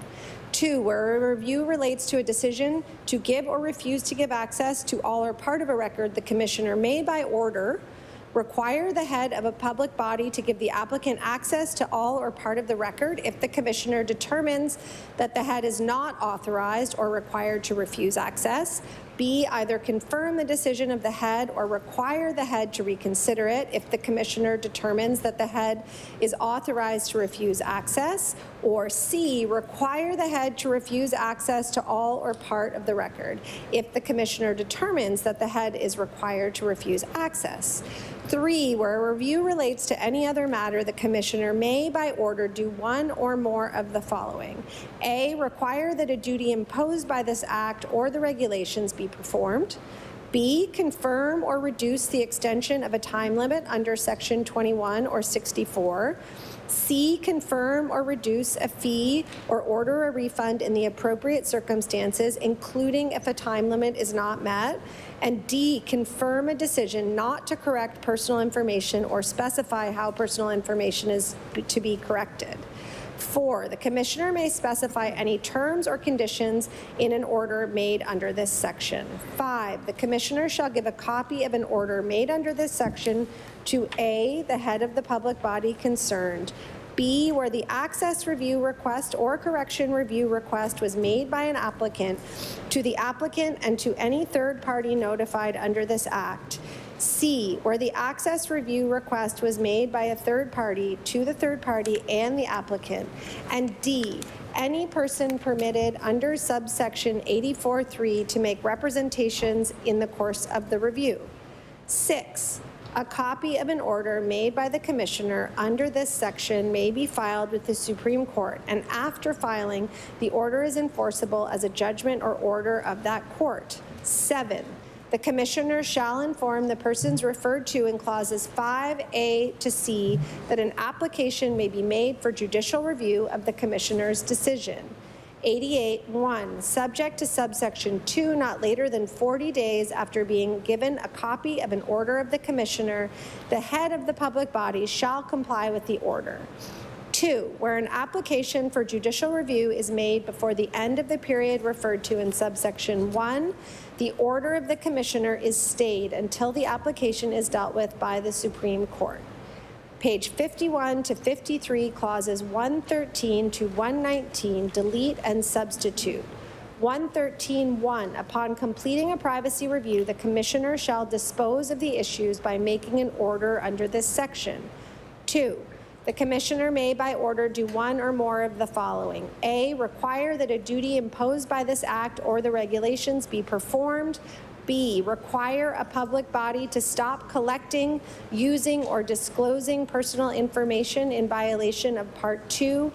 [SPEAKER 6] 2, where a review relates to a decision to give or refuse to give access to all or part of a record, the Commissioner may, by order, require the head of a public body to give the applicant access to all or part of the record if the Commissioner determines that the head is not authorized or required to refuse access. B, either confirm the decision of the head or require the head to reconsider it if the Commissioner determines that the head is authorized to refuse access. Or C, require the head to refuse access to all or part of the record if the Commissioner determines that the head is required to refuse access. 3, where a review relates to any other matter, the Commissioner may, by order, do one or more of the following. A, require that a duty imposed by this Act or the regulations be performed. B, confirm or reduce the extension of a time limit under Section 21 or 64. C, confirm or reduce a fee or order a refund in the appropriate circumstances, including if a time limit is not met. And D, confirm a decision not to correct personal information or specify how personal information is to be corrected. 4, the Commissioner may specify any terms or conditions in an order made under this section. 5, the Commissioner shall give a copy of an order made under this section to A, the head of the public body concerned, B, where the access review request or correction review request was made by an applicant, to the applicant and to any third party notified under this Act. C, where the access review request was made by a third party to the third party and the applicant. And D, any person permitted under subsection 84(3) to make representations in the course of the review. 6, a copy of an order made by the Commissioner under this section may be filed with the Supreme Court, and after filing, the order is enforceable as a judgment or order of that court. 7,
[SPEAKER 10] The Commissioner shall inform the persons referred to in clauses 5A to C that an application may be made for judicial review of the Commissioner's decision. 88.1, subject to subsection 2, not later than 40 days after being given a copy of an order of the Commissioner, the head of the public body shall comply with the order. 2, where an application for judicial review is made before the end of the period referred to in subsection 1, the order of the Commissioner is stayed until the application is dealt with by the Supreme Court. Page 51 to 53, clauses 113 to 119, delete and substitute. 113.1, upon completing a privacy review, the Commissioner shall dispose of the issues by making an order under this section. 2, the Commissioner may by order do one or more of the following. A, require that a duty imposed by this act or the regulations be performed. B, require a public body to stop collecting, using, or disclosing personal information in violation of Part 2.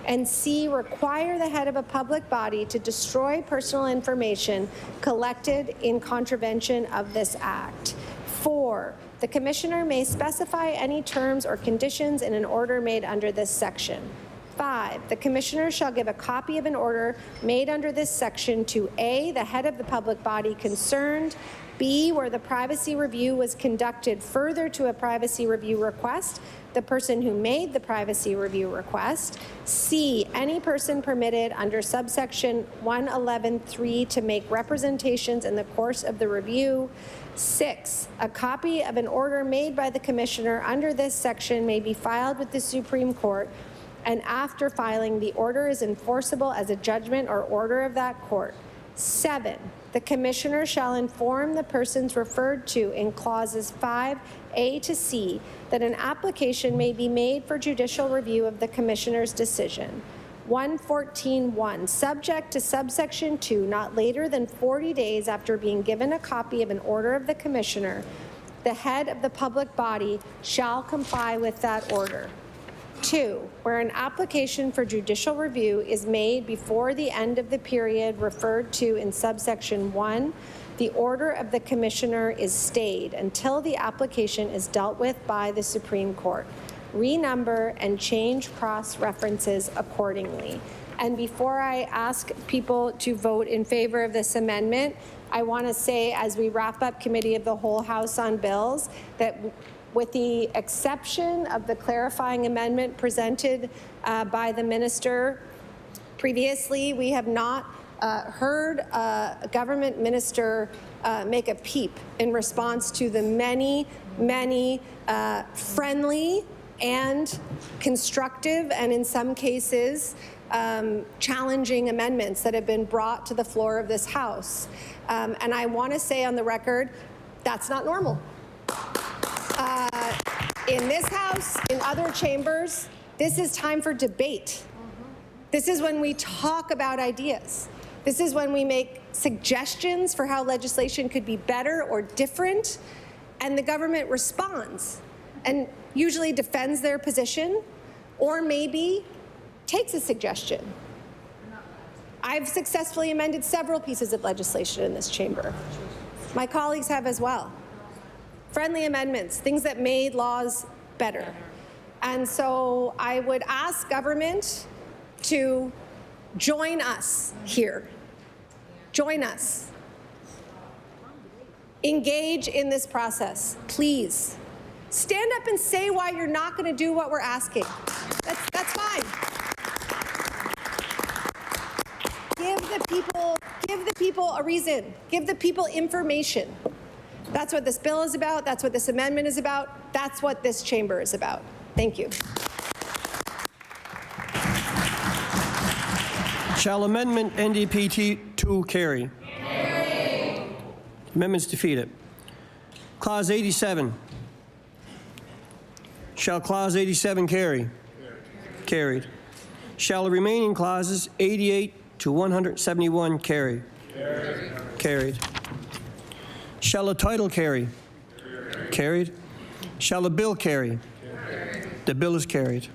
[SPEAKER 10] And C, require the head of a public body to destroy personal information collected in contravention of this act. 4, the Commissioner may specify any terms or conditions in an order made under this section. 5, the Commissioner shall give a copy of an order made under this section to A, the head of the public body concerned, B, where the privacy review was conducted further to a privacy review request, the person who made the privacy review request, C, any person permitted under subsection 111.3 to make representations in the course of the review. 6, a copy of an order made by the Commissioner under this section may be filed with the Supreme Court, and after filing, the order is enforceable as a judgment or order of that court. 7, the Commissioner shall inform the persons referred to in clauses 5A to C that an application may be made for judicial review of the Commissioner's decision. 114.1, subject to subsection 2, not later than 40 days after being given a copy of an order of the Commissioner, the head of the public body shall comply with that order. 2, where an application for judicial review is made before the end of the period referred to in subsection 1, the order of the Commissioner is stayed until the application is dealt with by the Supreme Court. Renumber and change cross-references accordingly. And before I ask people to vote in favor of this amendment, I want to say, as we wrap up Committee of the Whole House on bills, that with the exception of the clarifying amendment presented by the minister previously, we have not heard a government minister make a peep in response to the many friendly and constructive, and in some cases, challenging amendments that have been brought to the floor of this House. And I want to say on the record, that's not normal. In this House, in other chambers, this is time for debate. This is when we talk about ideas. This is when we make suggestions for how legislation could be better or different, and the government responds and usually defends their position or maybe takes a suggestion. I've successfully amended several pieces of legislation in this chamber. My colleagues have as well. Friendly amendments, things that made laws better. And so I would ask government to join us here. Join us. Engage in this process, please. Stand up and say why you're not going to do what we're asking. That's fine. Give the people a reason. Give the people information. That's what this bill is about. That's what this amendment is about. That's what this chamber is about. Thank you.
[SPEAKER 13] Shall Amendment NDP 2 carry? Carry. Amendment's defeated. Clause 87. Shall Clause 87 carry? Carried. Shall the remaining clauses 88 to 171 carry? Carried. Shall a title carry? Carried. Shall a bill carry? The bill is carried.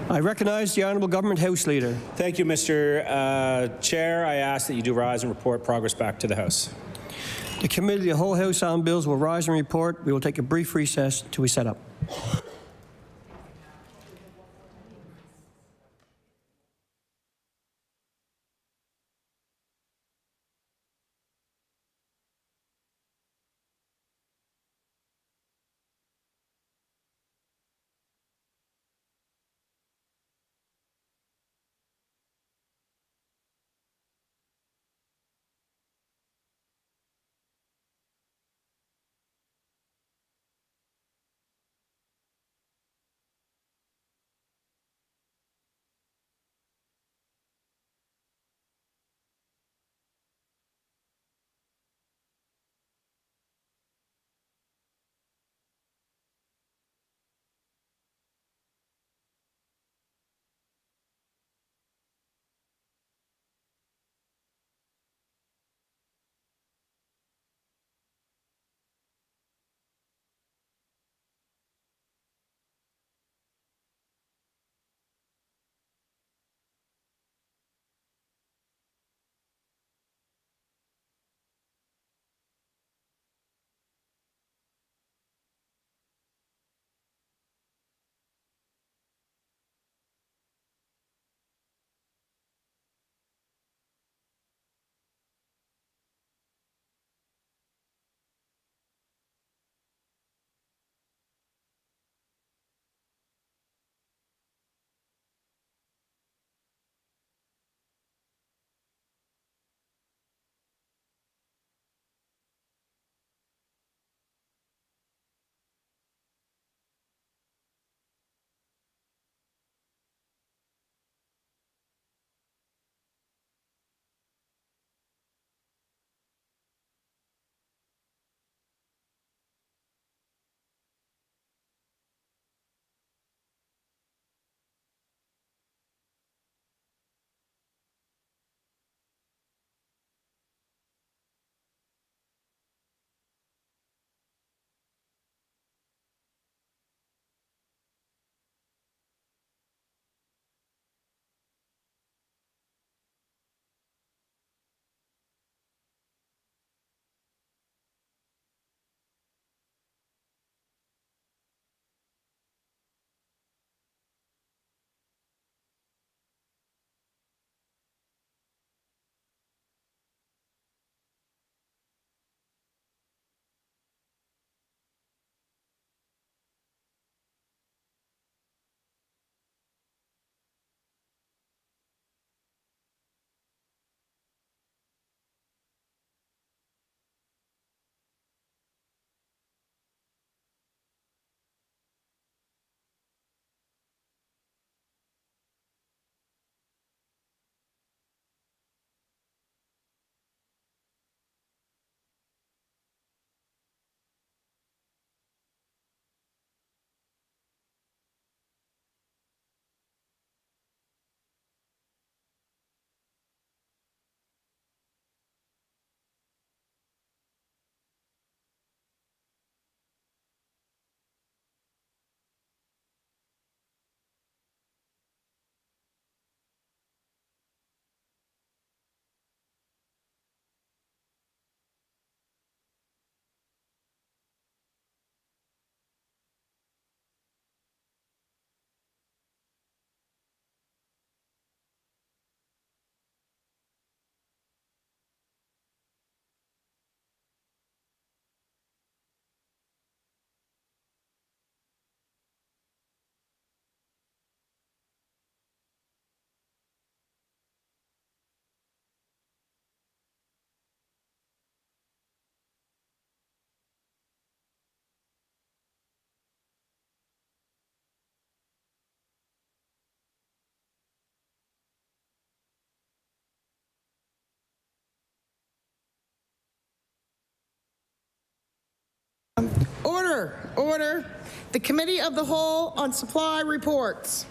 [SPEAKER 13] I recognize the Honourable Government House Leader.
[SPEAKER 20] Thank you, Mr. Chair. I ask that you do rise and report progress back to the House.
[SPEAKER 13] The Committee of the Whole House on Bills will rise and report. We will take a brief recess until we set up.
[SPEAKER 1] Order. The Committee of the Whole on Supply reports.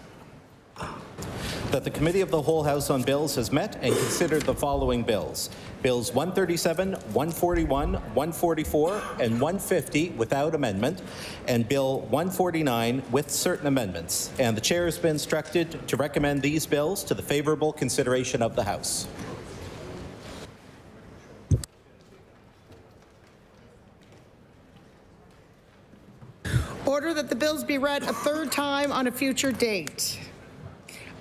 [SPEAKER 21] that the Committee of the Whole House on Bills has met and considered the following bills. Bills 137, 141, 144, and 150 without amendment, and Bill 149 with certain amendments. And the Chair has been instructed to recommend these bills to the favourable consideration of the House.
[SPEAKER 1] Order that the bills be read a third time on a future date.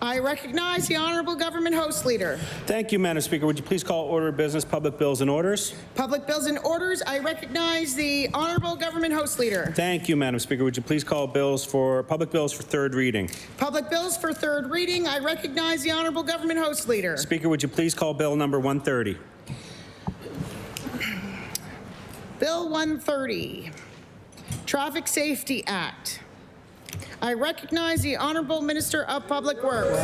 [SPEAKER 1] I recognize the Honourable Government House Leader.
[SPEAKER 20] Thank you, Madam Speaker. Would you please call order of business, public bills and orders?
[SPEAKER 1] Public bills and orders. I recognize the Honourable Government House Leader.
[SPEAKER 20] Thank you, Madam Speaker. Would you please call public bills for third reading?
[SPEAKER 1] Public bills for third reading. I recognize the Honourable Government House Leader.
[SPEAKER 20] Speaker, would you please call bill number 130?
[SPEAKER 1] Bill 130, Traffic Safety Act. I recognize the Honourable Minister of Public Works.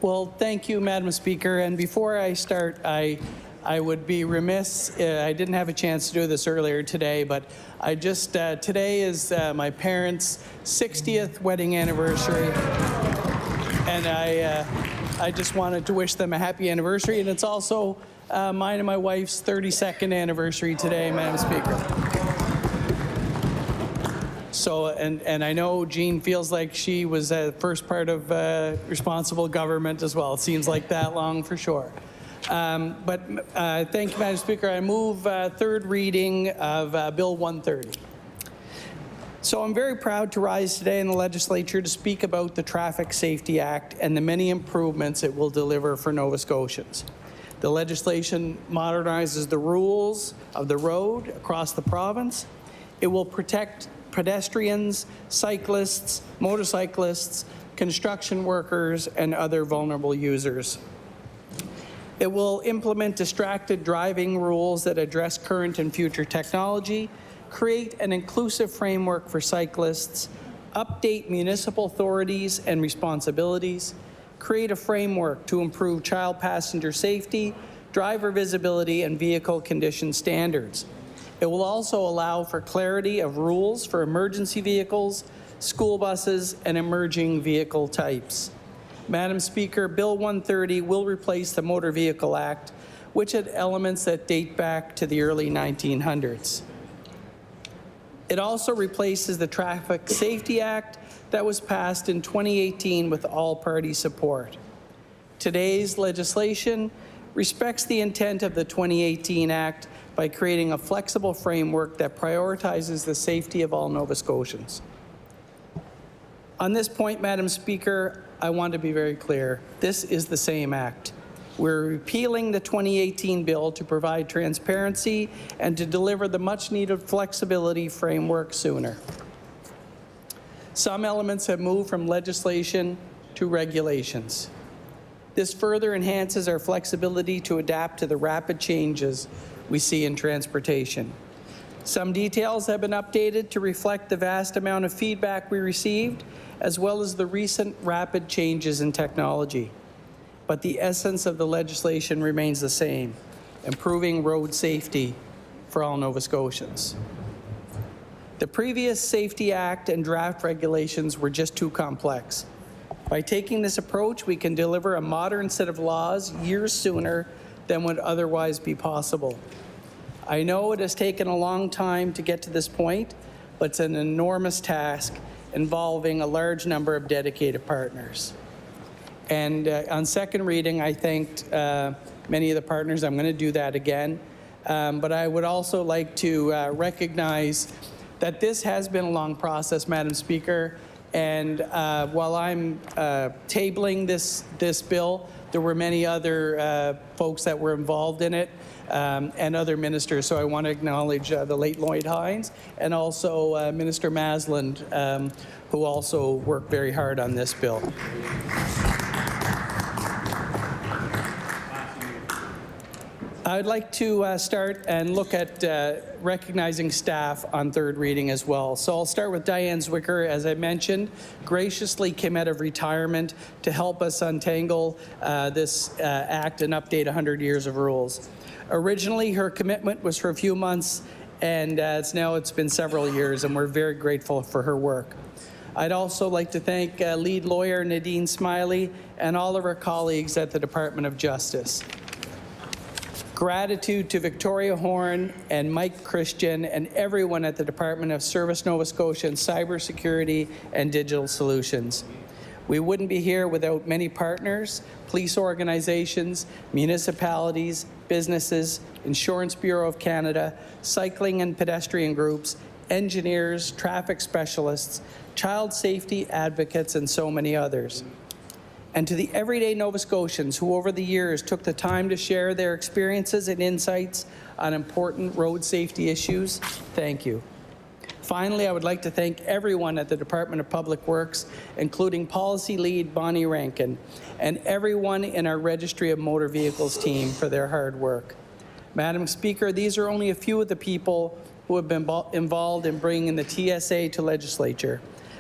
[SPEAKER 7] Well, thank you, Madam Speaker. And before I start, I would be remiss, I didn't have a chance to do this earlier today, but I just, today is my parents' 60th wedding anniversary. And I just wanted to wish them a happy anniversary. And it's also mine and my wife's 32nd anniversary today, Madam Speaker. So, and I know Jean feels like she was the first part of responsible government as well. It seems like that long for sure. But thank you, Madam Speaker. I move third reading of Bill 130. So I'm very proud to rise today in the legislature to speak about the Traffic Safety Act and the many improvements it will deliver for Nova Scotians. The legislation modernizes the rules of the road across the province. It will protect pedestrians, cyclists, motorcyclists, construction workers, and other vulnerable users. It will implement distracted driving rules that address current and future technology, create an inclusive framework for cyclists, update municipal authorities and responsibilities, create a framework to improve child passenger safety, driver visibility, and vehicle condition standards. It will also allow for clarity of rules for emergency vehicles, school buses, and emerging vehicle types. Madam Speaker, Bill 130 will replace the Motor Vehicle Act, which had elements that date back to the early 1900s. It also replaces the Traffic Safety Act that was passed in 2018 with all-party support. Today's legislation respects the intent of the 2018 Act by creating a flexible framework that prioritizes the safety of all Nova Scotians. On this point, Madam Speaker, I want to be very clear. This is the same Act. We're repealing the 2018 bill to provide transparency and to deliver the much-needed flexibility framework sooner. Some elements have moved from legislation to regulations. This further enhances our flexibility to adapt to the rapid changes we see in transportation. Some details have been updated to reflect the vast amount of feedback we received, as well as the recent rapid changes in technology. But the essence of the legislation remains the same: improving road safety for all Nova Scotians. The previous Safety Act and draft regulations were just too complex. By taking this approach, we can deliver a modern set of laws years sooner than would otherwise be possible. I know it has taken a long time to get to this point, but it's an enormous task involving a large number of dedicated partners. And on second reading, I thanked many of the partners. I'm going to do that again. But I would also like to recognize that this has been a long process, Madam Speaker. And while I'm tabling this bill, there were many other folks that were involved in it and other ministers. So I want to acknowledge the late Lloyd Hines and also Minister Masland, who also worked very hard on this bill. I'd like to start and look at recognizing staff on third reading as well. So I'll start with Diane Zwicker, as I mentioned, graciously came out of retirement to help us untangle this act and update 100 years of rules. Originally, her commitment was for a few months, and it's been several years, and we're very grateful for her work. I'd also like to thank lead lawyer Nadine Smiley and all of our colleagues at the Department of Justice. Gratitude to Victoria Horn and Mike Christian and everyone at the Department of Service Nova Scotia and Cybersecurity and Digital Solutions. We wouldn't be here without many partners, police organizations, municipalities, businesses, Insurance Bureau of Canada, cycling and pedestrian groups, engineers, traffic specialists, child safety advocates, and so many others. And to the everyday Nova Scotians who over the years took the time to share their experiences and insights on important road safety issues, thank you. Finally, I would like to thank everyone at the Department of Public Works, including Policy Lead Bonnie Rankin, and everyone in our Registry of Motor Vehicles team for their hard work. Madam Speaker, these are only a few of the people who have been involved in bringing the TSA to legislature,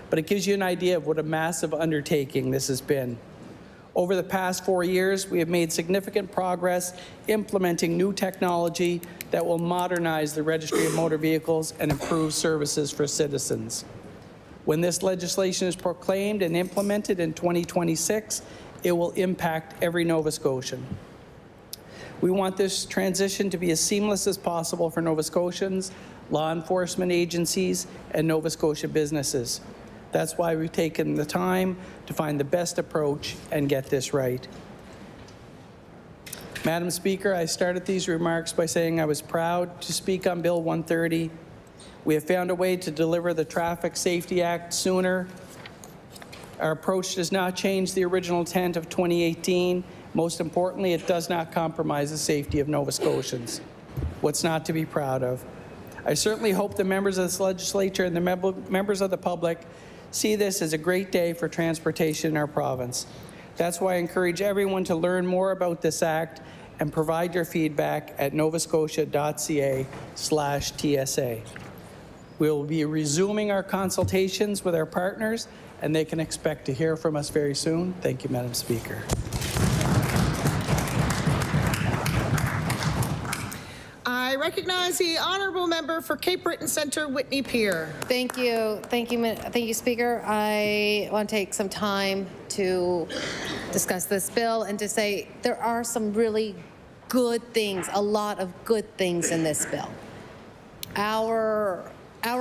[SPEAKER 7] but it gives you an idea of what a massive undertaking this has been. Over the past 4 years, we have made significant progress implementing new technology that will modernize the Registry of Motor Vehicles and improve services for citizens. When this legislation is proclaimed and implemented in 2026, it will impact every Nova Scotian. We want this transition to be as seamless as possible for Nova Scotians, law enforcement agencies, and Nova Scotia businesses. That's why we've taken the time to find the best approach and get this right. Madam Speaker, I started these remarks by saying I was proud to speak on Bill 130. We have found a way to deliver the Traffic Safety Act sooner. Our approach does not change the original intent of 2018. Most importantly, it does not compromise the safety of Nova Scotians. What's not to be proud of? I certainly hope the members of this legislature and the members of the public see this as a great day for transportation in our province. That's why I encourage everyone to learn more about this act and provide your feedback at novascotia.ca/TSA. We'll be resuming our consultations with our partners, and they can expect to hear from us very soon. Thank you, Madam Speaker.
[SPEAKER 1] I recognize the honourable member for Cape Breton Centre, Whitney Pier.
[SPEAKER 5] Thank you, Speaker. I want to take some time to discuss this bill and to say there are some really good things, a lot of good things in this bill. Our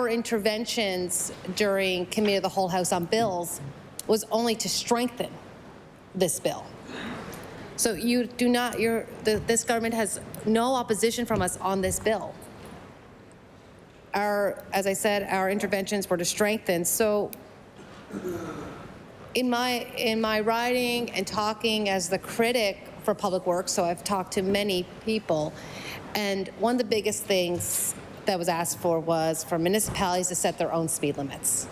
[SPEAKER 5] interventions during Committee of the Whole House on bills was only to strengthen this bill. So you do not, this government has no opposition from us on this bill. As I said, our interventions were to strengthen. So in my writing and talking as the critic for Public Works, so I've talked to many people, and one of the biggest things that was asked for was for municipalities to set their own speed limits.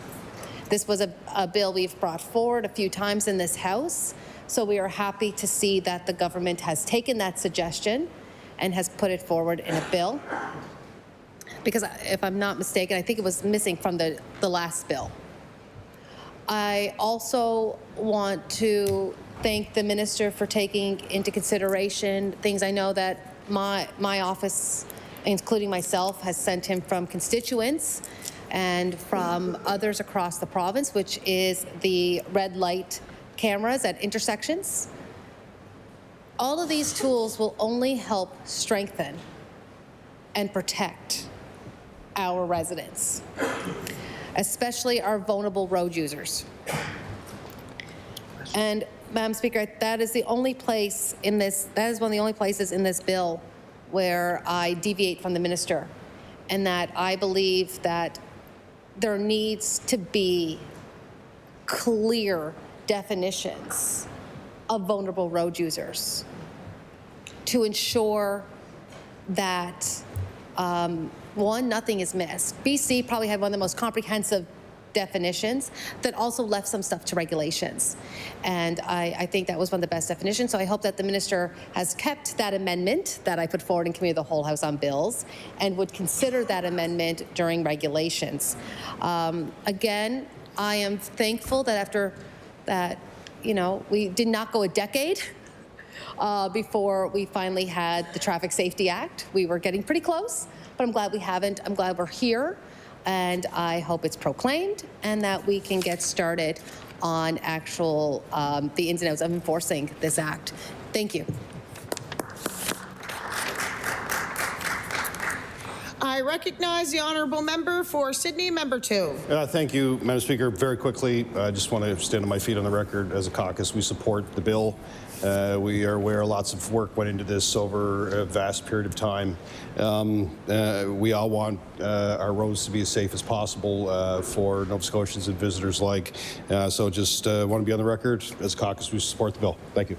[SPEAKER 5] This was a bill we've brought forward a few times in this House. So we are happy to see that the government has taken that suggestion and has put it forward in a bill. Because if I'm not mistaken, I think it was missing from the last bill. I also want to thank the minister for taking into consideration things I know that my office, including myself, has sent him from constituents and from others across the province, which is the red light cameras at intersections. All of these tools will only help strengthen and protect our residents, especially our vulnerable road users. And Madam Speaker, that is the only place in this, that is one of the only places in this bill where I deviate from the minister, and that I believe that there needs to be clear definitions of vulnerable road users to ensure that, one, nothing is missed. BC probably had one of the most comprehensive definitions that also left some stuff to regulations. And I think that was one of the best definitions. So I hope that the minister has kept that amendment that I put forward in Committee of the Whole House on bills and would consider that amendment during regulations. Again, I am thankful that after that, you know, we did not go a decade before we finally had the Traffic Safety Act. We were getting pretty close, but I'm glad we haven't. I'm glad we're here. and I hope it's proclaimed and that we can get started on actual the ins and outs of enforcing this act. Thank you.
[SPEAKER 1] I recognize the honourable member for Sydney, member 2.
[SPEAKER 12] Thank you, Madam Speaker. Very quickly, I just want to stand on my feet on the record. As a caucus, we support the bill. We are aware lots of work went into this over a vast period of time. We all want our roads to be as safe as possible for Nova Scotians and visitors alike. So just want to be on the record. As a caucus, we support the bill. Thank you.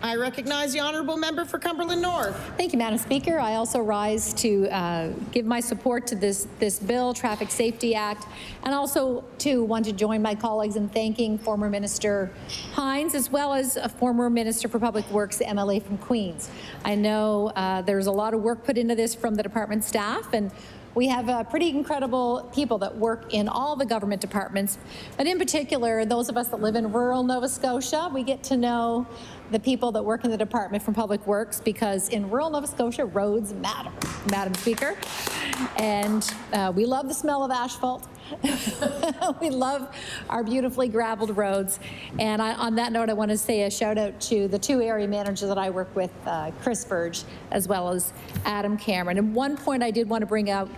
[SPEAKER 1] I recognize the honourable member for Cumberland North.
[SPEAKER 11] Thank you, Madam Speaker. I also rise to give my support to this bill, Traffic Safety Act, and also to want to join my colleagues in thanking former Minister Hines, as well as a former Minister for Public Works, the MLA from Queens. I know there's a lot of work put into this from the department staff, and we have pretty incredible people that work in all the government departments, but in particular, those of us that live in rural Nova Scotia, we get to know the people that work in the Department for Public Works, because in rural Nova Scotia, roads matter, Madam Speaker. And we love the smell of asphalt. We love our beautifully graveled roads. And on that note, I want to say a shout out to the 2 area managers that I work with, Chris Verge, as well as Adam Cameron. And one point I did want to bring out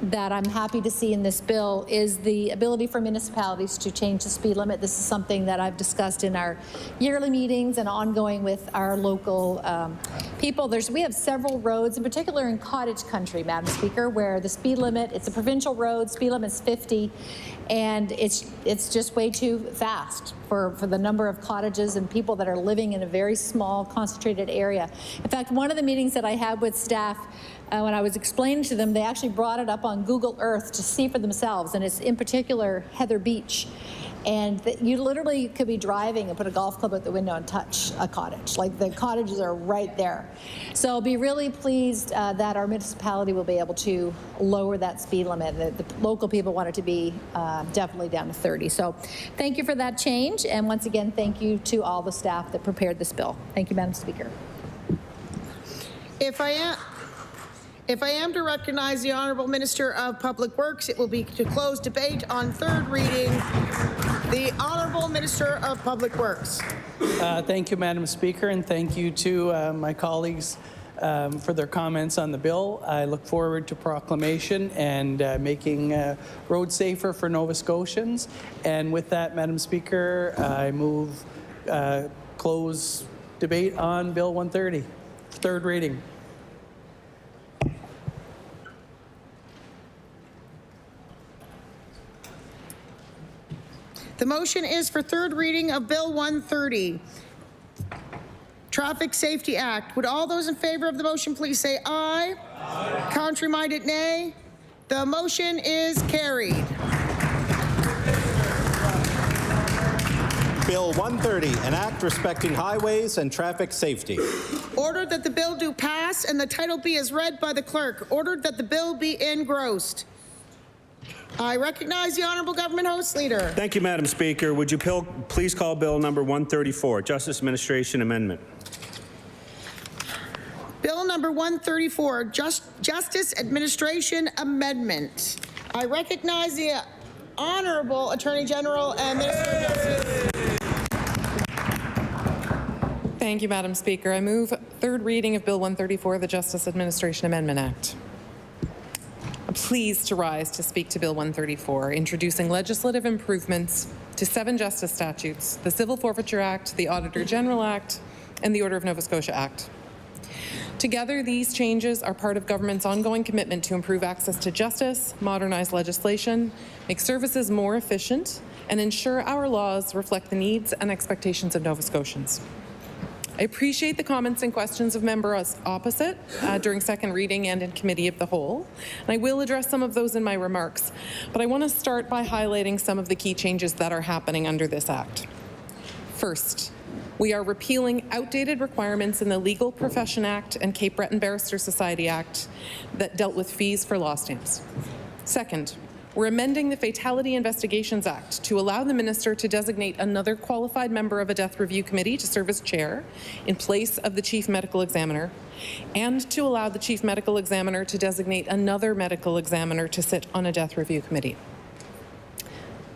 [SPEAKER 11] that I'm happy to see in this bill is the ability for municipalities to change the speed limit. This is something that I've discussed in our yearly meetings and ongoing with our local people. We have several roads, in particular in cottage country, Madam Speaker, where the speed limit, it's a provincial road, speed limit is 50, and it's just way too fast for the number of cottages and people that are living in a very small, concentrated area. In fact, one of the meetings that I had with staff, when I was explaining to them, they actually brought it up on Google Earth to see for themselves, and it's in particular Heather Beach. And you literally could be driving and put a golf club out the window and touch a cottage. Like, the cottages are right there. So I'll be really pleased that our municipality will be able to lower that speed limit. The local people want it to be definitely down to 30. So thank you for that change. And once again, thank you to all the staff that prepared this bill. Thank you, Madam Speaker.
[SPEAKER 1] If I am to recognize the Honourable Minister of Public Works, it will be to close debate on 3rd reading. The Honourable Minister of Public Works.
[SPEAKER 7] Thank you, Madam Speaker, and thank you to my colleagues for their comments on the bill. I look forward to proclamation and making roads safer for Nova Scotians. And with that, Madam Speaker, I move close debate on Bill 130, 3rd reading.
[SPEAKER 1] The motion is for 3rd reading of Bill 130, Traffic Safety Act. Would all those in favor of the motion please say aye? Aye. Contrary-minded, nay. The motion is carried.
[SPEAKER 21] Bill 130, an act respecting highways and traffic safety.
[SPEAKER 1] Ordered that the bill do pass and the title be as read by the clerk. Ordered that the bill be engrossed. I recognize the Honourable Government House Leader.
[SPEAKER 20] Thank you, Madam Speaker. Would you please call Bill number 134, Justice Administration Amendment?
[SPEAKER 1] Bill number 134, Justice Administration Amendment. I recognize the Honourable Attorney General and Minister of Justice.
[SPEAKER 17] Thank you, Madam Speaker. I move 3rd reading of Bill 134, the Justice Administration Amendment Act. I'm pleased to rise to speak to Bill 134, introducing legislative improvements to 7 justice statutes, the Civil Forfeiture Act, the Auditor General Act, and the Order of Nova Scotia Act. Together, these changes are part of government's ongoing commitment to improve access to justice, modernize legislation, make services more efficient, and ensure our laws reflect the needs and expectations of Nova Scotians. I appreciate the comments and questions of members opposite during 2nd reading and in committee of the whole, and I will address some of those in my remarks, but I want to start by highlighting some of the key changes that are happening under this Act. First, we are repealing outdated requirements in the Legal Profession Act and Cape Breton Barrister Society Act that dealt with fees for law stamps. Second, We're amending the Fatality Investigations Act to allow the minister to designate another qualified member of a death review committee to serve as chair in place of the chief medical examiner, and to allow the chief medical examiner to designate another medical examiner to sit on a death review committee.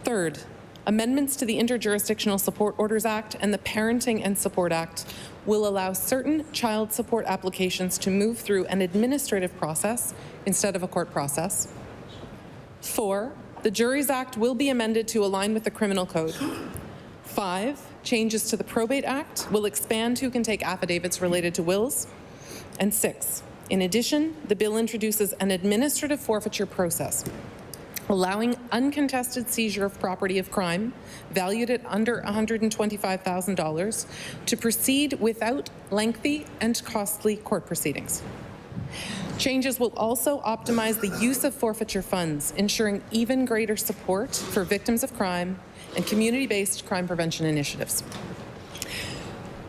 [SPEAKER 17] Third, amendments to the Interjurisdictional Support Orders Act and the Parenting and Support Act will allow certain child support applications to move through an administrative process instead of a court process. 4, the Juries Act will be amended to align with the Criminal Code. 5, changes to the Probate Act will expand who can take affidavits related to wills. And 6, in addition, the bill introduces an administrative forfeiture process, allowing uncontested seizure of property of crime valued at under $125,000 to proceed without lengthy and costly court proceedings. Changes will also optimize the use of forfeiture funds, ensuring even greater support for victims of crime and community-based crime prevention initiatives.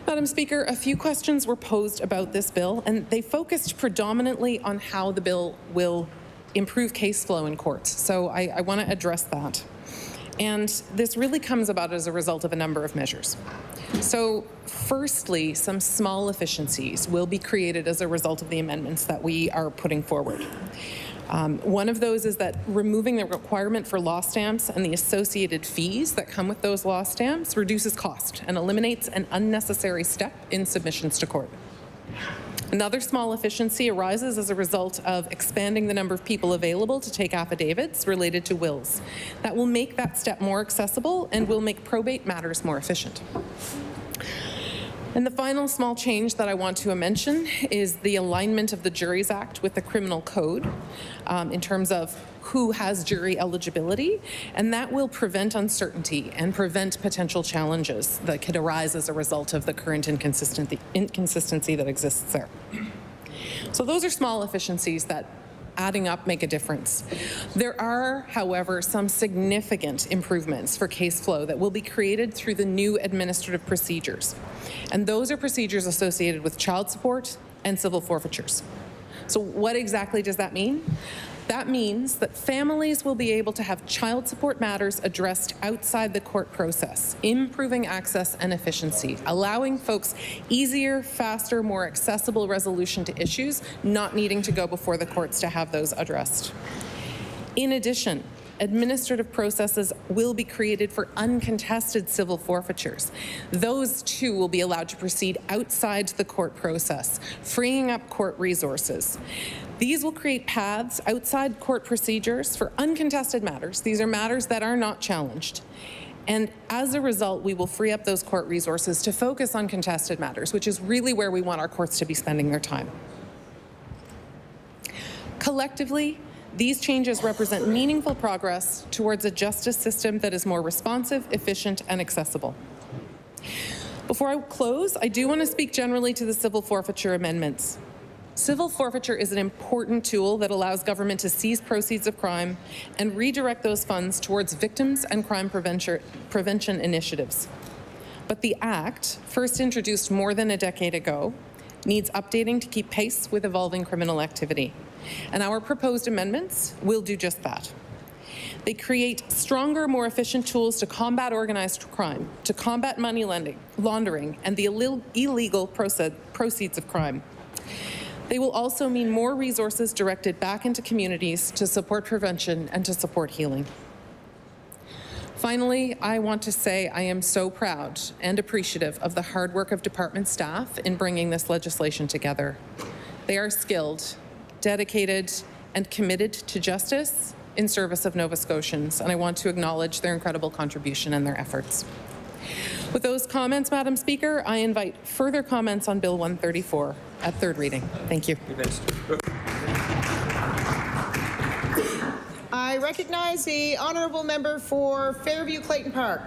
[SPEAKER 17] Madam Speaker, a few questions were posed about this bill, and they focused predominantly on how the bill will improve case flow in courts. So I want to address that. And this really comes about as a result of a number of measures. So firstly, some small efficiencies will be created as a result of the amendments that we are putting forward. One of those is that removing the requirement for law stamps and the associated fees that come with those law stamps reduces cost and eliminates an unnecessary step in submissions to court. Another small efficiency arises as a result of expanding the number of people available to take affidavits related to wills. That will make that step more accessible and will make probate matters more efficient. And the final small change that I want to mention is the alignment of the Juries Act with the Criminal Code in terms of who has jury eligibility, and that will prevent uncertainty and prevent potential challenges that could arise as a result of the current inconsistency that exists there. So those are small efficiencies that, adding up, make a difference. There are, however, some significant improvements for case flow that will be created through the new administrative procedures. And those are procedures associated with child support and civil forfeitures. So what exactly does that mean? That means that families will be able to have child support matters addressed outside the court process, improving access and efficiency, allowing folks easier, faster, more accessible resolution to issues, not needing to go before the courts to have those addressed. In addition, administrative processes will be created for uncontested civil forfeitures. Those too will be allowed to proceed outside the court process, freeing up court resources. These will create paths outside court procedures for uncontested matters. These are matters that are not challenged. And as a result, we will free up those court resources to focus on contested matters, which is really where we want our courts to be spending their time. Collectively, these changes represent meaningful progress towards a justice system that is more responsive, efficient, and accessible. Before I close, I do want to speak generally to the civil forfeiture amendments. Civil forfeiture is an important tool that allows government to seize proceeds of crime and redirect those funds towards victims and crime prevention initiatives. But the Act, first introduced more than a decade ago, needs updating to keep pace with evolving criminal activity. And our proposed amendments will do just that. They create stronger, more efficient tools to combat organized crime, to combat money laundering, and the illegal proceeds of crime. They will also mean more resources directed back into communities to support prevention and to support healing. Finally, I want to say I am so proud and appreciative of the hard work of department staff in bringing this legislation together. They are skilled, dedicated, and committed to justice in service of Nova Scotians, and I want to acknowledge their incredible contribution and their efforts. With those comments, Madam Speaker, I invite further comments on Bill 134 at third reading. Thank you.
[SPEAKER 1] I recognize the honourable member for Fairview Clayton Park.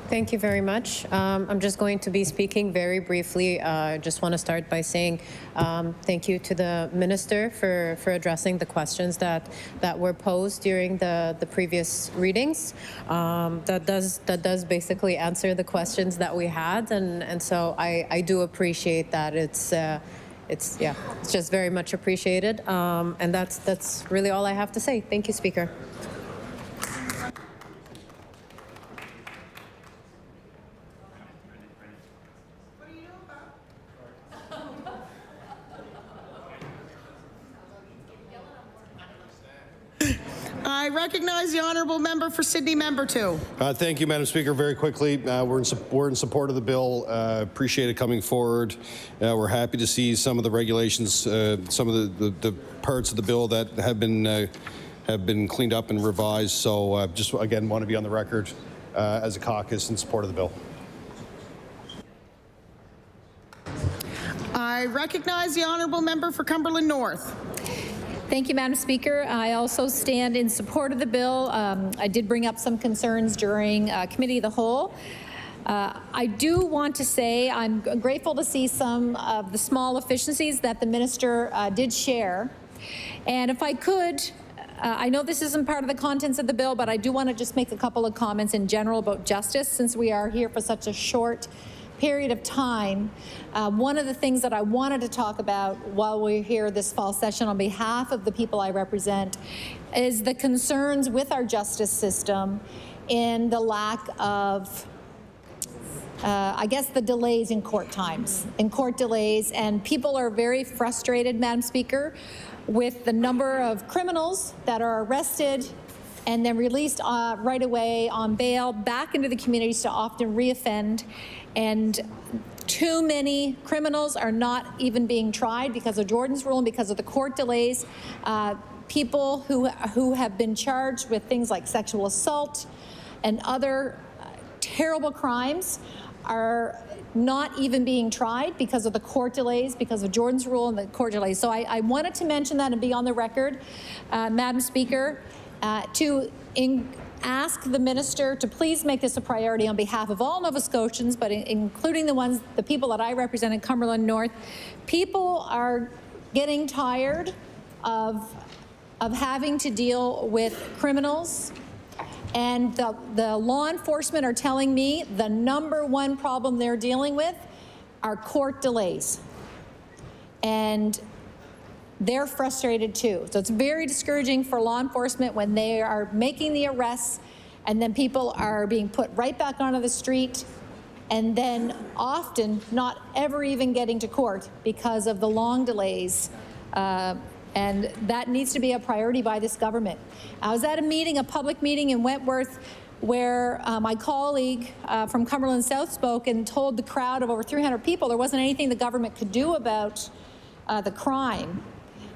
[SPEAKER 2] Thank you very much. I'm just going to be speaking very briefly. I just want to start by saying thank you to the minister for addressing the questions that were posed during the previous readings. That does basically answer the questions that we had, and so I do appreciate that. It's just very much appreciated, and that's really all I have to say. Thank you, Speaker.
[SPEAKER 1] I recognize the honourable member for Sydney, member 2.
[SPEAKER 12] Thank you, Madam Speaker. Very quickly, we're in support of the bill. Appreciate it coming forward. We're happy to see some of the regulations, some of the parts of the bill that have been cleaned up and revised. So just again want to be on the record as a caucus in support of the bill.
[SPEAKER 1] I recognize the honourable member for Cumberland North.
[SPEAKER 11] Thank you, Madam Speaker. I also stand in support of the bill. I did bring up some concerns during Committee of the Whole. I do want to say I'm grateful to see some of the small efficiencies that the minister did share. And if I could, I know this isn't part of the contents of the bill, but I do want to just make a couple of comments in general about justice since we are here for such a short period of time. One of the things that I wanted to talk about while we're here this fall session on behalf of the people I represent is the concerns with our justice system in the lack of I guess the delays in court times, and people are very frustrated, Madam Speaker, with the number of criminals that are arrested and then released right away on bail back into the communities to often reoffend. And too many criminals are not even being tried because of Jordan's rule and because of the court delays. People who have been charged with things like sexual assault and other terrible crimes are not even being tried because of the court delays, because of Jordan's rule and the court delays. So I wanted to mention that and be on the record, Madam Speaker, to ask the minister to please make this a priority on behalf of all Nova Scotians, but including the people that I represent in Cumberland North. People are getting tired of having to deal with criminals, and the law enforcement are telling me the #1 problem they're dealing with are court delays. And they're frustrated too. So it's very discouraging for law enforcement when they are making the arrests and then people are being put right back onto the street and then often not ever even getting to court because of the long delays. And that needs to be a priority by this government. I was at a public meeting in Wentworth, where my colleague from Cumberland South spoke and told the crowd of over 300 people there wasn't anything the government could do about the crime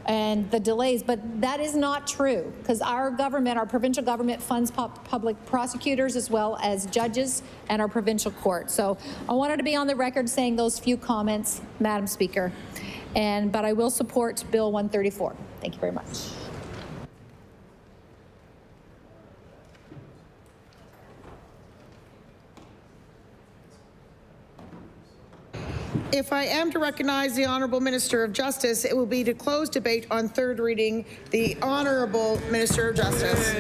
[SPEAKER 11] and the delays, but that is not true, because our government, our provincial government, funds public prosecutors as well as judges and our provincial court. So I wanted to be on the record saying those few comments, Madam Speaker, but I will support Bill 134. Thank you very much.
[SPEAKER 1] If I am to recognize the Honourable Minister of Justice, it will be to close debate on third reading. The Honourable Minister of Justice.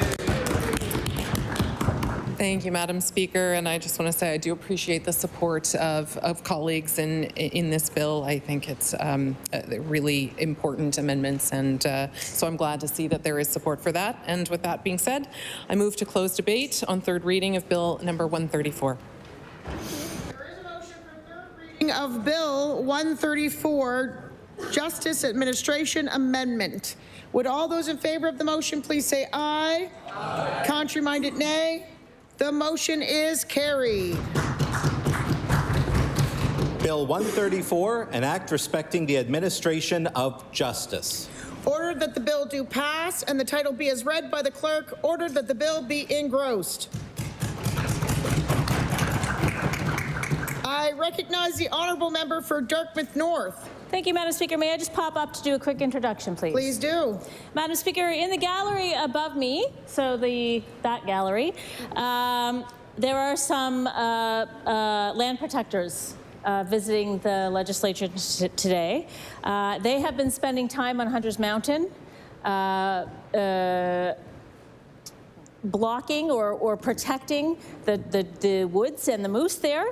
[SPEAKER 17] Thank you, Madam Speaker, and I just want to say I do appreciate the support of colleagues in this bill. I think it's really important amendments, and so I'm glad to see that there is support for that. And with that being said, I move to close debate on third reading of Bill number 134.
[SPEAKER 1] Of Bill 134, Justice Administration Amendment. Would all those in favor of the motion please say aye? Aye. Contrary-minded, nay. The motion is carried.
[SPEAKER 21] Bill 134, an act respecting the administration of justice.
[SPEAKER 1] Ordered that the bill do pass and the title be as read by the clerk. Ordered that the bill be engrossed. I recognize the Honourable Member for Dartmouth North.
[SPEAKER 3] Thank you, Madam Speaker. May I just pop up to do a quick introduction, please?
[SPEAKER 1] Please do.
[SPEAKER 3] Madam Speaker, in the gallery above me, so that gallery, there are some land protectors visiting the legislature today. They have been spending time on Hunter's Mountain, blocking or protecting the woods and the moose there.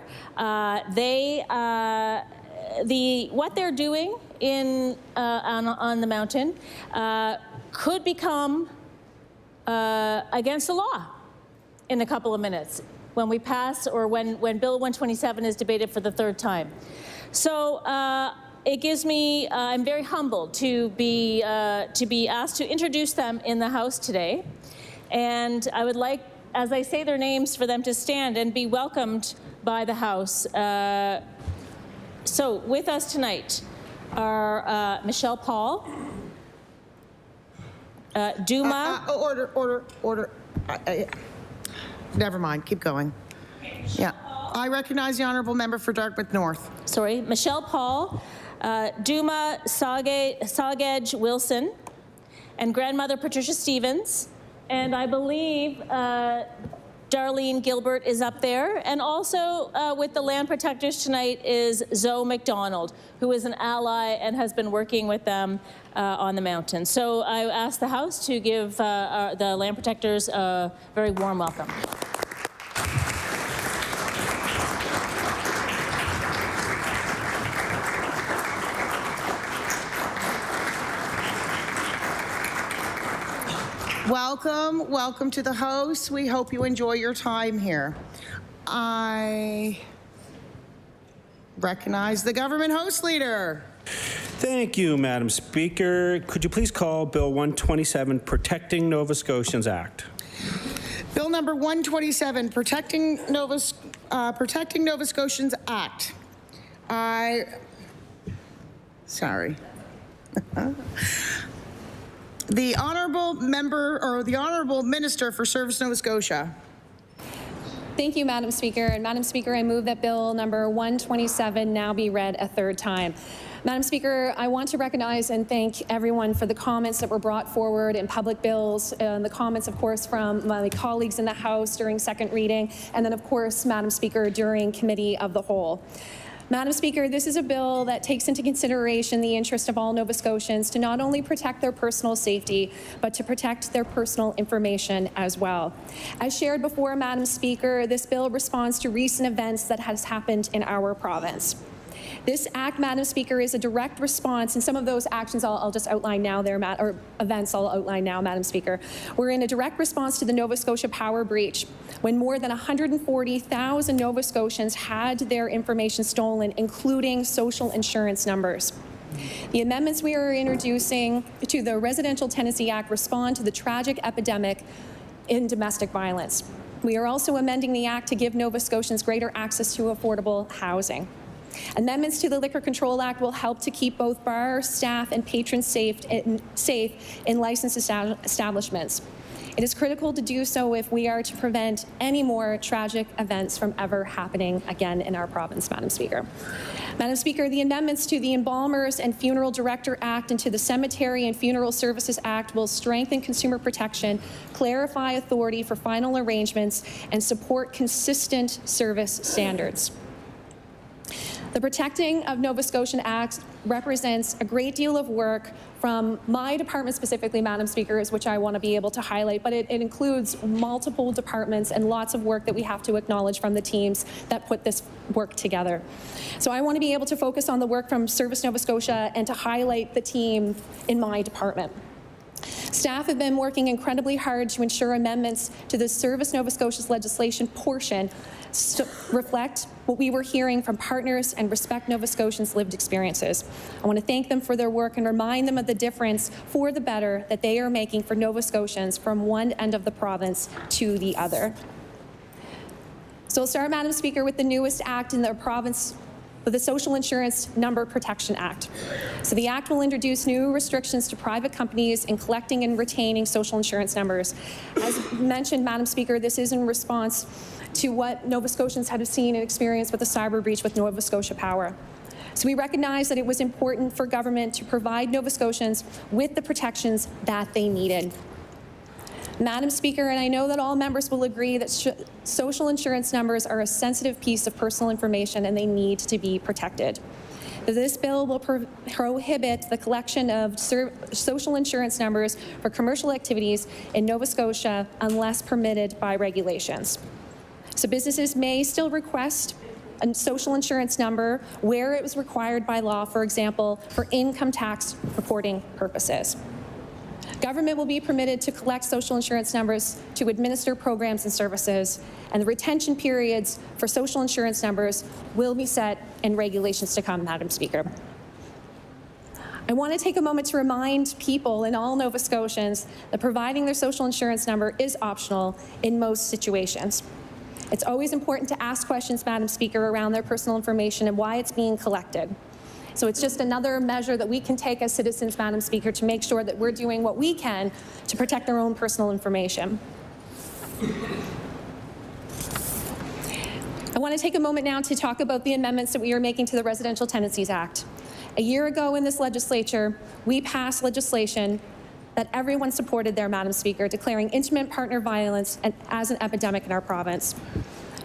[SPEAKER 3] What they're doing on the mountain could become against the law in a couple of minutes when we pass, or when Bill 127 is debated for the third time. So it gives me, I'm very humbled to be asked to introduce them in the House today. And I would like, as I say their names, for them to stand and be welcomed by the House. So with us tonight are Michelle Paul, Duma.
[SPEAKER 1] Order. Never mind, keep going. Yeah. I recognize the honourable member for Dartmouth North.
[SPEAKER 3] Sorry, Michelle Paul, Duma Sagej Wilson, and grandmother Patricia Stevens. And I believe Darlene Gilbert is up there. And also with the land protectors tonight is Zoe McDonald, who is an ally and has been working with them on the mountain. So I ask the House to give the land protectors a very warm welcome.
[SPEAKER 1] Welcome to the House. We hope you enjoy your time here. I recognize the government host leader.
[SPEAKER 20] Thank you, Madam Speaker. Could you please call Bill 127, Protecting Nova Scotians Act?
[SPEAKER 1] Bill number 127, Protecting Nova Scotians Act. Sorry. The honourable member, or the honourable minister for Service Nova Scotia.
[SPEAKER 11] Thank you, Madam Speaker. And Madam Speaker, I move that Bill number 127 now be read a third time. Madam Speaker, I want to recognize and thank everyone for the comments that were brought forward in public bills, and the comments, of course, from my colleagues in the House during second reading, and then, of course, Madam Speaker, during Committee of the Whole. Madam Speaker, this is a bill that takes into consideration the interest of all Nova Scotians to not only protect their personal safety, but to protect their personal information as well. As shared before, Madam Speaker, this bill responds to recent events that has happened in our province. This act, Madam Speaker, is a direct response, and some of those actions I'll just outline now there, or events I'll outline now, Madam Speaker. We're in a direct response to the Nova Scotia power breach, when more than 140,000 Nova Scotians had their information stolen, including social insurance numbers. The amendments we are introducing to the Residential Tenancy Act respond to the tragic epidemic in domestic violence. We are also amending the Act to give Nova Scotians greater access to affordable housing. Amendments to the Liquor Control Act will help to keep both bar staff and patrons safe in licensed establishments. It is critical to do so if we are to prevent any more tragic events from ever happening again in our province, Madam Speaker. Madam Speaker, the amendments to the Embalmers and Funeral Director Act and to the Cemetery and Funeral Services Act will strengthen consumer protection, clarify authority for final arrangements, and support consistent service standards. The Protecting of Nova Scotian Act represents a great deal of work from my department specifically, Madam Speaker, which I want to be able to highlight, but it includes multiple departments and lots of work that we have to acknowledge from the teams that put this work together. So I want to be able to focus on the work from Service Nova Scotia and to highlight the team in my department. Staff have been working incredibly hard to ensure amendments to the Service Nova Scotia's legislation portion reflect what we were hearing from partners and respect Nova Scotians' lived experiences. I want to thank them for their work and remind them of the difference for the better that they are making for Nova Scotians from one end of the province to the other. So I'll start, Madam Speaker, with the newest act in the province, with the Social Insurance Number Protection Act. So the Act will introduce new restrictions to private companies in collecting and retaining social insurance numbers. As mentioned, Madam Speaker, this is in response to what Nova Scotians have seen and experienced with the cyber breach with Nova Scotia Power. So we recognize that it was important for government to provide Nova Scotians with the protections that they needed. Madam Speaker, and I know that all members will agree that social insurance numbers are a sensitive piece of personal information and they need to be protected. This bill will prohibit the collection of social insurance numbers for commercial activities in Nova Scotia unless permitted by regulations. So businesses may still request a social insurance number where it was required by law, for example, for income tax reporting purposes. Government will be permitted to collect social insurance numbers to administer programs and services, and the retention periods for social insurance numbers will be set in regulations to come, Madam Speaker.
[SPEAKER 8] I want to take a moment to remind people and all Nova Scotians that providing their social insurance number is optional in most situations. It's always important to ask questions, Madam Speaker, around their personal information and why it's being collected. So it's just another measure that we can take as citizens, Madam Speaker, to make sure that we're doing what we can to protect our own personal information. I want to take a moment now to talk about the amendments that we are making to the Residential Tenancies Act. A year ago in this legislature, we passed legislation that everyone supported there, Madam Speaker, declaring intimate partner violence as an epidemic in our province.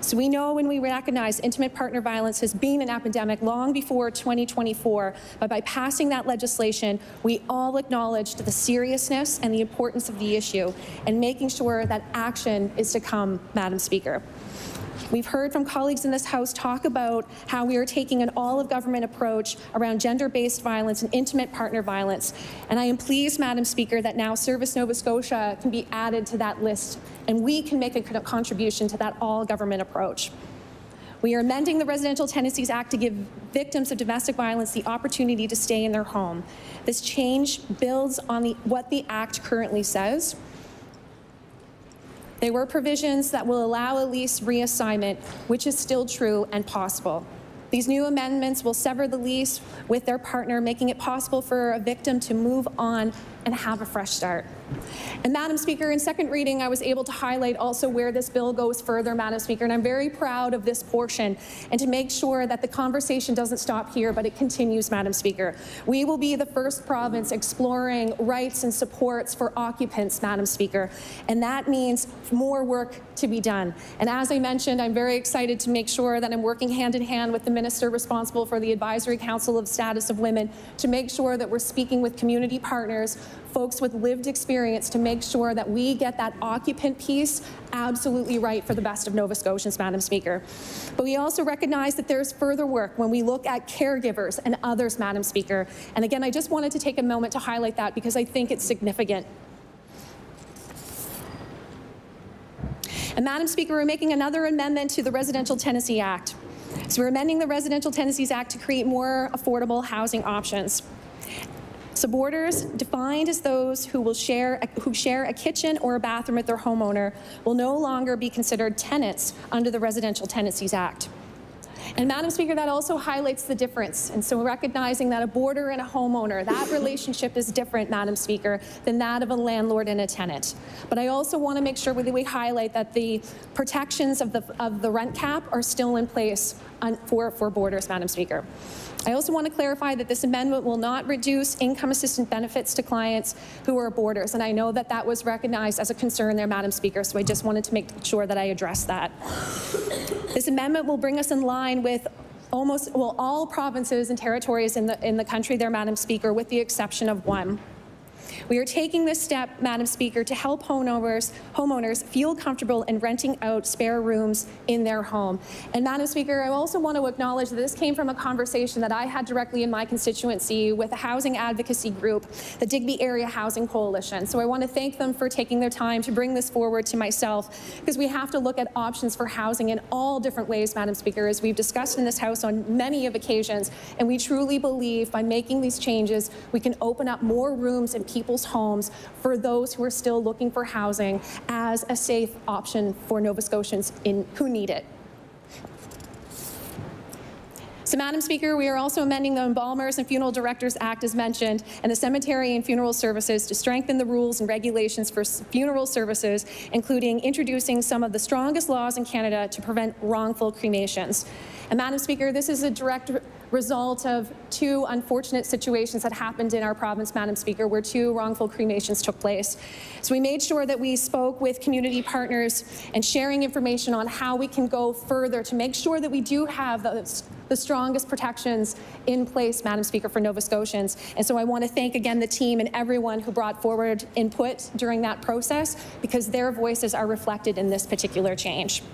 [SPEAKER 8] So we know when we recognize intimate partner violence has been an epidemic long before 2024, but by passing that legislation, we all acknowledged the seriousness and the importance of the issue and making sure that action is to come, Madam Speaker. We've heard from colleagues in this House talk about how we are taking an all-of-government approach around gender-based violence and intimate partner violence. And I am pleased, Madam Speaker, that now Service Nova Scotia can be added to that list, and we can make a contribution to that all-government approach. We are amending the Residential Tenancies Act to give victims of domestic violence the opportunity to stay in their home. This change builds on what the Act currently says. There were provisions that will allow a lease reassignment, which is still true and possible. These new amendments will sever the lease with their partner, making it possible for a victim to move on and have a fresh start. And Madam Speaker, in second reading, I was able to highlight also where this bill goes further, Madam Speaker, and I'm very proud of this portion and to make sure that the conversation doesn't stop here, but it continues, Madam Speaker. We will be the first province exploring rights and supports for occupants, Madam Speaker, and that means more work to be done. And as I mentioned, I'm very excited to make sure that I'm working hand in hand with the minister responsible for the Advisory Council of Status of Women to make sure that we're speaking with community partners, folks with lived experience, to make sure that we get that occupant piece absolutely right for the best of Nova Scotians, Madam Speaker. But we also recognize that there's further work when we look at caregivers and others, Madam Speaker. And again, I just wanted to take a moment to highlight that because I think it's significant. And Madam Speaker, we're making another amendment to the Residential Tenancy Act. So we're amending the Residential Tenancies Act to create more affordable housing options. Suborders, defined as those who share a kitchen or a bathroom with their homeowner, will no longer be considered tenants under the Residential Tenancies Act. And Madam Speaker, that also highlights the difference. And so recognizing that a boarder and a homeowner, that relationship is different, Madam Speaker, than that of a landlord and a tenant. But I also want to make sure that we highlight that the protections of the rent cap are still in place for boarders, Madam Speaker. I also want to clarify that this amendment will not reduce income assistance benefits to clients who are boarders, and I know that that was recognized as a concern there, Madam Speaker, so I just wanted to make sure that I address that. This amendment will bring us in line with all provinces and territories in the country there, Madam Speaker, with the exception of one. We are taking this step, Madam Speaker, to help homeowners feel comfortable in renting out spare rooms in their home. And Madam Speaker, I also want to acknowledge that this came from a conversation that I had directly in my constituency with a housing advocacy group, the Digby Area Housing Coalition. So I want to thank them for taking their time to bring this forward to myself, because we have to look at options for housing in all different ways, Madam Speaker, as we've discussed in this House on many of occasions. And we truly believe by making these changes, we can open up more rooms in people's homes for those who are still looking for housing as a safe option for Nova Scotians who need it. So, Madam Speaker, we are also amending the Embalmers and Funeral Directors Act, as mentioned, and the Cemetery and Funeral Services to strengthen the rules and regulations for funeral services, including introducing some of the strongest laws in Canada to prevent wrongful cremations. And Madam Speaker, this is a direct result of two unfortunate situations that happened in our province, Madam Speaker, where two wrongful cremations took place. So we made sure that we spoke with community partners and sharing information on how we can go further to make sure that we do have the strongest protections in place, Madam Speaker, for Nova Scotians. And so I want to thank again the team and everyone who brought forward input during that process, because their voices are reflected in this particular change.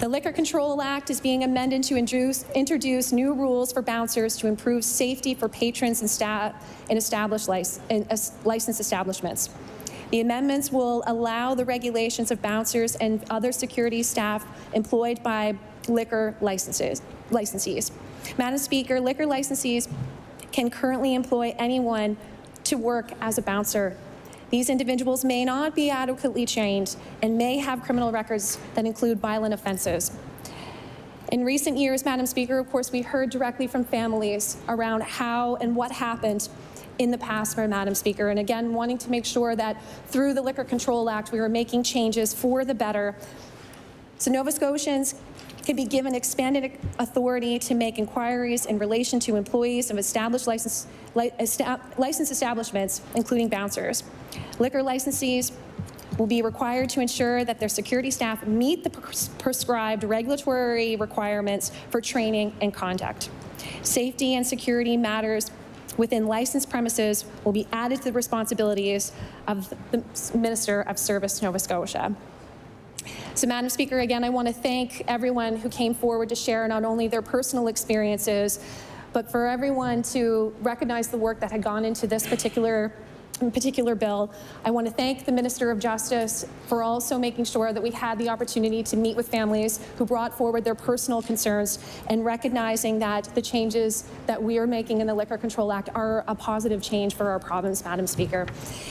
[SPEAKER 8] The Liquor Control Act is being amended to introduce new rules for bouncers to improve safety for patrons and staff in licensed establishments. The amendments will allow the regulations of bouncers and other security staff employed by liquor licensees. Madam Speaker, liquor licensees can currently employ anyone to work as a bouncer. These individuals may not be adequately trained and may have criminal records that include violent offenses. In recent years, Madam Speaker, of course, we heard directly from families around how and what happened in the past, Madam Speaker, and again, wanting to make sure that through the Liquor Control Act, we were making changes for the better. So Nova Scotians can be given expanded authority to make inquiries in relation to employees of established licensed establishments, including bouncers. Liquor licensees will be required to ensure that their security staff meet the prescribed regulatory requirements for training and conduct. Safety and security matters within licensed premises will be added to the responsibilities of the Minister of Service, Nova Scotia. So, Madam Speaker, again, I want to thank everyone who came forward to share not only their personal experiences, but for everyone to recognize the work that had gone into this particular bill. I want to thank the Minister of Justice for also making sure that we had the opportunity to meet with families who brought forward their personal concerns and recognizing that the changes that we are making in the Liquor Control Act are a positive change for our province, Madam Speaker.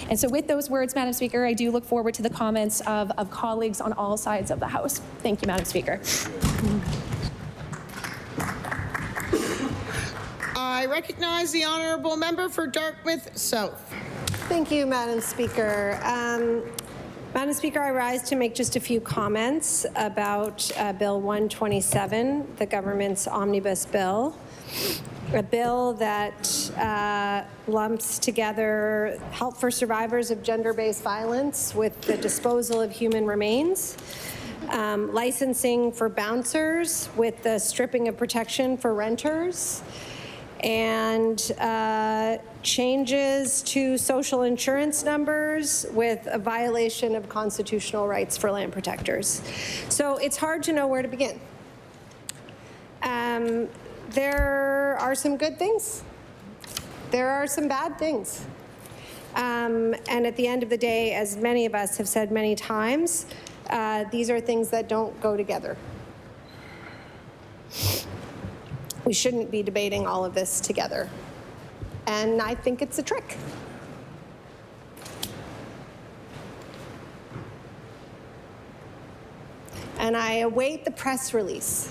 [SPEAKER 8] And so with those words, Madam Speaker, I do look forward to the comments of colleagues on all sides of the House. Thank you, Madam Speaker.
[SPEAKER 1] I recognize the honourable member for Dartmouth South.
[SPEAKER 10] Thank you, Madam Speaker. Madam Speaker, I rise to make just a few comments about Bill 127, the government's omnibus bill, a bill that lumps together help for survivors of gender-based violence with the disposal of human remains, licensing for bouncers with the stripping of protection for renters, and changes to social insurance numbers with a violation of constitutional rights for land protectors. So it's hard to know where to begin. There are some good things. There are some bad things. And at the end of the day, as many of us have said many times, these are things that don't go together. We shouldn't be debating all of this together. And I think it's a trick. And I await the press release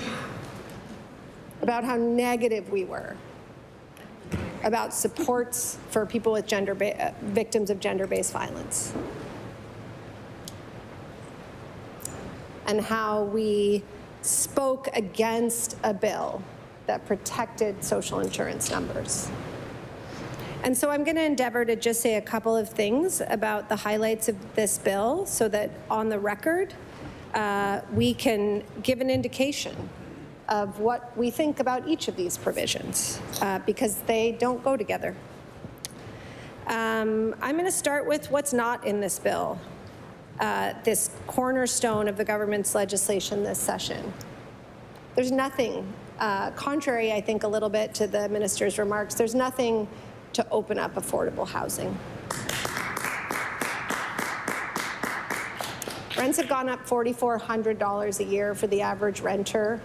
[SPEAKER 10] about how negative we were about supports for people with victims of gender-based violence. And how we spoke against a bill that protected social insurance numbers. And so I'm going to endeavor to just say a couple of things about the highlights of this bill so that on the record, we can give an indication of what we think about each of these provisions, because they don't go together. I'm going to start with what's not in this bill, this cornerstone of the government's legislation this session. There's nothing, contrary, I think, a little bit to the minister's remarks, there's nothing to open up affordable housing. Rents have gone up $4,400 a year for the average renter.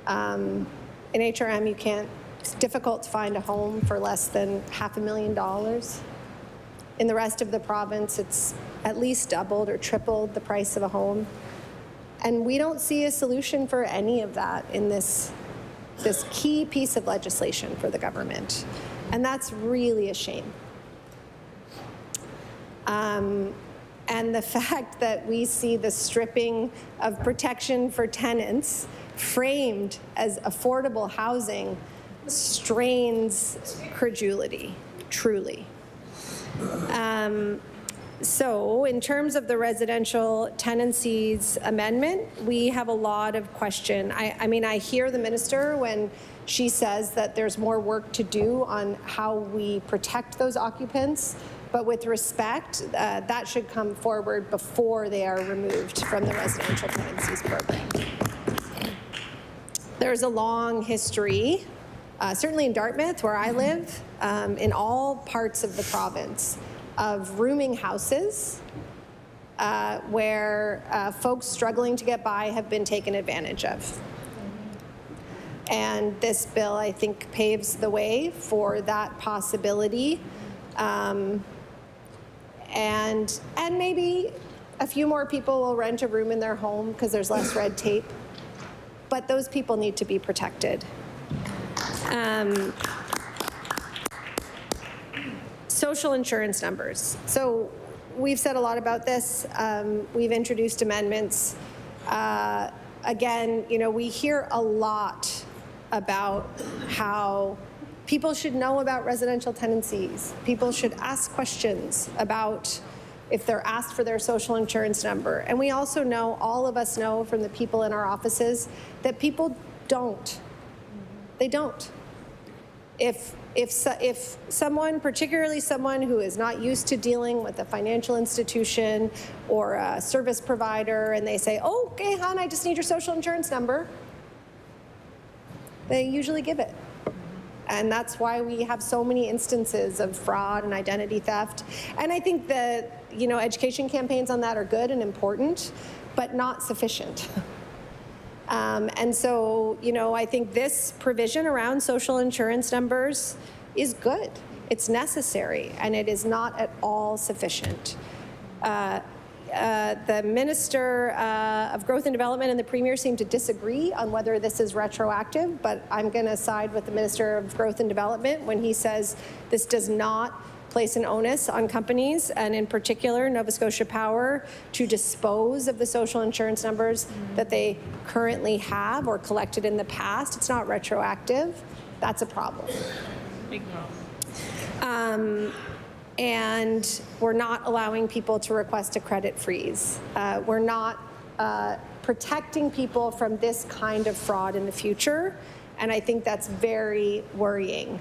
[SPEAKER 10] In HRM, it's difficult to find a home for less than $500,000. In the rest of the province, it's at least doubled or tripled the price of a home. And we don't see a solution for any of that in this key piece of legislation for the government. And that's really a shame. And the fact that we see the stripping of protection for tenants framed as affordable housing strains credulity, truly. So in terms of the residential tenancies amendment, we have a lot of question. I mean, I hear the minister when she says that there's more work to do on how we protect those occupants, but with respect, that should come forward before they are removed from the residential tenancies program. There's a long history, certainly in Dartmouth, where I live, in all parts of the province, of rooming houses where folks struggling to get by have been taken advantage of. And this bill, I think, paves the way for that possibility. And maybe a few more people will rent a room in their home because there's less red tape. But those people need to be protected. Social insurance numbers. So we've said a lot about this. We've introduced amendments. Again, you know, we hear a lot about how people should know about residential tenancies. People should ask questions about if they're asked for their social insurance number. And we also know, all of us know from the people in our offices, that people don't. They don't. If someone, particularly someone who is not used to dealing with a financial institution or a service provider, and they say, oh, okay, hon, I just need your social insurance number, they usually give it. And that's why we have so many instances of fraud and identity theft. And I think that, you know, education campaigns on that are good and important, but not sufficient. And so, you know, I think this provision around social insurance numbers is good. It's necessary, and it is not at all sufficient. The Minister of Growth and Development and the Premier seem to disagree on whether this is retroactive, but I'm going to side with the Minister of Growth and Development when he says this does not place an onus on companies, and in particular Nova Scotia Power, to dispose of the social insurance numbers that they currently have or collected in the past. It's not retroactive. That's a problem. Big problem. And we're not allowing people to request a credit freeze. We're not protecting people from this kind of fraud in the future, and I think that's very worrying.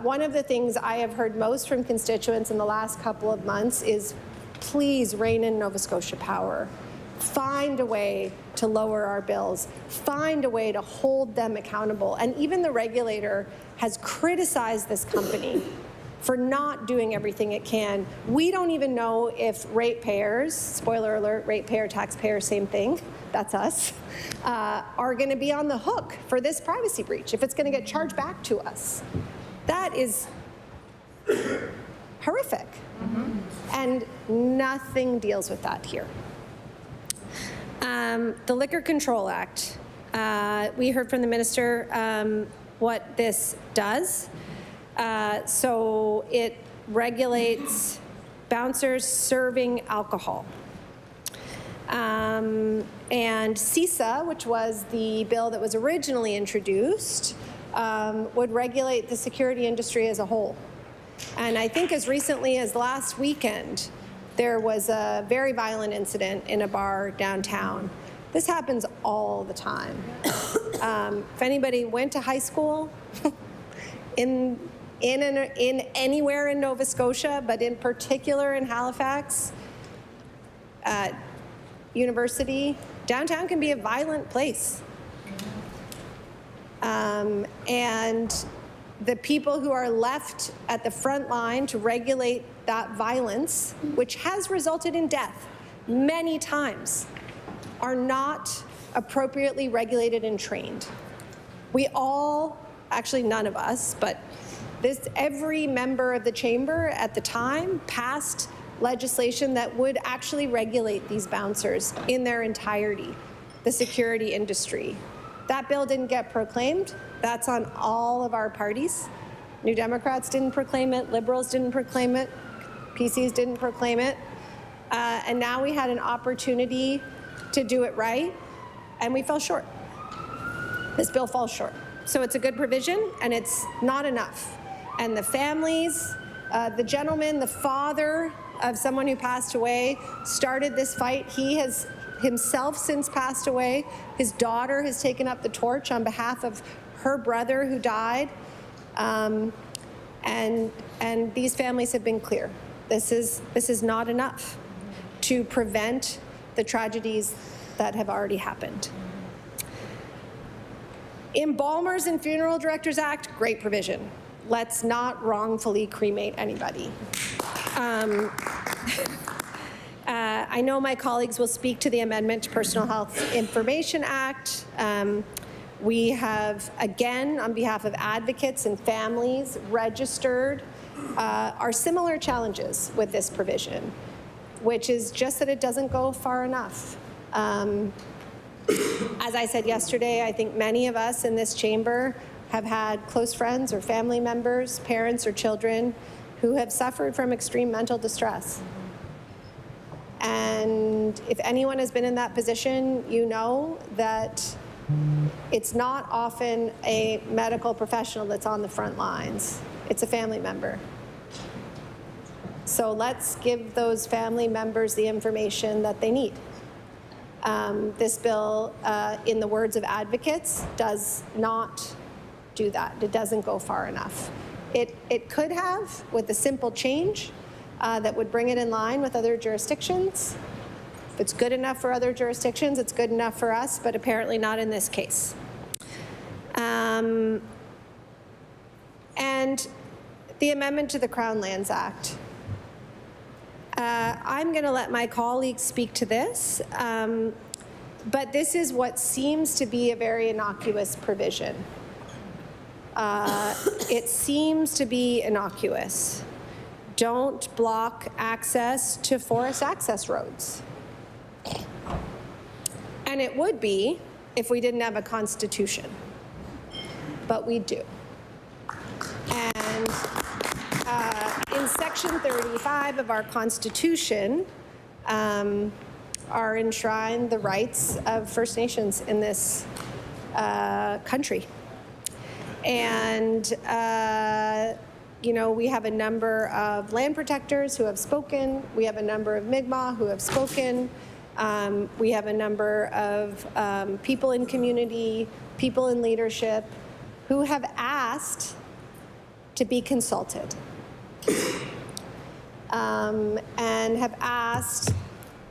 [SPEAKER 10] One of the things I have heard most from constituents in the last couple of months is, please rein in Nova Scotia Power. Find a way to lower our bills. Find a way to hold them accountable. And even the regulator has criticized this company for not doing everything it can. We don't even know if ratepayers, spoiler alert, ratepayer, taxpayer, same thing, that's us, are going to be on the hook for this privacy breach, if it's going to get charged back to us. That is horrific. And nothing deals with that here. The Liquor Control Act. We heard from the Minister what this does. So it regulates bouncers serving alcohol. And CISA, which was the bill that was originally introduced, would regulate the security industry as a whole. And I think as recently as last weekend, there was a very violent incident in a bar downtown. This happens all the time. If anybody went to high school in anywhere in Nova Scotia, but in particular in Halifax, University, downtown can be a violent place. And the people who are left at the front line to regulate that violence, which has resulted in death many times, are not appropriately regulated and trained. We all, actually none of us, but every member of the chamber at the time passed legislation that would actually regulate these bouncers in their entirety, the security industry. That bill didn't get proclaimed. That's on all of our parties. New Democrats didn't proclaim it, Liberals didn't proclaim it, PCs didn't proclaim it. And now we had an opportunity to do it right, and we fell short. This bill falls short. So it's a good provision, and it's not enough. And the families, the gentleman, the father of someone who passed away, started this fight. He has himself since passed away. His daughter has taken up the torch on behalf of her brother who died. And these families have been clear. This is not enough to prevent the tragedies that have already happened. Embalmers and Funeral Directors Act, great provision. Let's not wrongfully cremate anybody. I know my colleagues will speak to the amendment to Personal Health Information Act. We have, again, on behalf of advocates and families, registered our similar challenges with this provision, which is just that it doesn't go far enough. As I said yesterday, I think many of us in this chamber have had close friends or family members, parents or children who have suffered from extreme mental distress. And if anyone has been in that position, you know that it's not often a medical professional that's on the front lines. It's a family member. So let's give those family members the information that they need. This bill, in the words of advocates, does not do that. It doesn't go far enough. It could have, with a simple change that would bring it in line with other jurisdictions. If it's good enough for other jurisdictions, it's good enough for us, but apparently not in this case. And the amendment to the Crown Lands Act. I'm going to let my colleagues speak to this, but this is what seems to be a very innocuous provision. It seems to be innocuous. Don't block access to forest access roads. And it would be if we didn't have a constitution, but we do. And in Section 35 of our Constitution are enshrined the rights of First Nations in this country. And, you know, we have a number of land protectors who have spoken. We have a number of Mi'kmaq who have spoken. We have a number of people in community, people in leadership who have asked to be consulted. And have asked,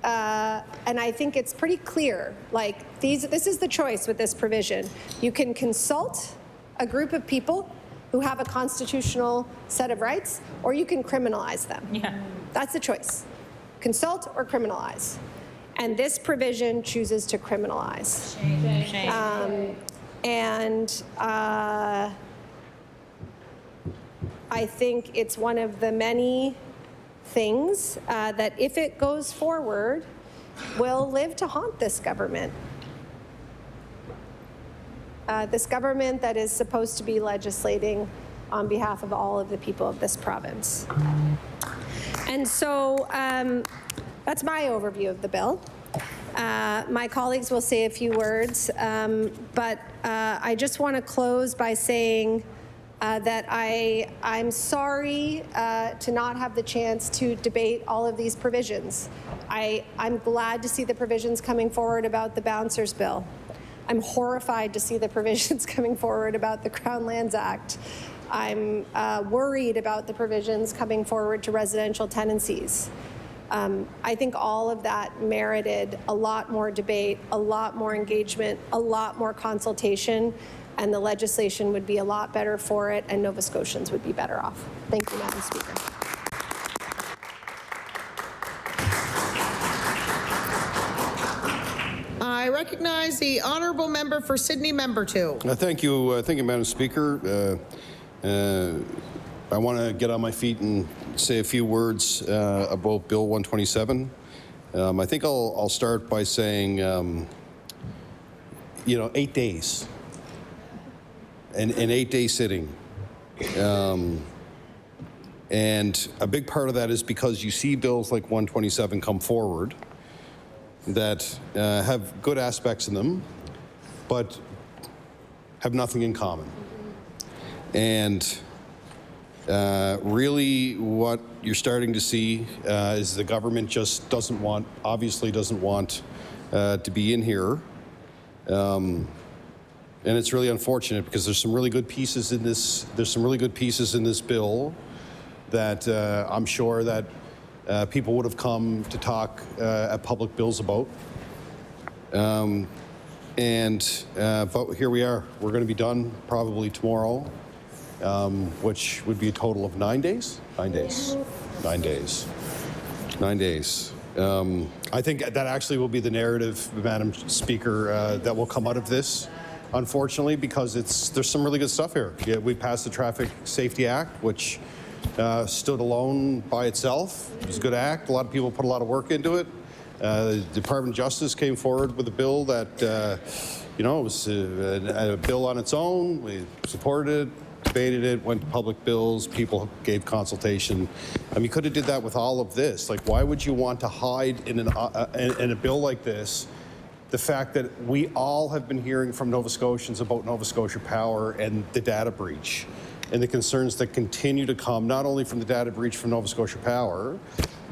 [SPEAKER 10] and I think it's pretty clear, like this is the choice with this provision. You can consult a group of people who have a constitutional set of rights, or you can criminalize them. Yeah. That's the choice. Consult or criminalize. And this provision chooses to criminalize. Shame. I think it's one of the many things that, if it goes forward, will live to haunt this government. This government that is supposed to be legislating on behalf of all of the people of this province. And so that's my overview of the bill. My colleagues will say a few words, but I just want to close by saying that I'm sorry to not have the chance to debate all of these provisions. I'm glad to see the provisions coming forward about the Bouncers Bill. I'm horrified to see the provisions coming forward about the Crown Lands Act. I'm worried about the provisions coming forward to residential tenancies. I think all of that merited a lot more debate, a lot more engagement, a lot more consultation, and the legislation would be a lot better for it, and Nova Scotians would be better off. Thank you, Madam Speaker.
[SPEAKER 1] I recognize the honourable member for Sydney, member 2.
[SPEAKER 12] Thank you, Madam Speaker. I want to get on my feet and say a few words about Bill 127. I think I'll start by saying, 8 days, an 8-day sitting. And a big part of that is because you see bills like 127 come forward that have good aspects in them, but have nothing in common. And really what you're starting to see is the government just obviously doesn't want to be in here. And it's really unfortunate because there's some really good pieces in this. There's some really good pieces in this bill that I'm sure that people would have come to talk at public bills about. But here we are. We're going to be done probably tomorrow, which would be a total of 9 days. 9 days. 9 days. 9 days. I think that actually will be the narrative, Madam Speaker, that will come out of this. unfortunately, because there's some really good stuff here. Yeah, we passed the Traffic Safety Act, which stood alone by itself. It was a good act. A lot of people put a lot of work into it. The Department of Justice came forward with a bill that, it was a bill on its own. We supported it, debated it, went to public bills, people gave consultation. I mean, you could have did that with all of this. Like, why would you want to hide in a bill like this the fact that we all have been hearing from Nova Scotians about Nova Scotia Power and the data breach and the concerns that continue to come, not only from the data breach from Nova Scotia Power,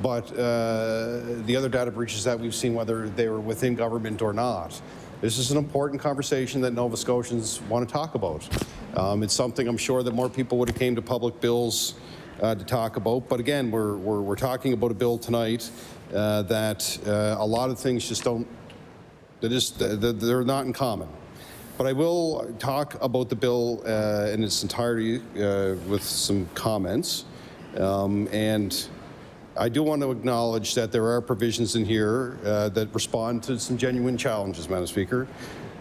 [SPEAKER 12] but the other data breaches that we've seen, whether they were within government or not. This is an important conversation that Nova Scotians want to talk about. It's something I'm sure that more people would have came to public bills to talk about. But again, we're talking about a bill tonight that a lot of things just don't, they're not in common. But I will talk about the bill in its entirety with some comments. And I do want to acknowledge that there are provisions in here that respond to some genuine challenges, Madam Speaker.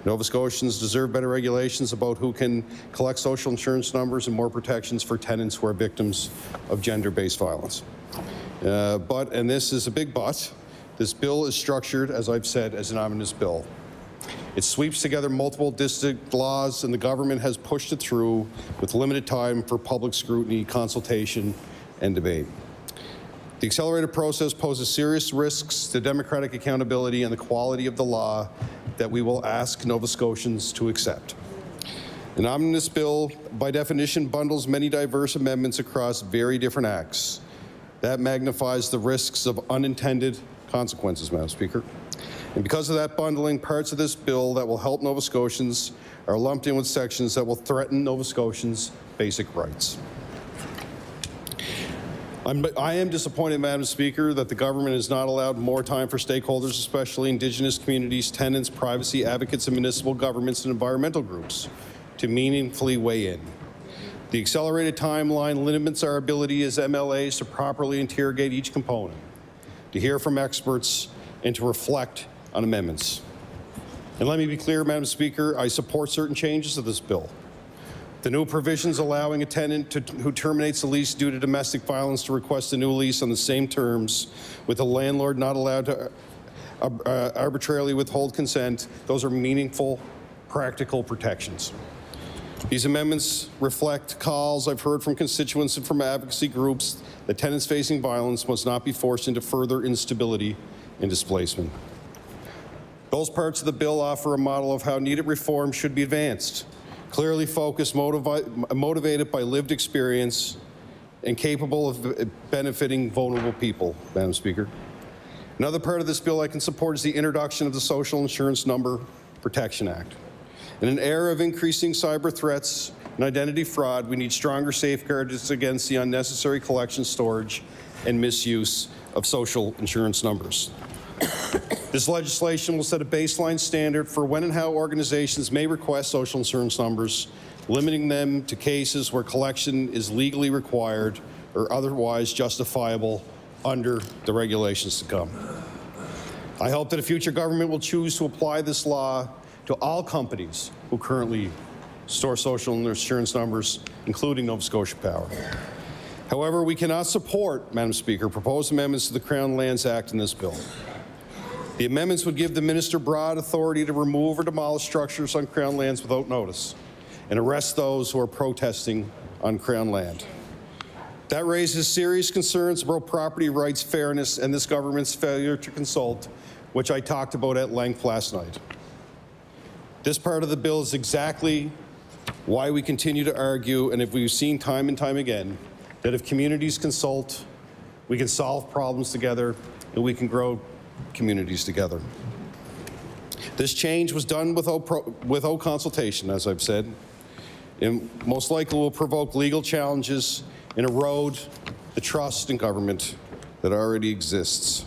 [SPEAKER 12] Nova Scotians deserve better regulations about who can collect social insurance numbers and more protections for tenants who are victims of gender-based violence. But, and this is a big but, this bill is structured, as I've said, as an omnibus bill. It sweeps together multiple district laws, and the government has pushed it through with limited time for public scrutiny, consultation, and debate. The accelerated process poses serious risks to democratic accountability and the quality of the law that we will ask Nova Scotians to accept. An omnibus bill, by definition, bundles many diverse amendments across very different acts. That magnifies the risks of unintended consequences, Madam Speaker. And because of that bundling, parts of this bill that will help Nova Scotians are lumped in with sections that will threaten Nova Scotians' basic rights. I am disappointed, Madam Speaker, that the government has not allowed more time for stakeholders, especially Indigenous communities, tenants, privacy advocates, and municipal governments and environmental groups, to meaningfully weigh in. The accelerated timeline limits our ability as MLAs to properly interrogate each component, to hear from experts, and to reflect on amendments. And let me be clear, Madam Speaker, I support certain changes to this bill. The new provisions allowing a tenant who terminates a lease due to domestic violence to request a new lease on the same terms, with a landlord not allowed to arbitrarily withhold consent, those are meaningful, practical protections. These amendments reflect calls I've heard from constituents and from advocacy groups that tenants facing violence must not be forced into further instability and displacement. Those parts of the bill offer a model of how needed reform should be advanced, clearly focused, motivated by lived experience, and capable of benefiting vulnerable people, Madam Speaker. Another part of this bill I can support is the introduction of the Social Insurance Number Protection Act. In an era of increasing cyber threats and identity fraud, we need stronger safeguards against the unnecessary collection, storage, and misuse of social insurance numbers. This legislation will set a baseline standard for when and how organizations may request social insurance numbers, limiting them to cases where collection is legally required or otherwise justifiable under the regulations to come. I hope that a future government will choose to apply this law to all companies who currently store social insurance numbers, including Nova Scotia Power. However, we cannot support, Madam Speaker, proposed amendments to the Crown Lands Act in this bill. The amendments would give the minister broad authority to remove or demolish structures on Crown lands without notice and arrest those who are protesting on Crown land. That raises serious concerns about property rights, fairness, and this government's failure to consult, which I talked about at length last night. This part of the bill is exactly why we continue to argue, and if we've seen time and time again, that if communities consult, we can solve problems together and we can grow communities together. This change was done without consultation, as I've said, and most likely will provoke legal challenges and erode the trust in government that already exists.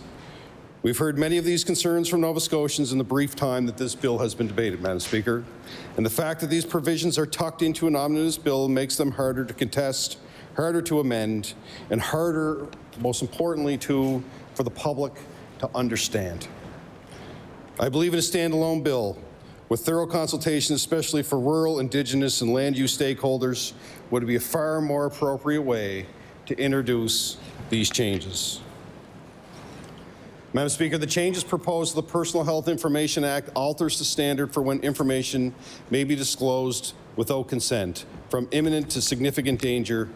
[SPEAKER 12] We've heard many of these concerns from Nova Scotians in the brief time that this bill has been debated, Madam Speaker, and the fact that these provisions are tucked into an omnibus bill makes them harder to contest, harder to amend, and harder, most importantly, for the public to understand. I believe in a standalone bill with thorough consultation, especially for rural, Indigenous, and land use stakeholders, would be a far more appropriate way to introduce these changes. Madam Speaker, the changes proposed to the Personal Health Information Act alters the standard for when information may be disclosed without consent, from imminent to significant danger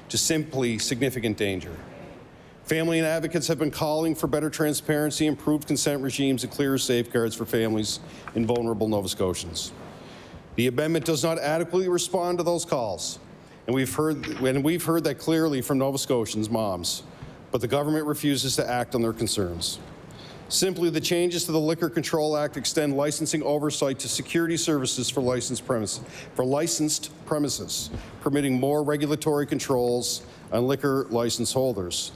[SPEAKER 12] to simply significant danger. Family and advocates have been calling for better transparency, improved consent regimes, and clearer safeguards for families and vulnerable Nova Scotians. The amendment does not adequately respond to those calls, and we've heard that clearly from Nova Scotians' moms, but the government refuses to act on their concerns. Simply, the changes to the Liquor Control Act extend licensing oversight to security services for licensed premises, permitting more regulatory controls on liquor license holders.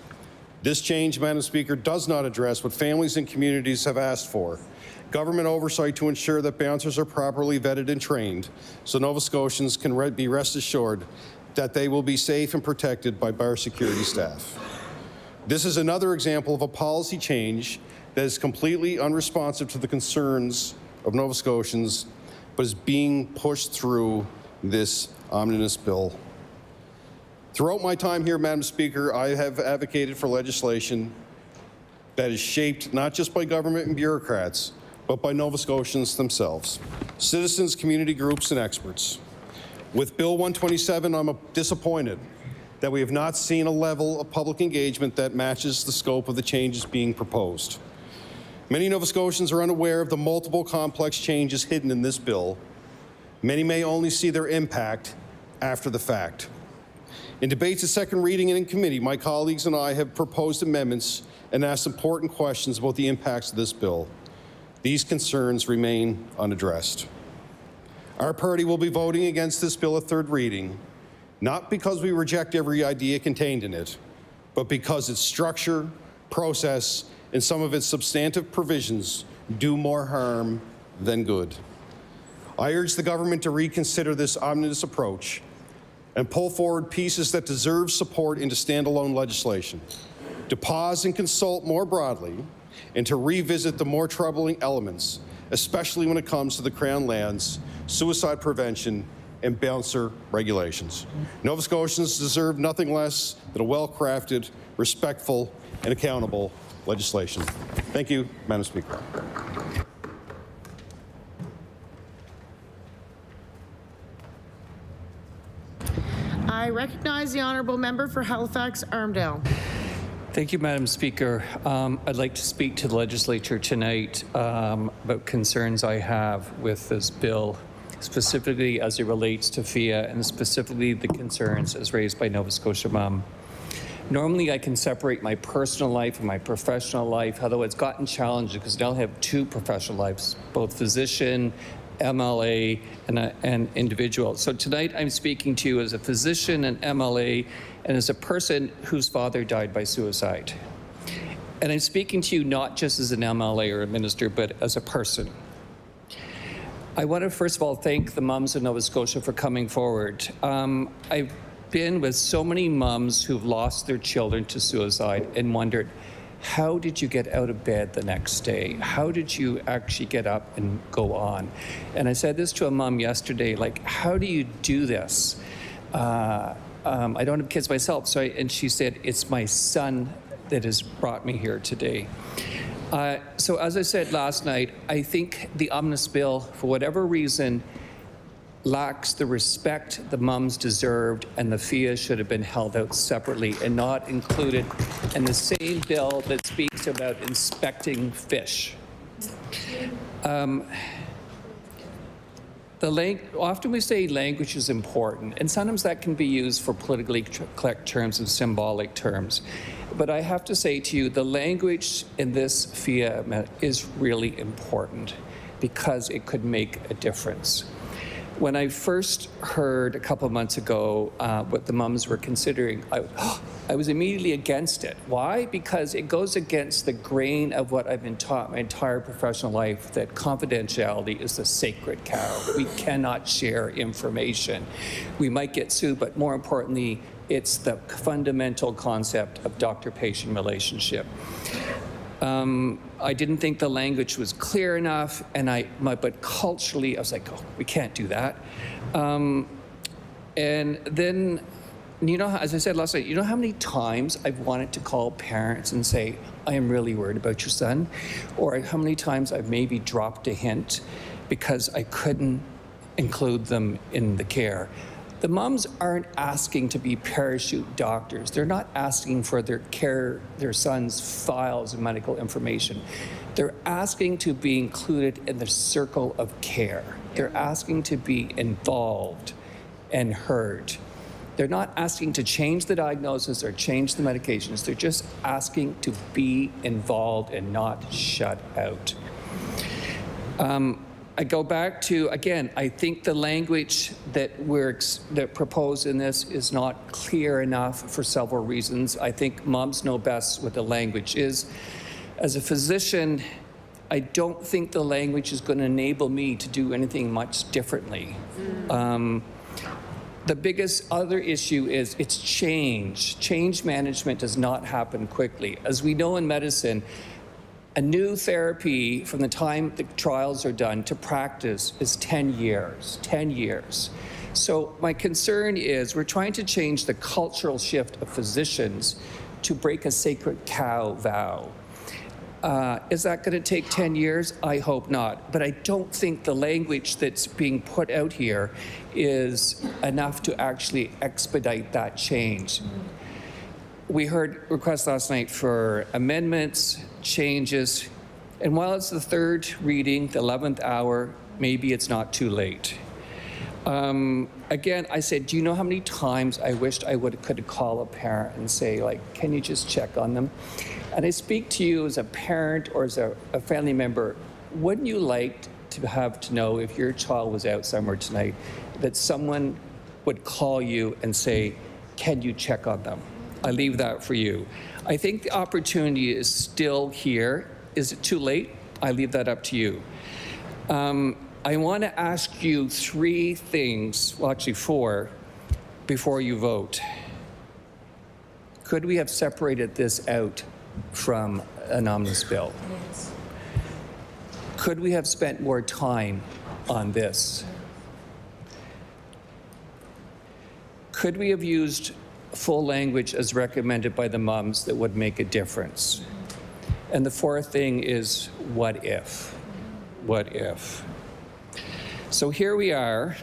[SPEAKER 12] This change, Madam Speaker, does not address what families and communities have asked for: government oversight to ensure that bouncers are properly vetted and trained, so Nova Scotians can be rest assured that they will be safe and protected by bar security staff. This is another example of a policy change that is completely unresponsive to the concerns of Nova Scotians, but is being pushed through this omnibus bill. Throughout my time here, Madam Speaker, I have advocated for legislation that is shaped not just by government and bureaucrats, but by Nova Scotians themselves, citizens, community groups, and experts. With Bill 127, I'm disappointed that we have not seen a level of public engagement that matches the scope of the changes being proposed. Many Nova Scotians are unaware of the multiple complex changes hidden in this bill. Many may only see their impact after the fact. In debates at second reading and in committee, my colleagues and I have proposed amendments and asked important questions about the impacts of this bill. These concerns remain unaddressed. Our party will be voting against this bill at third reading, not because we reject every idea contained in it, but because its structure, process, and some of its substantive provisions do more harm than good. I urge the government to reconsider this omnibus approach and pull forward pieces that deserve support into standalone legislation, to pause and consult more broadly, and to revisit the more troubling elements, especially when it comes to the Crown lands, suicide prevention, and bouncer regulations. Nova Scotians deserve nothing less than a well-crafted, respectful, and accountable legislation. Thank you, Madam Speaker.
[SPEAKER 1] I recognize the honourable member for Halifax Armdale.
[SPEAKER 18] Thank you, Madam Speaker. I'd like to speak to the legislature tonight about concerns I have with this bill, specifically as it relates to FIA and specifically the concerns as raised by Nova Scotia Mom. Normally, I can separate my personal life and my professional life, although it's gotten challenging because now I have two professional lives, both physician, MLA, and an individual. So tonight I'm speaking to you as a physician, an MLA, and as a person whose father died by suicide. And I'm speaking to you not just as an MLA or a minister, but as a person. I want to first of all thank the mums of Nova Scotia for coming forward. I've been with so many mums who've lost their children to suicide and wondered, how did you get out of bed the next day? How did you actually get up and go on? And I said this to a mom yesterday, like, how do you do this? I don't have kids myself, and she said, it's my son that has brought me here today. So as I said last night, I think the omnibus bill, for whatever reason, lacks the respect the mums deserved, and the FIA should have been held out separately and not included in the same bill that speaks about inspecting fish. Often we say language is important, and sometimes that can be used for politically correct terms and symbolic terms. But I have to say to you, the language in this FIA is really important because it could make a difference. When I first heard a couple of months ago what the mums were considering, I was immediately against it. Why? Because it goes against the grain of what I've been taught my entire professional life, that confidentiality is the sacred cow. We cannot share information. We might get sued, but more importantly, it's the fundamental concept of doctor-patient relationship. I didn't think the language was clear. clear enough, and but culturally, I was like, oh, we can't do that. And then, you know, as I said last night, you know how many times I've wanted to call parents and say, I am really worried about your son? Or how many times I've maybe dropped a hint because I couldn't include them in the care. The moms aren't asking to be parachute doctors. They're not asking for their son's files and medical information. They're asking to be included in the circle of care. They're asking to be involved and heard. They're not asking to change the diagnosis or change the medications. They're just asking to be involved and not shut out. I go back to, again, I think the language that proposed in this is not clear enough for several reasons. I think moms know best what the language is. As a physician, I don't think the language is going to enable me to do anything much differently. The biggest other issue is it's change. Change management does not happen quickly. As we know in medicine, a new therapy from the time the trials are done to practice is 10 years, 10 years. So my concern is we're trying to change the cultural shift of physicians to break a sacred cow vow. Is that going to take 10 years? I hope not. But I don't think the language that's being put out here is enough to actually expedite that change. We heard requests last night for amendments, changes, and while it's the third reading, the 11th hour, maybe it's not too late. Again, I said, do you know how many times I wished I could call a parent and say, like, can you just check on them? And I speak to you as a parent or as a family member, wouldn't you like to know if your child was out somewhere tonight, that someone would call you and say, can you check on them? I leave that for you. I think the opportunity is still here. Is it too late? I leave that up to you. I want to ask you 3 things, well, actually 4, before you vote. Could we have separated this out from an omnibus bill? Yes. Could we have spent more time on this? Could we have used full language as recommended by the moms that would make a difference? And the 4th thing is, what if? What if? So here we are.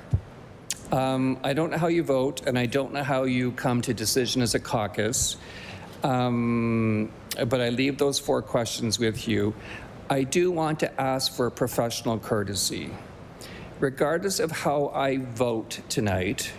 [SPEAKER 18] I don't know how you vote, and I don't know how you come to decision as a caucus, but I leave those 4 questions with you. I do want to ask for professional courtesy. Regardless of how I vote tonight,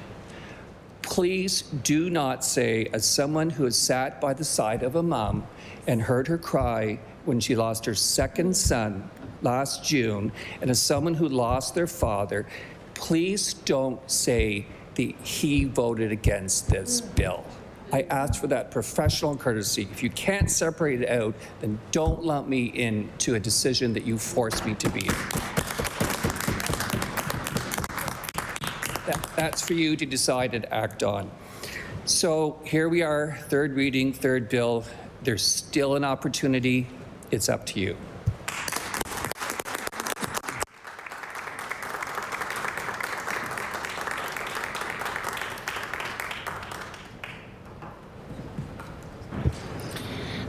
[SPEAKER 18] please do not say, as someone who has sat by the side of a mom and heard her cry when she lost her 2nd son last June, and as someone who lost their father, please don't say that he voted against this bill. I asked for that professional courtesy. If you can't separate it out, then don't lump me into a decision that you forced me to be in. That's for you to decide and act on. So here we are, 3rd reading, 3rd bill. There's still an opportunity. It's up to you.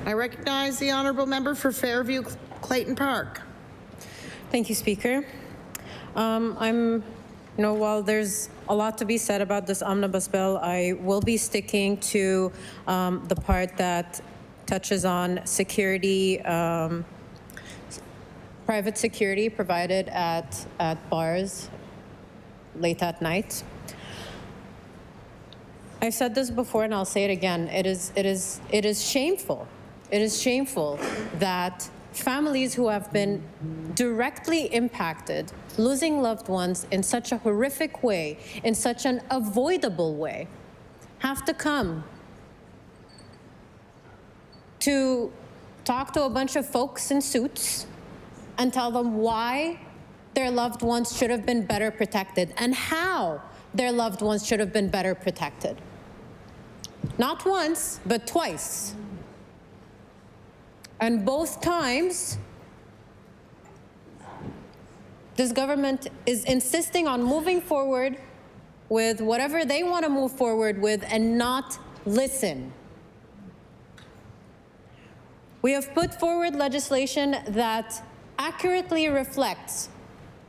[SPEAKER 1] I recognize the honourable member for Fairview Clayton Park.
[SPEAKER 2] Thank you, Speaker. While there's a lot to be said about this omnibus bill, I will be sticking to the part that touches on security, private security provided at bars late at night. I've said this before, and I'll say it again. It is shameful. It is shameful that families who have been directly impacted, losing loved ones in such a horrific way, in such an avoidable way, have to come to talk to a bunch of folks in suits and tell them why their loved ones should have been better protected and how their loved ones should have been better protected. Not once, but twice. And both times, This government is insisting on moving forward with whatever they want to move forward with and not listen. We have put forward legislation that accurately reflects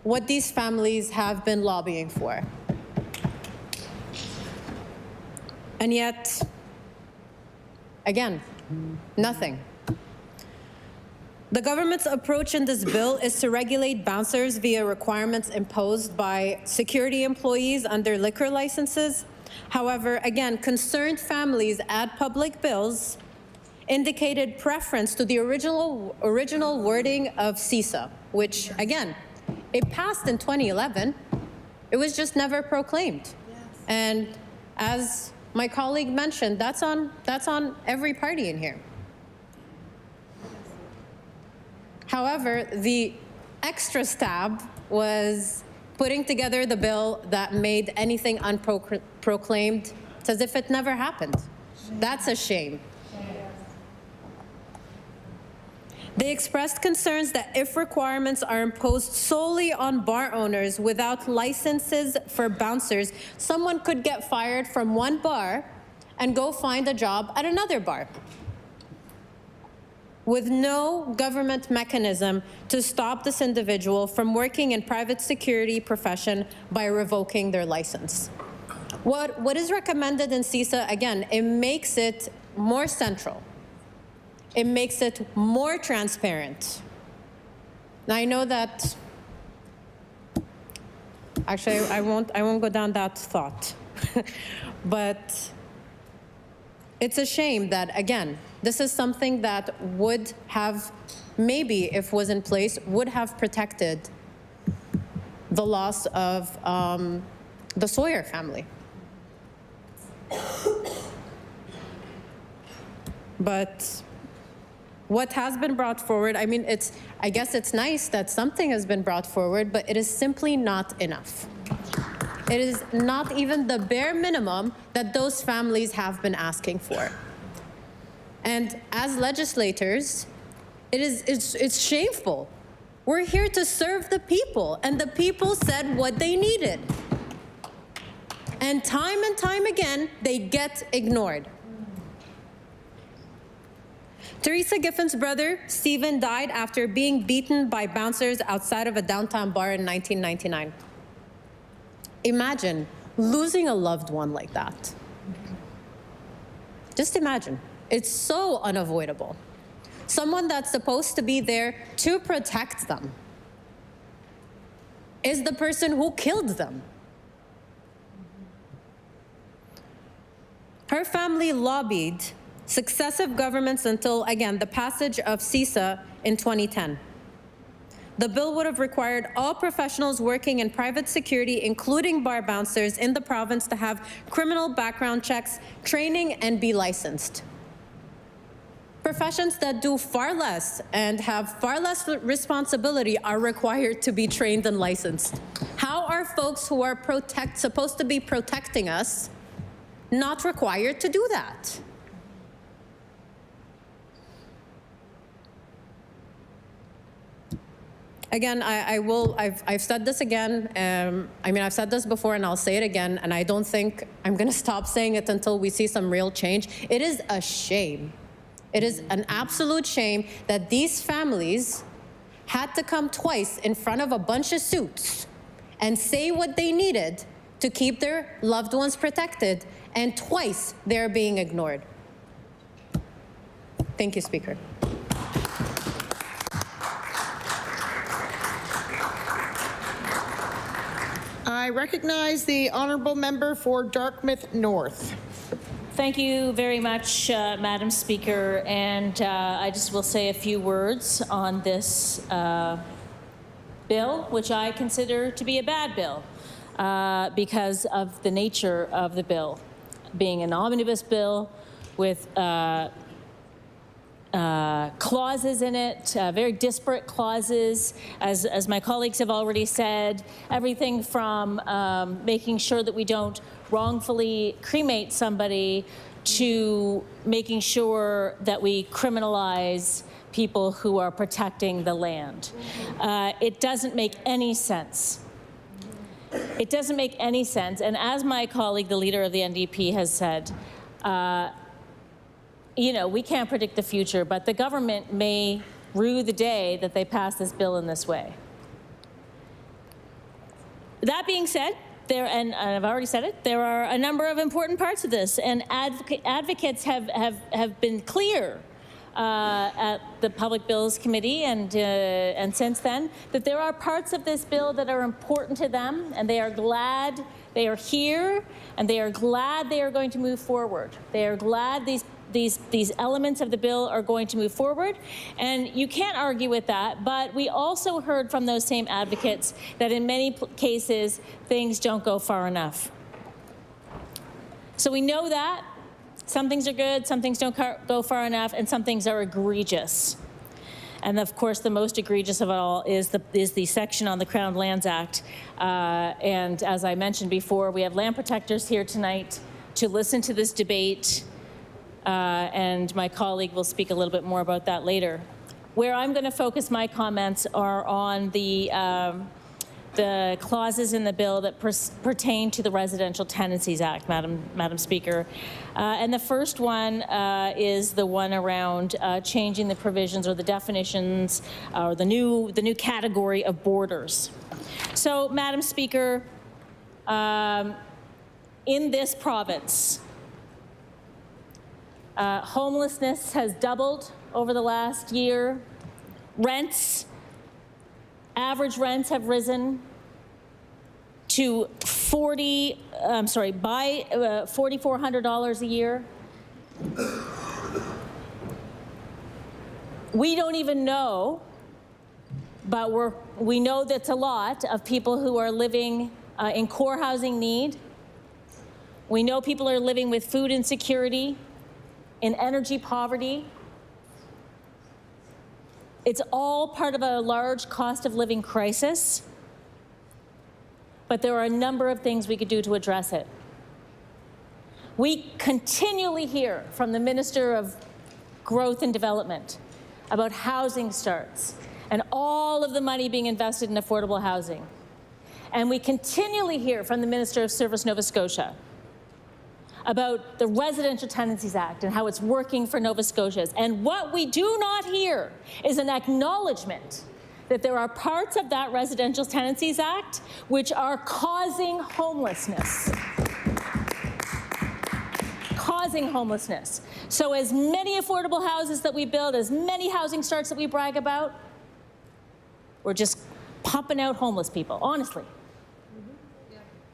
[SPEAKER 2] what these families have been lobbying for. And yet, again, nothing. The government's approach in this bill is to regulate bouncers via requirements imposed by security employees under liquor licenses. However, again, concerned families at public bills indicated preference to the original wording of CISA, which, again, it passed in 2011. It was just never proclaimed. Yes. And as my colleague mentioned, that's on every party in here. However, the extra stab was putting together the bill that made anything unproclaimed. It's as if it never happened. That's a shame. They expressed concerns that if requirements are imposed solely on bar owners without licenses for bouncers, someone could get fired from one bar and go find a job at another bar, with no government mechanism to stop this individual from working in private security profession by revoking their license. What is recommended in CISA, again, it makes it more central. It makes it more transparent. Now, I know that, actually, I won't go down that thought, but it's a shame that, again, this is something that would have, maybe if was in place, would have protected the loss of the Sawyer family. But what has been brought forward, I mean, I guess it's nice that something has been brought forward, but it is simply not enough. It is not even the bare minimum that those families have been asking for. And as legislators, it's shameful. We're here to serve the people, and the people said what they needed. And time again, they get ignored. Teresa Giffen's brother, Stephen, died after being beaten by bouncers outside of a downtown bar in 1999. Imagine losing a loved one like that. Just imagine. It's so unavoidable. Someone that's supposed to be there to protect them is the person who killed them. Her family lobbied successive governments until, again, the passage of CISA in 2010. The bill would have required all professionals working in private security, including bar bouncers in the province, to have criminal background checks, training, and be licensed. Professions that do far less and have far less responsibility are required to be trained and licensed. How are folks who are supposed to be protecting us not required to do that? Again, I've said this again. I mean, I've said this before and I'll say it again, and I don't think I'm gonna stop saying it until we see some real change. It is a shame. It is an absolute shame that these families had to come twice in front of a bunch of suits and say what they needed to keep their loved ones protected, and twice they're being ignored. Thank you, Speaker.
[SPEAKER 1] I recognize the honourable member for Dartmouth North.
[SPEAKER 3] Thank you very much, Madam Speaker, and I just will say a few words on this bill, which I consider to be a bad bill because of the nature of the bill, being an omnibus bill with clauses in it, very disparate clauses, as my colleagues have already said, everything from making sure that we don't wrongfully cremate somebody to making sure that we criminalize people who are protecting the land. It doesn't make any sense. It doesn't make any sense. And as my colleague, the leader of the NDP, has said, you know, we can't predict the future, but the government may rue the day that they pass this bill in this way. That being said, and I've already said it, there are a number of important parts of this, and advocates have been clear at the Public Bills Committee and since then that there are parts of this bill that are important to them, and they are glad they are here, and they are glad they are going to move forward. They are glad these elements of the bill are going to move forward, and you can't argue with that, but we also heard from those same advocates that in many cases, things don't go far enough. So we know that. Some things are good, some things don't go far enough, and some things are egregious. And of course, the most egregious of it all is the section on the Crown Lands Act. And as I mentioned before, we have land protectors here tonight to listen to this debate. And my colleague will speak a little bit more about that later. Where I'm going to focus my comments are on the clauses in the bill that pertain to the Residential Tenancies Act, Madam Speaker. And the first one is the one around changing the provisions or the definitions or the new category of borders. So, Madam Speaker, in this province, homelessness has doubled over the last year. Average rents have risen to $4,400 a year. We don't even know, but we know that's a lot of people who are living in core housing need. We know people are living with food insecurity, in energy poverty. It's all part of a large cost of living crisis, but there are a number of things we could do to address it. We continually hear from the Minister of Growth and Development about housing starts and all of the money being invested in affordable housing. And we continually hear from the Minister of Service Nova Scotia about the Residential Tenancies Act and how it's working for Nova Scotians. And what we do not hear is an acknowledgement that there are parts of that Residential Tenancies Act which are causing homelessness. Causing homelessness. So as many affordable houses that we build, as many housing starts that we brag about, we're just pumping out homeless people, honestly.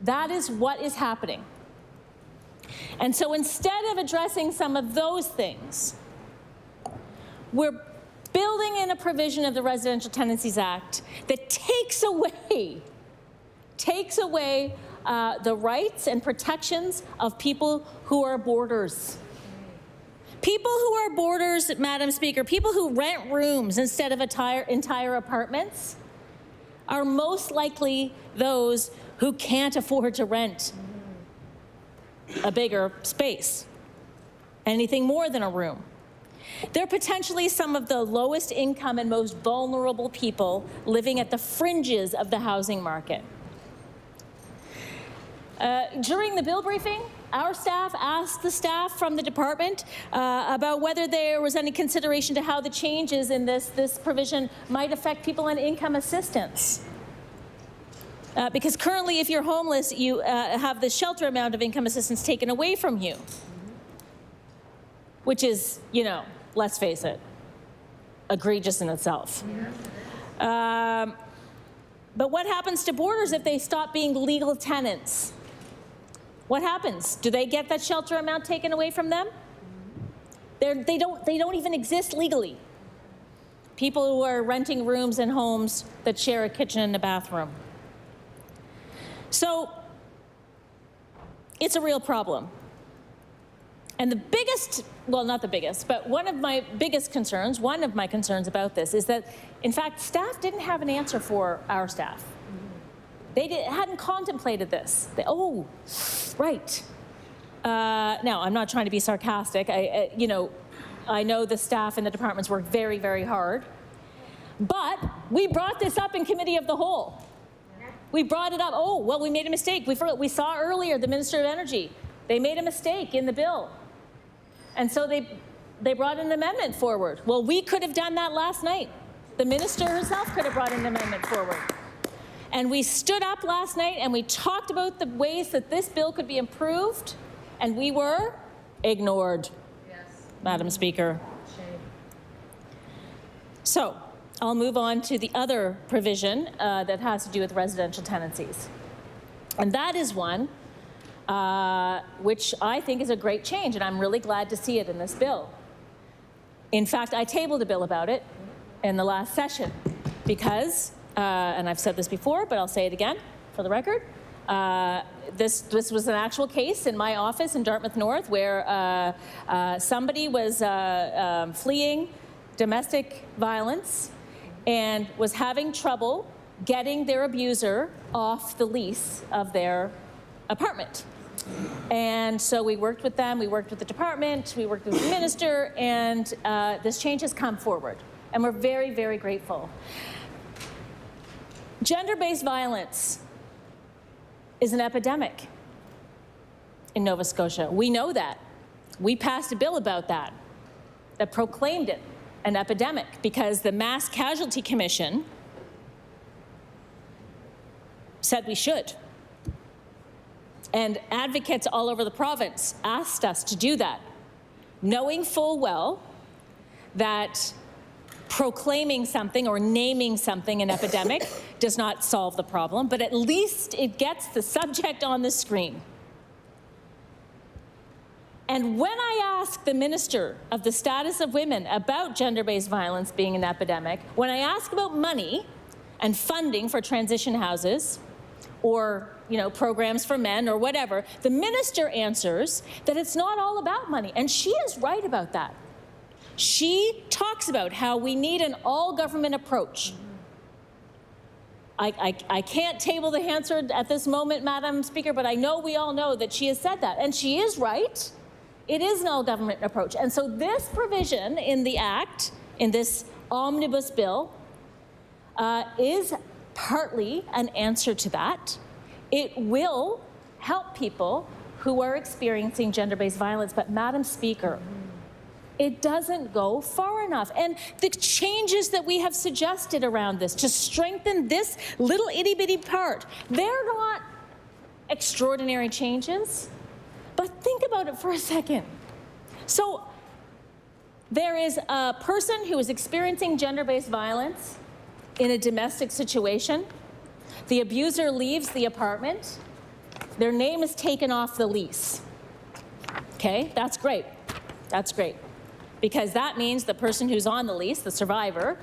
[SPEAKER 3] That is what is happening. And so instead of addressing some of those things, we're building in a provision of the Residential Tenancies Act that takes away the rights and protections of people who are boarders. People who are boarders, Madam Speaker, people who rent rooms instead of entire apartments are most likely those who can't afford to rent a bigger space, anything more than a room. They're potentially some of the lowest income and most vulnerable people living at the fringes of the housing market. During the bill briefing, our staff asked the staff from the department about whether there was any consideration to how the changes in this provision might affect people on income assistance. Because currently, if you're homeless, you have the shelter amount of income assistance taken away from you, which is, you know, let's face it, egregious in itself. But what happens to boarders if they stop being legal tenants? What happens? Do they get that shelter amount taken away from them? They don't even exist legally. People who are renting rooms in homes that share a kitchen and a bathroom. So it's a real problem. And the biggest, well, not the biggest, but one of my concerns about this is that, in fact, staff didn't have an answer for our staff. They hadn't contemplated this. Right. Now, I'm not trying to be sarcastic. I know the staff and the departments worked very, very hard. But we brought this up in Committee of the Whole. We brought it up. Oh, well, we made a mistake. We saw earlier the Minister of Energy. They made a mistake in the bill. And so they brought an amendment forward. Well, we could have done that last night. The minister herself could have brought an amendment forward. And we stood up last night and we talked about the ways that this bill could be improved, and we were ignored, Madam Speaker. So I'll move on to the other provision that has to do with residential tenancies. And that is one which I think is a great change, and I'm really glad to see it in this bill. In fact, I tabled a bill about it in the last session because, and I've said this before, but I'll say it again for the record, this was an actual case in my office in Dartmouth North where somebody was fleeing domestic violence and was having trouble getting their abuser off the lease of their apartment. And so we worked with them, we worked with the department, we worked with the minister, and this change has come forward. And we're very, very grateful. Gender-based violence is an epidemic in Nova Scotia. We know that. We passed a bill about that proclaimed it an epidemic because the Mass Casualty Commission said we should. And advocates all over the province asked us to do that, knowing full well that proclaiming something or naming something an epidemic does not solve the problem, but at least it gets the subject on the screen. And when I asked the Minister of the Status of Women about gender-based violence being an epidemic, when I asked about money and funding for transition houses or programs for men or whatever, the minister answers that it's not all about money. And she is right about that. She talks about how we need an all-government approach. I can't table the answer at this moment, Madam Speaker, but I know we all know that she has said that. And she is right. It is an all-government approach. And so this provision in the Act, in this omnibus bill, is partly an answer to that. It will help people who are experiencing gender-based violence. But Madam Speaker, it doesn't go far enough. And the changes that we have suggested around this to strengthen this little itty-bitty part, they're not extraordinary changes. But think about it for a second. So there is a person who is experiencing gender-based violence in a domestic situation. The abuser leaves the apartment. Their name is taken off the lease. Okay, that's great. That's great. Because that means the person who's on the lease, the survivor,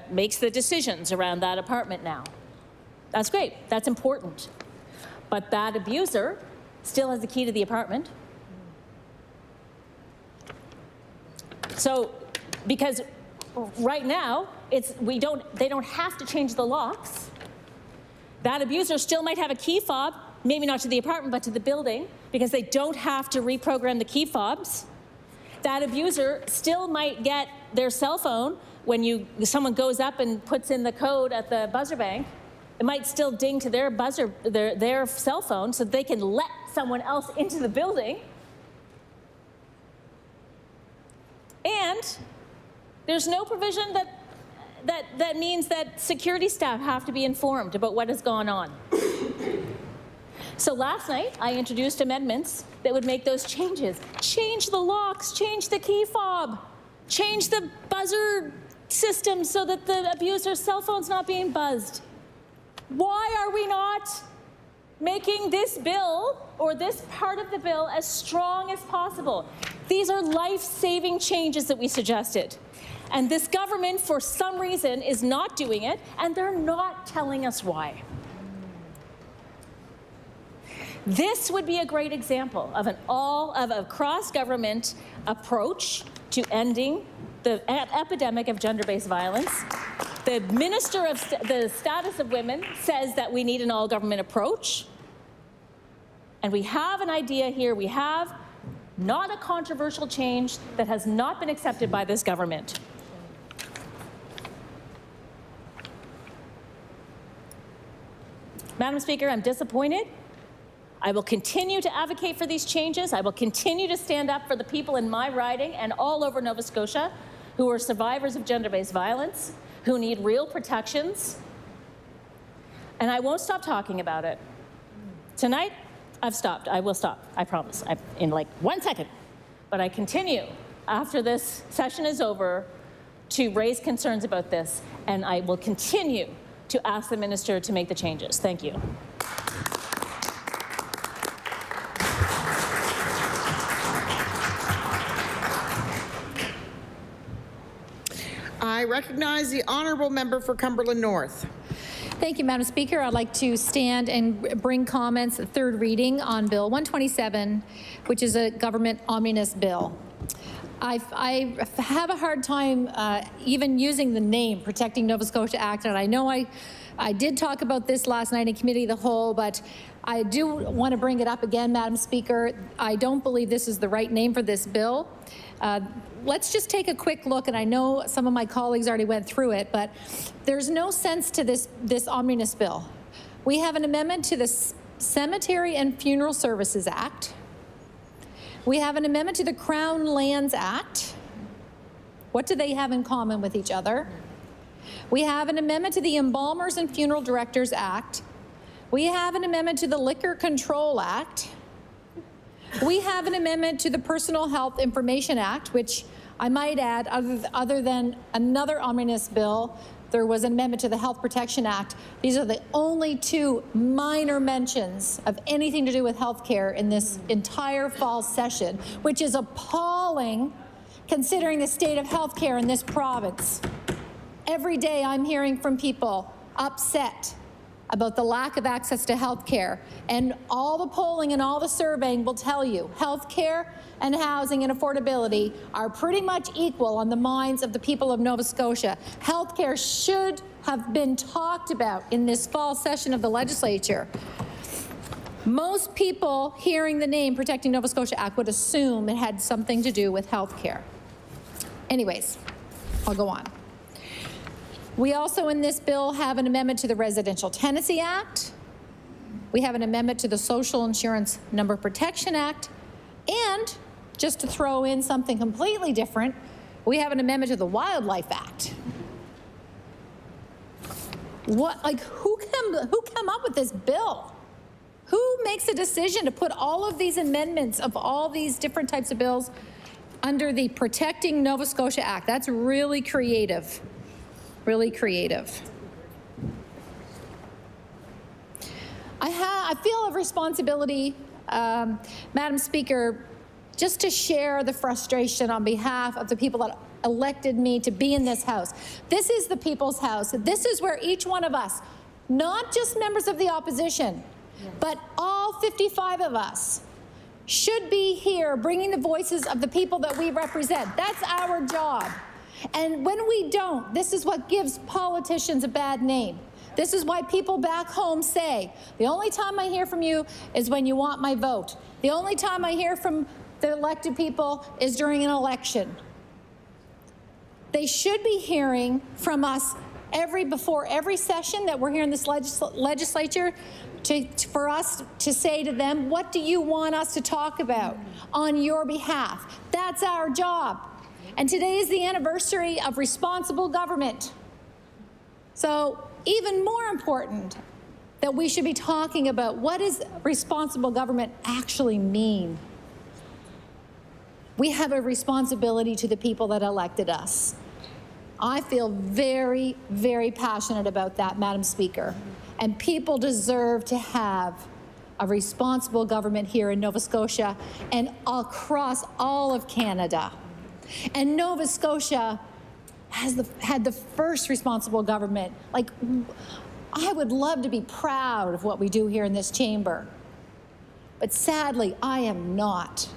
[SPEAKER 3] makes the decisions around that apartment now. That's great. That's important. But that abuser still has the key to the apartment. So, because right now, they don't have to change the locks. That abuser still might have a key fob, maybe not to the apartment, but to the building, because they don't have to reprogram the key fobs. That abuser still might get their cell phone when someone goes up and puts in the code at the buzzer bank. It might still ding to their buzzer, their cell phone, so they can let someone else into the building. And there's no provision that means that security staff have to be informed about what has gone on. So last night, I introduced amendments that would make those changes. Change the locks, change the key fob, change the buzzer system so that the abuser's cell phone's not being buzzed. Why are we not making this bill or this part of the bill as strong as possible? These are life-saving changes that we suggested. And this government, for some reason, is not doing it, and they're not telling us why. This would be a great example of a cross-government approach to ending the epidemic of gender-based violence. The Minister of the Status of Women says that we need an all-government approach. And we have an idea here. We have not a controversial change that has not been accepted by this government. Madam Speaker, I'm disappointed. I will continue to advocate for these changes. I will continue to stand up for the people in my riding and all over Nova Scotia who are survivors of gender-based violence, who need real protections. And I won't stop talking about it. Tonight, I've stopped. I will stop. I promise. In like 1 second. But I continue after this session is over to raise concerns about this, and I will continue to ask the minister to make the changes. Thank you.
[SPEAKER 1] I recognize the honourable member for Cumberland North.
[SPEAKER 11] Thank you, Madam Speaker. I'd like to stand and bring comments at third reading on Bill 127, which is a government omnibus bill. I have a hard time even using the name Protecting Nova Scotia Act, and I know I did talk about this last night in Committee of the Whole, but I do want to bring it up again, Madam Speaker. I don't believe this is the right name for this bill. Let's just take a quick look, and I know some of my colleagues already went through it, but there's no sense to this omnibus bill. We have an amendment to the Cemetery and Funeral Services Act. We have an amendment to the Crown Lands Act. What do they have in common with each other? We have an amendment to the Embalmers and Funeral Directors Act. We have an amendment to the Liquor Control Act. We have an amendment to the Personal Health Information Act, which I might add, other than another omnibus bill, there was an amendment to the Health Protection Act. These are the only two minor mentions of anything to do with health care in this entire fall session, which is appalling considering the state of health care in this province. Every day I'm hearing from people upset about the lack of access to health care, and all the polling and all the surveying will tell you health care and housing and affordability are pretty much equal on the minds of the people of Nova Scotia. Health care should have been talked about in this fall session of the legislature. Most people hearing the name Protecting Nova Scotia Act would assume it had something to do with health care. Anyways, I'll go on. We also in this bill have an amendment to the Residential Tenancy Act. We have an amendment to the Social Insurance Number Protection Act. And just to throw in something completely different, we have an amendment to the Wildlife Act. What, like, who came up with this bill? Who makes a decision to put all of these amendments of all these different types of bills under the Protecting Nova Scotia Act? That's really creative. Really creative. I feel a responsibility, Madam Speaker, just to share the frustration on behalf of the people that elected me to be in this House. This is the people's House. This is where each one of us, not just members of the opposition, but all 55 of us, should be here bringing the voices of the people that we represent. That's our job. And when we don't, this is what gives politicians a bad name. This is why people back home say, the only time I hear from you is when you want my vote. The only time I hear from the elected people is during an election. They should be hearing from us before every session that we're here in this legislature for us to say to them, what do you want us to talk about on your behalf? That's our job. And today is the anniversary of responsible government. So even more important that we should be talking about what does responsible government actually mean? We have a responsibility to the people that elected us. I feel very, very passionate about that, Madam Speaker. And people deserve to have a responsible government here in Nova Scotia and across all of Canada. And Nova Scotia had the first responsible government. Like, I would love to be proud of what we do here in this chamber. But sadly, I am not.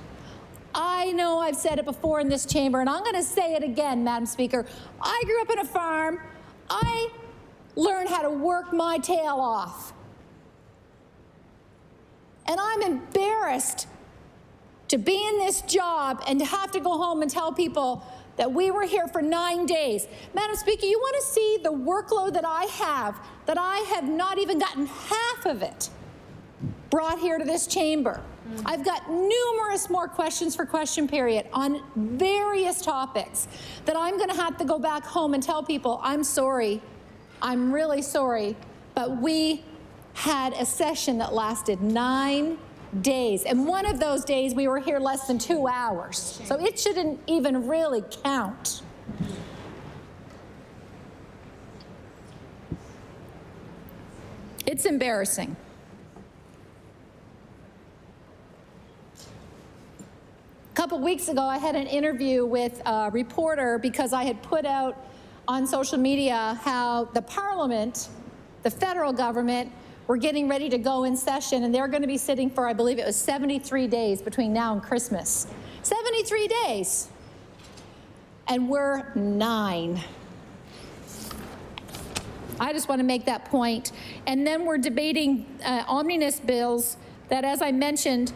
[SPEAKER 11] I know I've said it before in this chamber, and I'm going to say it again, Madam Speaker. I grew up on a farm. I learned how to work my tail off. And I'm embarrassed to be in this job and to have to go home and tell people that we were here for 9 days. Madam Speaker, you want to see the workload that I have not even gotten half of it brought here to this chamber. I've got numerous more questions for question period on various topics that I'm going to have to go back home and tell people, I'm sorry, I'm really sorry, but we had a session that lasted 9 days. And one of those days we were here less than 2 hours. So it shouldn't even really count. It's embarrassing. A couple weeks ago, I had an interview with a reporter because I had put out on social media how the Parliament, the federal government, were getting ready to go in session, and they're going to be sitting for, I believe it was 73 days between now and Christmas. 73 days. And we're 9. I just want to make that point. And then we're debating omnibus bills that, as I mentioned,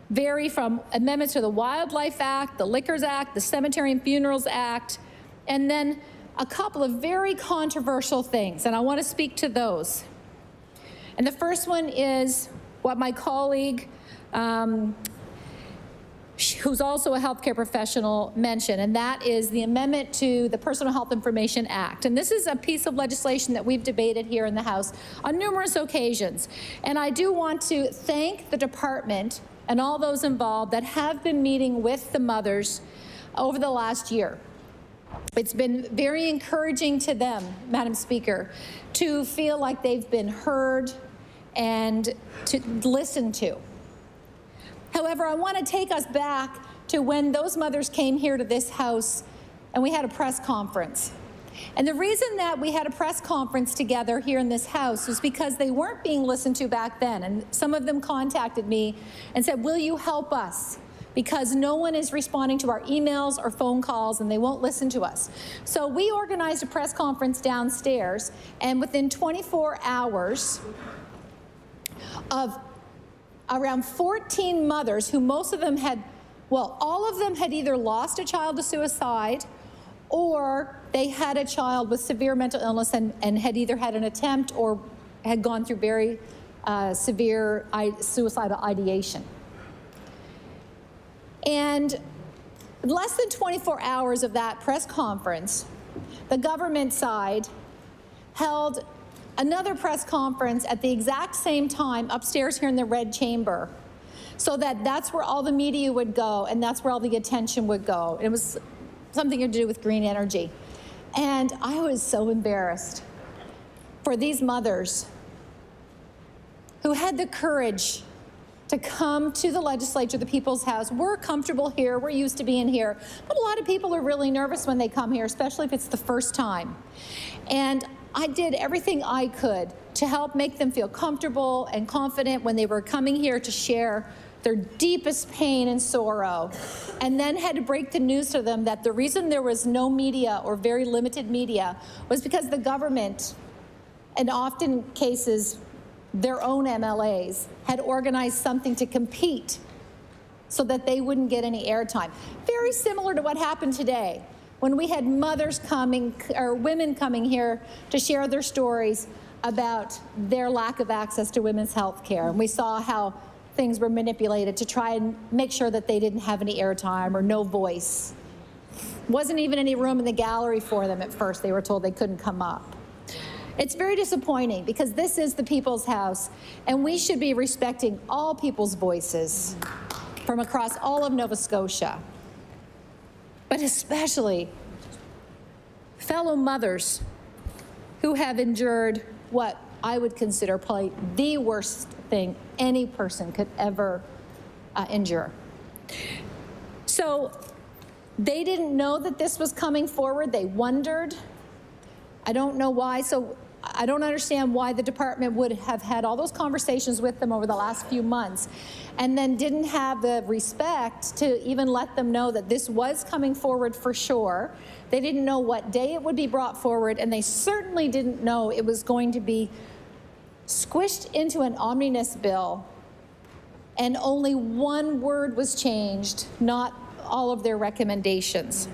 [SPEAKER 11] vary from amendments to the Wildlife Act, the Liquors Act, the Cemetery and Funerals Act, and then a couple of very controversial things, and I want to speak to those. And the first one is what my colleague, who's also a healthcare professional, mentioned, and that is the amendment to the Personal Health Information Act. And this is a piece of legislation that we've debated here in the House on numerous occasions. And I do want to thank the department and all those involved that have been meeting with the mothers over the last year. It's been very encouraging to them, Madam Speaker, to feel like they've been heard and to listen to. However, I want to take us back to when those mothers came here to this House and we had a press conference. And the reason that we had a press conference together here in this House was because they weren't being listened to back then. And some of them contacted me and said, will you help us? Because no one is responding to our emails or phone calls and they won't listen to us. So we organized a press conference downstairs, and within 24 hours of around 14 mothers, who most of them had, well, all of them had either lost a child to suicide or they had a child with severe mental illness and had either had an attempt or had gone through very severe suicidal ideation. And less than 24 hours of that press conference, the government side held another press conference at the exact same time upstairs here in the Red Chamber, so that that's where all the media would go and that's where all the attention would go. It was something to do with green energy. And I was so embarrassed for these mothers who had the courage to come to the legislature, the People's House. We're comfortable here, we're used to being here, but a lot of people are really nervous when they come here, especially if it's the first time. And I did everything I could to help make them feel comfortable and confident when they were coming here to share their deepest pain and sorrow, and then had to break the news to them that the reason there was no media or very limited media was because the government, in often cases, their own MLAs, had organized something to compete so that they wouldn't get any airtime. Very similar to what happened today when we had mothers coming, or women coming here to share their stories about their lack of access to women's health care. And we saw how things were manipulated to try and make sure that they didn't have any airtime or no voice. Wasn't even any room in the gallery for them at first. They were told they couldn't come up. It's very disappointing because this is the People's House, and we should be respecting all people's voices from across all of Nova Scotia, but especially fellow mothers who have endured what I would consider probably the worst thing any person could ever endure. So they didn't know that this was coming forward. They wondered. I don't know why. So I don't understand why the department would have had all those conversations with them over the last few months and then didn't have the respect to even let them know that this was coming forward for sure. They didn't know what day it would be brought forward, and they certainly didn't know it was going to be squished into an omnibus bill and only one word was changed, not all of their recommendations.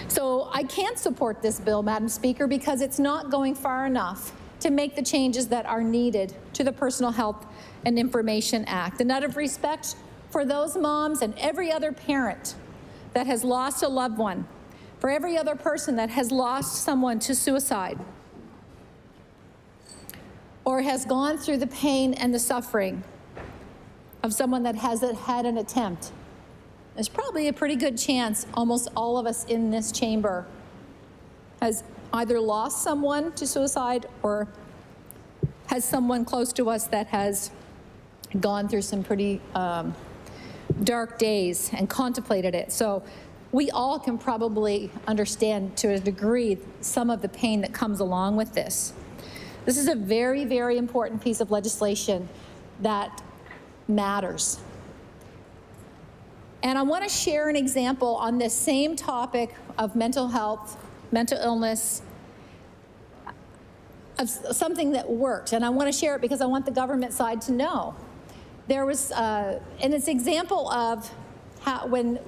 [SPEAKER 11] So I can't support this bill, Madam Speaker, because it's not going far enough to make the changes that are needed to the Personal Health and Information Act. And out of respect for those moms and every other parent that has lost a loved one, for every other person that has lost someone to suicide, or has gone through the pain and the suffering of someone that has had an attempt, there's probably a pretty good chance almost all of us in this chamber has either lost someone to suicide or has someone close to us that has gone through some pretty dark days and contemplated it. So we all can probably understand to a degree some of the pain that comes along with this. This is a very, very important piece of legislation that matters. And I want to share an example on this same topic of mental health, mental illness, of something that worked. And I want to share it because I want the government side to know. There was, and it's an example of how, when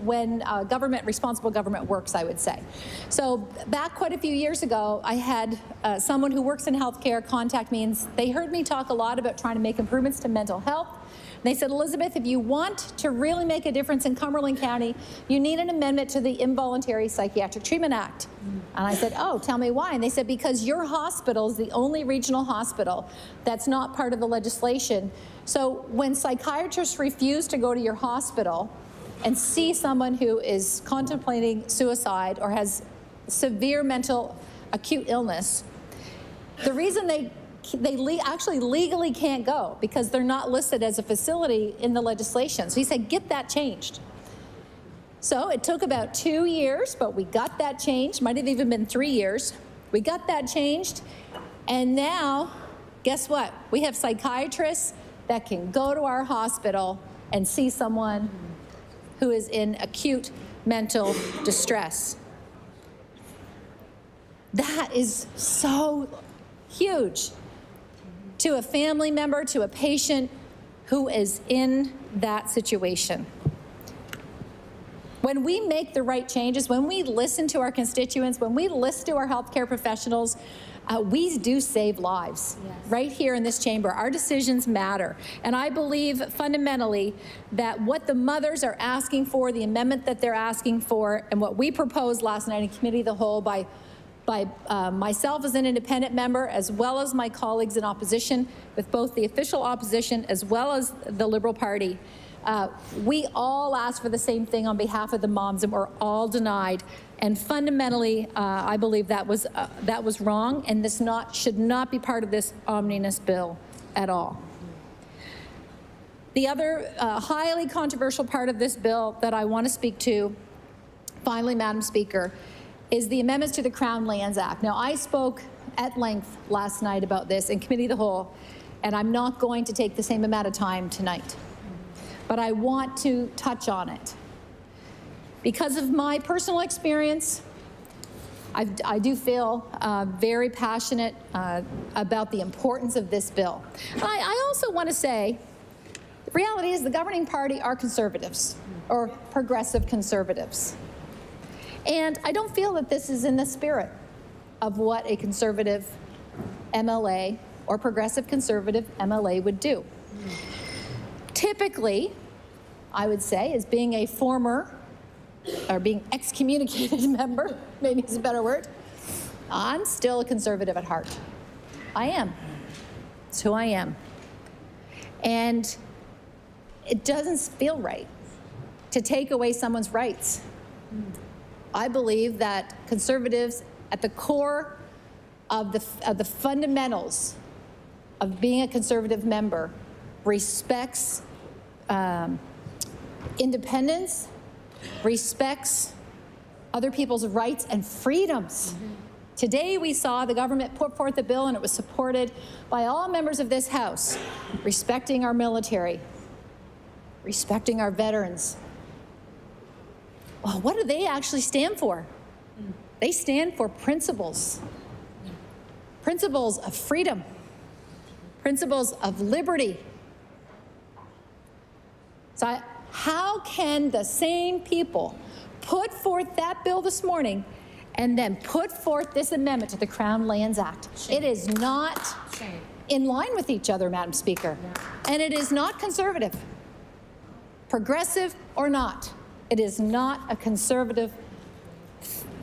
[SPEAKER 11] responsible government works, I would say. So back quite a few years ago, I had someone who works in healthcare contact me, and they heard me talk a lot about trying to make improvements to mental health. They said, Elizabeth, if you want to really make a difference in Cumberland County, you need an amendment to the Involuntary Psychiatric Treatment Act. And I said, oh, tell me why. And they said, because your hospital is the only regional hospital that's not part of the legislation. So when psychiatrists refuse to go to your hospital and see someone who is contemplating suicide or has severe mental acute illness, the reason they actually legally can't go because they're not listed as a facility in the legislation. So he said, get that changed. So it took about 2 years, but we got that changed. Might have even been 3 years. We got that changed. And now, guess what? We have psychiatrists that can go to our hospital and see someone who is in acute mental distress. That is so huge to a family member, to a patient who is in that situation. When we make the right changes, when we listen to our constituents, when we listen to our healthcare professionals, we do save lives. Yes. Right here in this chamber. Our decisions matter. And I believe fundamentally that what the mothers are asking for, the amendment that they're asking for, and what we proposed last night in Committee of the Whole by myself as an independent member, as well as my colleagues in opposition, with both the official opposition as well as the Liberal Party. We all asked for the same thing on behalf of the moms, and we're all denied. And fundamentally, I believe that was wrong, and this should not be part of this omnibus bill at all. The other highly controversial part of this bill that I want to speak to, finally, Madam Speaker, is the amendments to the Crown Lands Act. Now, I spoke at length last night about this in Committee of the Whole, and I'm not going to take the same amount of time tonight. But I want to touch on it. Because of my personal experience, I do feel very passionate about the importance of this bill. I also want to say, the reality is the governing party are conservatives, or progressive conservatives. And I don't feel that this is in the spirit of what a conservative MLA or progressive conservative MLA would do. Typically, I would say, as being a former or being excommunicated member, maybe is a better word, I'm still a conservative at heart. I am. It's who I am. And it doesn't feel right to take away someone's rights. I believe that conservatives, at the core of the fundamentals of being a conservative member, respects independence, respects other people's rights and freedoms. Today we saw the government put forth a bill, and it was supported by all members of this House, respecting our military, respecting our veterans. Well, what do they actually stand for? They stand for principles. Principles of freedom, principles of liberty, So how can the same people put forth that bill this morning and then put forth this amendment to the Crown Lands Act? It is not in line with each other, Madam Speaker. And it is not conservative. Progressive or not, it is not a conservative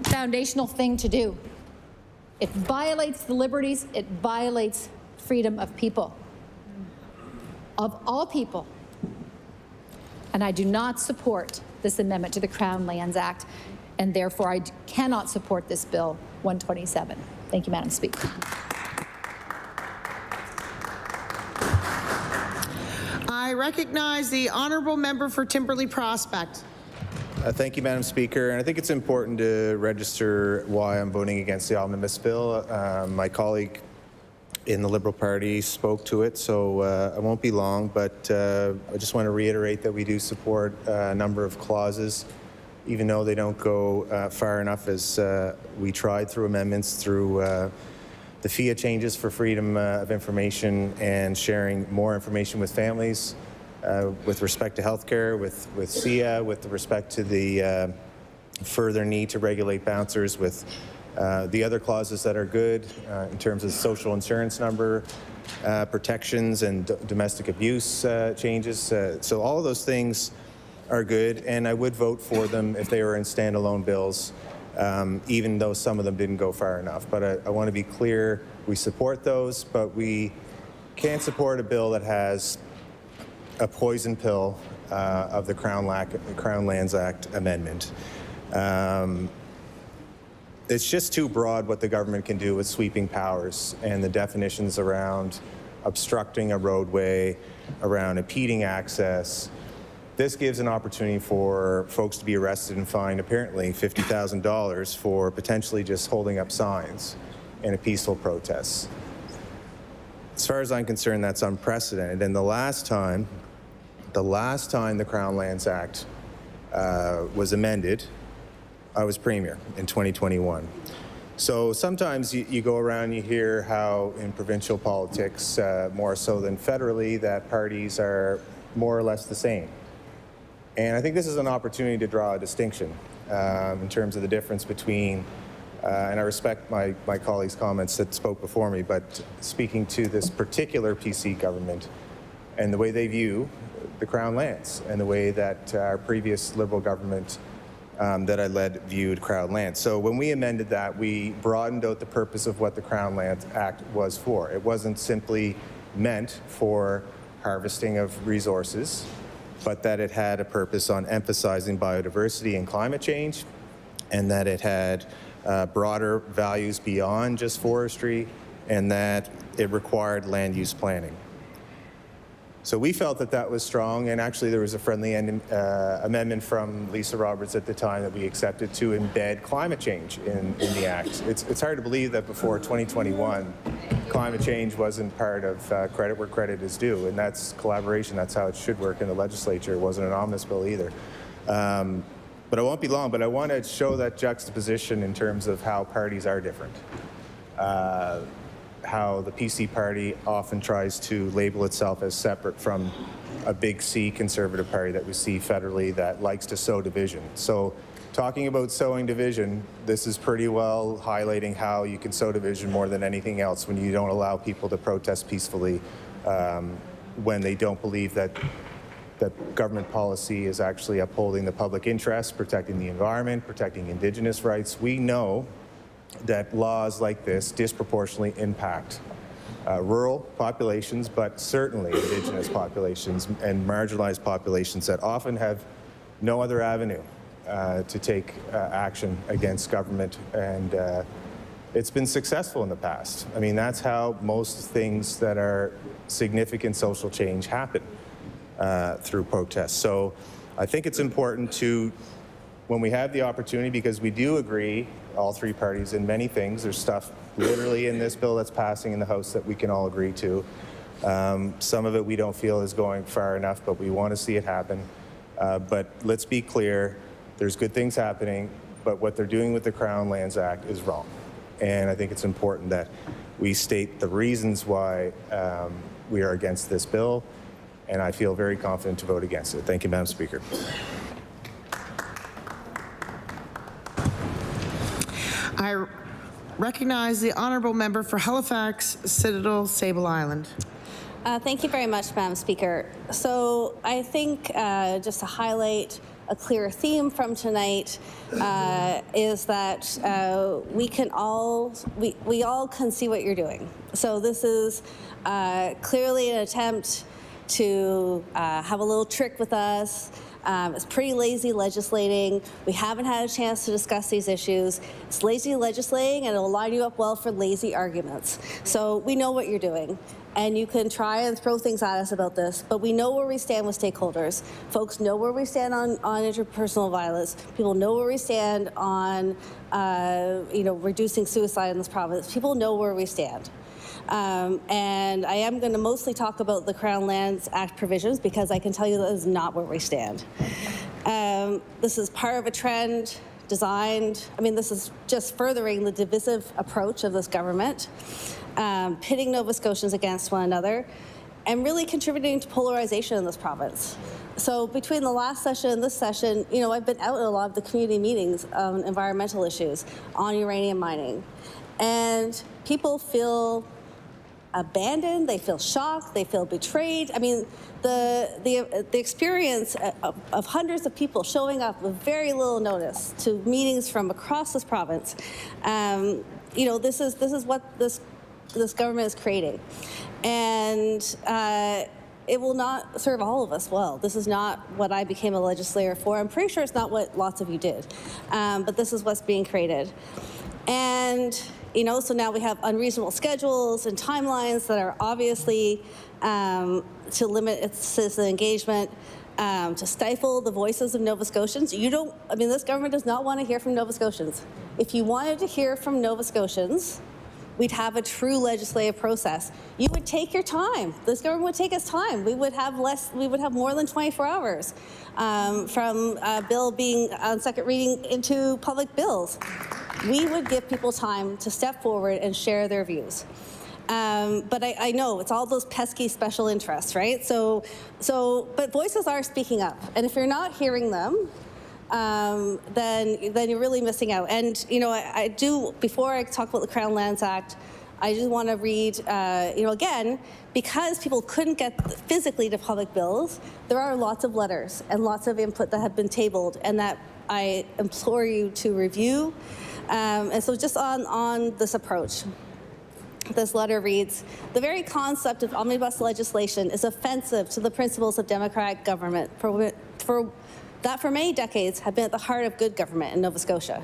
[SPEAKER 11] foundational thing to do. It violates the liberties, it violates freedom of people, of all people. And I do not support this amendment to the Crown Lands Act, and therefore I cannot support this Bill 127. Thank you, Madam Speaker.
[SPEAKER 1] I recognize the honourable member for Timberley Prospect.
[SPEAKER 4] Thank you, Madam Speaker. And I think it's important to register why I'm voting against the omnibus bill. My colleague in the Liberal Party spoke to it, so I won't be long, but I just want to reiterate that we do support a number of clauses, even though they don't go far enough, as we tried through amendments through the FIA changes for freedom of information and sharing more information with families, with respect to healthcare, with SIA, with respect to the further need to regulate bouncers, with the other clauses that are good in terms of social insurance number, protections and domestic abuse changes. So all of those things are good, and I would vote for them if they were in standalone bills, even though some of them didn't go far enough. But I want to be clear, we support those, but we can't support a bill that has a poison pill of the Crown Lands Act amendment. It's just too broad what the government can do with sweeping powers and the definitions around obstructing a roadway, around impeding access. This gives an opportunity for folks to be arrested and fined apparently $50,000 for potentially just holding up signs in a peaceful protest. As far as I'm concerned, that's unprecedented. And the last time the Crown Lands Act was amended, I was Premier in 2021. So sometimes you go around and you hear how in provincial politics, more so than federally, that parties are more or less the same. And I think this is an opportunity to draw a distinction in terms of the difference between, and I respect my colleagues' comments that spoke before me, but speaking to this particular PC government and the way they view the Crown lands and the way that our previous Liberal government that I led viewed Crown lands. So when we amended that, we broadened out the purpose of what the Crown Lands Act was for. It wasn't simply meant for harvesting of resources, but that it had a purpose on emphasizing biodiversity and climate change, and that it had broader values beyond just forestry, and that it required land use planning. So we felt that that was strong, and actually there was a friendly amendment from Lisa Roberts at the time that we accepted to embed climate change in the Act. It's hard to believe that before 2021, climate change wasn't part of credit where credit is due, and that's collaboration. That's how it should work in the legislature. It wasn't an omnibus bill either. But I won't be long, but I want to show that juxtaposition in terms of how parties are different. How the PC party often tries to label itself as separate from a big C conservative party that we see federally that likes to sow division. So talking about sowing division, this is pretty well highlighting how you can sow division more than anything else when you don't allow people to protest peacefully when they don't believe that government policy is actually upholding the public interest, protecting the environment, protecting Indigenous rights. We know that laws like this disproportionately impact rural populations, but certainly Indigenous populations and marginalized populations that often have no other avenue to take action against government. And it's been successful in the past. I mean, that's how most things that are significant social change happen, through protests. So I think it's important to, when we have the opportunity, because we do agree, all three parties, in many things. There's stuff literally in this bill that's passing in the House that we can all agree to. Some of it we don't feel is going far enough, but we want to see it happen. But let's be clear, there's good things happening, but what they're doing with the Crown Lands Act is wrong. And I think it's important that we state the reasons why we are against this bill. and I feel very confident to vote against it. Thank you, Madam Speaker.
[SPEAKER 1] I recognize the honourable member for Halifax, Citadel, Sable Island.
[SPEAKER 22] Thank you very much, Madam Speaker. So I think just to highlight a clear theme from tonight is that we all can see what you're doing. So this is clearly an attempt to have a little trick with us. It's pretty lazy legislating. We haven't had a chance to discuss these issues. It's lazy legislating, and it'll line you up well for lazy arguments. So we know what you're doing. And you can try and throw things at us about this, but we know where we stand with stakeholders. Folks know where we stand on interpersonal violence. People know where we stand on, reducing suicide in this province. People know where we stand. And I am going to mostly talk about the Crown Lands Act provisions because I can tell you that is not where we stand. This is part of a trend designed, this is just furthering the divisive approach of this government. Pitting Nova Scotians against one another, and really contributing to polarization in this province. So between the last session and this session, I've been out at a lot of the community meetings on environmental issues, on uranium mining, and people feel abandoned, they feel shocked, they feel betrayed. The experience of hundreds of people showing up with very little notice to meetings from across this province, this is what this government is creating. And it will not serve all of us well. This is not what I became a legislator for. I'm pretty sure it's not what lots of you did. But this is what's being created. And, so now we have unreasonable schedules and timelines that are obviously to limit citizen engagement, to stifle the voices of Nova Scotians. This government does not want to hear from Nova Scotians. If you wanted to hear from Nova Scotians, we'd have a true legislative process. You would take your time. This government would take its time. We would have more than 24 hours from a bill being on second reading into public bills. We would give people time to step forward and share their views. But I know it's all those pesky special interests, right? But voices are speaking up. And if you're not hearing them, then you're really missing out. And I do, before I talk about the Crown Lands Act, I just want to read, again, because people couldn't get physically to public bills, there are lots of letters and lots of input that have been tabled and that I implore you to review. And so just on this approach, this letter reads, the very concept of omnibus legislation is offensive to the principles of democratic government that for many decades have been at the heart of good government in Nova Scotia.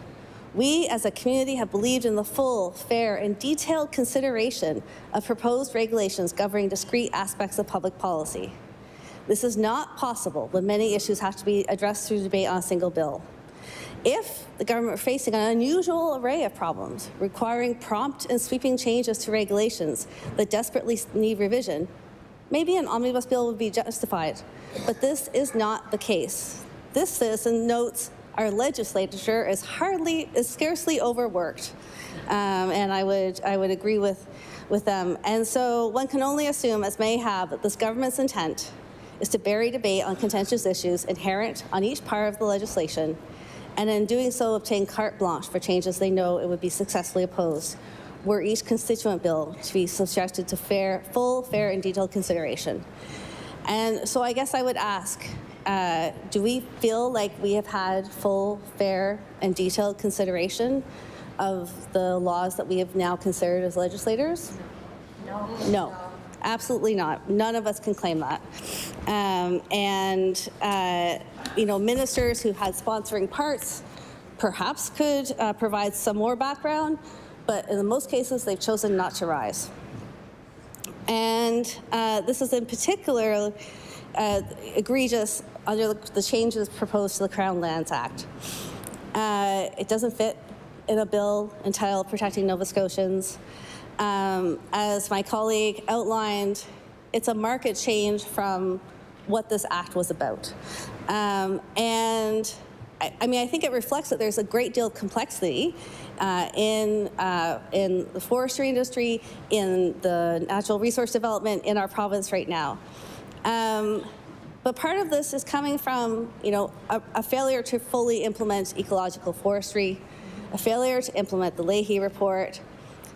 [SPEAKER 22] We as a community have believed in the full, fair, and detailed consideration of proposed regulations governing discrete aspects of public policy. This is not possible when many issues have to be addressed through debate on a single bill. If the government were facing an unusual array of problems requiring prompt and sweeping changes to regulations that desperately need revision, maybe an omnibus bill would be justified. But this is not the case. This citizen notes our legislature is scarcely overworked, and I would agree with them. And so one can only assume, as many have, that this government's intent is to bury debate on contentious issues inherent on each part of the legislation, and in doing so obtain carte blanche for changes they know it would be successfully opposed, were each constituent bill to be subjected to full, fair, and detailed consideration. And so I guess I would ask, do we feel like we have had full, fair, and detailed consideration of the laws that we have now considered as legislators? No, absolutely not. None of us can claim that. Ministers who had sponsoring parts perhaps could provide some more background, but in most cases, they've chosen not to rise. And this is in particular egregious under the changes proposed to the Crown Lands Act. It doesn't fit in a bill entitled Protecting Nova Scotians. As my colleague outlined, it's a market change from what this act was about. I think it reflects that there's a great deal of complexity in the forestry industry, in the natural resource development in our province right now. But part of this is coming from, a failure to fully implement ecological forestry, a failure to implement the Leahy report,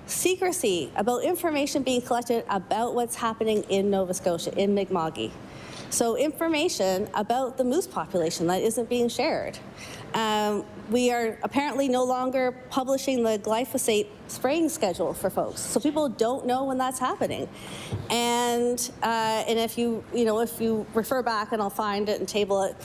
[SPEAKER 22] secrecy about information being collected about what's happening in Nova Scotia, in Mi'kma'ki. So information about the moose population that isn't being shared. We are apparently no longer publishing the glyphosate spraying schedule for folks, so people don't know when that's happening. And if you refer back, and I'll find it and table it,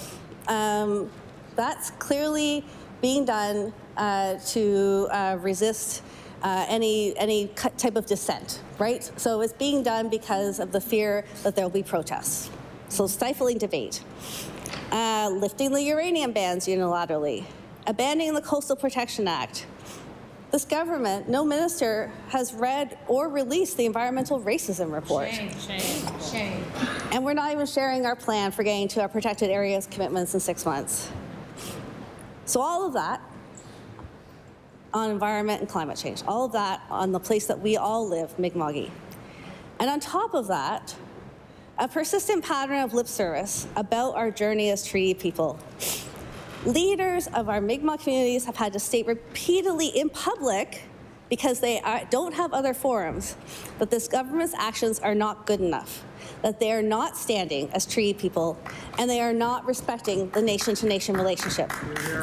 [SPEAKER 22] that's clearly being done to resist any type of dissent, right? So it's being done because of the fear that there will be protests. So stifling debate. Lifting the uranium bans unilaterally. Abandoning the Coastal Protection Act. This government, no minister has read or released the environmental racism report.
[SPEAKER 11] Shame.
[SPEAKER 22] And we're not even sharing our plan for getting to our protected areas commitments in 6 months. So all of that on environment and climate change, all of that on the place that we all live, Mi'kma'ki. And on top of that, a persistent pattern of lip service about our journey as treaty people. Leaders of our Mi'kmaq communities have had to state repeatedly in public, because they don't have other forums, that this government's actions are not good enough, that they are not standing as treaty people, and they are not respecting the nation-to-nation relationship.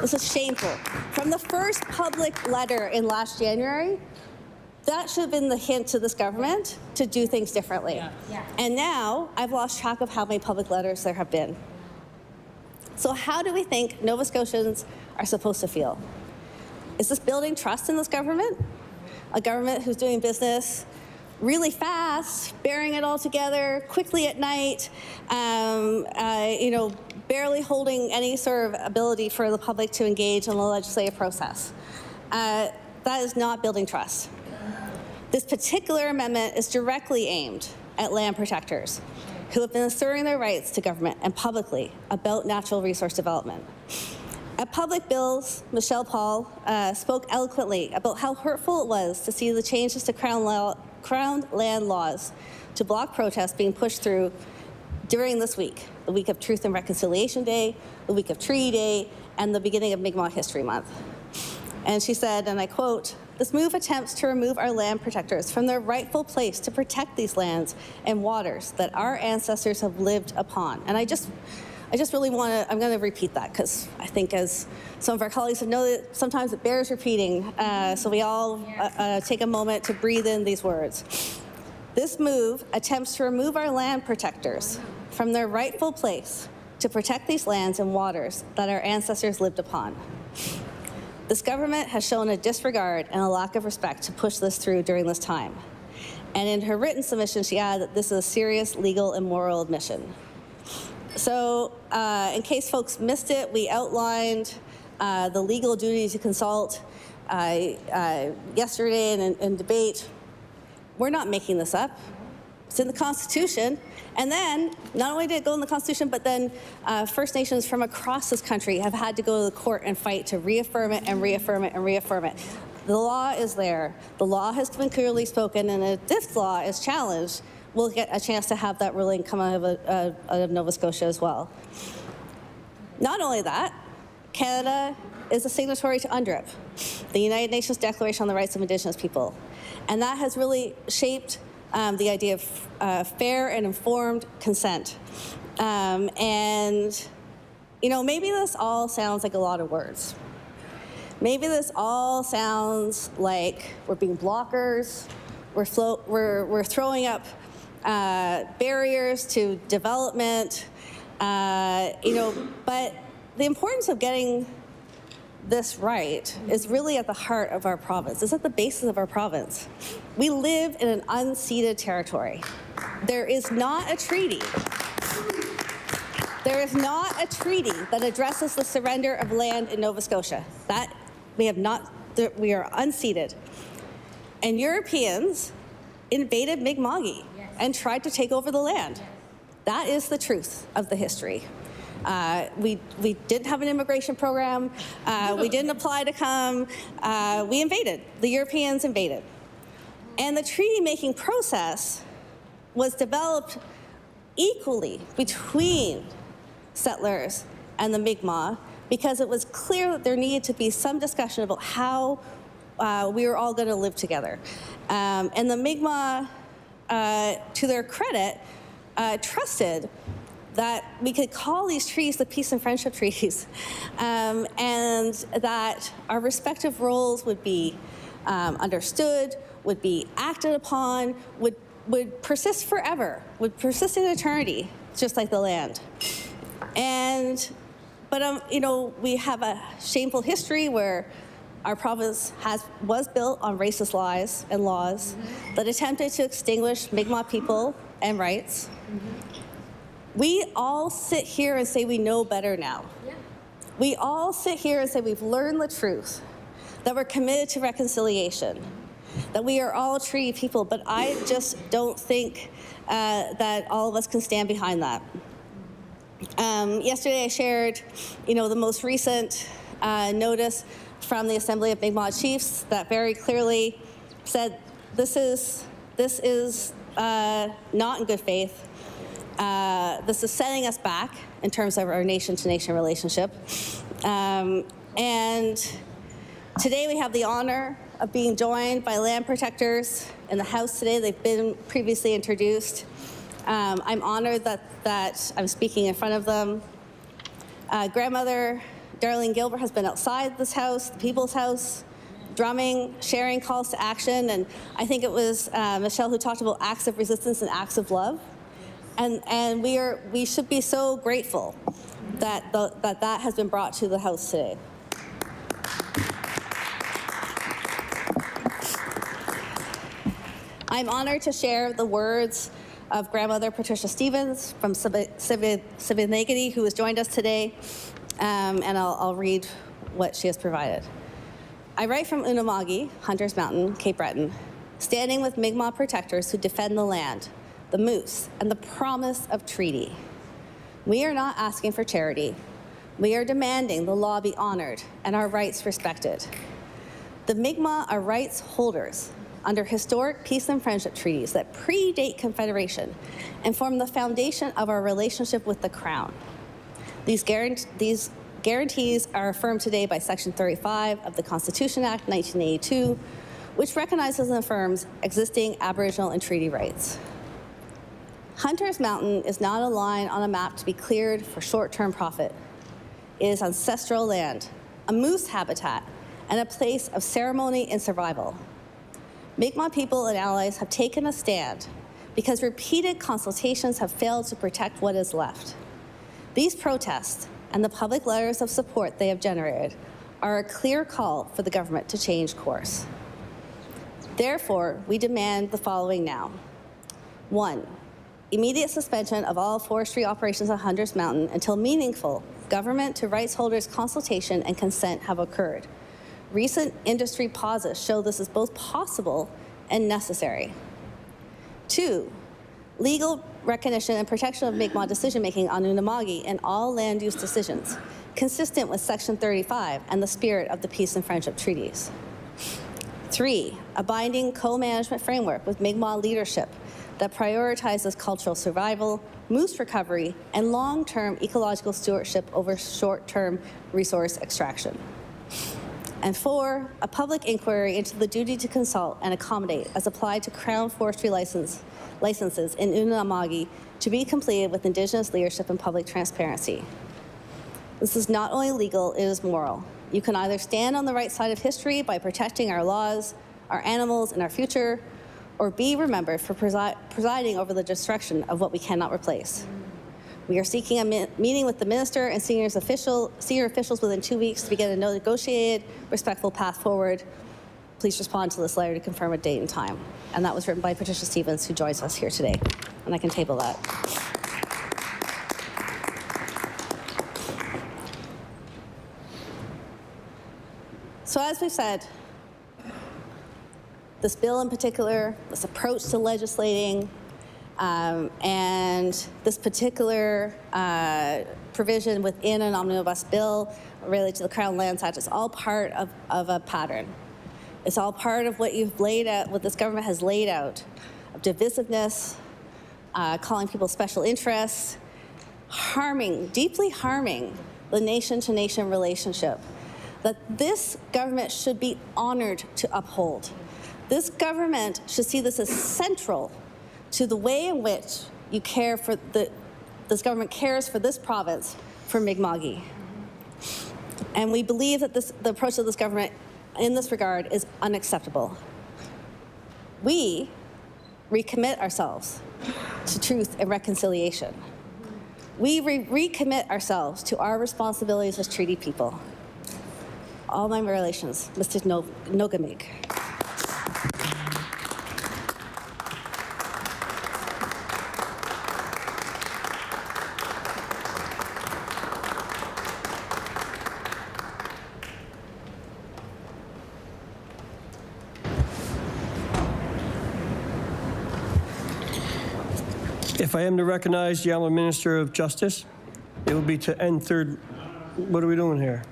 [SPEAKER 22] This is shameful. From the first public letter in last January, that should have been the hint to this government to do things differently. Yeah. And now I've lost track of how many public letters there have been. So how do we think Nova Scotians are supposed to feel? Is this building trust in this government? A government who's doing business really fast, bearing it all together, quickly at night, barely holding any sort of ability for the public to engage in the legislative process. That is not building trust. This particular amendment is directly aimed at land protectors who have been asserting their rights to government and publicly about natural resource development. At public bills, Michelle Paul spoke eloquently about how hurtful it was to see the changes to Crown land laws to block protests being pushed through during this week, the week of Truth and Reconciliation Day, the week of Treaty Day, and the beginning of Mi'kmaq History Month. And she said, and I quote, "This move attempts to remove our land protectors from their rightful place to protect these lands and waters that our ancestors have lived upon." And I just really want to, I'm going to repeat that, because I think, as some of our colleagues have noted, sometimes it bears repeating. So we all take a moment to breathe in these words. This move attempts to remove our land protectors from their rightful place to protect these lands and waters that our ancestors lived upon. This government has shown a disregard and a lack of respect to push this through during this time. And in her written submission, she added that this is a serious legal and moral admission. So in case folks missed it, we outlined the legal duty to consult yesterday in debate. We're not making this up. It's in the Constitution. And then, not only did it go in the Constitution, but then First Nations from across this country have had to go to the court and fight to reaffirm it and reaffirm it and reaffirm it. The law is there. The law has been clearly spoken, and if this law is challenged, we'll get a chance to have that ruling come out of Nova Scotia as well. Not only that, Canada is a signatory to UNDRIP, the United Nations Declaration on the Rights of Indigenous People. And that has really shaped the idea of fair and informed consent. And, maybe this all sounds like a lot of words. Maybe this all sounds like we're being blockers, we're throwing up barriers to development, but the importance of getting this right is really at the heart of our province. It's at the basis of our province. We live in an unceded territory. There is not a treaty. There is not a treaty that addresses the surrender of land in Nova Scotia. That we are unceded. And Europeans invaded Mi'kma'ki and tried to take over the land. That is the truth of the history. We didn't have an immigration program. We didn't apply to come. We invaded. The Europeans invaded. And the treaty-making process was developed equally between settlers and the Mi'kmaq, because it was clear that there needed to be some discussion about how we were all going to live together. And the Mi'kmaq, to their credit, trusted that we could call these treaties the peace and friendship treaties, and that our respective roles would be understood, would be acted upon, would persist forever, would persist in eternity, just like the land. But you know, we have a shameful history where our province was built on racist lies and laws that attempted to extinguish Mi'kmaq people and rights. We all sit here and say we know better now. Yeah. We all sit here and say we've learned the truth, that we're committed to reconciliation, that we are all treaty people, but I just don't think that all of us can stand behind that. Yesterday I shared, you know, the most recent notice from the Assembly of Mi'kmaq Chiefs that very clearly said this is not in good faith. This is setting us back in terms of our nation-to-nation relationship. And today we have the honor of being joined by land protectors in the House today. They've been previously introduced. I'm honored that I'm speaking in front of them. Grandmother Darlene Gilbert has been outside this house, the People's House, drumming, sharing calls to action, and I think it was Michelle who talked about acts of resistance and acts of love. And we should be so grateful that that has been brought to the House today. I'm honored to share the words of Grandmother Patricia Stevens from Siboney, who has joined us today, and I'll read what she has provided. I write from Unama'ki, Hunter's Mountain, Cape Breton, standing with Mi'kmaq protectors who defend the land, the moose, and the promise of treaty. We are not asking for charity. We are demanding the law be honored and our rights respected. The Mi'kmaq are rights holders under historic peace and friendship treaties that predate Confederation and form the foundation of our relationship with the Crown. These guarantees are affirmed today by Section 35 of the Constitution Act 1982, which recognizes and affirms existing Aboriginal and treaty rights. Hunter's Mountain is not a line on a map to be cleared for short-term profit. It is ancestral land, a moose habitat, and a place of ceremony and survival. Mi'kmaq people and allies have taken a stand because repeated consultations have failed to protect what is left. These protests and the public letters of support they have generated are a clear call for the government to change course. Therefore, we demand the following now. 1, immediate suspension of all forestry operations on Hunter's Mountain until meaningful government to rights holders consultation and consent have occurred. Recent industry pauses show this is both possible and necessary. 2, legal recognition and protection of Mi'kmaq decision-making on Unama'ki and all land use decisions, consistent with Section 35 and the spirit of the peace and friendship treaties. 3, a binding co-management framework with Mi'kmaq leadership that prioritizes cultural survival, moose recovery, and long-term ecological stewardship over short-term resource extraction. And 4, a public inquiry into the duty to consult and accommodate as applied to Crown forestry licenses in Unama'ki to be completed with Indigenous leadership and public transparency. This is not only legal, it is moral. You can either stand on the right side of history by protecting our laws, our animals, and our future, or be remembered for presiding over the destruction of what we cannot replace. We are seeking a meeting with the minister and senior officials within 2 weeks to begin a negotiated, respectful path forward. Please respond to this letter to confirm a date and time. And that was written by Patricia Stevens, who joins us here today. And I can table that. So as we said, this bill in particular, this approach to legislating, and this particular provision within an omnibus bill related to the Crown Lands Act is all part of a pattern. It's all part of what you've laid out, what this government has laid out, of divisiveness, calling people special interests, deeply harming the nation-to-nation relationship that this government should be honored to uphold. This government should see this as central to the way in which this government cares for this province, for Mi'kma'ki. And we believe that the approach of this government in this regard is unacceptable. We recommit ourselves to truth and reconciliation. We recommit ourselves to our responsibilities as treaty people. All my relations, Mr. Nogamik.
[SPEAKER 13] If I am to recognize the Honourable Minister of Justice, it will be to end third. What are we doing here?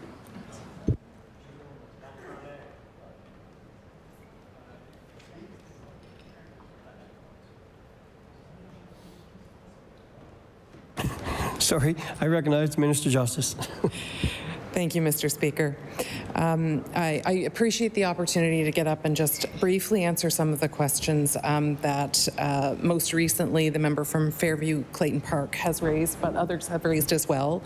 [SPEAKER 13] Sorry, I recognize the Minister of Justice.
[SPEAKER 17] Thank you, Mr. Speaker. I appreciate the opportunity to get up and just briefly answer some of the questions that most recently the member from Fairview Clayton Park has raised, but others have raised as well,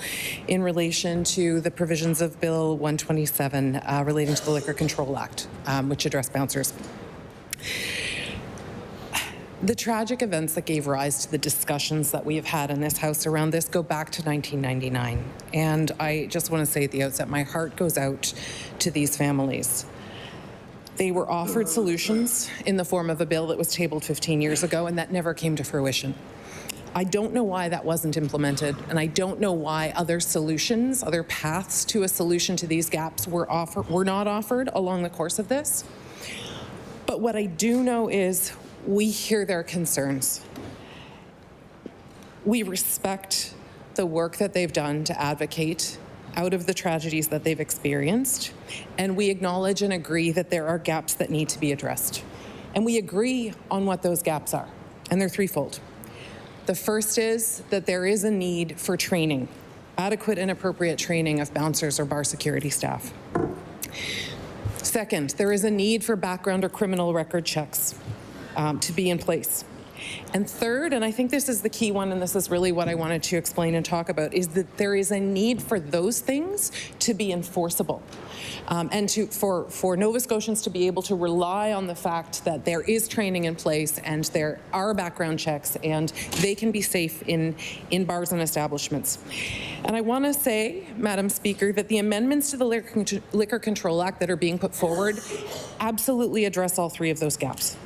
[SPEAKER 17] in relation to the provisions of Bill 127 relating to the Liquor Control Act, which address bouncers. The tragic events that gave rise to the discussions that we have had in this House around this go back to 1999. And I just want to say at the outset, my heart goes out to these families. They were offered solutions in the form of a bill that was tabled 15 years ago, and that never came to fruition. I don't know why that wasn't implemented, and I don't know why other solutions, other paths to a solution to these gaps were not offered along the course of this. But what I do know is we hear their concerns. We respect the work that they've done to advocate out of the tragedies that they've experienced, and we acknowledge and agree that there are gaps that need to be addressed. And we agree on what those gaps are, and they're threefold. The first is that there is a need for training, adequate and appropriate training of bouncers or bar security staff. Second, there is a need for background or criminal record checks to be in place. And third, and I think this is the key one, and this is really what I wanted to explain and talk about, is that there is a need for those things to be enforceable. And for Nova Scotians to be able to rely on the fact that there is training in place and there are background checks and they can be safe in bars and establishments. And I want to say, Madam Speaker, that the amendments to the Liquor Control Act that are being put forward absolutely address all three of those gaps.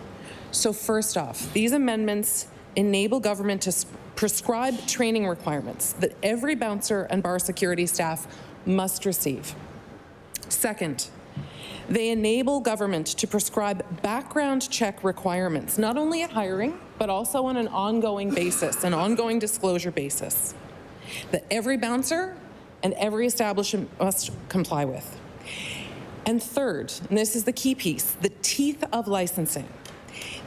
[SPEAKER 17] So first off, these amendments enable government to prescribe training requirements that every bouncer and bar security staff must receive. Second, they enable government to prescribe background check requirements, not only at hiring, but also on an ongoing basis, an ongoing disclosure basis, that every bouncer and every establishment must comply with. And third, and this is the key piece, the teeth of licensing.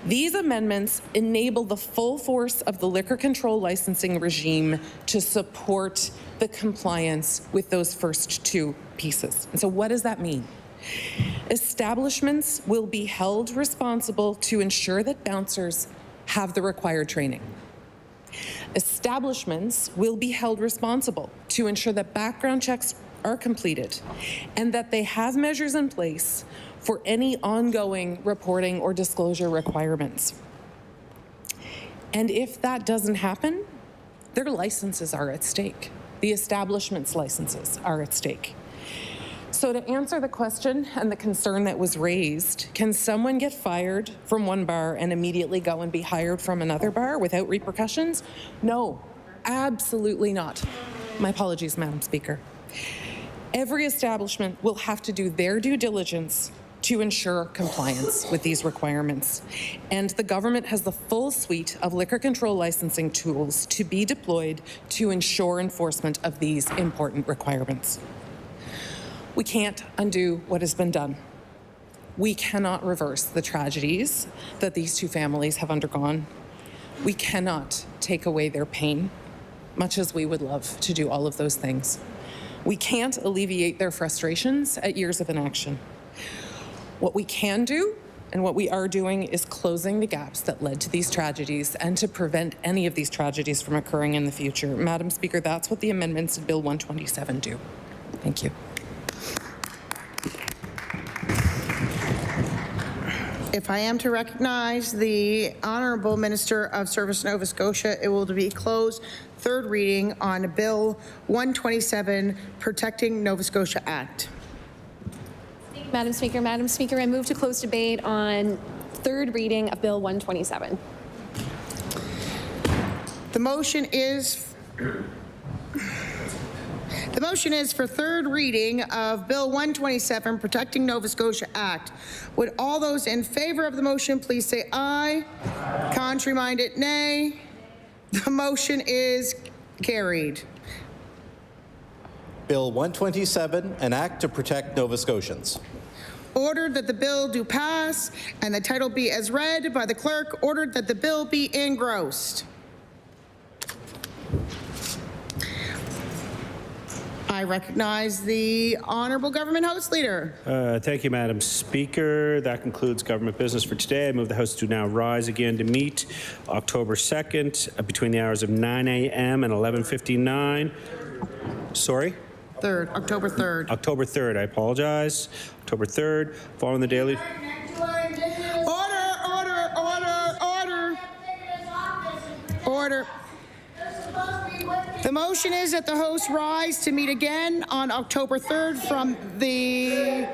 [SPEAKER 17] These amendments enable the full force of the liquor control licensing regime to support the compliance with those first two pieces. And so what does that mean? Establishments will be held responsible to ensure that bouncers have the required training. Establishments will be held responsible to ensure that background checks are completed and that they have measures in place for any ongoing reporting or disclosure requirements. And if that doesn't happen, their licenses are at stake. The establishment's licenses are at stake. So to answer the question and the concern that was raised, can someone get fired from one bar and immediately go and be hired from another bar without repercussions? No, absolutely not. My apologies, Madam Speaker. Every establishment will have to do their due diligence to ensure compliance with these requirements. And the government has the full suite of liquor control licensing tools to be deployed to ensure enforcement of these important requirements. We can't undo what has been done. We cannot reverse the tragedies that these two families have undergone. We cannot take away their pain, much as we would love to do all of those things. We can't alleviate their frustrations at years of inaction. What we can do and what we are doing is closing the gaps that led to these tragedies and to prevent any of these tragedies from occurring in the future. Madam Speaker, that's what the amendments to Bill 127 do. Thank you.
[SPEAKER 1] If I am to recognize the Honourable Minister of Service Nova Scotia, it will be closed third reading on Bill 127, Protecting Nova Scotia Act.
[SPEAKER 8] Madam Speaker, I move to close debate on third reading of Bill 127.
[SPEAKER 1] The motion is for third reading of Bill 127, Protecting Nova Scotia Act. Would all those in favor of the motion please say aye? Aye. Contrary-minded, nay. The motion is carried.
[SPEAKER 21] Bill 127, an act to protect Nova Scotians.
[SPEAKER 1] Ordered that the bill do pass and the title be as read by the clerk. Ordered that the bill be engrossed. I recognize the Honourable Government House Leader.
[SPEAKER 20] Thank you, Madam Speaker. That concludes government business for today. I move the House to now rise again to meet October 2nd between the hours of 9 a.m. and 11:59. Sorry?
[SPEAKER 1] October 3rd.
[SPEAKER 20] October 3rd, I apologize. October 3rd, following the daily...
[SPEAKER 1] Order. The motion is that the House rise to meet again on October 3rd from the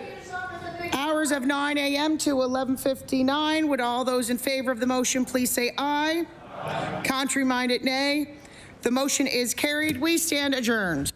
[SPEAKER 1] hours of 9 a.m. to 11:59. Would all those in favor of the motion please say aye? Aye. Contrary-minded, nay. The motion is carried. We stand adjourned.